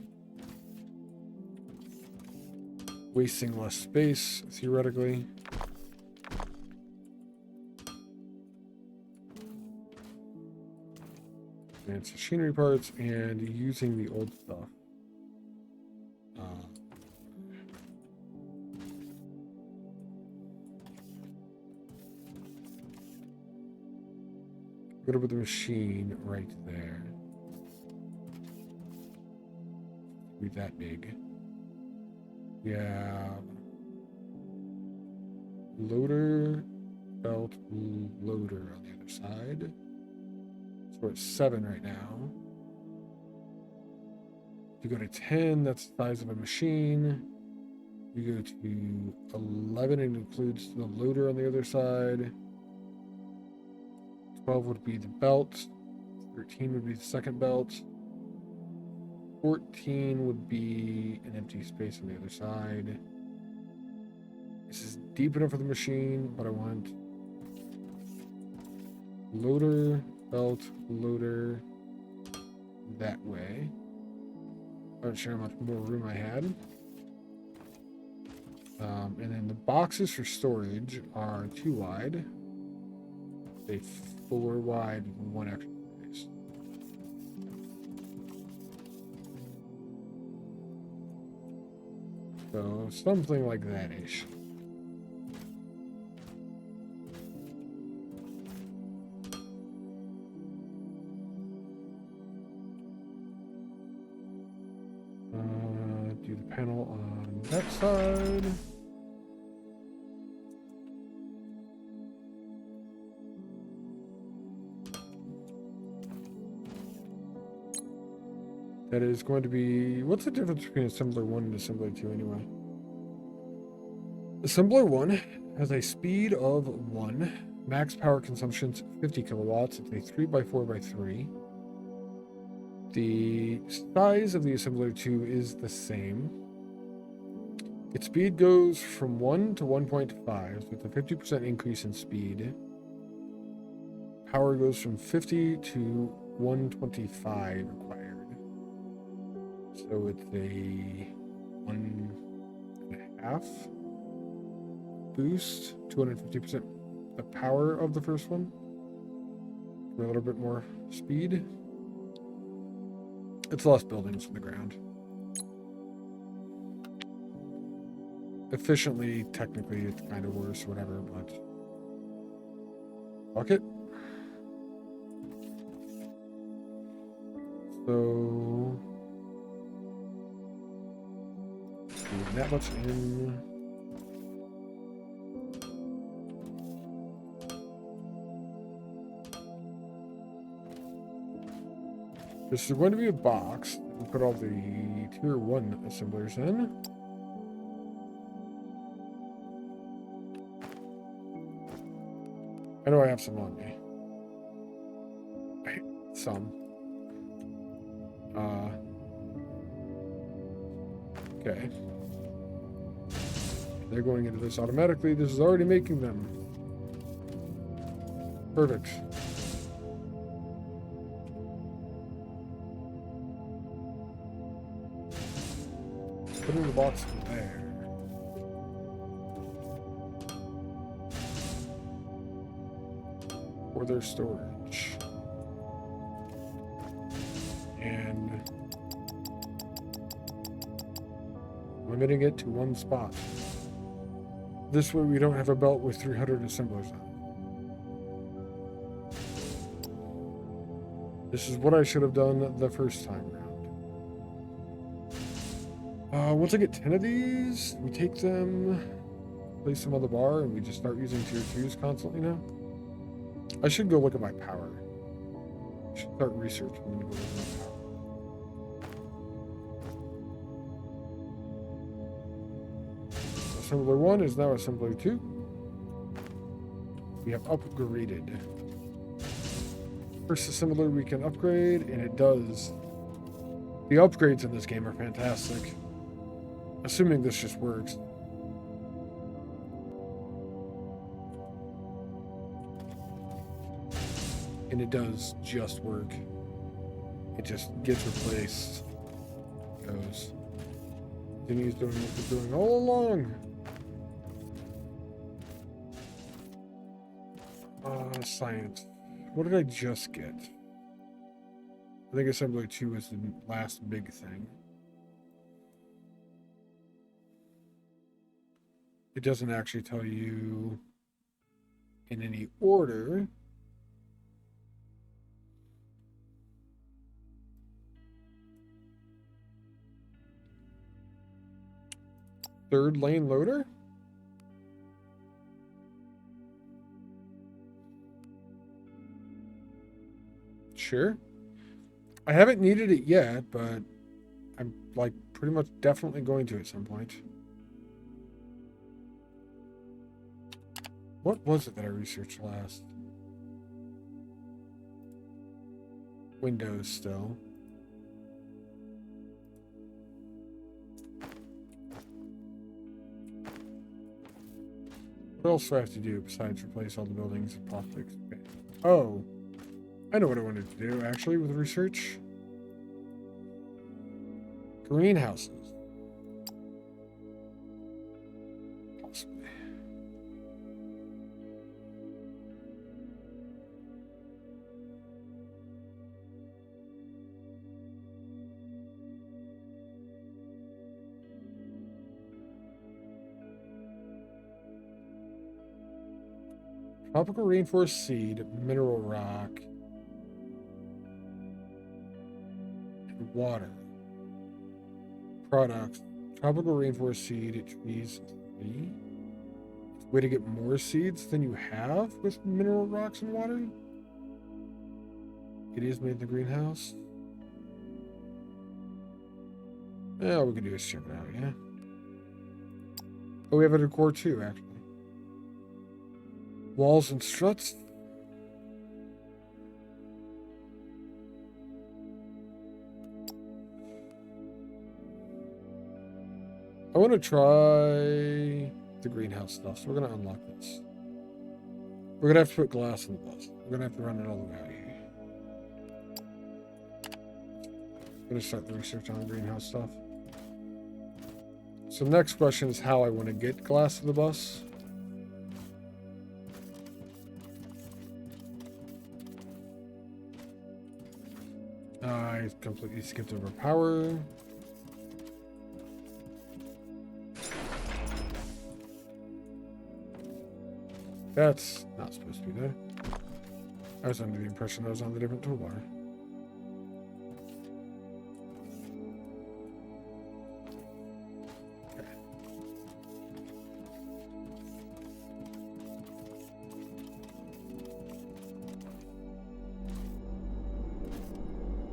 S1: Wasting less space, theoretically. Advanced machinery parts and using the old stuff. Go to the machine right there. Be that big. Yeah. Loader, belt, loader on the other side. So we're at 7 right now. If you go to 10, that's the size of a machine. You go to 11, it includes the loader on the other side. 12 would be the belt. 13 would be the second belt. 14 would be an empty space on the other side. This is deep enough for the machine, but I want loader, belt, loader that way. I'm not sure how much more room I had. And then the boxes for storage are 2 wide. They 4 wide, 1 extra space. So something like that-ish. Do the panel on that side. That is going to be... What's the difference between Assembler 1 and Assembler 2 anyway? Assembler 1 has a speed of 1. Max power consumption's 50 kilowatts. It's a 3x4x3. The size of the Assembler 2 is the same. Its speed goes from 1 to 1.5, so it's a 50% increase in speed. Power goes from 50 to 125 required. So it's a 1.5 boost, 250% the power of the first one, for a little bit more speed. It's less buildings from the ground. Efficiently, technically, it's kind of worse, whatever, but fuck it. So that much in. This is going to be a box. We'll put all the tier 1 assemblers in. I know I have some on me. Some. Okay. They're going into this automatically. This is already making them. Perfect. Put in the box there. For their storage. And limiting it to 1 spot. This way we don't have a belt with 300 assemblers on it. This is what I should have done the first time around. Once I get 10 of these, we take them, place them on the bar, and we just start using tier 2s constantly now. I should go look at my power. I should start researching and go look at my power. Assembler 1 is now Assembler 2. We have upgraded. First assembler we can upgrade, and it does. The upgrades in this game are fantastic. Assuming this just works. And it does just work. It just gets replaced. Goes. Continues doing what it's doing all along. Science. What did I just get? I think Assembler 2 is the last big thing. It doesn't actually tell you in any order. Third lane loader? Sure. I haven't needed it yet, but I'm like pretty much definitely going to at some point. What was it that I researched last? Windows still. What else do I have to do besides replace all the buildings and possibly expand? Oh, I know what I wanted to do actually with research. Greenhouses. Possibly. Tropical rainforest seed, mineral rock, and water. Products. Tropical rainforest seed, trees 3. Way to get more seeds than you have with mineral rocks and water. It is made in the greenhouse. Yeah, all we can do is check it out, yeah. Oh, we have a decor too, actually. Walls and struts. I want to try the greenhouse stuff, so we're going to unlock this. We're going to have to put glass in the bus. We're going to have to run it all the way out here. I'm going to start the research on greenhouse stuff. So next question is how I want to get glass to the bus. I completely skipped over power. That's not supposed to be there. I was under the impression I was on the different toolbar. Okay.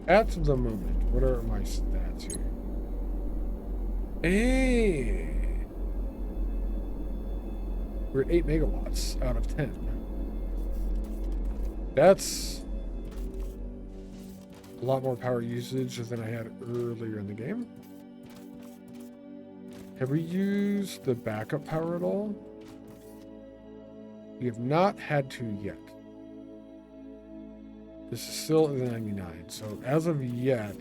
S1: At the moment, what are my stats here? Hey! We're at 8 megawatts out of 10. That's a lot more power usage than I had earlier in the game. Have we used the backup power at all? We have not had to yet. This is still at the 99, so as of yet,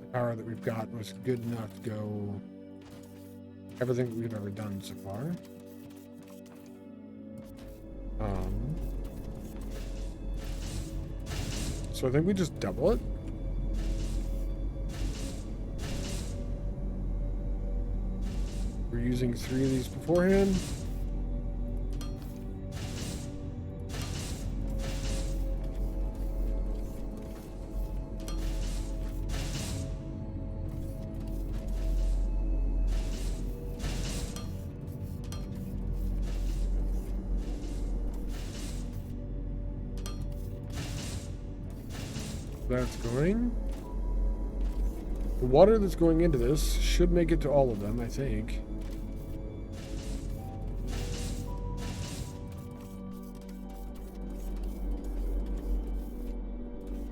S1: the power that we've got was good enough to go everything that we've ever done so far. So I think we just double it. We're using 3 of these beforehand. That's going. The water that's going into this should make it to all of them, I think.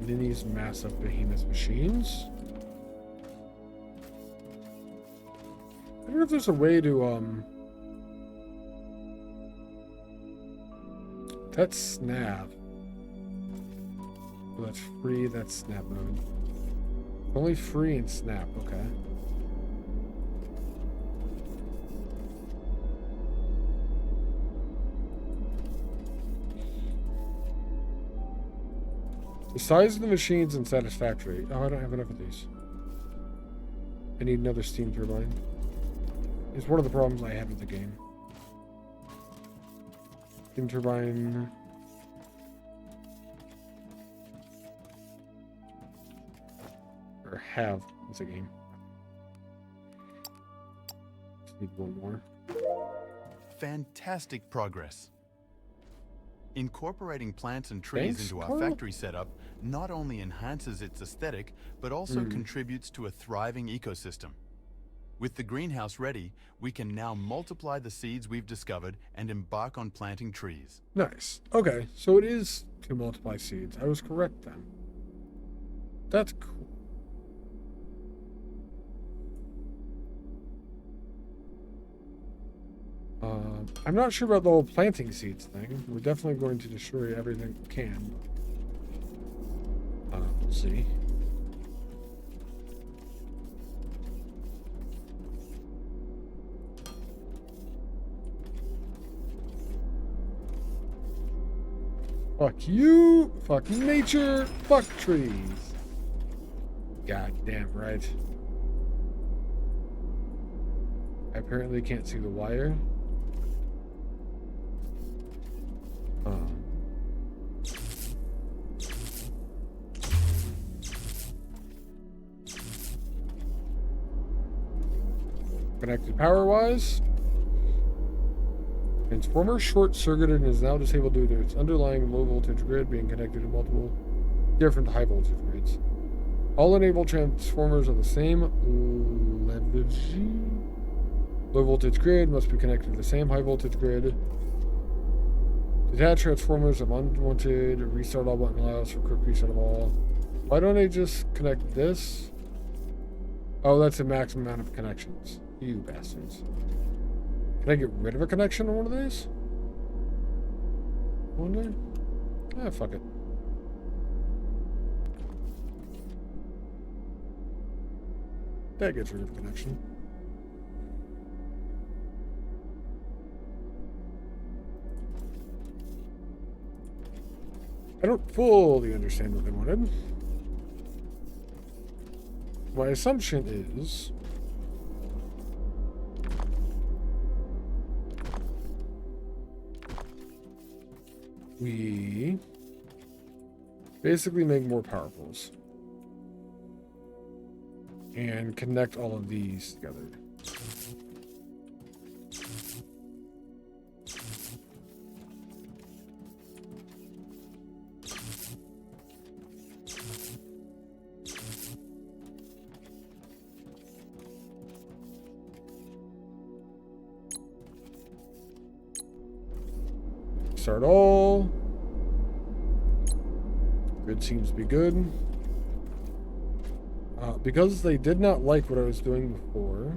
S1: And then these massive behemoth machines. I wonder if there's a way to, that's snap. Well, that's free, that's snap mode. Only free and snap, okay. The size of the machines and satisfactory. Oh, I don't have enough of these. I need another steam turbine. It's one of the problems I have with the game. Steam turbine. Or have with the game. Just need one more.
S3: Fantastic progress. Incorporating plants and trees
S1: Thanks,
S3: into our
S1: Carl.
S3: factory setup not only enhances its aesthetic, but also contributes to a thriving ecosystem. With the greenhouse ready, we can now multiply the seeds we've discovered and embark on planting trees.
S1: Nice. Okay, so it is to multiply seeds. I was correct then. That's cool. I'm not sure about the whole planting seeds thing. We're definitely going to destroy everything we can. We'll see. Fuck you! Fuck nature! Fuck trees! God damn right. I apparently can't see the wire. Connected power-wise. Transformer short-circuited and is now disabled due to its underlying low-voltage grid being connected to multiple different high-voltage grids. All enabled transformers of the same low-voltage grid must be connected to the same high-voltage grid. Detach transformers of unwanted. Restart all button allows for quick reset of all. Why don't I just connect this? Oh, that's the maximum amount of connections. You bastards. Can I get rid of a connection on one of these? Wonder? Ah, fuck it. That gets rid of a connection. I don't fully understand what they wanted. My assumption is we basically make more power poles and connect all of these together. Start all. Grid seems to be good. Because they did not like what I was doing before.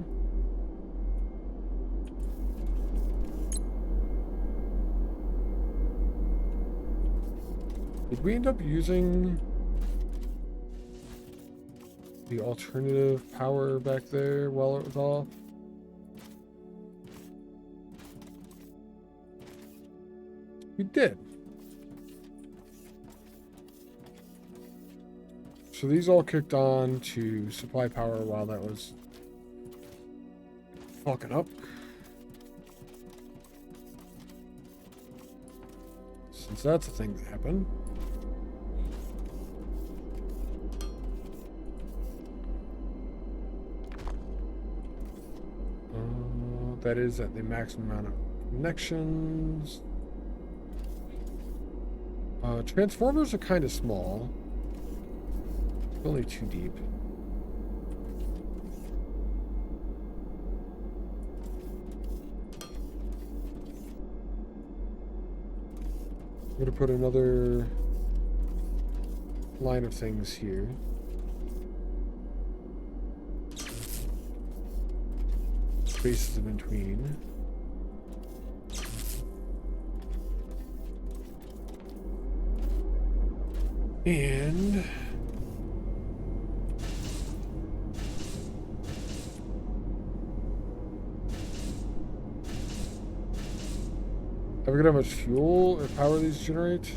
S1: Did we end up using the alternative power back there while it was off? We did. So these all kicked on to supply power while that was fucking up. Since that's a thing that happened. That is at the maximum amount of connections. Transformers are kind of small. Only 2 deep. I'm going to put another line of things here. Spaces in between. And I forget how much fuel or power these generate.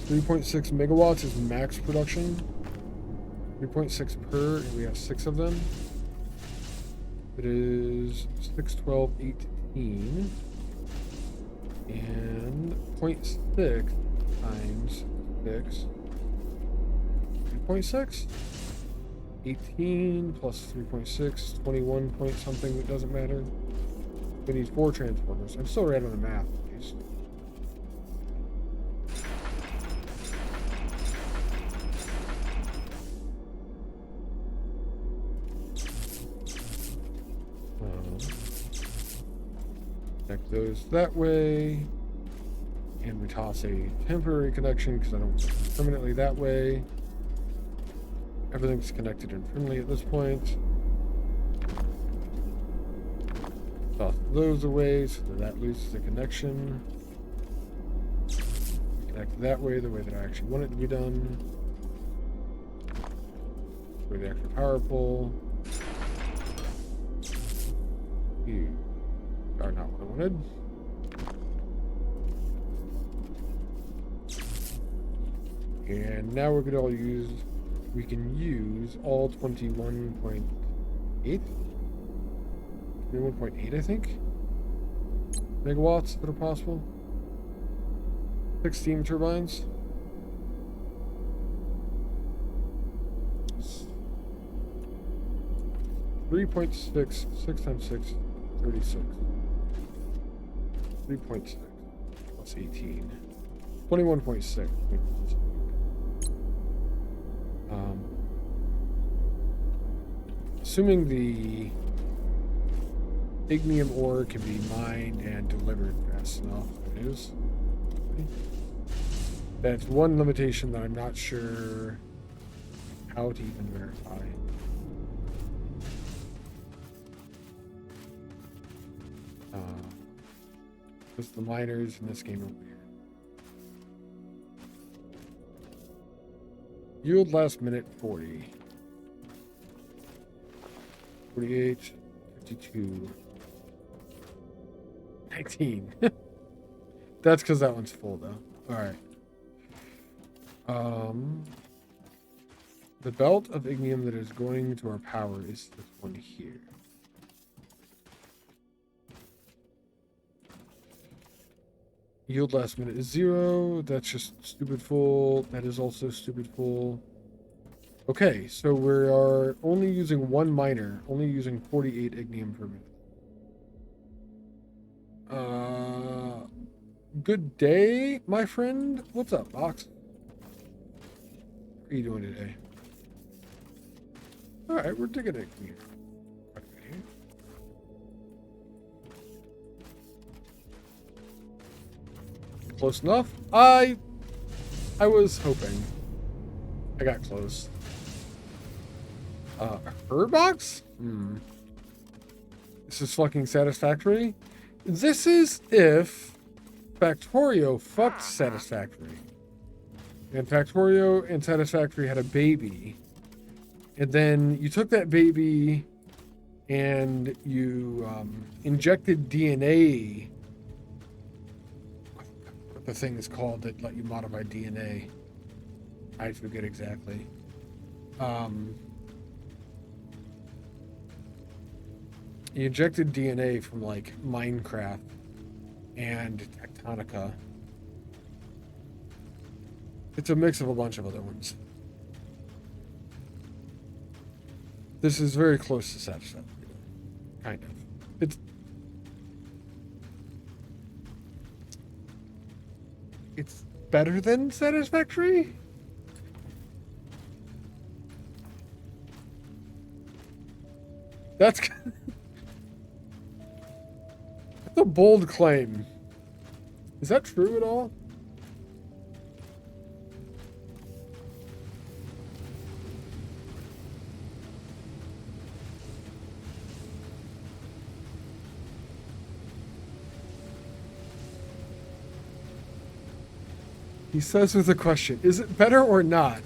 S1: 3.6 megawatts is max production. 3.6 per, and we have 6 of them. It is 6, 12, 18. And 0.6 times 6. 3.6? 18 plus 3.6, 21 point something, that doesn't matter. We need 4 transformers. I'm still right on the math, at least. Connect those that way. And we toss a temporary connection because I don't want it permanently that way. Everything's connected and friendly at this point. Toss those away so that loses the connection. Connect that way, the way that I actually want it to be done. For the extra power pole. You are not what I wanted. And now we're gonna we can use all 21.8? 21.8, I think, megawatts that are possible. 6 steam turbines. $3.6, 6 times 6, 36. 3.6 plus 18. 21.6. Assuming the ignium ore can be mined and delivered fast enough, it is. That's one limitation that I'm not sure how to even verify. Just the miners in this game over here. Yield last minute 40. 48, 52, 19. That's because that one's full though. Alright. The belt of ignium that is going to our power is this one here. Yield last minute is 0. That's just stupid full. That is also stupid full. Okay, so we are only using one miner, only using 48 ignium per minute. Good day, my friend. What's up, Box? How are you doing today? Alright, we're digging it here. Close enough. I was hoping. I got close. Her box? This is fucking satisfactory. This is if Factorio fucked Satisfactory. And Factorio and Satisfactory had a baby. And then you took that baby and you injected DNA. What the thing is called that let you modify DNA. I forget exactly. You injected DNA from like Minecraft and Tectonica. It's a mix of a bunch of other ones. This is very close to Satisfactory. Kind of. It's better than Satisfactory? That's a bold claim. Is that true at all? He says with a question, is it better or not?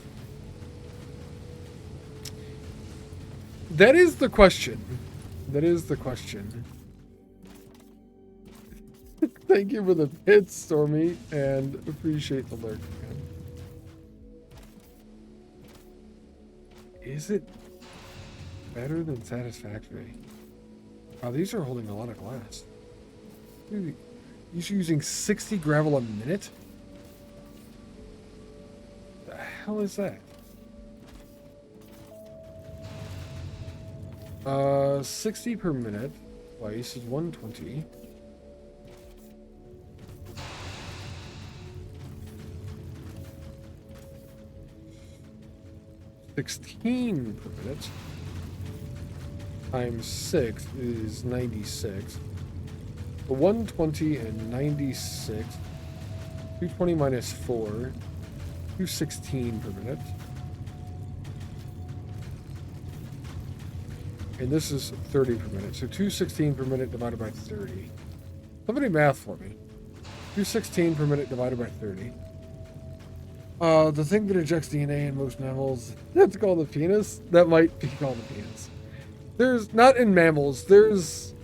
S1: That is the question. That is the question. Thank you for the hits, Stormy, and appreciate the lurk, man. Is it better than Satisfactory? Wow, these are holding a lot of glass. Dude, you're using 60 gravel a minute? The hell is that? 60 per minute twice is 120. $16 per minute times 6 is 96. 120 and 96. 220 minus 4. 216 per minute. And this is 30 per minute. So 216 per minute divided by 30. Somebody math for me. 216 per minute divided by 30. The thing that ejects DNA in most mammals, that's called the penis. That might be called the penis. There's, not in mammals, there's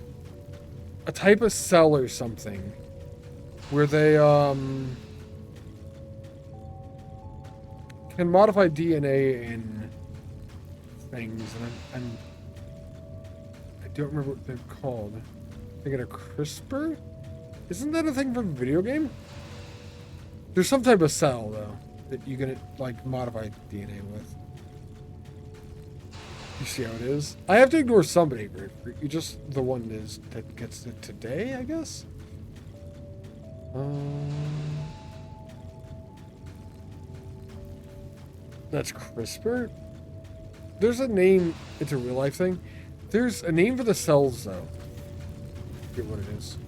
S1: a type of cell or something where they, can modify DNA in things, and I don't remember what they're called. They get a CRISPR? Isn't that a thing from a video game? There's some type of cell, though, that you can, like, modify DNA with. You see how it is? I have to ignore somebody, Grapefruit. You're just the one that gets it today, I guess? That's CRISPR? There's a name. It's a real life thing. There's a name for the cells, though. I forget what it is.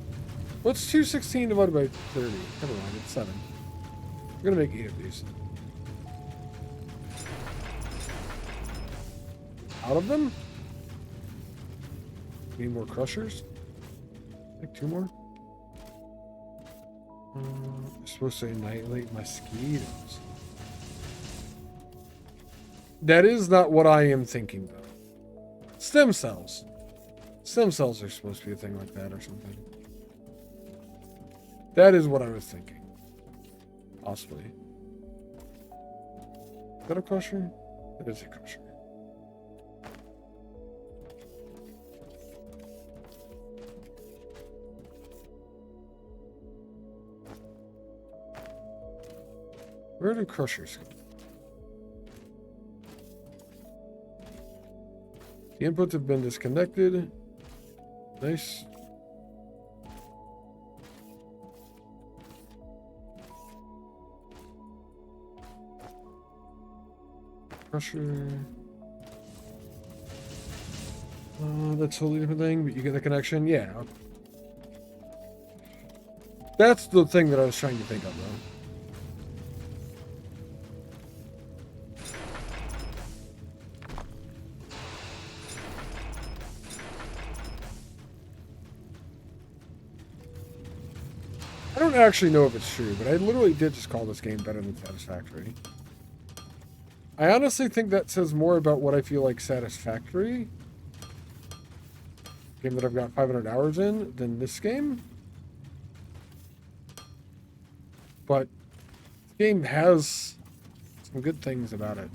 S1: What's 216 divided by 30? Never mind, it's 7. We're gonna make 8 of these. Out of them? Need more crushers? Like 2 more? They're supposed to annihilate mosquitoes. That is not what I am thinking, though. Stem cells. Stem cells are supposed to be a thing like that or something. That is what I was thinking. Possibly. Is that a crusher? It is a crusher. Where do crushers go? The inputs have been disconnected. Nice. Crusher. That's a totally different thing, but you get the connection. Yeah. That's the thing that I was trying to think of, though. I don't actually know if it's true, but I literally did just call this game better than Satisfactory. I honestly think that says more about what I feel like Satisfactory, game that I've got 500 hours in, than this game. But this game has some good things about it.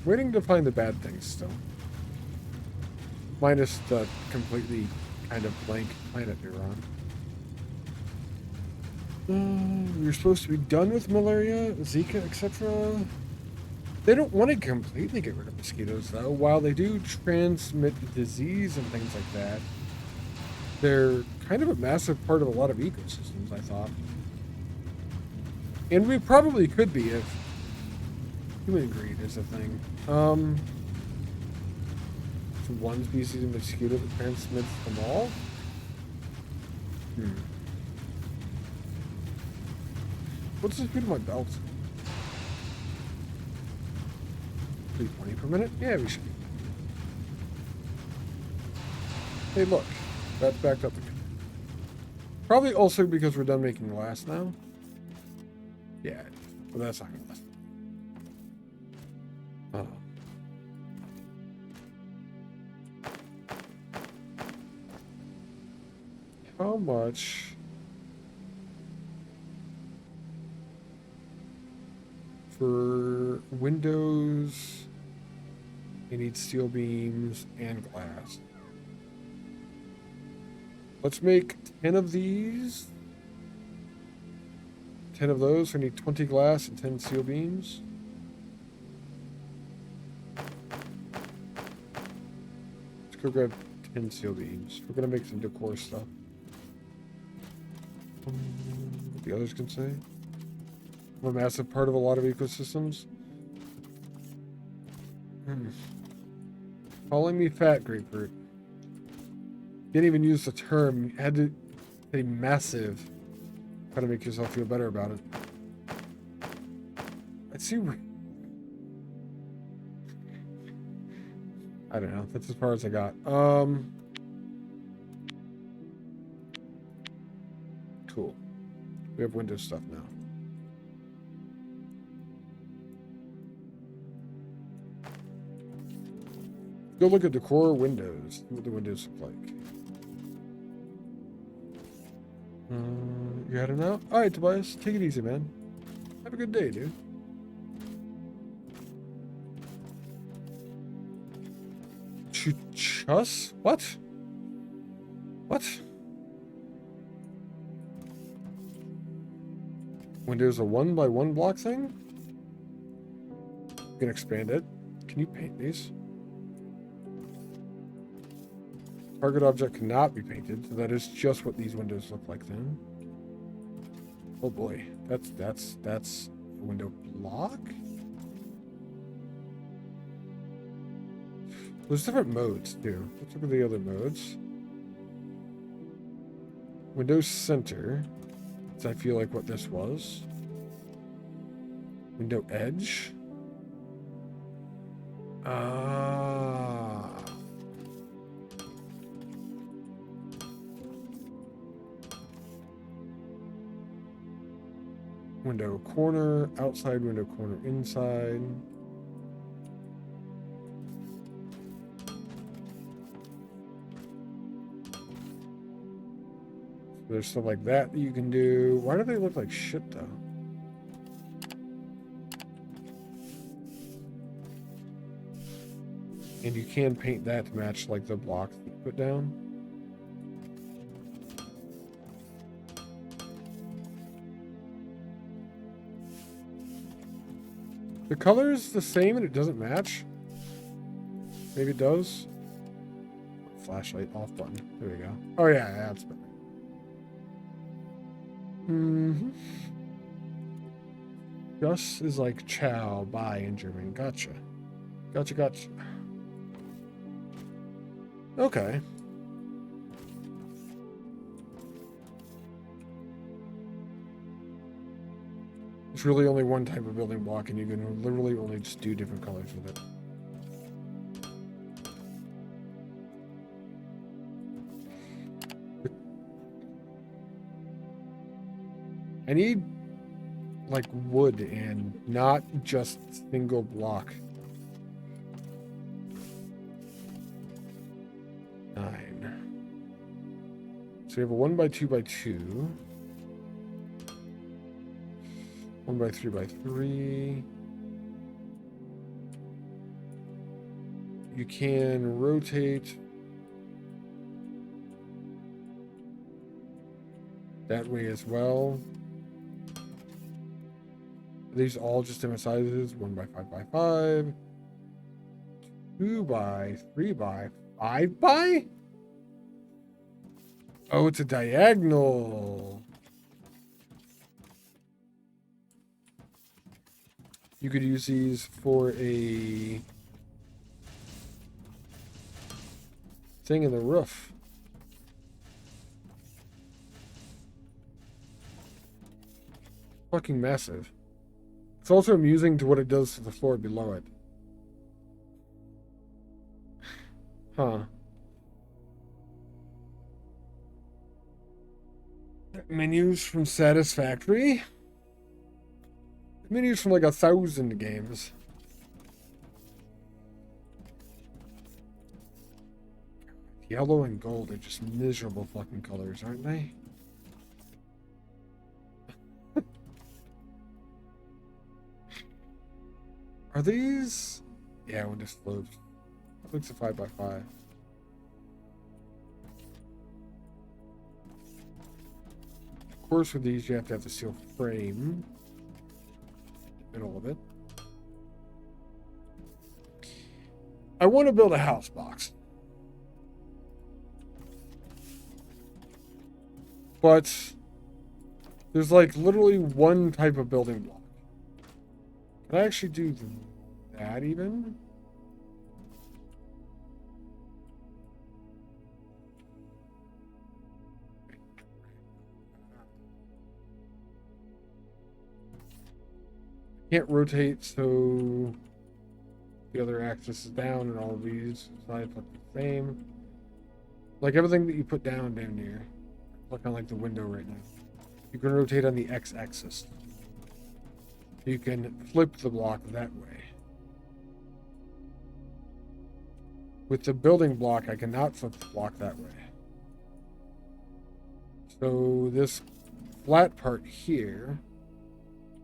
S1: Waiting to find the bad things still. Minus the completely kind of blank planet you're on. You're supposed to be done with malaria, Zika, etc. They don't want to completely get rid of mosquitoes, though. While they do transmit disease and things like that, they're kind of a massive part of a lot of ecosystems, I thought. And we probably could be if human greed is a thing. One species of mosquito that transmits them all? What's the speed of my belt? 320 per minute? Yeah, we should be. Hey, look. That's backed up again. Probably also because we're done making glass now. Yeah, but that's not going to last. How much for windows? You need steel beams and glass. Let's make 10 of these. 10 of those. We need 20 glass and 10 steel beams. Let's go grab 10 steel beams. We're going to make some decor stuff. What the others can say. I'm a massive part of a lot of ecosystems. Calling me fat, Grapefruit. Didn't even use the term. You had to say massive. Try to make yourself feel better about it. I see. I don't know. That's as far as I got. Cool. We have Windows stuff now. Go look at the core windows. What the windows look like. You heading out? All right, Tobias. Take it easy, man. Have a good day, dude. Chus? What? What? Windows a 1x1 block thing? You can expand it. Can you paint these? Target object cannot be painted, so that is just what these windows look like then. Oh boy, that's a window block? There's different modes too. Let's look at the other modes. Windows center. Does I feel like what this was? Window edge. Ah. Window corner, outside window corner, inside. There's stuff like that you can do. Why do they look like shit, though? And you can paint that to match, like, the blocks that you put down. The color is the same and it doesn't match. Maybe it does. Flashlight off button. There we go. Oh, yeah, that's better. Gus is like ciao, bye in German. Gotcha. Gotcha. Okay. It's really only one type of building block, and you can literally only just do different colors with it. I need, like, wood and not just single block. 9. So we have a 1x2x2. 1x3x3. You can rotate that way as well. These all just different sizes. 1x5x5, 2x3x, 5x? Oh, it's a diagonal. You could use these for a thing in the roof. Fucking massive. It's also amusing to what it does to the floor below it. Huh. Menus from Satisfactory? Menus from like 1,000 games. Yellow and gold are just miserable fucking colors, aren't they? Are these? Yeah, Windows Flopes. That looks a 5x5. Of course, with these, you have to have the steel frame. Middle of it. I want to build a house box. But there's like literally one type of building block. Can I actually do that even? Can't rotate, so the other axis is down, and all of these sides look the same. Like everything that you put down near. Look on like the window right now. You can rotate on the x-axis. You can flip the block that way. With the building block, I cannot flip the block that way. So this flat part here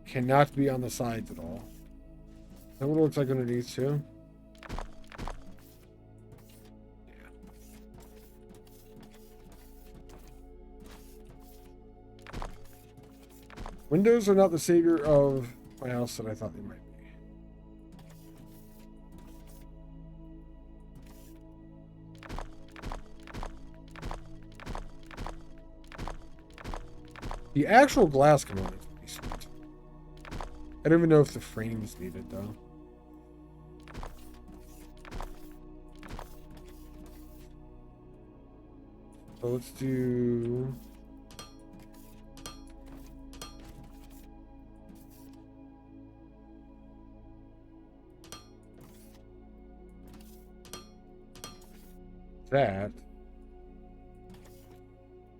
S1: cannot be on the sides at all. Is that what it looks like underneath too? Yeah. Windows are not the savior of my house that I thought they might be. The actual glass component is pretty sweet. I don't even know if the frame's needed though. So let's do that.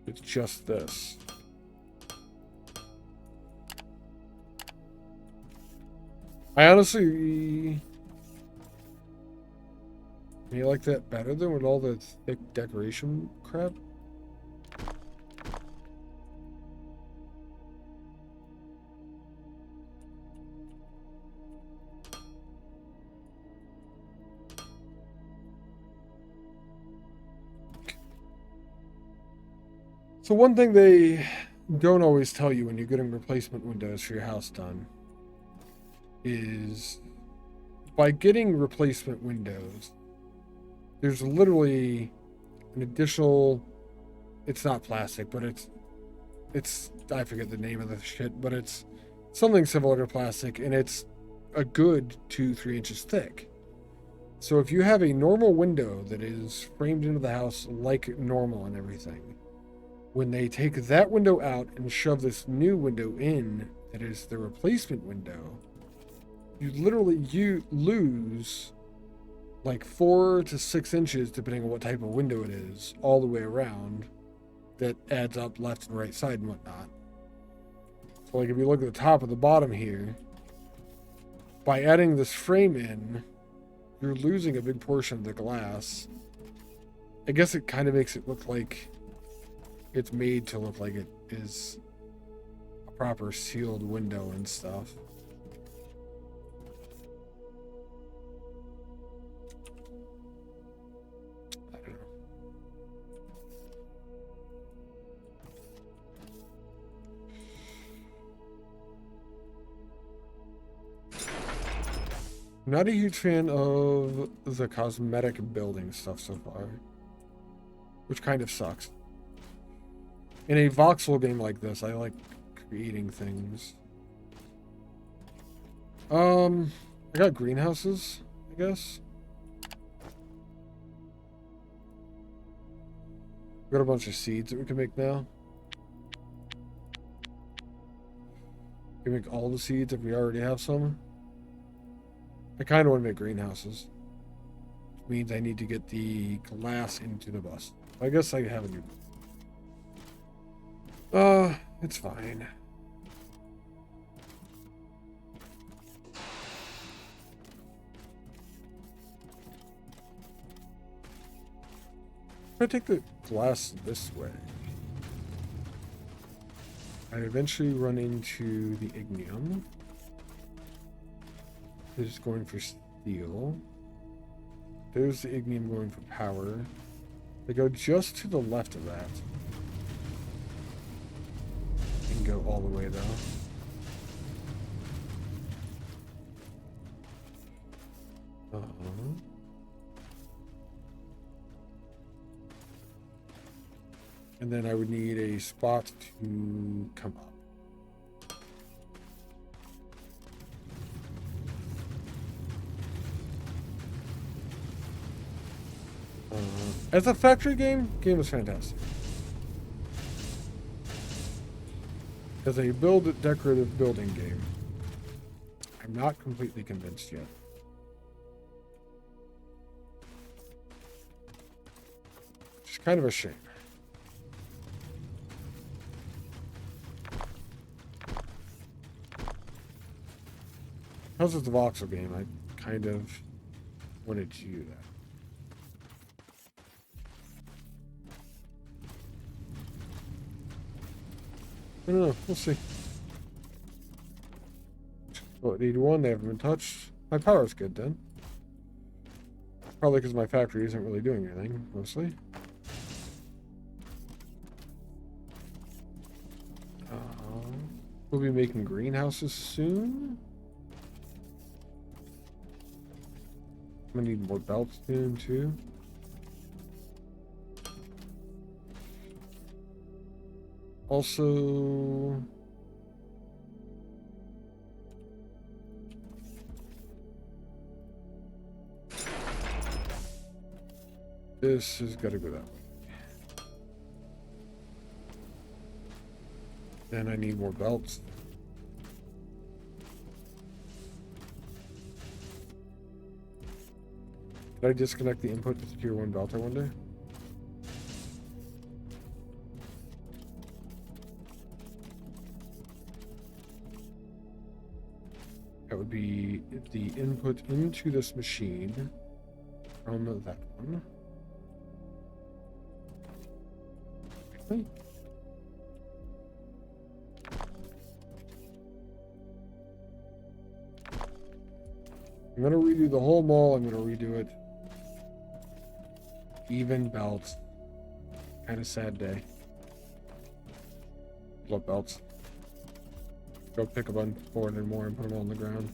S1: It's just this. I honestly may like that better than with all the thick decoration crap. So one thing they don't always tell you when you're getting replacement windows for your house done is by getting replacement windows, there's literally an additional, it's not plastic, but it's I forget the name of the shit, but it's something similar to plastic, and it's a good 2-3 inches thick. So if you have a normal window that is framed into the house like normal and everything, when they take that window out and shove this new window in that is the replacement window, you lose like 4 to 6 inches, depending on what type of window it is, all the way around. That adds up left and right side and whatnot. So like if you look at the top of the bottom here, by adding this frame in, you're losing a big portion of the glass. I guess it kind of makes it look like it's made to look like it is a proper sealed window and stuff. I don't know. I'm not a huge fan of the cosmetic building stuff so far, which kind of sucks. In a voxel game like this, I like creating things. I got greenhouses, I guess. Got a bunch of seeds that we can make now. We can make all the seeds if we already have some. I kind of want to make greenhouses. Which means I need to get the glass into the bus. I guess I have a new. It's fine. If I take the glass this way, I eventually run into the ignium. This is going for steel. There's the ignium going for power. They go just to the left of that. Can go all the way though. And then I would need a spot to come up. As a factory game was fantastic. As a decorative building game, I'm not completely convinced yet. kind of a shame. Because it's a voxel game, I kind of wanted to do that. I don't know. We'll see. Oh, 81, they haven't been touched. My power's good then. Probably because my factory isn't really doing anything, mostly. We'll be making greenhouses soon. I'm gonna need more belts soon, too. Also, this has got to go that way. Then I need more belts. Did I disconnect the input to the tier 1 belt, I wonder? That would be the input into this machine from that one. Okay. I'm going to redo the whole mall. I'm going to redo it. Even belts. Kind of sad day. Love belts. Go pick up on 400 more and put them all on the ground.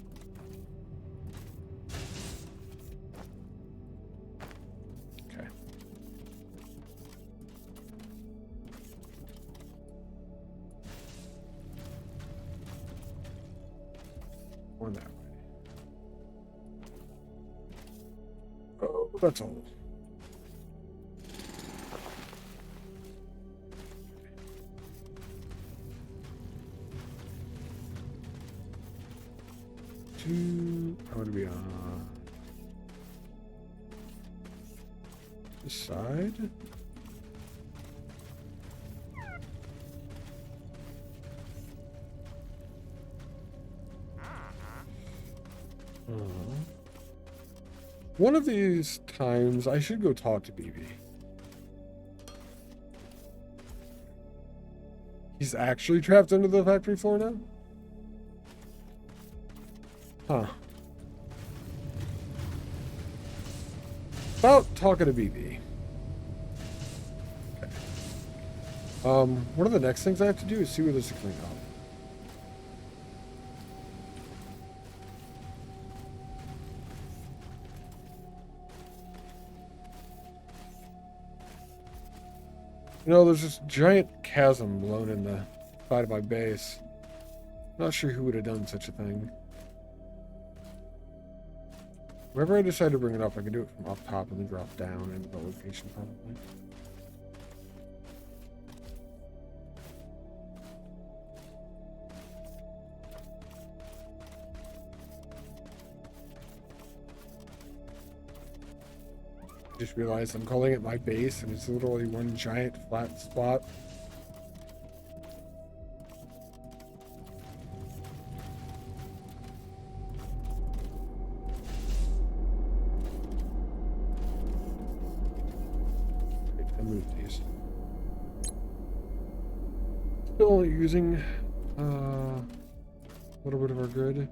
S1: Okay. Or that way. Oh, that's all. I'm going to be on this side. One of these times, I should go talk to BB. He's actually trapped under the factory floor now? Huh. About talking to BB. Okay. One of the next things I have to do is see where this is coming up. You know, there's this giant chasm blown in the side of my base. Not sure who would have done such a thing. Whenever I decide to bring it up, I can do it from up top and then drop down into the location probably. Just realized I'm calling it my base and it's literally one giant flat spot. Still using a little bit of our grid.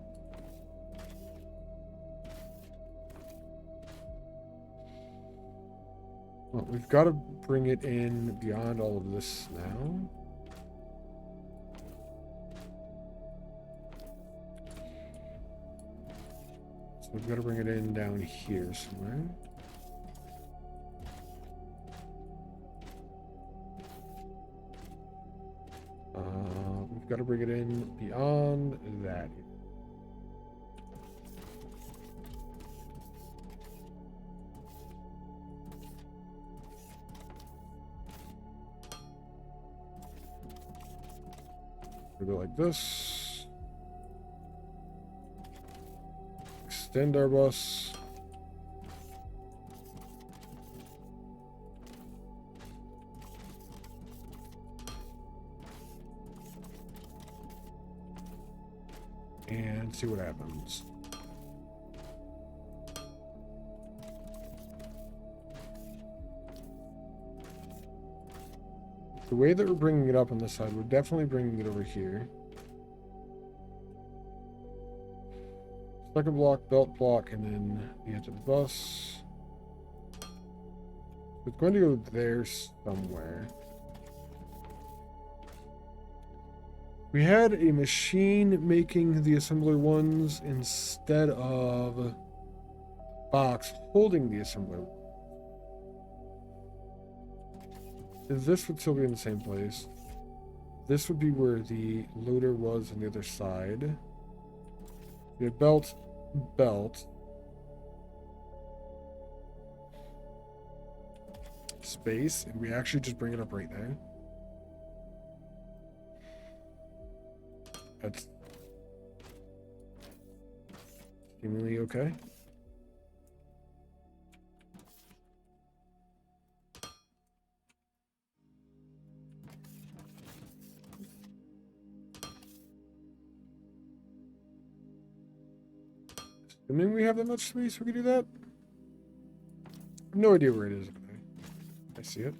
S1: Well, we've got to bring it in beyond all of this now. So we've got to bring it in down here somewhere. We've got to bring it in beyond that. We'll go like this. Extend our bus. and see what happens. The way that we're bringing it up on this side, we're definitely bringing it over here. Second block, belt block, and then the edge of the bus. It's going to go there somewhere. We had a machine making the assembler ones instead of a box holding the assembler. This would still be in the same place. This would be where the loader was on the other side. We have belt. Space, and we actually just bring it up right there. That's seemingly okay. Assuming we have that much space, we can do that. I have no idea where it is. I see it.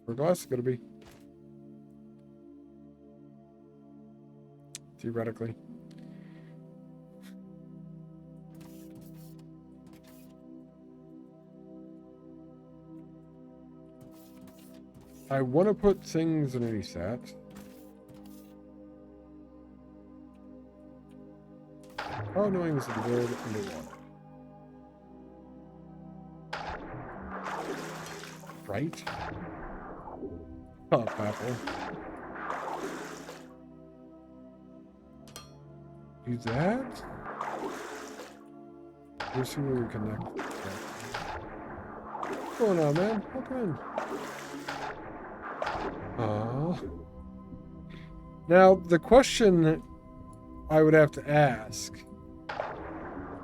S1: Where glass is gonna be? Theoretically. I want to put things underneath that. How annoying is it to build underwater? Right? Oh, apple. Do that? Let's see where we connect. What's going on, man? Hop in. Now, the question I would have to ask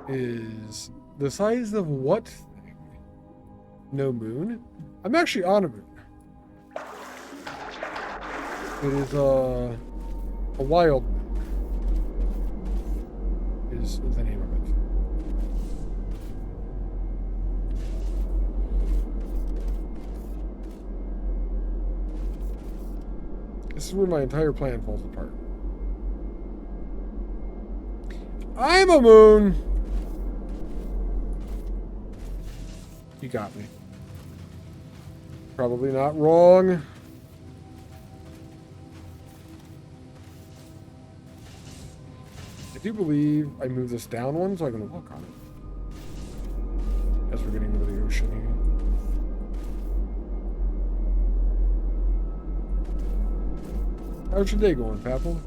S1: is the size of what thing? No moon? I'm actually on a moon. It is a wild moon is the name of it. This is where my entire plan falls apart. I'm a moon! You got me. Probably not wrong. I do believe I moved this down one, so I'm going to walk on it. As we're getting into the ocean here. How's your day going, Papel?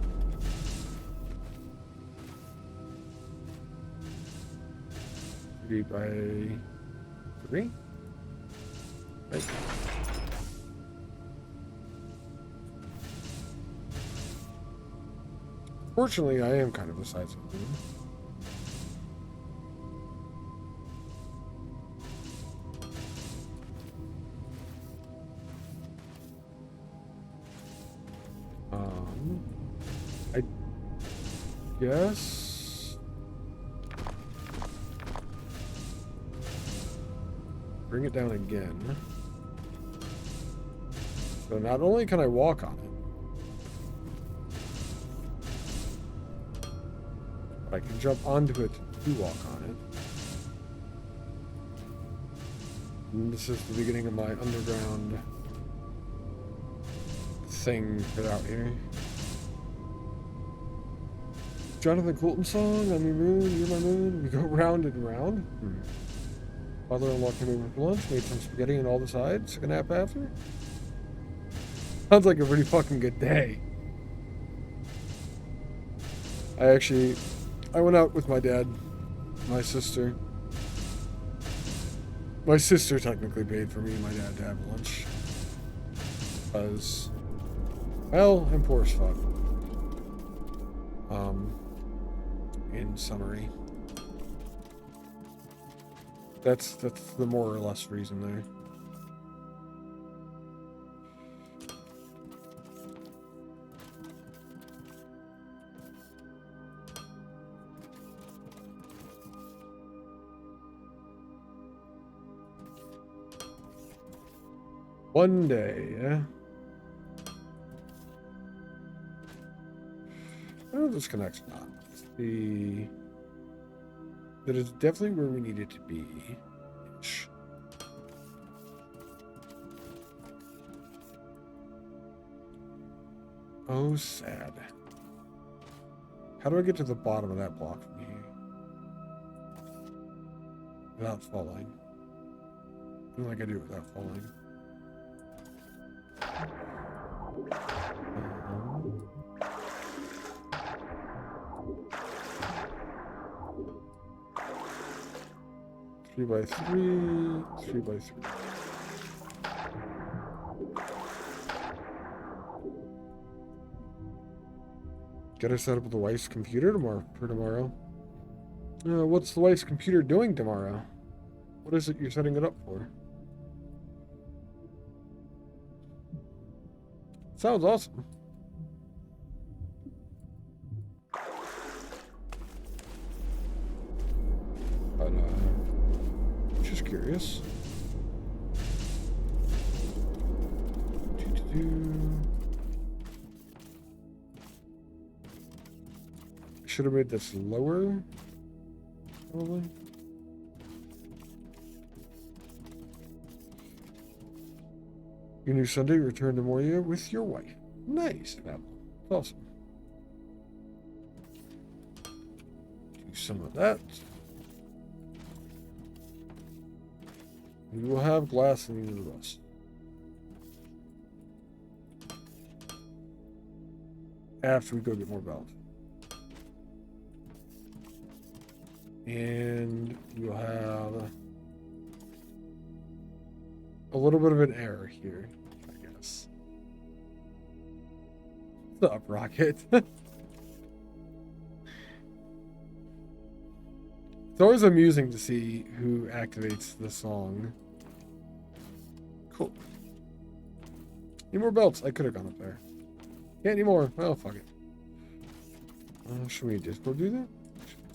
S1: Three by 3? Right. Fortunately, I am kind of the size of a moon. I guess bring it down again. So not only can I walk on it, but I can jump onto it to walk on it. And this is the beginning of my underground thing put out here. Jonathan Coulton song, I'm your moon, you're my moon, we go round and round. Father unlocked me over for lunch, made some spaghetti on all the sides, took a nap after. Sounds like a pretty fucking good day. I went out with my dad, my sister. My sister technically paid for me and my dad to have lunch. Because, well, I'm poor as fuck. In summary. That's the more or less reason there. One day, yeah. Oh, this connects not. That is definitely where we need it to be. Oh, sad. How do I get to the bottom of that block from here? Without falling. I don't think I do it without falling. 3 by 3, 3 by 3. Gotta set up the wife's computer for tomorrow. What's the wife's computer doing tomorrow? What is it you're setting it up for? Sounds awesome. But, just curious. Should have made this lower, probably. Your new Sunday, return to Moria with your wife. Nice, Apple. Awesome. Do some of that. We will have glass in the rest. After we go get more belts. And we'll have a little bit of an error here, I guess. What's up, Rocket? It's always amusing to see who activates the song. Cool. Need more belts. I could have gone up there. Can't anymore. Well, fuck it. Should we just go do that?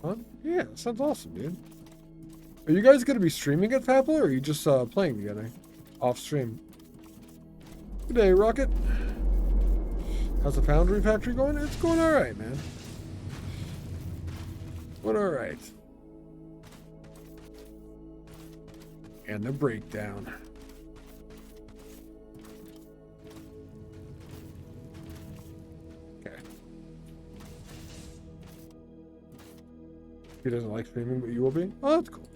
S1: Fun? Yeah, sounds awesome, dude. Are you guys going to be streaming at Fapple, or are you just playing together? Off stream. Good day, Rocket. How's the Foundry factory going? It's going alright, man. Going alright. And the breakdown. Okay. He doesn't like streaming, but you will be? Oh, that's cool.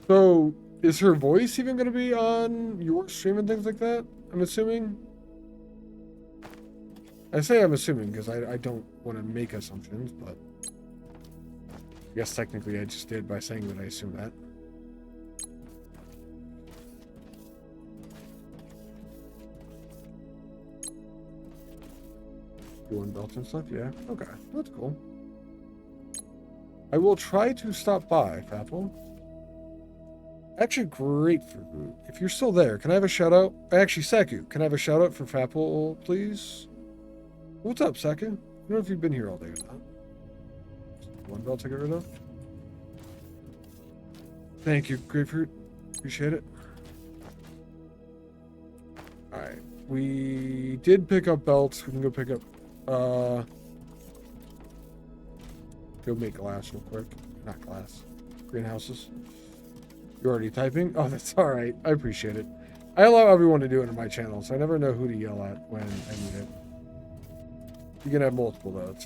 S1: So, is her voice even going to be on your stream and things like that? I'm assuming? I say I'm assuming because I don't want to make assumptions, but I guess technically I just did by saying that I assume that. Doing belts and stuff? Yeah. Okay. That's cool. I will try to stop by, Fapple. Actually, grapefruit. If you're still there, can I have a shout out? Actually, Saku, can I have a shout out for Fapple, please? What's up, Saku? I don't know if you've been here all day or not. One belt to get rid of. Thank you, grapefruit. Appreciate it. Alright. We did pick up belts. We can go pick up go make glass real quick. Not glass. Greenhouses. You're already typing? Oh, that's alright. I appreciate it. I allow everyone to do it on my channel, so I never know who to yell at when I need it. You can have multiple, though.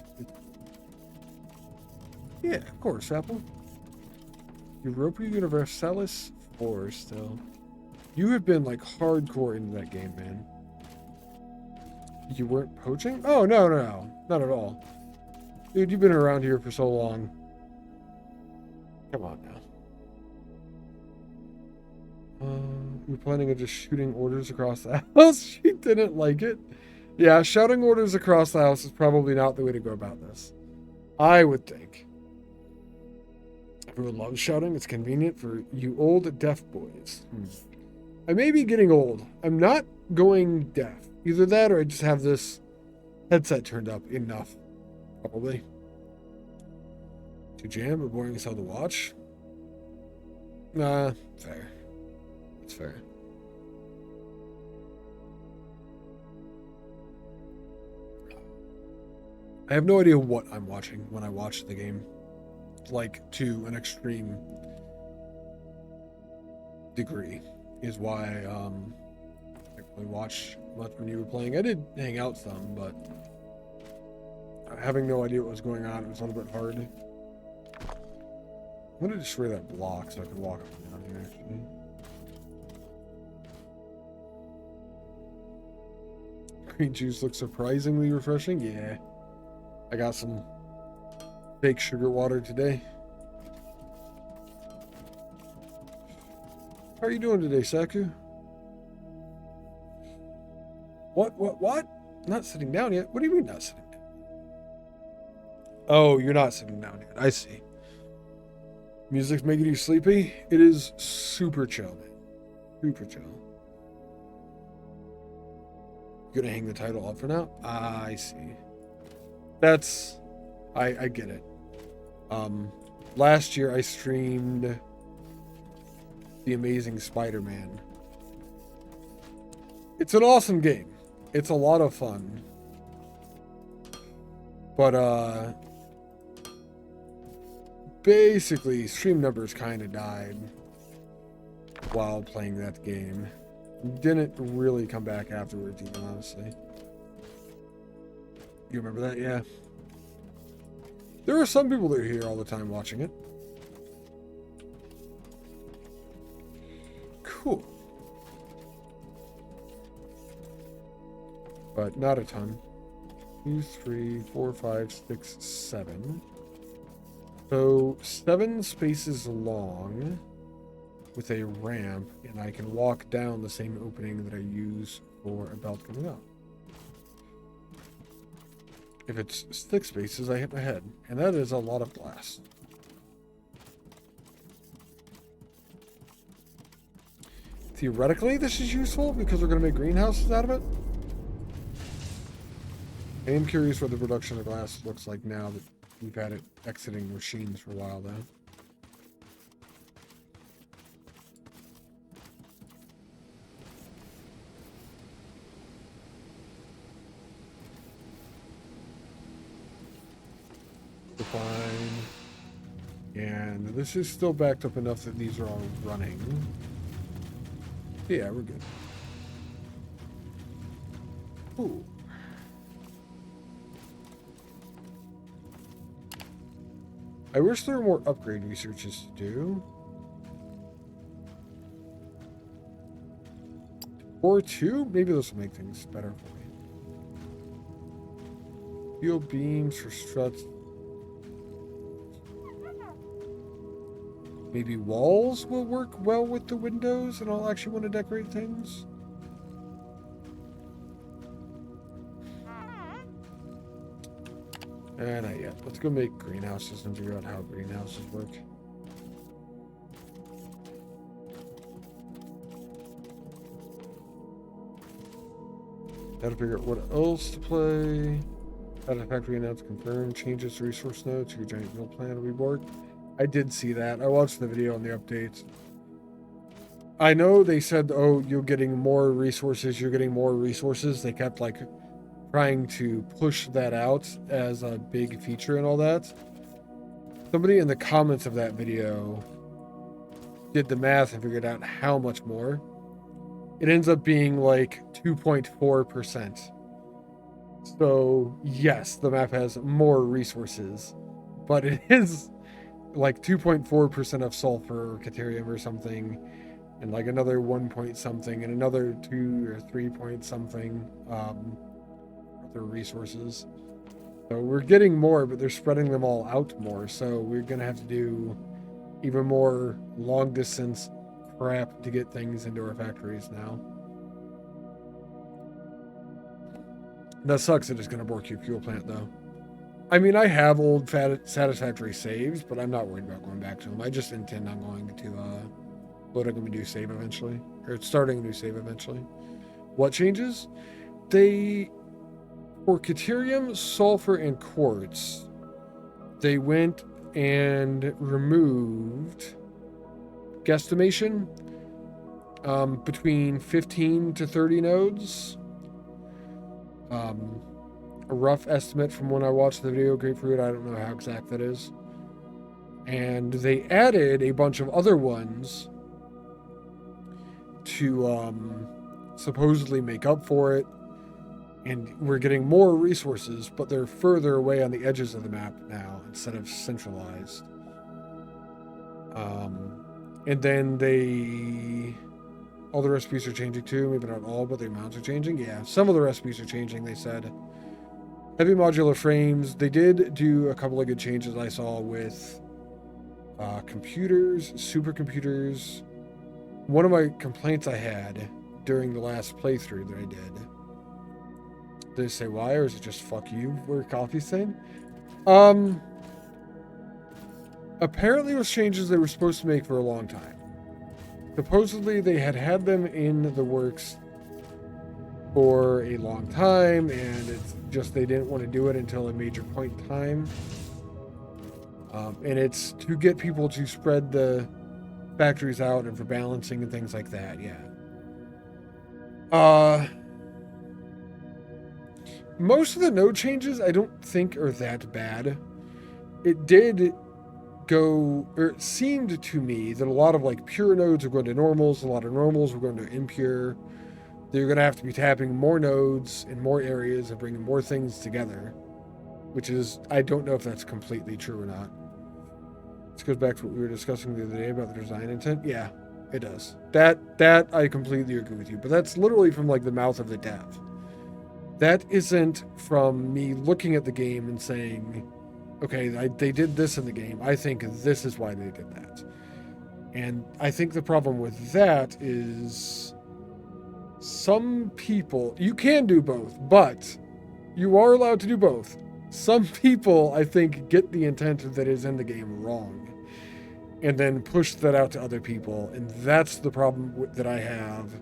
S1: Yeah, of course, Apple. Europa Universalis 4 still. You have been, like, hardcore into that game, man. You weren't poaching? Oh, no. Not at all. Dude, you've been around here for so long. Come on now. You're planning on just shooting orders across the house? She didn't like it. Yeah, shouting orders across the house is probably not the way to go about this. I would think. Everyone loves shouting. It's convenient for you old deaf boys. I may be getting old. I'm not going deaf. Either that or I just have this headset turned up enough. Probably. Too jam, but boring as hell to watch. Nah, fair. That's fair. I have no idea what I'm watching when I watch the game. Like, to an extreme degree is why I didn't really watch much when you were playing. I did hang out some, but having no idea what was going on, it was a little bit hard. I'm gonna destroy that block so I can walk up and down here, actually. Green juice looks surprisingly refreshing. Yeah. I got some fake sugar water today. How are you doing today, Saku? What? Not sitting down yet? What do you mean not sitting down? Oh, you're not sitting down yet. I see. Music's making you sleepy? It is super chill, man. Super chill. You gonna hang the title up for now? I see. That's... I get it. Last year I streamed The Amazing Spider-Man. It's an awesome game. It's a lot of fun. But, basically, stream numbers kind of died while playing that game. Didn't really come back afterwards, even, honestly. You remember that? Yeah. There are some people that are here all the time watching it. Cool. But not a ton. 2, 3, 4, 5, 6, 7. So 7 spaces long with a ramp, and I can walk down the same opening that I use for a belt coming up. If it's 6 spaces, I hit my head, and that is a lot of glass. Theoretically, this is useful because we're going to make greenhouses out of it. I am curious what the production of glass looks like now that we've had it exiting machines for a while now. Fine. And this is still backed up enough that these are all running. Yeah, we're good. Ooh. I wish there were more upgrade researches to do. Or 2? Maybe this will make things better for me. Steel beams for struts. Maybe walls will work well with the windows and I'll actually want to decorate things. Not yet. Let's go make greenhouses and figure out how greenhouses work. Gotta figure out what else to play. Data factory announced confirmed changes to resource node to your giant mill plan will be borked. I did see that. I watched the video on the updates. I know they said, oh, you're getting more resources, you're getting more resources. They kept like trying to push that out as a big feature and all that. Somebody in the comments of that video did the math and figured out how much more. It ends up being like 2.4%. So yes, the map has more resources, but it is like 2.4% of sulfur or caterium or something, and like another 1 point something, and another 2 or 3 point something other resources. So we're getting more, but they're spreading them all out more. So we're gonna have to do even more long distance crap to get things into our factories now. That sucks. It is gonna bork your fuel plant though. I mean, I have old satisfactory saves, but I'm not worried about going back to them. I just intend on going to loading a new save eventually, or starting a new save eventually. What changes? They, for Caterium, Sulfur, and Quartz, they went and removed guesstimation between 15 to 30 nodes. A rough estimate from when I watched the video, Grapefruit, I don't know how exact that is. And they added a bunch of other ones to supposedly make up for it. And we're getting more resources, but they're further away on the edges of the map now instead of centralized. And then all the recipes are changing too. Maybe not all, but the amounts are changing. Yeah, some of the recipes are changing, they said. Heavy modular frames. They did do a couple of good changes I saw with computers, supercomputers. One of my complaints I had during the last playthrough that I did. Did they say why, or is it just fuck you for coffee stain? Apparently it was changes they were supposed to make for a long time. Supposedly they had them in the works for a long time, and it's just they didn't want to do it until a major point in time. And it's to get people to spread the factories out and for balancing and things like that, yeah. Most of the node changes I don't think are that bad. It did go, or it seemed to me that a lot of like pure nodes are going to normals, a lot of normals were going to impure. They're going to have to be tapping more nodes in more areas and bringing more things together, which is, I don't know if that's completely true or not. This goes back to what we were discussing the other day about the design intent. Yeah, it does. That I completely agree with you, but that's literally from like the mouth of the dev. That isn't from me looking at the game and saying, okay, they did this in the game. I think this is why they did that. And I think the problem with that is some people, you can do both, but you are allowed to do both. Some people, I think, get the intent that is in the game wrong and then push that out to other people. And that's the problem that I have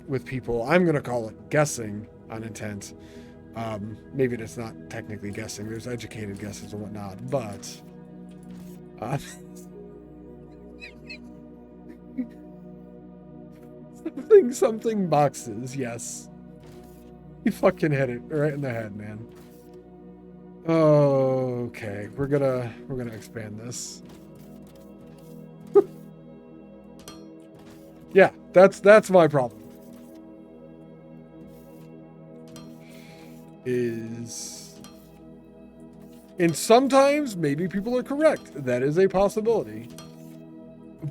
S1: with people. I'm going to call it guessing on intent. Maybe it's not technically guessing. There's educated guesses and whatnot, but something boxes. Yes, you fucking hit it right in the head, man. Okay, we're gonna expand this. Yeah, that's my problem. And sometimes maybe people are correct. That is a possibility.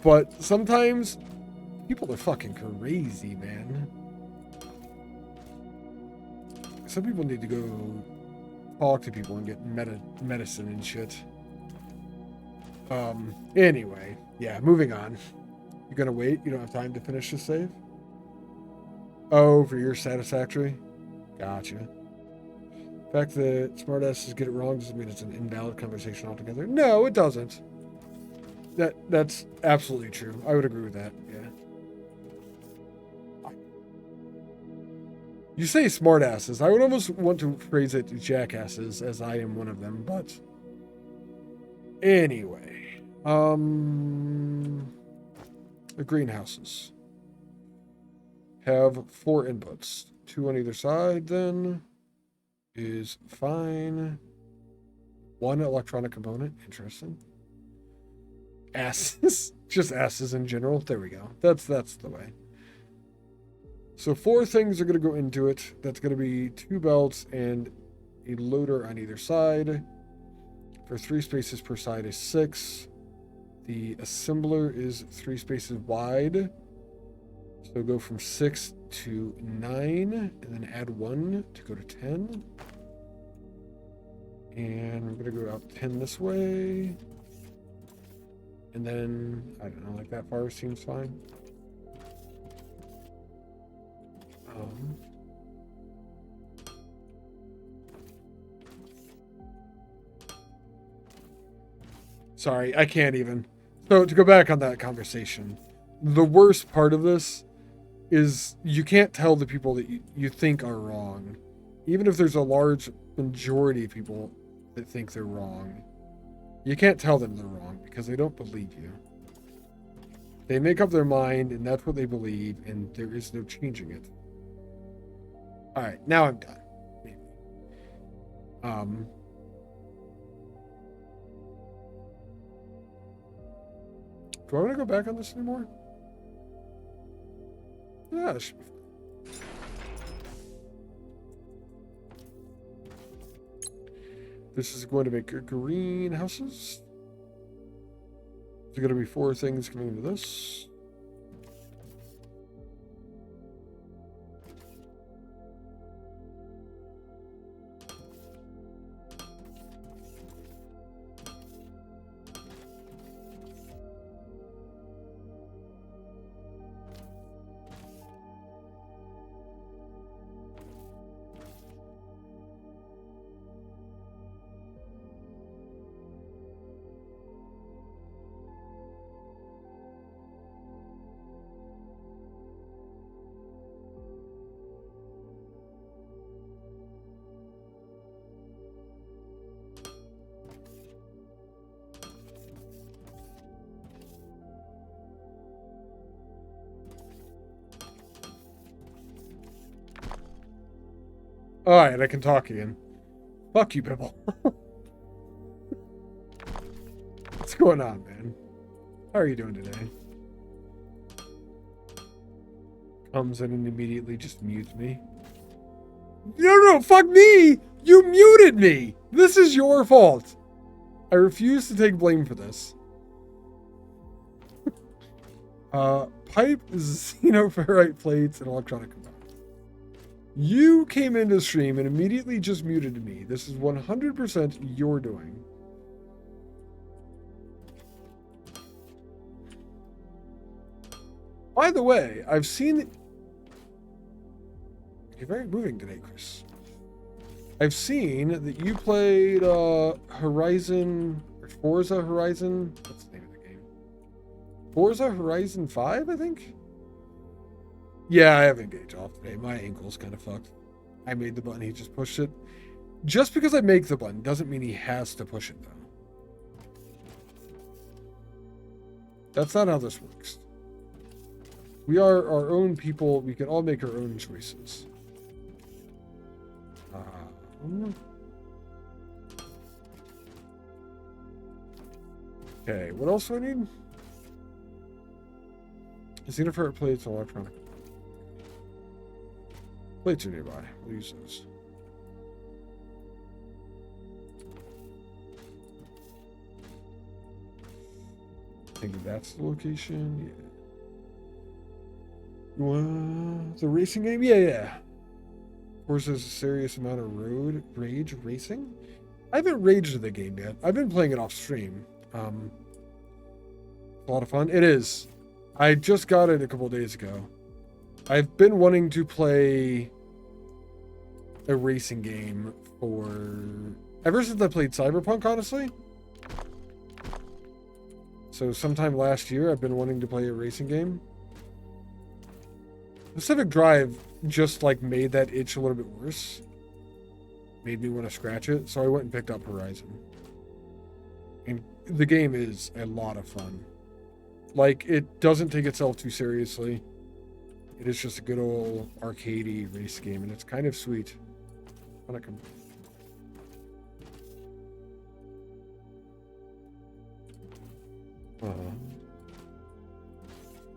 S1: But sometimes people are fucking crazy, man. Some people need to go talk to people and get medicine and shit. Anyway, yeah, moving on. You're gonna wait? You don't have time to finish the save? Oh, for your satisfactory? Gotcha. The fact that smartasses get it wrong doesn't mean it's an invalid conversation altogether. No, it doesn't. That's absolutely true. I would agree with that, yeah. You say smartasses. I would almost want to phrase it jackasses, as I am one of them, but anyway. The greenhouses have 4 inputs. 2 on either side, then is fine. 1 electronic component. Interesting. Asses. Just asses in general. There we go. That's the way. So 4 things are going to go into it. That's going to be 2 belts and a loader on either side. For 3 spaces per side is 6. The assembler is 3 spaces wide. So go from 6 to 9, and then add 1 to go to 10. And we're going to go out 10 this way. And then, I don't know, like that far seems fine. Sorry, I can't even. So to go back on that conversation, the worst part of this is you can't tell the people that you think are wrong. Even if there's a large majority of people that think they're wrong, you can't tell them they're wrong because they don't believe you. They make up their mind and that's what they believe, and there is no changing it. Alright, now I'm done. Maybe. Do I want to go back on this anymore? Yeah, this should be fine. This is going to make greenhouses. There's going to be 4 things coming into this. Alright, I can talk again. Fuck you, Bibble. What's going on, man? How are you doing today? Comes in and immediately just mutes me. No, fuck me! You muted me! This is your fault! I refuse to take blame for this. Pipe, xenoferrite plates, and electronic components. You came into stream and immediately just muted me. This is 100% your doing. By the way, I've seen... You're very moving today, Chris. I've seen that you played Horizon... Or Forza Horizon... What's the name of the game? Forza Horizon 5, I think? Yeah, I have engaged off today. My ankle's kind of fucked. I made the button, he just pushed it. Just because I make the button doesn't mean he has to push it, though. That's not how this works. We are our own people. We can all make our own choices. Okay, what else do I need? Xenoferrite plates and electronic. Plates are nearby. We'll use those. I think that's the location. Yeah. The racing game? Yeah. Of course, there's a serious amount of road rage racing. I haven't raged the game yet. I've been playing it off stream. A lot of fun. It is. I just got it a couple days ago. I've been wanting to play a racing game ever since I played Cyberpunk, honestly. So sometime last year, I've been wanting to play a racing game. Pacific Drive just made that itch a little bit worse. Made me want to scratch it, so I went and picked up Horizon. And the game is a lot of fun. It doesn't take itself too seriously. It is just a good old arcadey race game, and it's kind of sweet.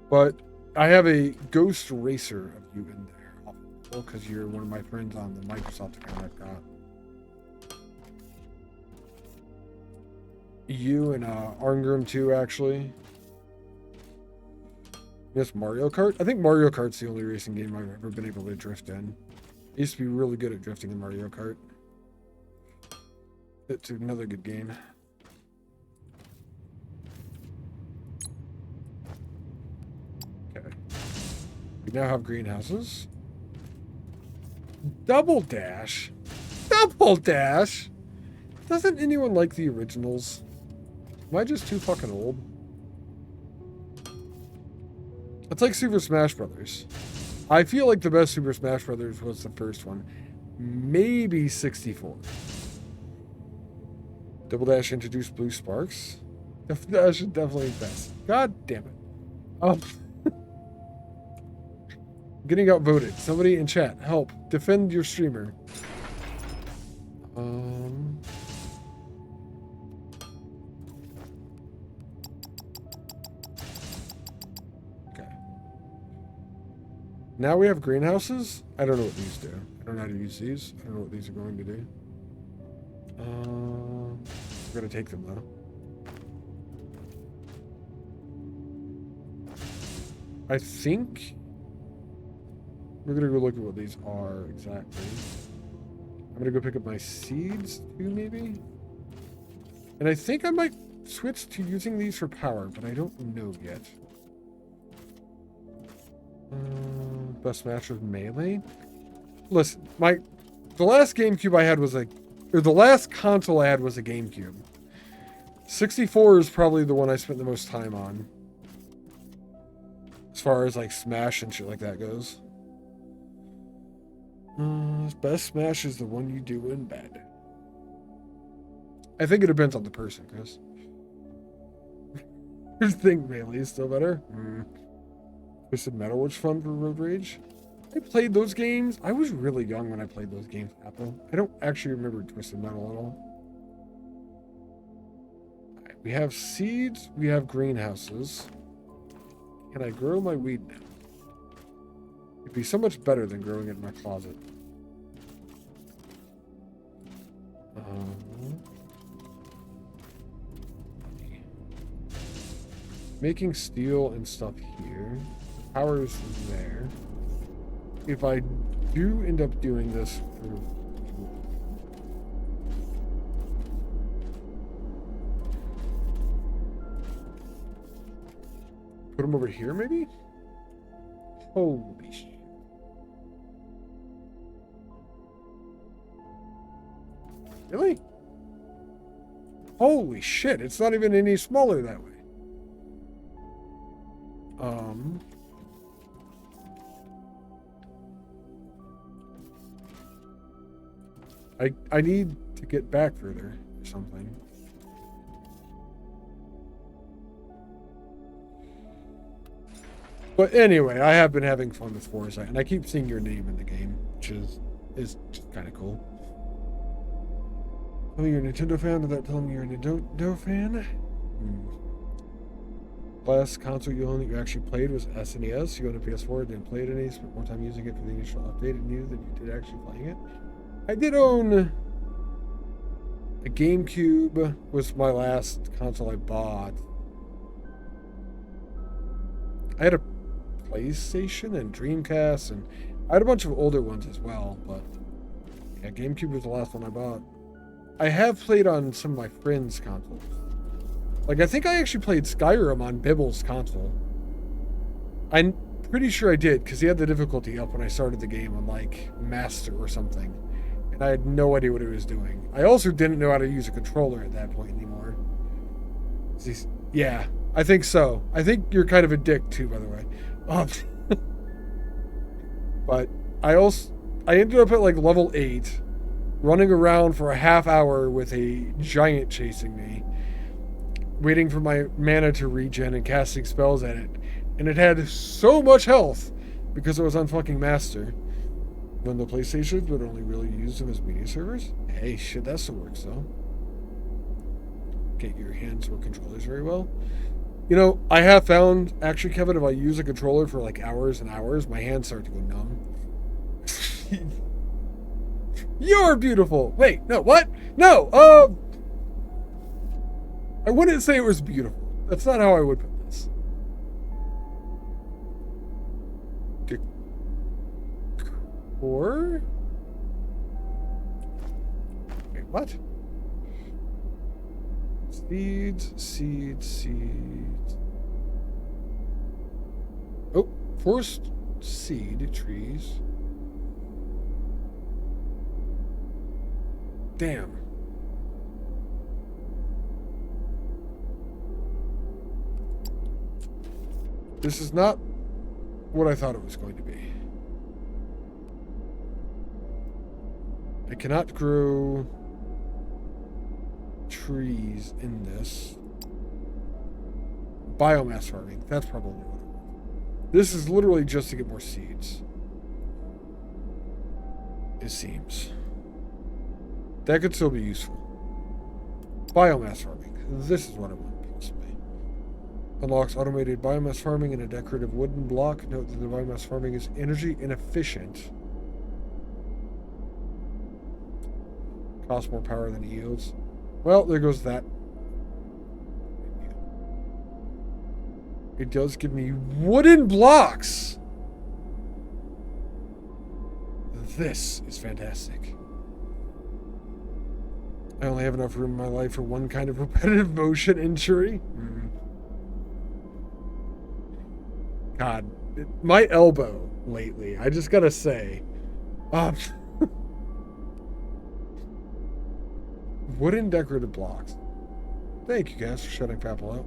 S1: But I have a Ghost Racer of you in there, because you're one of my friends on the Microsoft account I've got. You and Arngrim too, actually. Yes, Mario Kart? I think Mario Kart's the only racing game I've ever been able to drift in. I used to be really good at drifting in Mario Kart. It's another good game. Okay. We now have greenhouses. Double Dash? Double Dash? Doesn't anyone like the originals? Am I just too fucking old? It's like Super Smash Brothers. I feel like the best Super Smash Brothers was the first one. Maybe 64. Double Dash introduced Blue Sparks. That should definitely be best. God damn it. Oh. Getting outvoted. Somebody in chat, help. Defend your streamer. Okay. Now we have greenhouses. I don't know what these do. I don't know how to use these. I don't know what these are going to do. We're going to take them, though. I think we're going to go look at what these are exactly. I'm going to go pick up my seeds, too, maybe? And I think I might switch to using these for power, but I don't know yet. Best match with melee? Listen, the last GameCube I had was the last console I had was a GameCube. 64 is probably the one I spent the most time on. As far as like Smash and shit like that goes. Best Smash is the one you do in bed. I think it depends on the person, Chris. I think melee is still better. Twisted Metal was fun for Road Rage. I played those games. I was really young when I played those games, Apple. I don't actually remember Twisted Metal at all. Right, we have seeds. We have greenhouses. Can I grow my weed now? It'd be so much better than growing it in my closet. Making steel and stuff here. Power's there. If I do end up doing this put them over here, maybe? Holy shit. Really? Holy shit, it's not even any smaller that way. I need to get back further or something. But anyway, I have been having fun with Foresight, and I keep seeing your name in the game, which is just kind of cool. Tell me you're a Nintendo fan without telling me you're a Nintendo fan? Last console you owned that you actually played was SNES. You owned a PS4, didn't play it any, spent more time using it for the initial update and knew than you did actually playing it. I did own a GameCube, was my last console I bought. I had a PlayStation and Dreamcast, and I had a bunch of older ones as well, but yeah, GameCube was the last one I bought. I have played on some of my friends' consoles. Like, I think I actually played Skyrim on Bibble's console. I'm pretty sure I did, because he had the difficulty up when I started the game on, like, Master or something. And I had no idea what he was doing. I also didn't know how to use a controller at that point anymore. Yeah, I think so. I think you're kind of a dick, too, by the way. But I ended up at, like, level 8, running around for a half hour with a giant chasing me, waiting for my mana to regen and casting spells at it. And it had so much health because it was on fucking Master. When the PlayStation would only really use them as media servers. Hey, shit, that still works though. Get your hands with controllers very well. You know, I have found, actually, Kevin, if I use a controller for like hours and hours, my hands start to go numb. You're beautiful. Wait, no, what? No, I wouldn't say it was beautiful. That's not how I would put this. Decor? Wait, what? Seeds. Oh, forest seed trees. Damn. This is not what I thought it was going to be. I cannot grow trees in this. Biomass farming. That's probably what it was. This is literally just to get more seeds. It seems. That could still be useful. Biomass farming. This is what I want, possibly. Unlocks automated biomass farming in a decorative wooden block. Note that the biomass farming is energy inefficient. Costs more power than it yields. Well, there goes that. It does give me wooden blocks! This is fantastic. I only have enough room in my life for one kind of repetitive motion injury. God, my elbow lately, I just gotta say. Wooden decorative blocks. Thank you guys for shutting Papel out.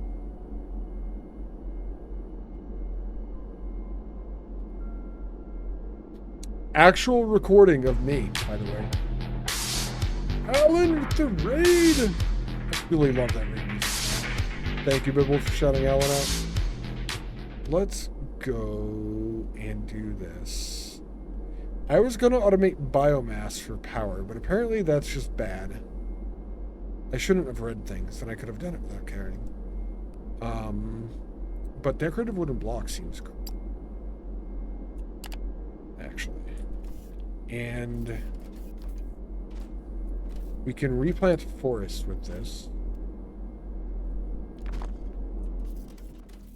S1: Actual recording of me, by the way. Alan with the raid! I really love that raid music. Thank you, Bibble, for shouting Alan out. Let's go and do this. I was going to automate biomass for power, but apparently that's just bad. I shouldn't have read things, and I could have done it without caring. But decorative wooden block seems cool. Actually. And we can replant forests with this.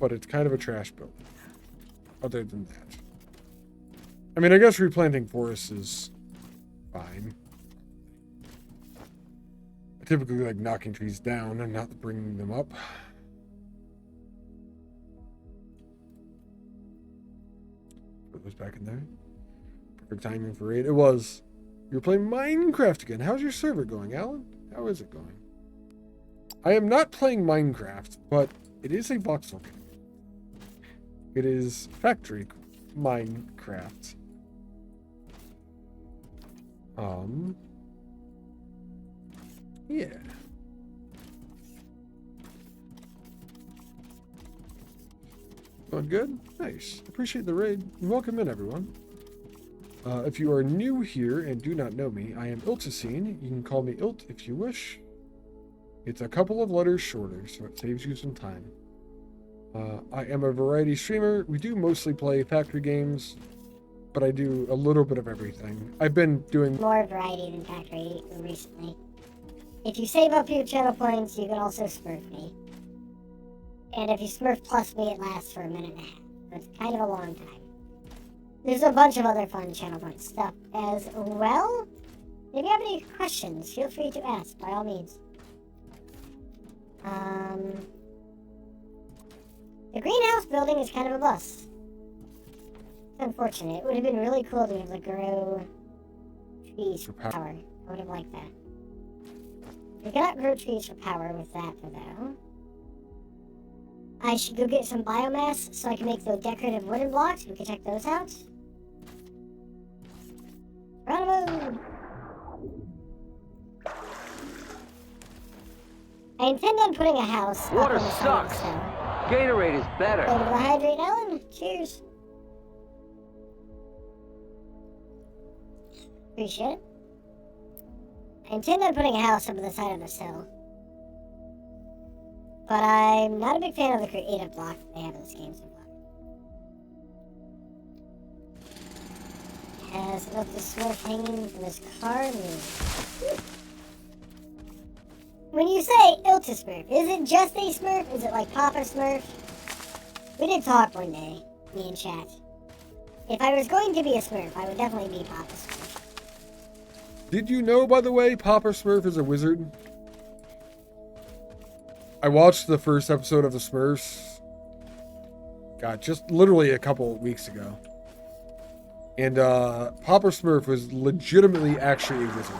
S1: But it's kind of a trash building. Other than that. I mean, I guess replanting forests is fine. I typically like knocking trees down and not bringing them up. Put those back in there. Perfect timing for raid. It was. You're playing Minecraft again. How's your server going, Alan? How is it going? I am not playing Minecraft, but it is a voxel game. It is Factory Minecraft. Yeah. Going good? Nice. Appreciate the raid. Welcome in, everyone. If you are new here and do not know me, I am Iltacine. You can call me Ilt if you wish. It's a couple of letters shorter, so it saves you some time. I am a variety streamer. We do mostly play factory games, but I do a little bit of everything. I've been doing
S4: More variety than factory recently. If you save up your channel points, you can also smurf me. And if you smurf plus me, it lasts for a minute and a half. So it's kind of a long time. There's a bunch of other fun channel point stuff as well. If you have any questions, feel free to ask, by all means. The greenhouse building is kind of a bust. It's unfortunate. It would have been really cool to be able to grow trees for power. I would have liked that. We cannot grow trees for power with that, though. I should go get some biomass so I can make those decorative wooden blocks. We can check those out. Bravo! I intend on putting a house
S5: Water
S4: up on the side of the
S5: sucks.
S4: stone.
S5: Gatorade is better.
S4: Over to hydrate, Ellen. Cheers. Appreciate it. I intend on putting a house up on the side of the sill. But I'm not a big fan of the creative block that they have in this game so far. Has enough the smurf hanging from his car. When you say Ilta Smurf, is it just a Smurf? Is it like Papa Smurf? We did talk one day, me and chat. If I was going to be a Smurf, I would definitely be Papa Smurf.
S1: Did you know, by the way, Papa Smurf is a wizard? I watched the first episode of the Smurfs. God, just literally a couple weeks ago. And Papa Smurf was legitimately actually a wizard.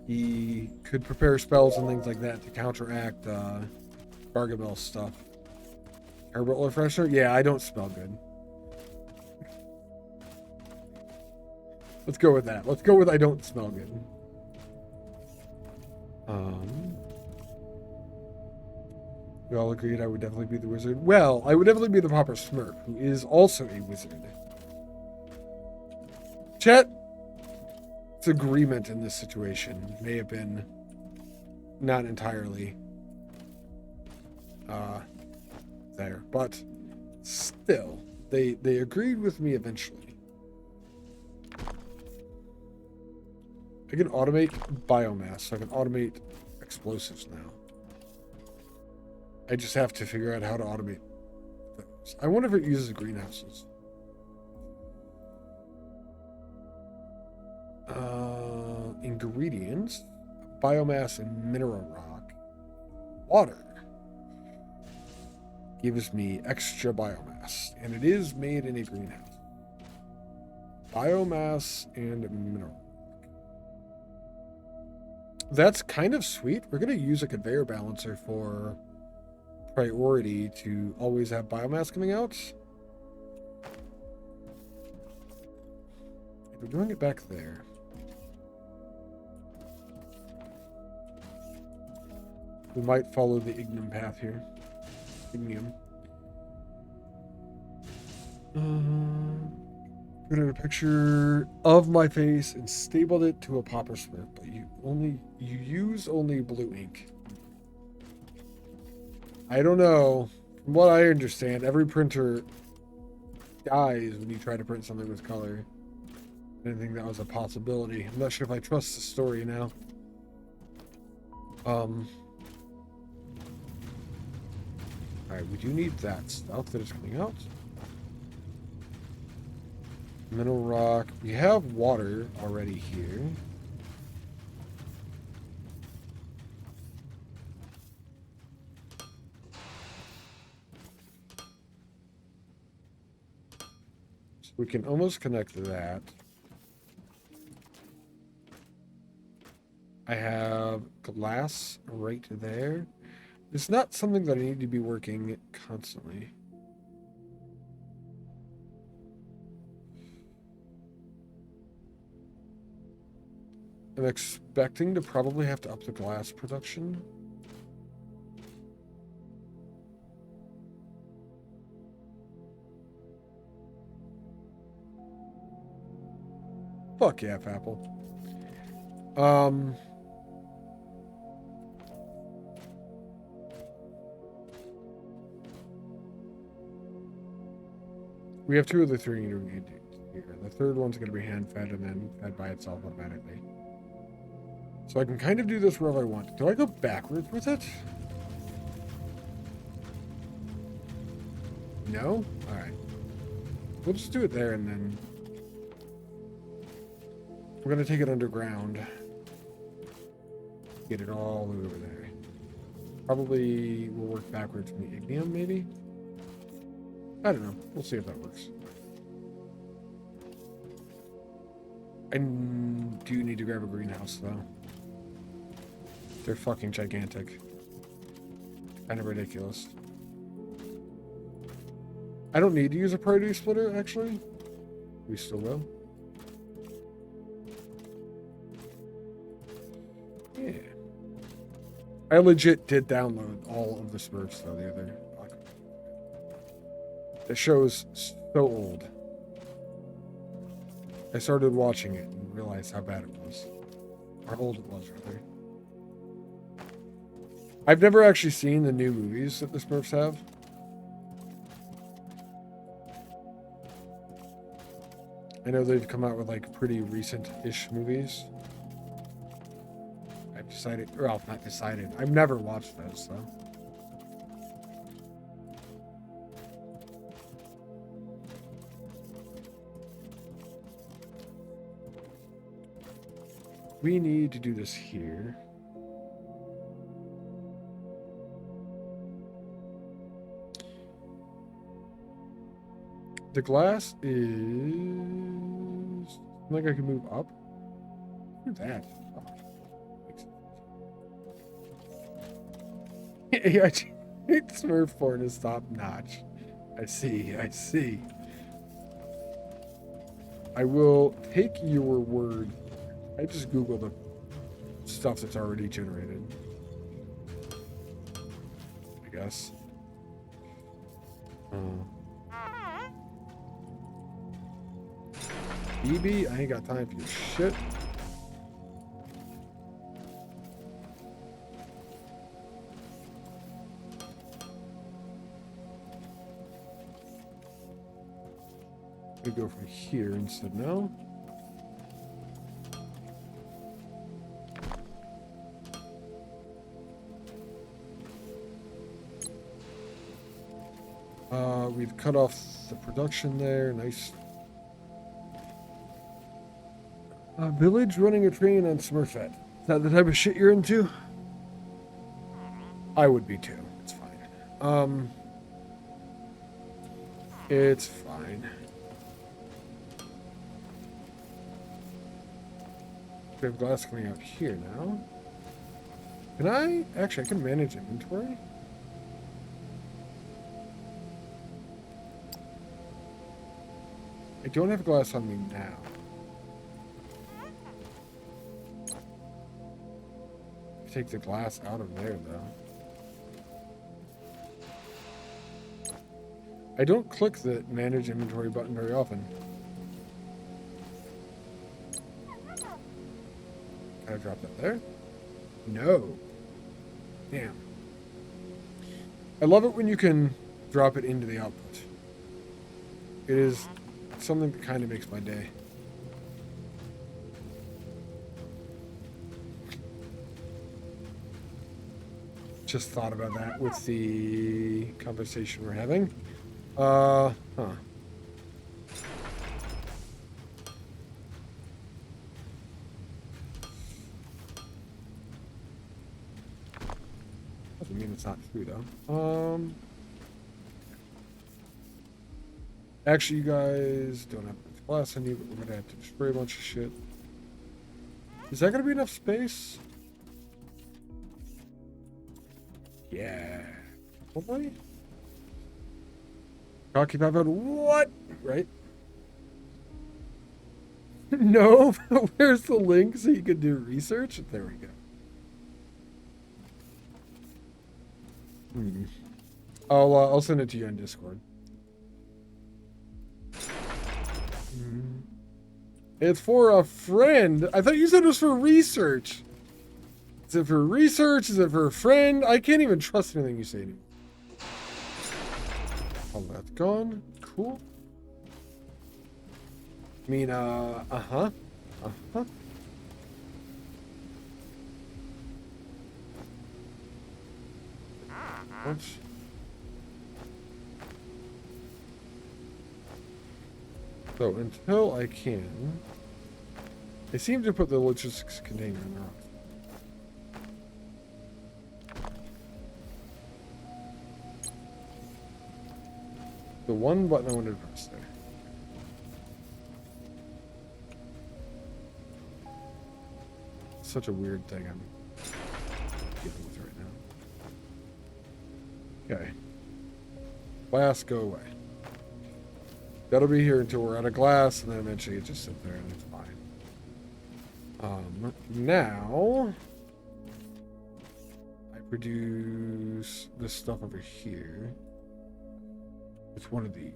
S1: He could prepare spells and things like that to counteract Gargamel's stuff. Herbal air freshener? Yeah, I don't smell good. Let's go with that. Let's go with I don't smell good. We all agreed I would definitely be the wizard. Well, I would definitely be the proper Smurf, who is also a wizard. Chat's agreement in this situation may have been not entirely there, but still, they agreed with me eventually. I can automate biomass, so I can automate explosives now. I just have to figure out how to automate those. I wonder if it uses greenhouses. Ingredients, biomass and mineral rock. Water gives me extra biomass, and it is made in a greenhouse. Biomass and mineral. That's kind of sweet. We're going to use a conveyor balancer for priority to always have biomass coming out. We're doing it back there. We might follow the ignium path here. Ignium. Put in a picture of my face and stapled it to a popper Smurf, but you use only blue ink. I don't know. From what I understand, every printer dies when you try to print something with color. I didn't think that was a possibility. I'm not sure if I trust the story now. Alright, we do need that stuff that is coming out. Mineral rock. We have water already here. So we can almost connect that. I have glass right there. It's not something that I need to be working constantly. I'm expecting to probably have to up the glass production. Fuck yeah, Apple. We have two of the three ingredients here. The third one's going to be hand-fed and then fed by itself automatically. So I can kind of do this wherever I want. Do I go backwards with it? No? Alright. We'll just do it there and then... We're going to take it underground. Get it all the way over there. Probably we'll work backwards from the ignium, maybe? I don't know. We'll see if that works. I do need to grab a greenhouse, though. They're fucking gigantic. Kind of ridiculous. I don't need to use a produce splitter, actually. We still will. Yeah. I legit did download all of the Smurfs, though, the other... The show's so old. I started watching it and realized how bad it was. Or how old it was, rather. I've never actually seen the new movies that the Smurfs have. I know they've come out with like pretty recent-ish movies. I've decided, well, not decided. I've never watched those, though. We need to do this here. The glass is... like I can move up. Look at that. Oh. Yeah, Smurf porn is top notch. I see. I see. I will take your word. I just Googled the stuff that's already generated. I guess. BB, I ain't got time for your shit. We go from here instead now. We've cut off the production there. Nice. Village running a train on Smurfette. Is that the type of shit you're into? I would be too. It's fine. It's fine. We have glass coming out here now. Can I? Actually, I can manage inventory. I don't have glass on me now. Take the glass out of there, though. I don't click the manage inventory button very often. Can I drop that there? No. Damn. I love it when you can drop it into the output. It is something that kind of makes my day. Just thought about that with the conversation we're having. Huh. Doesn't mean it's not true though. Actually, you guys don't have much glass on you, but we're gonna have to destroy a bunch of shit. Is that gonna be enough space? Yeah. Hopefully. Rocky Pop, what? Right? No, where's the link so you can do research? There we go. I'll send it to you on Discord. It's for a friend. I thought you said it was for research. Is it for research? Is it for a friend? I can't even trust anything you say anymore. Oh, that's gone. Cool. I mean, uh-huh. What? So until I can, they seem to put the logistics container in there. The one button I wanted to press there. Such a weird thing I'm dealing with right now. Okay. Glass, go away. That'll be here until we're out of glass, and then eventually it just sit there and it's fine. Now I produce this stuff over here. It's one of these.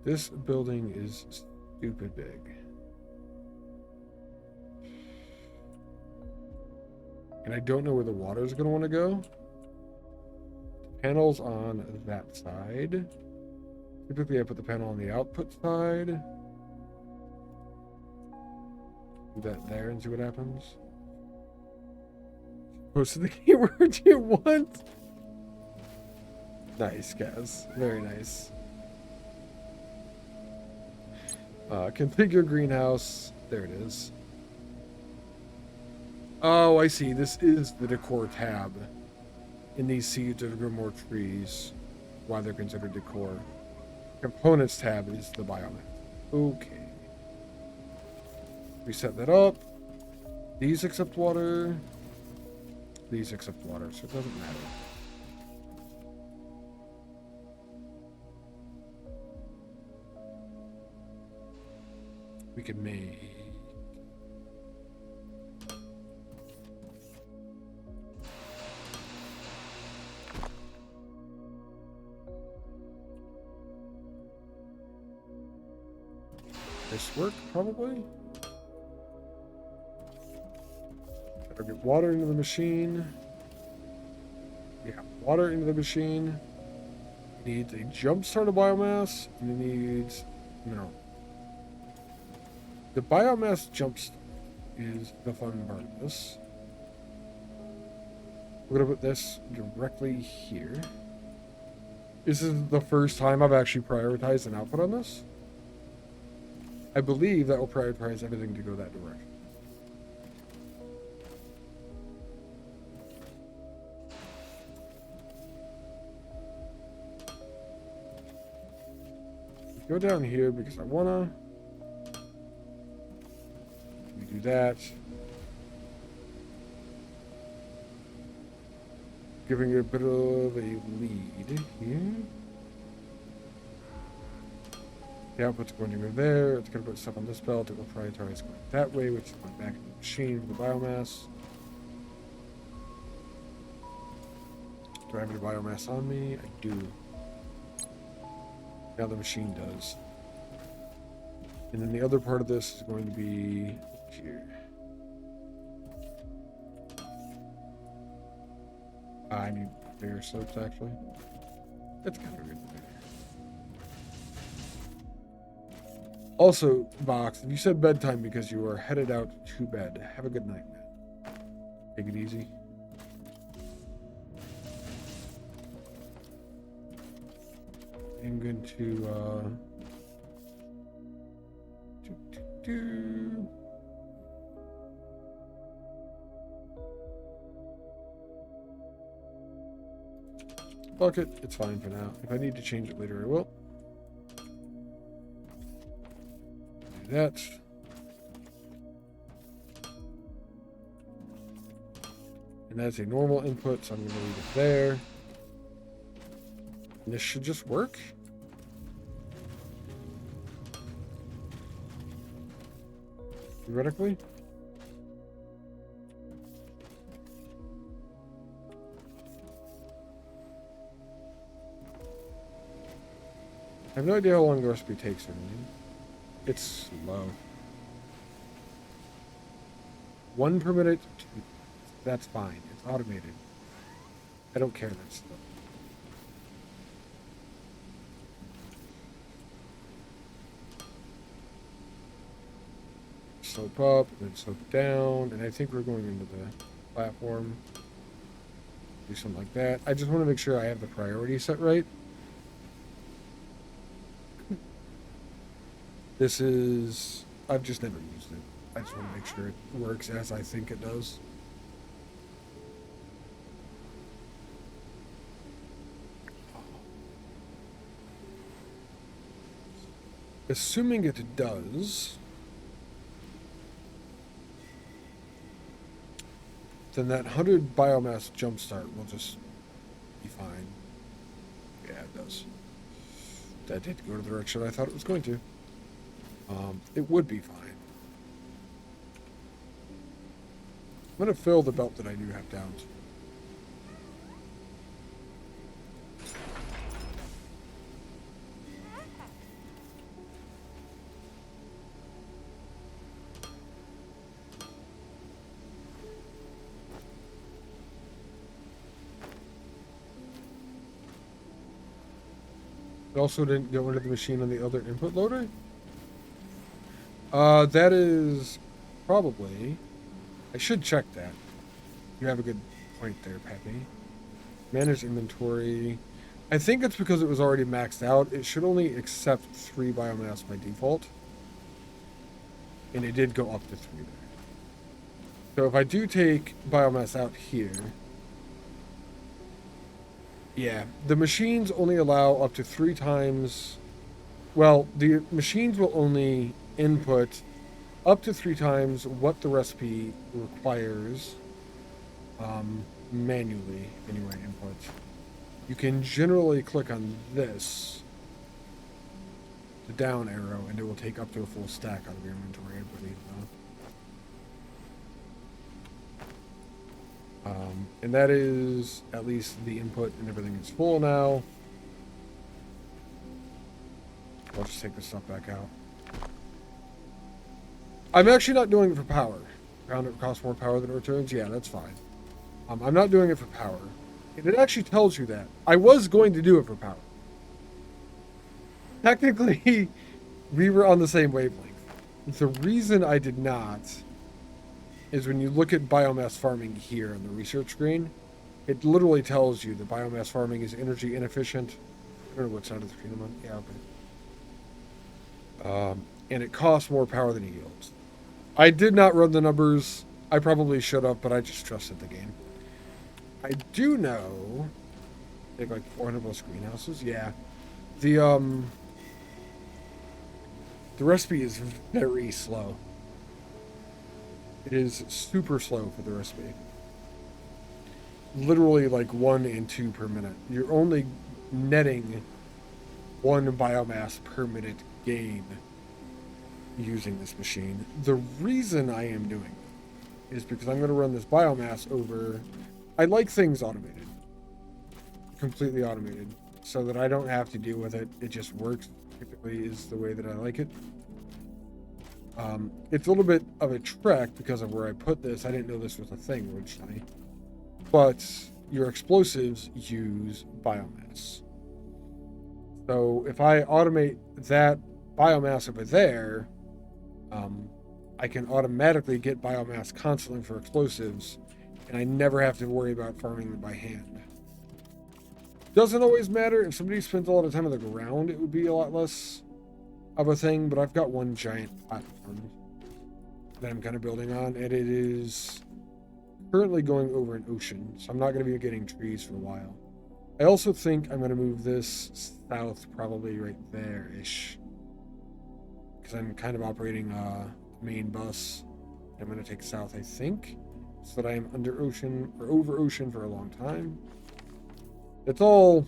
S1: This building is stupid big. And I don't know where the water is going to want to go. Panels on that side. Typically I put the panel on the output side. Do that there and see what happens. Post the keyword you want. Nice, guys. Very nice. Configure greenhouse. There it is. Oh, I see. This is the decor tab. In these seeds are to grow more trees. Why they're considered decor. Components tab is the biome. Okay. We set that up. These accept water. these accept water, so it doesn't matter. We can make... this work, probably? Gotta get water into the machine. Yeah, water into the machine. It needs a jump start of biomass, and it needs mineral. The biomass jump start is the fun part of this. We're gonna put this directly here. This is the first time I've actually prioritized an output on this. I believe that will prioritize everything to go that direction. Go down here because I wanna. We do that. Giving it a bit of a lead here. The output's going to go there. It's going to put stuff on this belt. It will prioritize going that way, which is going back into the machine for the biomass. Do I have any biomass on me? I do. Now the machine does. And then the other part of this is going to be here. I need bigger slopes, actually. That's kind of good. Also, Box, you said bedtime because you are headed out to bed. Have a good night, man. Take it easy. I'm going to, Fuck it, it's fine for now. If I need to change it later, I will. Do that. And that's a normal input, so I'm going to leave it there. And this should just work. Theoretically. I have no idea how long the recipe takes. It's slow. 1 per minute. That's fine. It's automated. I don't care that slow. Slope up, and then slope down, and I think we're going into the platform. Do something like that. I just want to make sure I have the priority set right. This is... I've just never used it. I just want to make sure it works as I think it does. Assuming it does, then that 100 biomass jumpstart will just be fine. Yeah, it does. That did go to the direction I thought it was going to. It would be fine. I'm going to fill the belt that I do have down. It also didn't go into the machine on the other input loader? That is probably... I should check that. You have a good point there, Peppy. Manage inventory. I think it's because it was already maxed out. It should only accept 3 biomass by default. And it did go up to 3 there. So if I do take biomass out here... Yeah, the machines only allow up to 3 times... Well, the machines will only input up to 3 times what the recipe requires manually anyway input. You can generally click on this, the down arrow, and it will take up to a full stack out of your inventory, I believe. And that is at least the input, and everything is full now. I'll just take this stuff back out. I'm actually not doing it for power. Found it costs more power than it returns. Yeah, that's fine. I'm not doing it for power. It actually tells you that. I was going to do it for power. Technically, we were on the same wavelength. The reason I did not is when you look at biomass farming here on the research screen, it literally tells you that biomass farming is energy inefficient. I don't know what side of the screen I'm on. Yeah, okay. And it costs more power than it yields. I did not run the numbers. I probably should have, but I just trusted the game. I do know, I think like 400 plus greenhouses. Yeah, the recipe is very slow. It is super slow for the recipe. Literally like 1 and 2 per minute. You're only netting 1 biomass per minute gain using this machine. The reason I am doing it is because I'm going to run this biomass over. I like things automated, completely automated, so that I don't have to deal with it. It just works. Typically, is the way that I like it. It's a little bit of a trek because of where I put this. I didn't know this was a thing originally, but your explosives use biomass. So if I automate that biomass over there, I can automatically get biomass constantly for explosives, and I never have to worry about farming them by hand. Doesn't always matter. If somebody spends a lot of time on the ground, it would be a lot less of a thing, but I've got one giant platform that I'm kind of building on, and it is currently going over an ocean, so I'm not going to be getting trees for a while. I also think I'm going to move this south, probably right there-ish, because I'm kind of operating a main bus. I'm going to take south, I think, so that I am under ocean or over ocean for a long time. It's all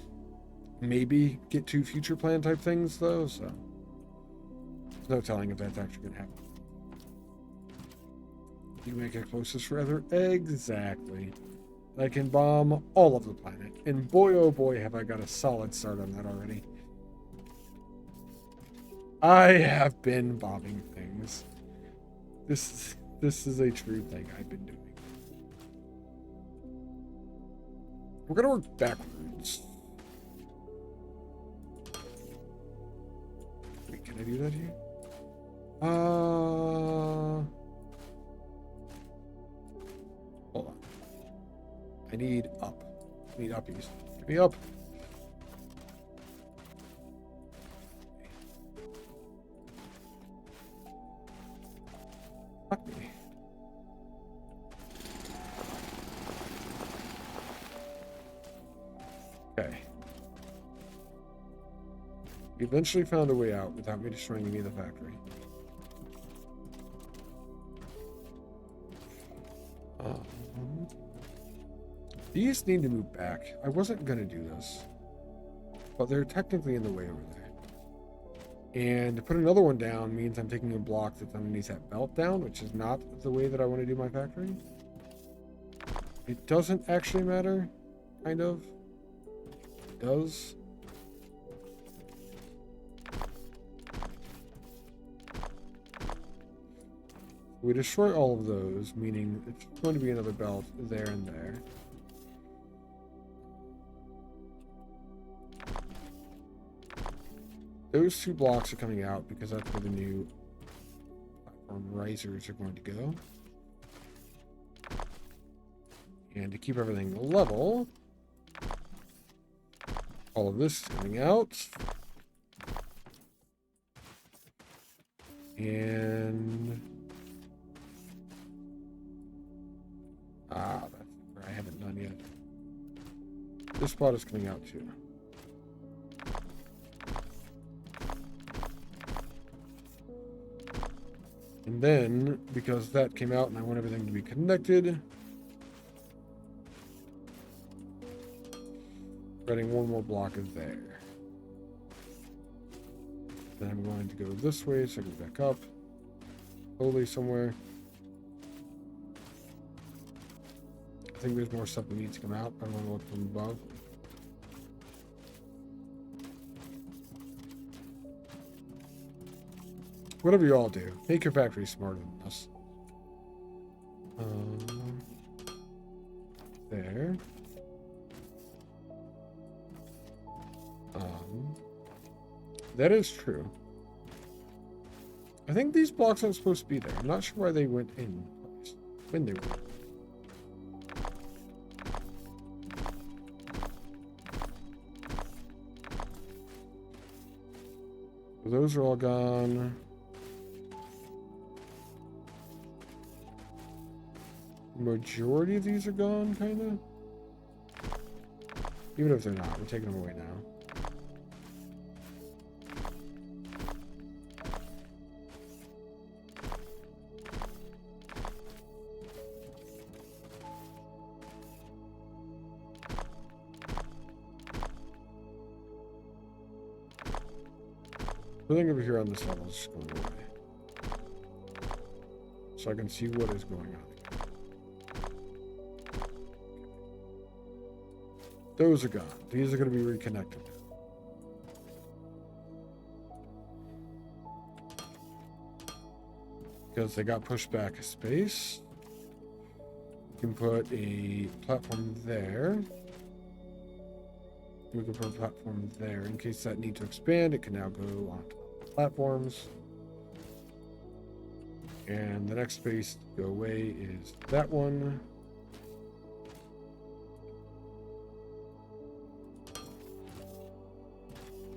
S1: maybe get to future plan type things, though, so there's no telling if that's actually going to happen. You make explosives forever? Exactly. I can bomb all of the planet. And boy, oh boy, have I got a solid start on that already. I have been bombing things. This is a true thing I've been doing. We're going to work backwards. Wait, can I do that here? Hold on. I need up. I need uppies. Give me up. Fuck me. Okay. We eventually found a way out without me destroying any of the factory. These need to move back. I wasn't going to do this, but they're technically in the way over there. And to put another one down means I'm taking a block that's underneath that belt down, which is not the way that I want to do my factory. It doesn't actually matter, kind of. It does. We destroy all of those, meaning it's going to be another belt there and there. Those 2 blocks are coming out because that's where the new platform risers are going to go. And to keep everything level, all of this is coming out. And that's where I haven't done yet. This spot is coming out too. And then, because that came out and I want everything to be connected, Spreading one more block there. Then I'm going to go this way so I can back up. Slowly somewhere. I think there's more stuff that needs to come out. I want to look from above. Whatever you all do, make your factory smarter than us. There. That is true. I think these blocks aren't supposed to be there. I'm not sure why they went in place. When they were. So those are all gone. Majority of these are gone, kind of. Even if they're not, we're taking them away now. Everything over here on this level is just going away. So I can see what is going on. Those are gone. These are going to be reconnected. Because they got pushed back a space. We can put a platform there. We can put a platform there. In case that needs to expand, it can now go onto platforms. And the next space to go away is that one.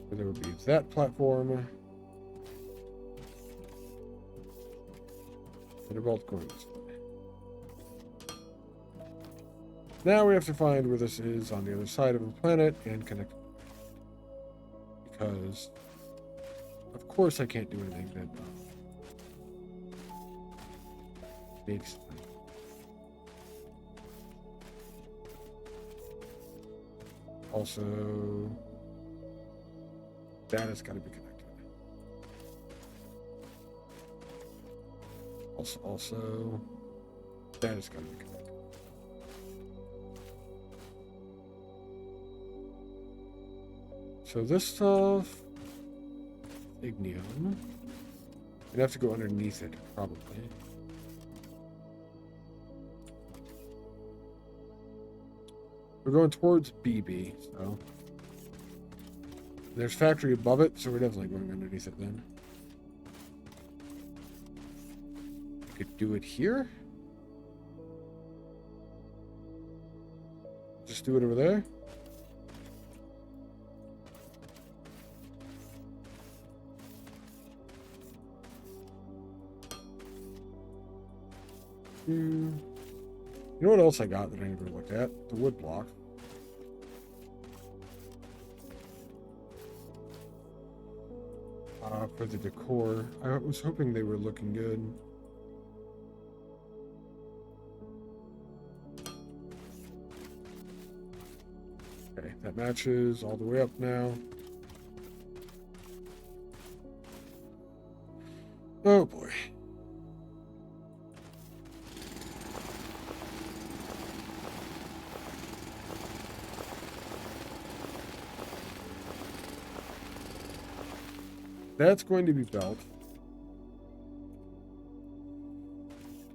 S1: So there would be that platform. They're both going this way. Now we have to find where this is on the other side of the planet and connect it. Because, of course, I can't do anything that makes sense. Also, that has got to be connected. Also, that has got to be connected. So this stuff, ignium. I'd have to go underneath it, probably. We're going towards BB, so there's factory above it, so we're definitely going underneath it then. I could do it here. Just do it over there. You know what else I got that I never looked at? The wood block. For the decor. I was hoping they were looking good. Okay, that matches all the way up now. Oh boy. That's going to be belt.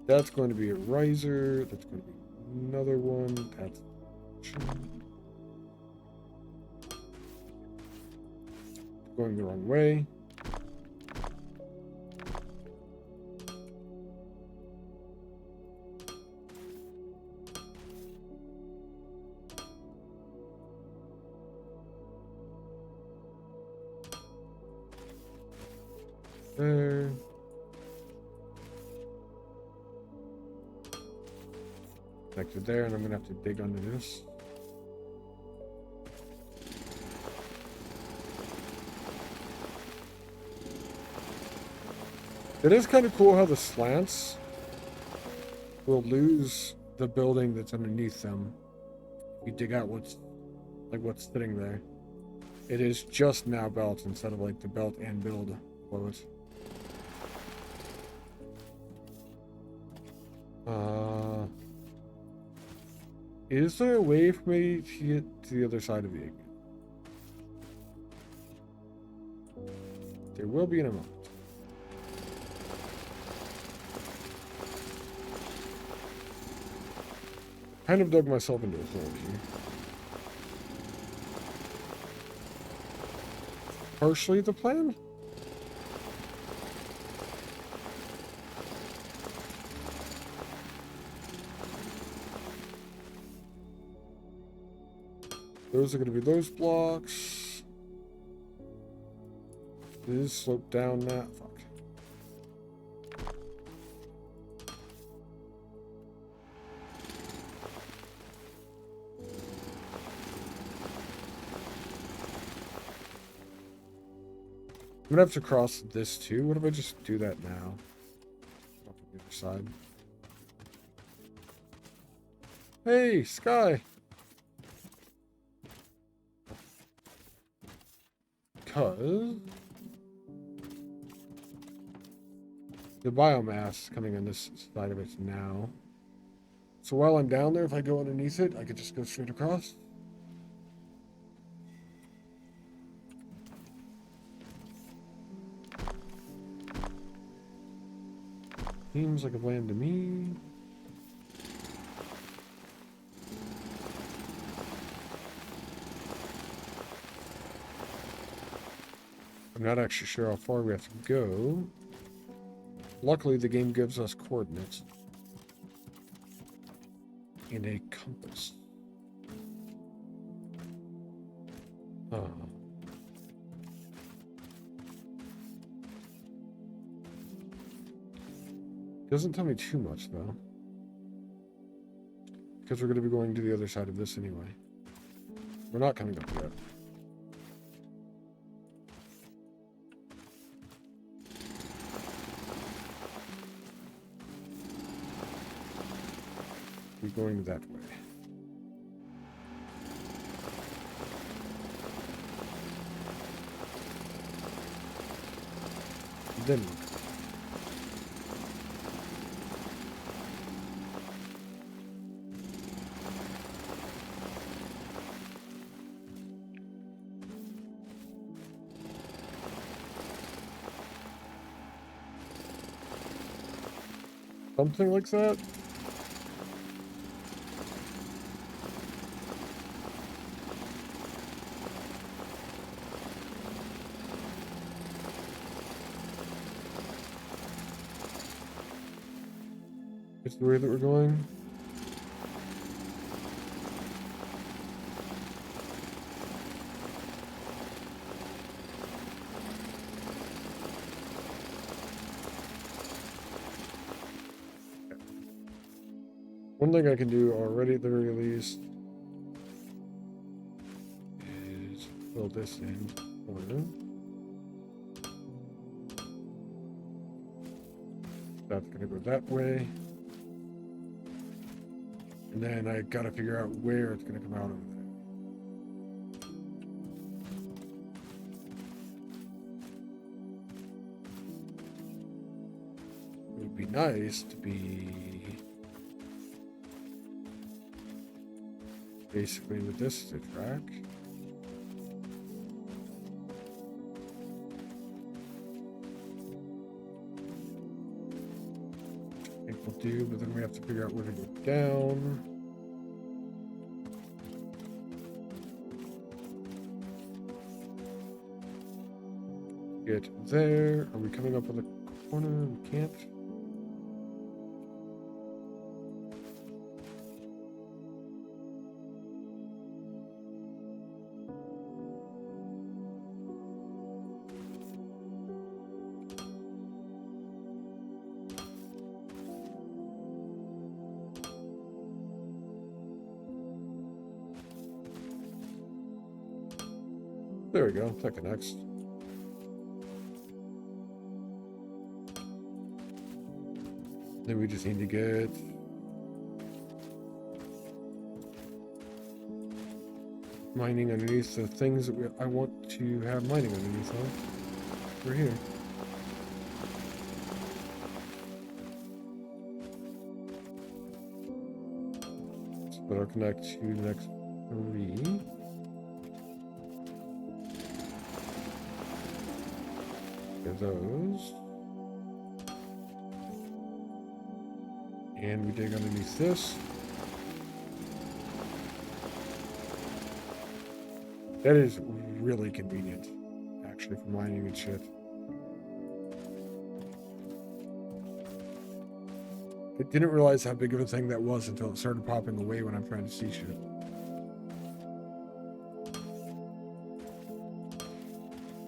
S1: That's going to be a riser. That's going to be another one. That's going the wrong way. There. Connected there, and I'm gonna have to dig under this. It is kind of cool how the slants will lose the building that's underneath them. You dig out what's like what's sitting there. It is just now belt instead of like the belt and build below it. Is there a way for me to get to the other side of the egg? There will be in a moment. Kind of dug myself into a hole here. Partially the plan? Those are going to be those blocks. It is sloped down now. Fuck. I'm gonna have to cross this too. What if I just do that now? Off the other side. Hey, Sky! Because the biomass is coming on this side of it now. So while I'm down there, if I go underneath it, I could just go straight across. Seems like a plan to me. I'm not actually sure how far we have to go. Luckily, the game gives us coordinates. And a compass. Doesn't tell me too much, though. Because we're going to be going to the other side of this anyway. We're not coming up yet. We're going that way. Then we'll go. Something like that? It's the way that we're going. One thing I can do already at the very least is fill this in. That's gonna go that way. And then I gotta figure out where it's gonna come out of there. It would be nice to be basically with this to track. I think we'll do, but then we have to figure out where to go down. Get there. Are we coming up on the corner? We can't. There we go. That connects. Then we just need to get mining underneath the things that I want to have mining underneath of. We're here. So better connect to the next 3. Get those. And we dig underneath this. That is really convenient, actually, for mining and shit. I didn't realize how big of a thing that was until it started popping away when I'm trying to see shit.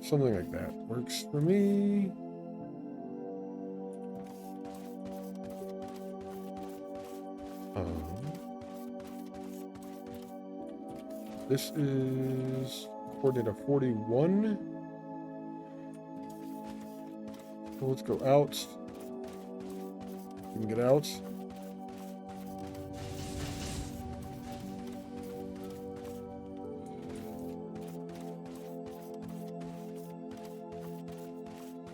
S1: Something like that works for me. This is coordinate of 41. So let's go out. We can get out.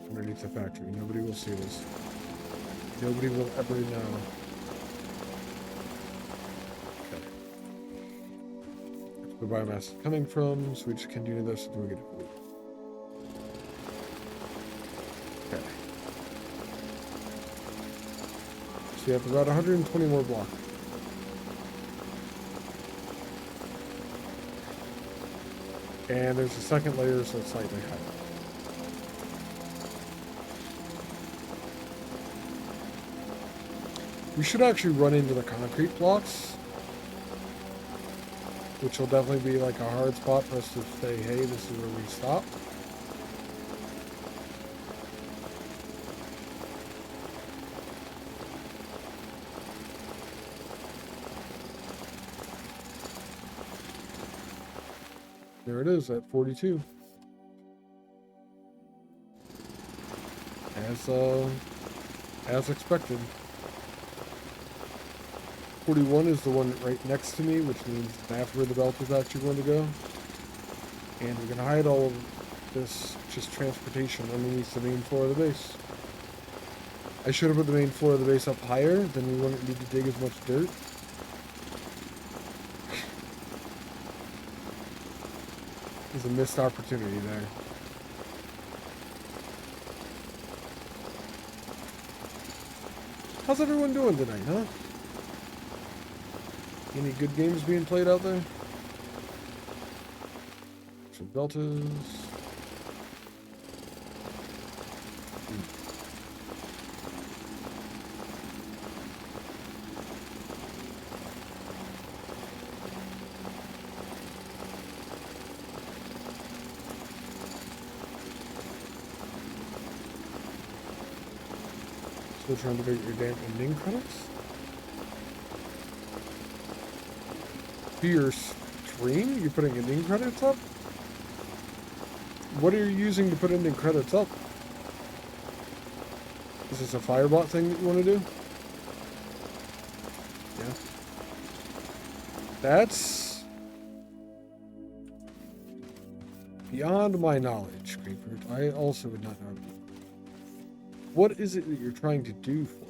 S1: Underneath the factory. Nobody will see this. Nobody will ever know. The biomass is coming from, so we just continue this until we get it. Okay. So you have about 120 more blocks. And there's a second layer, so it's slightly higher. We should actually run into the concrete blocks, which will definitely be like a hard spot for us to say, hey, this is where we stop. There it is at 42. As expected. 41 is the one right next to me, which means that's where the belt is actually going to go. And we're going to hide all of this just transportation underneath the main floor of the base. I should have put the main floor of the base up higher, then we wouldn't need to dig as much dirt. There's a missed opportunity there. How's everyone doing tonight, huh? Any good games being played out there? Some Deltas. Still trying to get your damn ending credits? To your stream? You're putting ending credits up? What are you using to put ending credits up? Is this a Firebot thing that you want to do? Yeah. That's beyond my knowledge, Creeper. I also would not know. What is it that you're trying to do for it?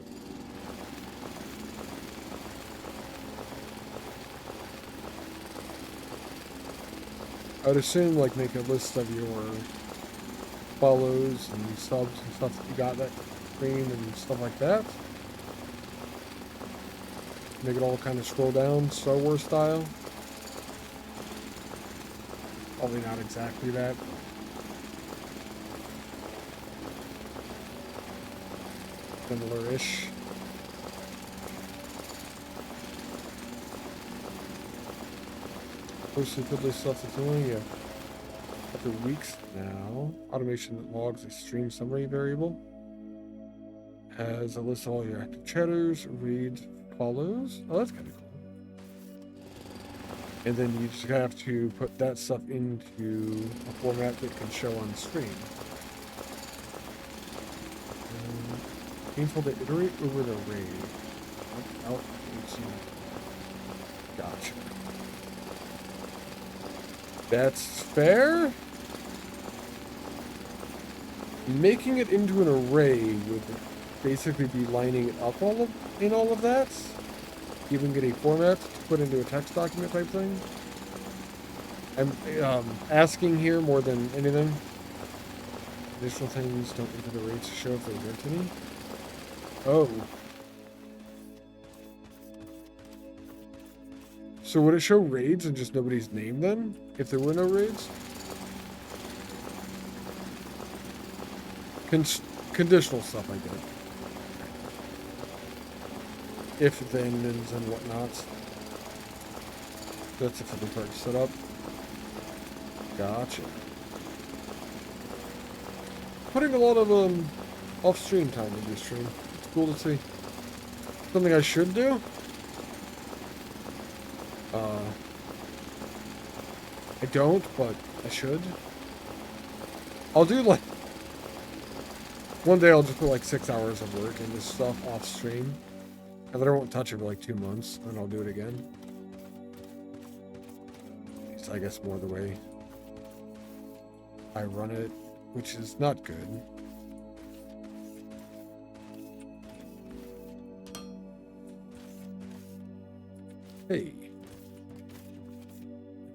S1: I would assume, like, make a list of your follows and subs and stuff that you got that screen and stuff like that. Make it all kind of scroll down, Star Wars style. Probably not exactly that. Similar-ish. Posted fiddly stuff that's doing, yeah. After weeks now, automation that logs a stream summary variable. Has a list of all your active chatters, reads, follows. Oh, that's kind of cool. And then you just have to put that stuff into a format that can show on screen. Painful to iterate over the array. Out, gotcha. That's fair. Making it into an array would basically be lining it up in all of that. Even get a format to put into a text document type thing. I'm asking here more than anything. Additional things don't enter the rates to show if there weren't any. Oh. So would it show raids and just nobody's name then? If there were no raids? Conditional stuff I get. If thens and whatnot. That's if the part set up. Gotcha. Putting a lot of off-stream time into your stream. It's cool to see. Something I should do? I don't, but I should. I'll do like... One day I'll just put like 6 hours of work into stuff off-stream. And then I won't touch it for like 2 months, and I'll do it again. It's, I guess, more the way I run it, which is not good. Hey.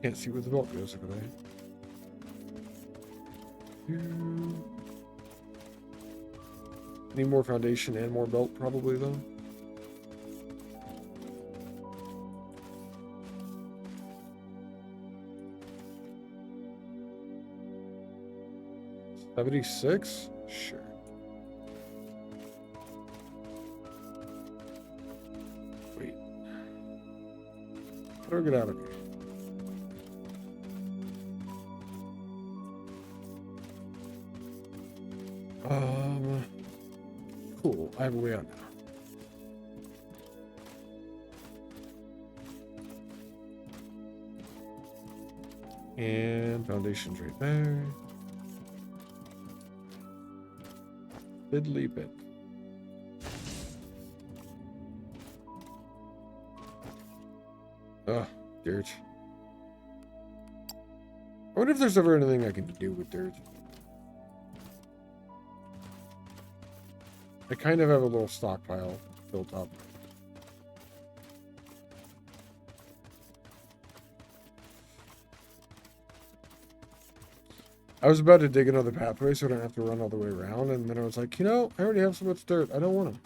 S1: Can't see where the belt goes over there. Need more foundation and more belt, probably, though. $76? Sure. Wait. How do I get out of here? Cool. I have a way out now. And foundation's right there. Fiddly bit. Ugh, dirt. I wonder if there's ever anything I can do with dirt. I kind of have a little stockpile built up. I was about to dig another pathway so I don't have to run all the way around, and then I was like, you know, I already have so much dirt. I don't want them.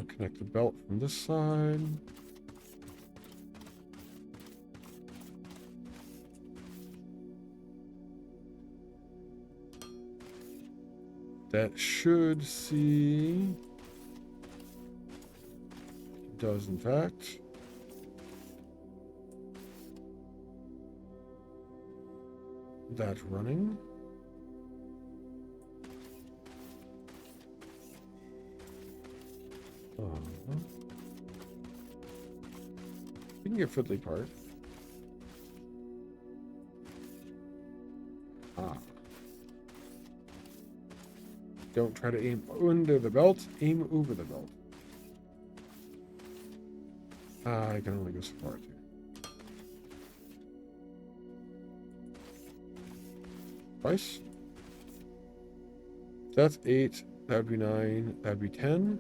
S1: Connect the belt from this side. That should see. It does, in fact. That's running. You can get fiddly part. Don't try to aim under the belt, aim over the belt. I can only go so far too. Twice. That's 8. That'd be 9. That'd be 10.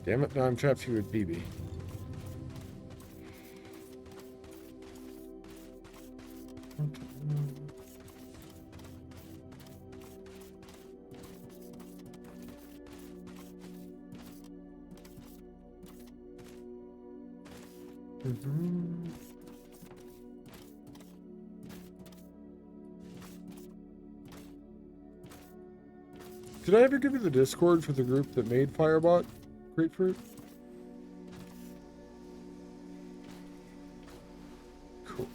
S1: Damn it, now I'm trapped here with BB. Did I ever give you the Discord for the group that made Firebot Grapefruit? Cool.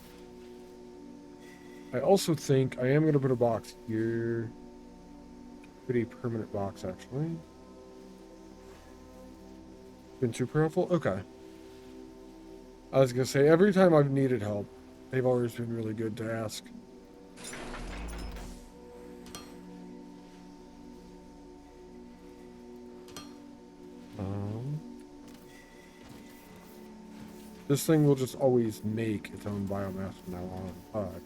S1: I also think I am going to put a box here. Put a permanent box, actually. Been super helpful? Okay. I was going to say, every time I've needed help, They've always been really good to ask. This thing will just always make its own biomass from now on. But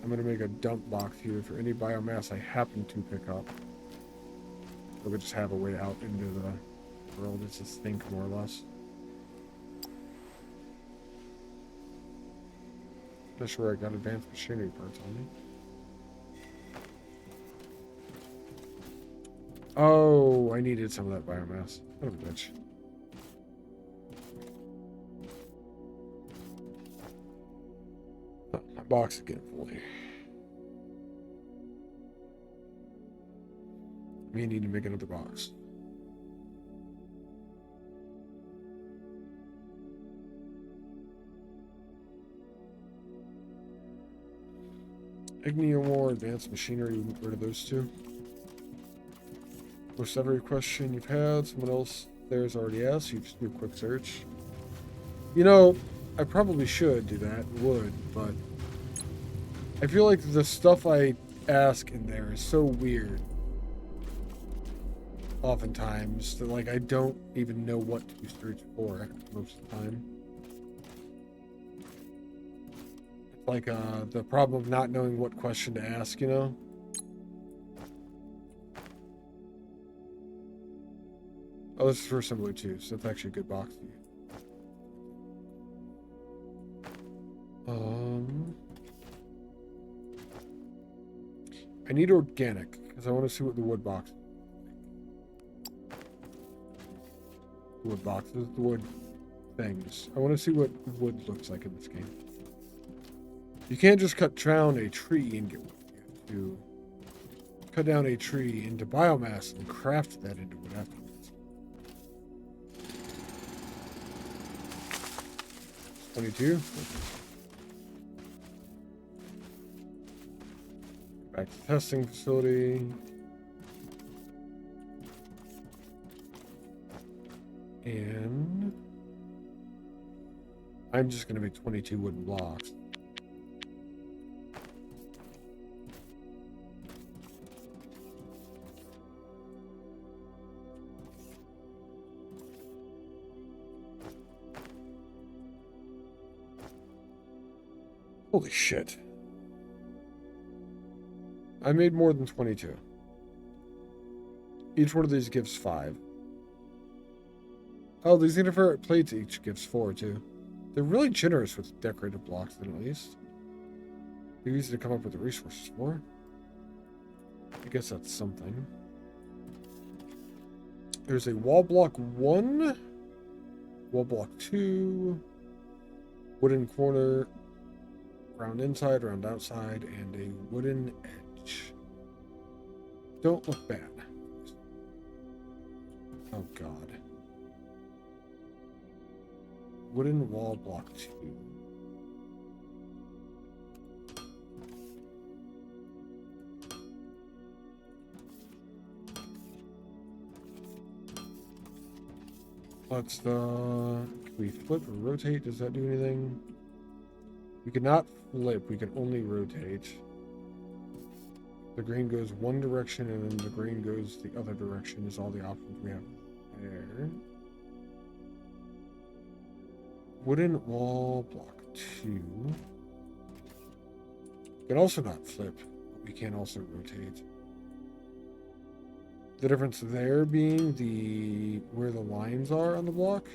S1: I'm going to make a dump box here for any biomass I happen to pick up. So we just have a way out into the world. It's a stink, more or less. Not sure I got advanced machinery parts on me. Oh, I needed some of that biomass. What a bitch. Oh, my box is getting fully. We need to make another box. Igneo War, advanced machinery, get rid of those two. Most every question you've had, someone else there's already asked, you just do a quick search. You know, I probably should do that, would, but I feel like the stuff I ask in there is so weird. Oftentimes, that like I don't even know what to search for most of the time. It's like the problem of not knowing what question to ask, you know? Oh, this is for assembly too, so that's actually a good box to use. I need organic, because I want to see what the wood box is. The wood boxes, the wood things. I want to see what wood looks like in this game. You can't just cut down a tree and get wood. You have to cut down a tree into biomass and craft that into wood afterwards. 22. Back to the testing facility. And I'm just going to make 22 wooden blocks. Holy shit. I made more than 22. Each one of these gives 5. Oh, these interferent plates each gives 4 too. They're really generous with decorative blocks then, at least. They're easy to come up with the resources for. I guess that's something. There's a wall block 1, wall block 2, wooden corner, round inside, round outside, and a wooden edge. Don't look bad. Oh god. Wooden wall block 2. Let's can we flip or rotate? Does that do anything? We cannot flip, we can only rotate. The green goes one direction and then the green goes the other direction is all the options we have there. Wooden wall block 2. We can also not flip, but we can also rotate. The difference there being where the lines are on the block.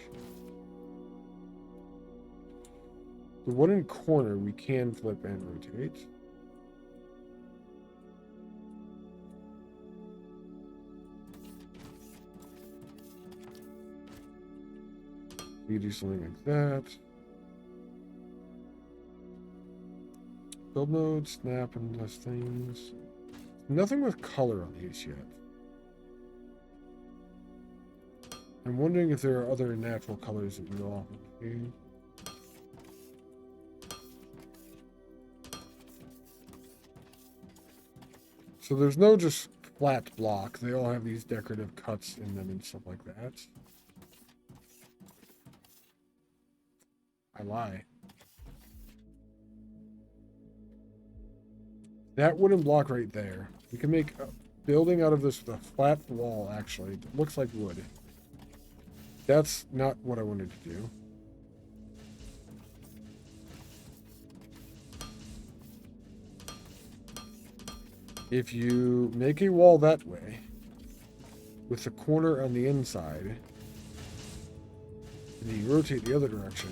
S1: The wooden corner we can flip and rotate. You do something like that. Build node, snap, and less things. Nothing with color on these yet. I'm wondering if there are other natural colors that you often see. So there's no just flat block. They all have these decorative cuts in them and stuff like that. I lie. That wooden block right there. We can make a building out of this with a flat wall, actually. It looks like wood. That's not what I wanted to do. If you make a wall that way, with the corner on the inside, and you rotate the other direction,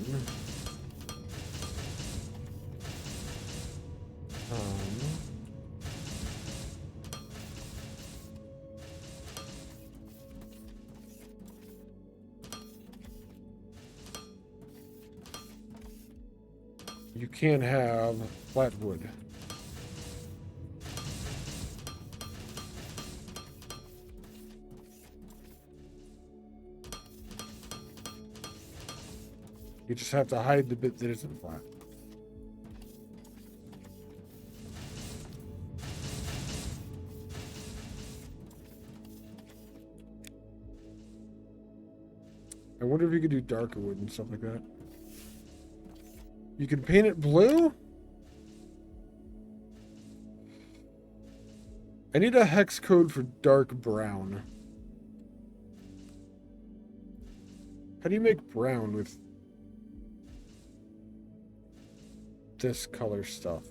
S1: you can't have flat wood. You just have to hide the bit that isn't flat. I wonder if you could do darker wood and stuff like that. You can paint it blue? I need a hex code for dark brown. How do you make brown with this color stuff?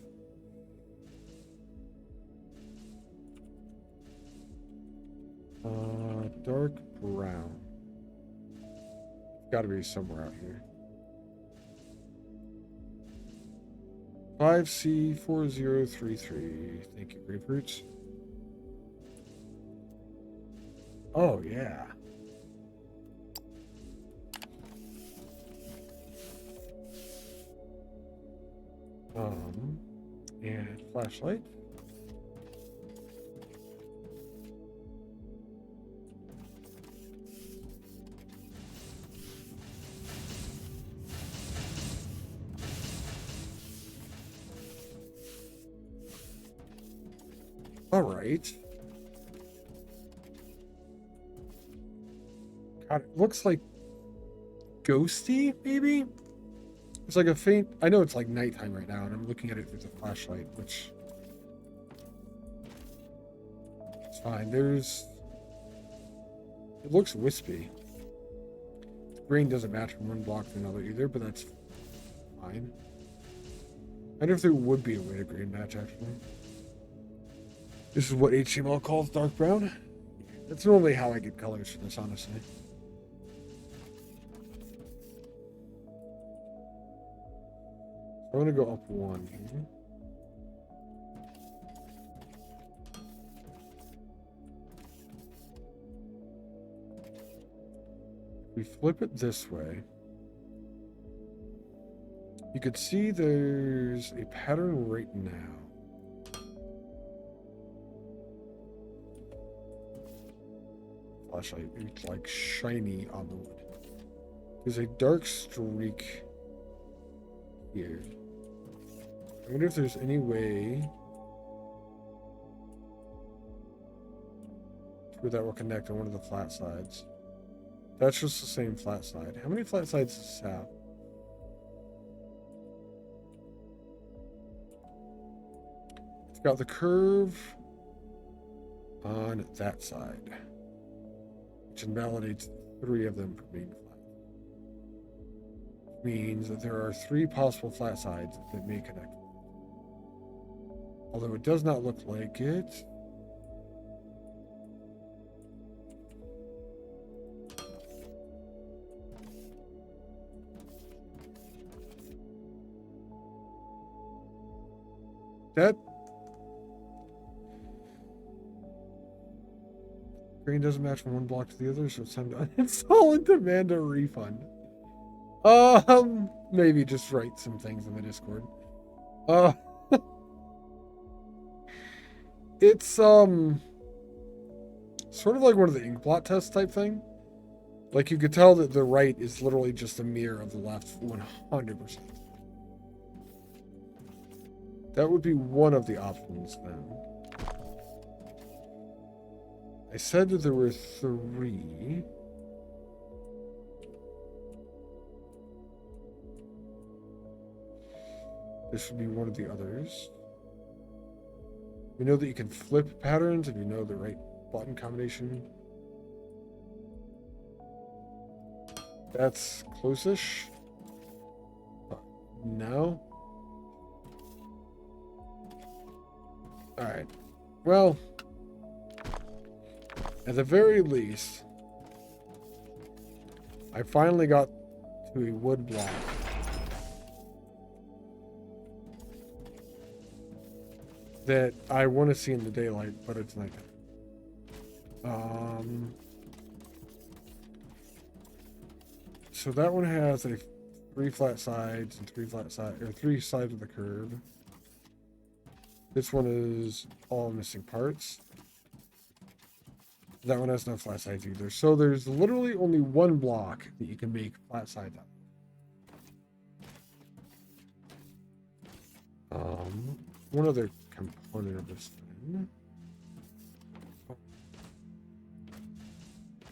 S1: Dark brown. Got to be somewhere out here. 5C4033. Thank you, grapefruits. Oh, yeah. And flashlight. All right. God, it looks like ghosty, maybe? It's like a faint... I know it's like nighttime right now, and I'm looking at it through the flashlight, which... It's fine. There's... It looks wispy. The green doesn't match from one block to another either, but that's fine. I wonder if there would be a way to green match, actually. This is what HTML calls dark brown. That's normally how I get colors for this, honestly. I'm going to go up one here. If we flip it this way, you could see there's a pattern right now. Flashlight, it's like shiny on the wood. There's a dark streak here. I wonder if there's any way where that will connect on one of the flat sides. That's just the same flat side. How many flat sides does this have? It's got the curve on that side, which invalidates 3 of them from being flat. Means that there are 3 possible flat sides that may connect. Although it does not look like it. That green doesn't match from one block to the other, so it's time to uninstall and demand a refund. Maybe just write some things in the Discord. It's sort of like one of the ink blot test type thing. Like you could tell that the right is literally just a mirror of the left 100%. That would be one of the options then. I said that there were 3. This would be one of the others. We know that you can flip patterns if you know the right button combination. That's close-ish. No. Alright. Well, at the very least, I finally got to a wood block. That I want to see in the daylight, but it's night. So that one has a 3 flat sides and 3 flat sides, or 3 sides of the curb. This one is all missing parts. That one has no flat sides either. So there's literally only one block that you can make flat sides out. One other component of this thing.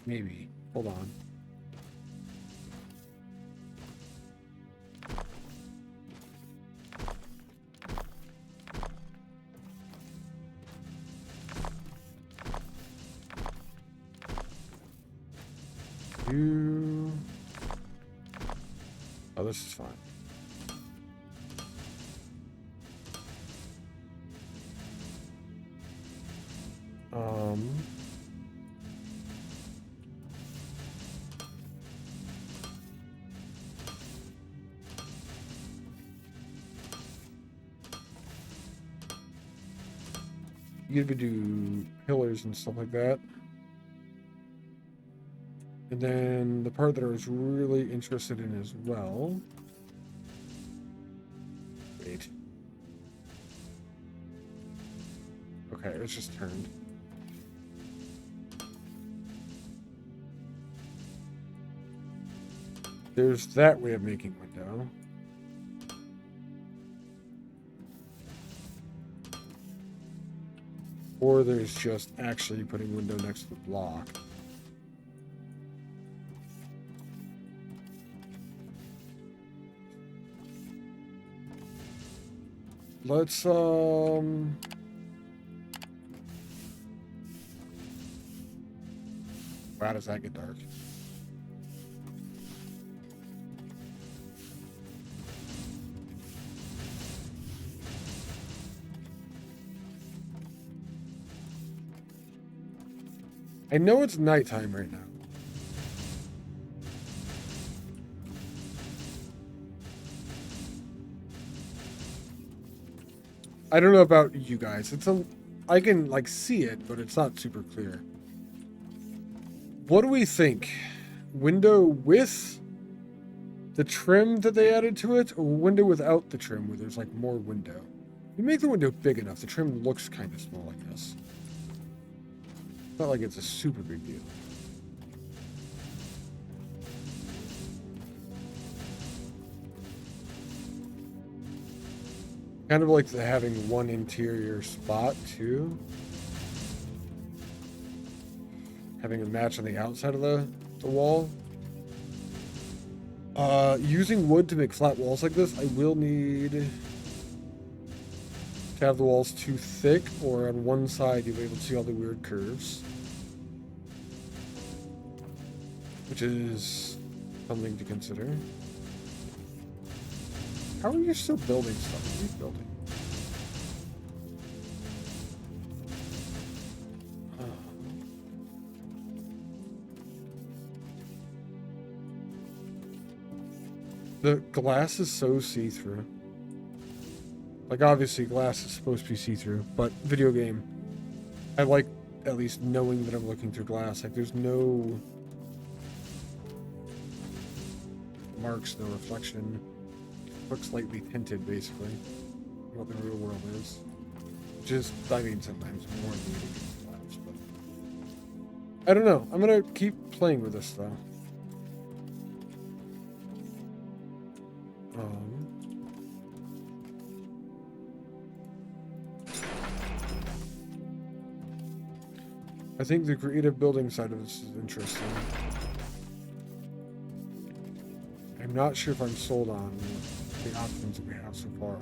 S1: Maybe. Hold on. Oh, this is fine. You could do pillars and stuff like that. And then the part that I was really interested in as well. Wait. Okay, it's just turned. There's that way of making window. Or there's just actually putting window next to the block. Let's, wow, does that get dark? I know it's nighttime right now. I don't know about you guys. I can like see it, but it's not super clear. What do we think? Window with the trim that they added to it, or window without the trim where there's like more window? You make the window big enough, the trim looks kind of small, I guess. Not like it's a super big deal. Kind of like having one interior spot too. Having a match on the outside of the wall. Using wood to make flat walls like this, I will need to have the walls too thick, or on one side you'll be able to see all the weird curves. Which is something to consider. How are you still building stuff? What are you building? The glass is so see-through. Like, obviously glass is supposed to be see-through, but video game, I like at least knowing that I'm looking through glass. Like, there's no marks, no reflection. Looks slightly tinted, basically, what the real world is. Which is, I mean, sometimes more than video game glass, but I don't know. I'm gonna keep playing with this, though. I think the creative building side of this is interesting. I'm not sure if I'm sold on the options that we have so far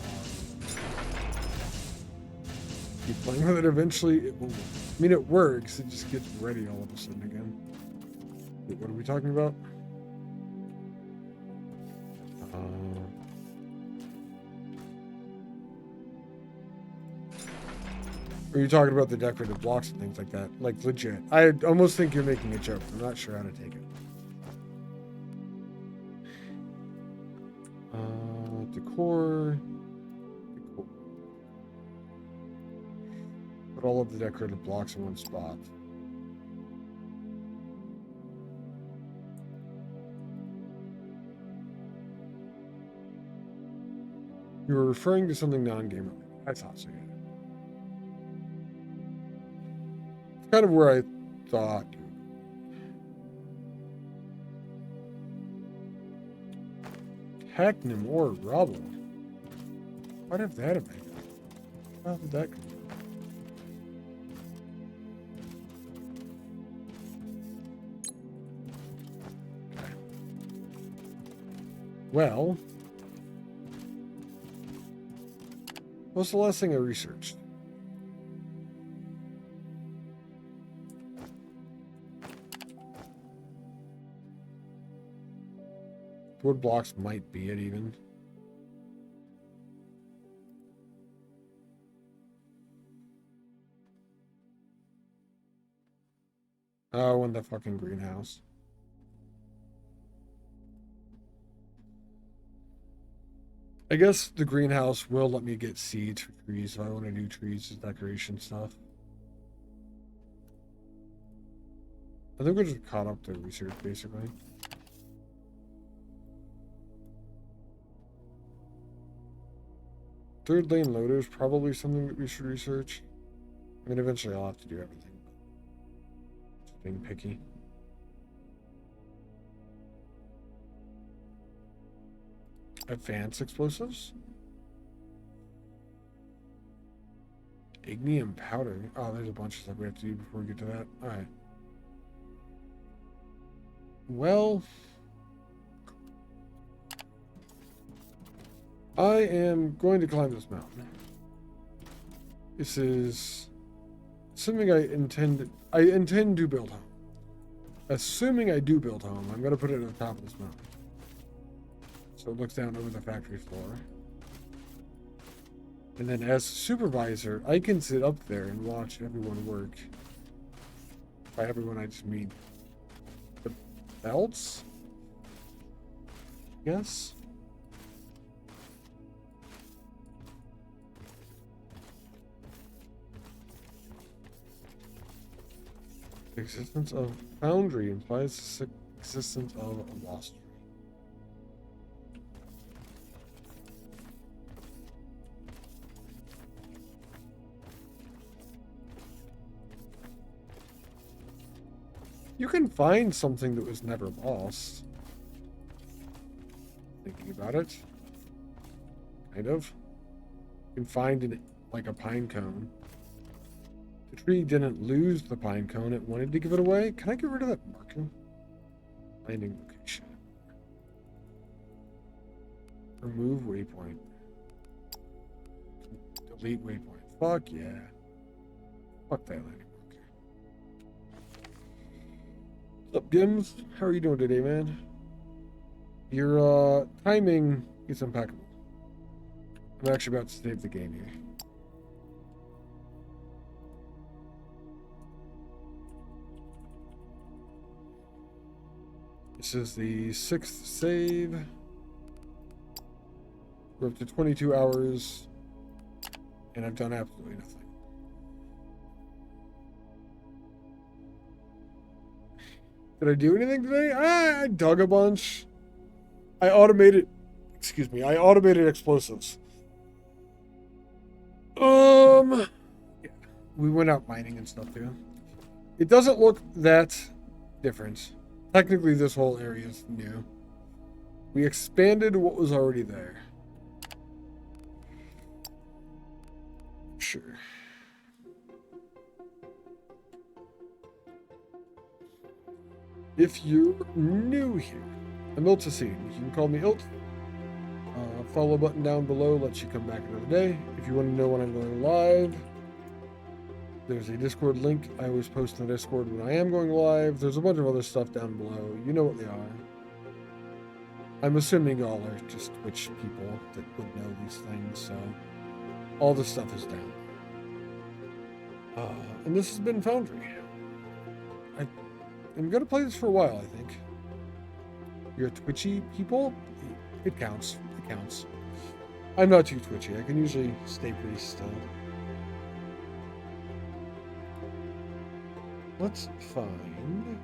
S1: keep playing with it. Eventually, it will. I mean, it works. It just gets ready all of a sudden again. Wait, what are we talking about? Are you talking about the decorative blocks and things like that? Like, legit. I almost think you're making a joke. I'm not sure how to take it. Decor. Put all of the decorative blocks in one spot. You were referring to something non-gamer. I thought so, yeah. It's kind of where I thought. Technim or rubble. What if that have been? How did that come from? Okay. Well, what's the last thing I researched? Wood blocks might be it even. Oh, in the fucking greenhouse. I guess the greenhouse will let me get seeds for trees if I want to do trees as decoration stuff. I think we're just caught up to research basically. Third lane loader is probably something that we should research. I mean, eventually I'll have to do everything. Just being picky. Advanced explosives? Ignium powder. Oh, there's a bunch of stuff we have to do before we get to that. Alright. Well, I am going to climb this mountain. This is assuming I intend to build home. Assuming I do build home, I'm going to put it at the top of this mountain. So it looks down over the factory floor. And then as supervisor, I can sit up there and watch everyone work. By everyone, I just mean the belts? Yes? The existence of Foundry implies the existence of a lost tree. You can find something that was never lost. Thinking about it. Kind of. You can find like a pine cone. The tree didn't lose the pine cone, it wanted to give it away. Can I get rid of that marker? Landing location. Remove waypoint. Delete waypoint. Fuck yeah. Fuck that landing marker. What's up, Gims? How are you doing today, man? Your timing is impeccable. I'm actually about to save the game here. This is the 6th save. We're up to 22 hours, and I've done absolutely nothing. Did I do anything today? I dug a bunch. I automated explosives. Yeah. We went out mining and stuff too. It doesn't look that different. Technically, this whole area is new. We expanded what was already there. Sure. If you're new here, I'm Iltacine. You can call me Ilt. Follow button down below lets you come back another day. If you want to know when I'm going live, There's a Discord link. I always post in the Discord when I am going live. There's a bunch of other stuff down below. You know what they are. I'm assuming y'all are just Twitch people that would know these things, so all this stuff is down. And this has been Foundry. I'm gonna play this for a while, I think. You're Twitchy people? It counts. It counts. I'm not too twitchy. I can usually stay pretty still. Let's find...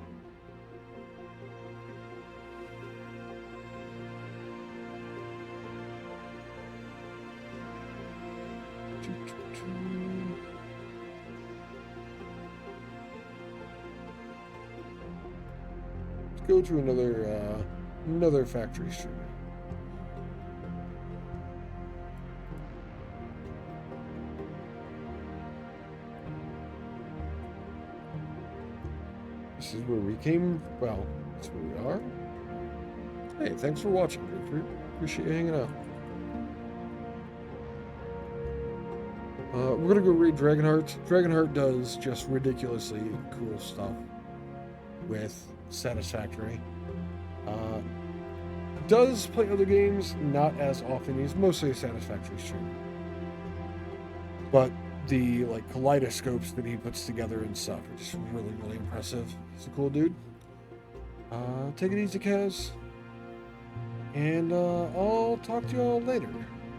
S1: Let's go to another factory stream. This is where we came. Well, that's where we are. Hey, thanks for watching, Grapefruit. Appreciate you hanging out. We're gonna go read Dragonheart. Dragonheart does just ridiculously cool stuff with Satisfactory. Does play other games, not as often. He's mostly a Satisfactory streamer. But the like kaleidoscopes that he puts together and stuff are just really, really impressive. He's a cool dude. Take it easy, Kaz. And I'll talk to y'all later.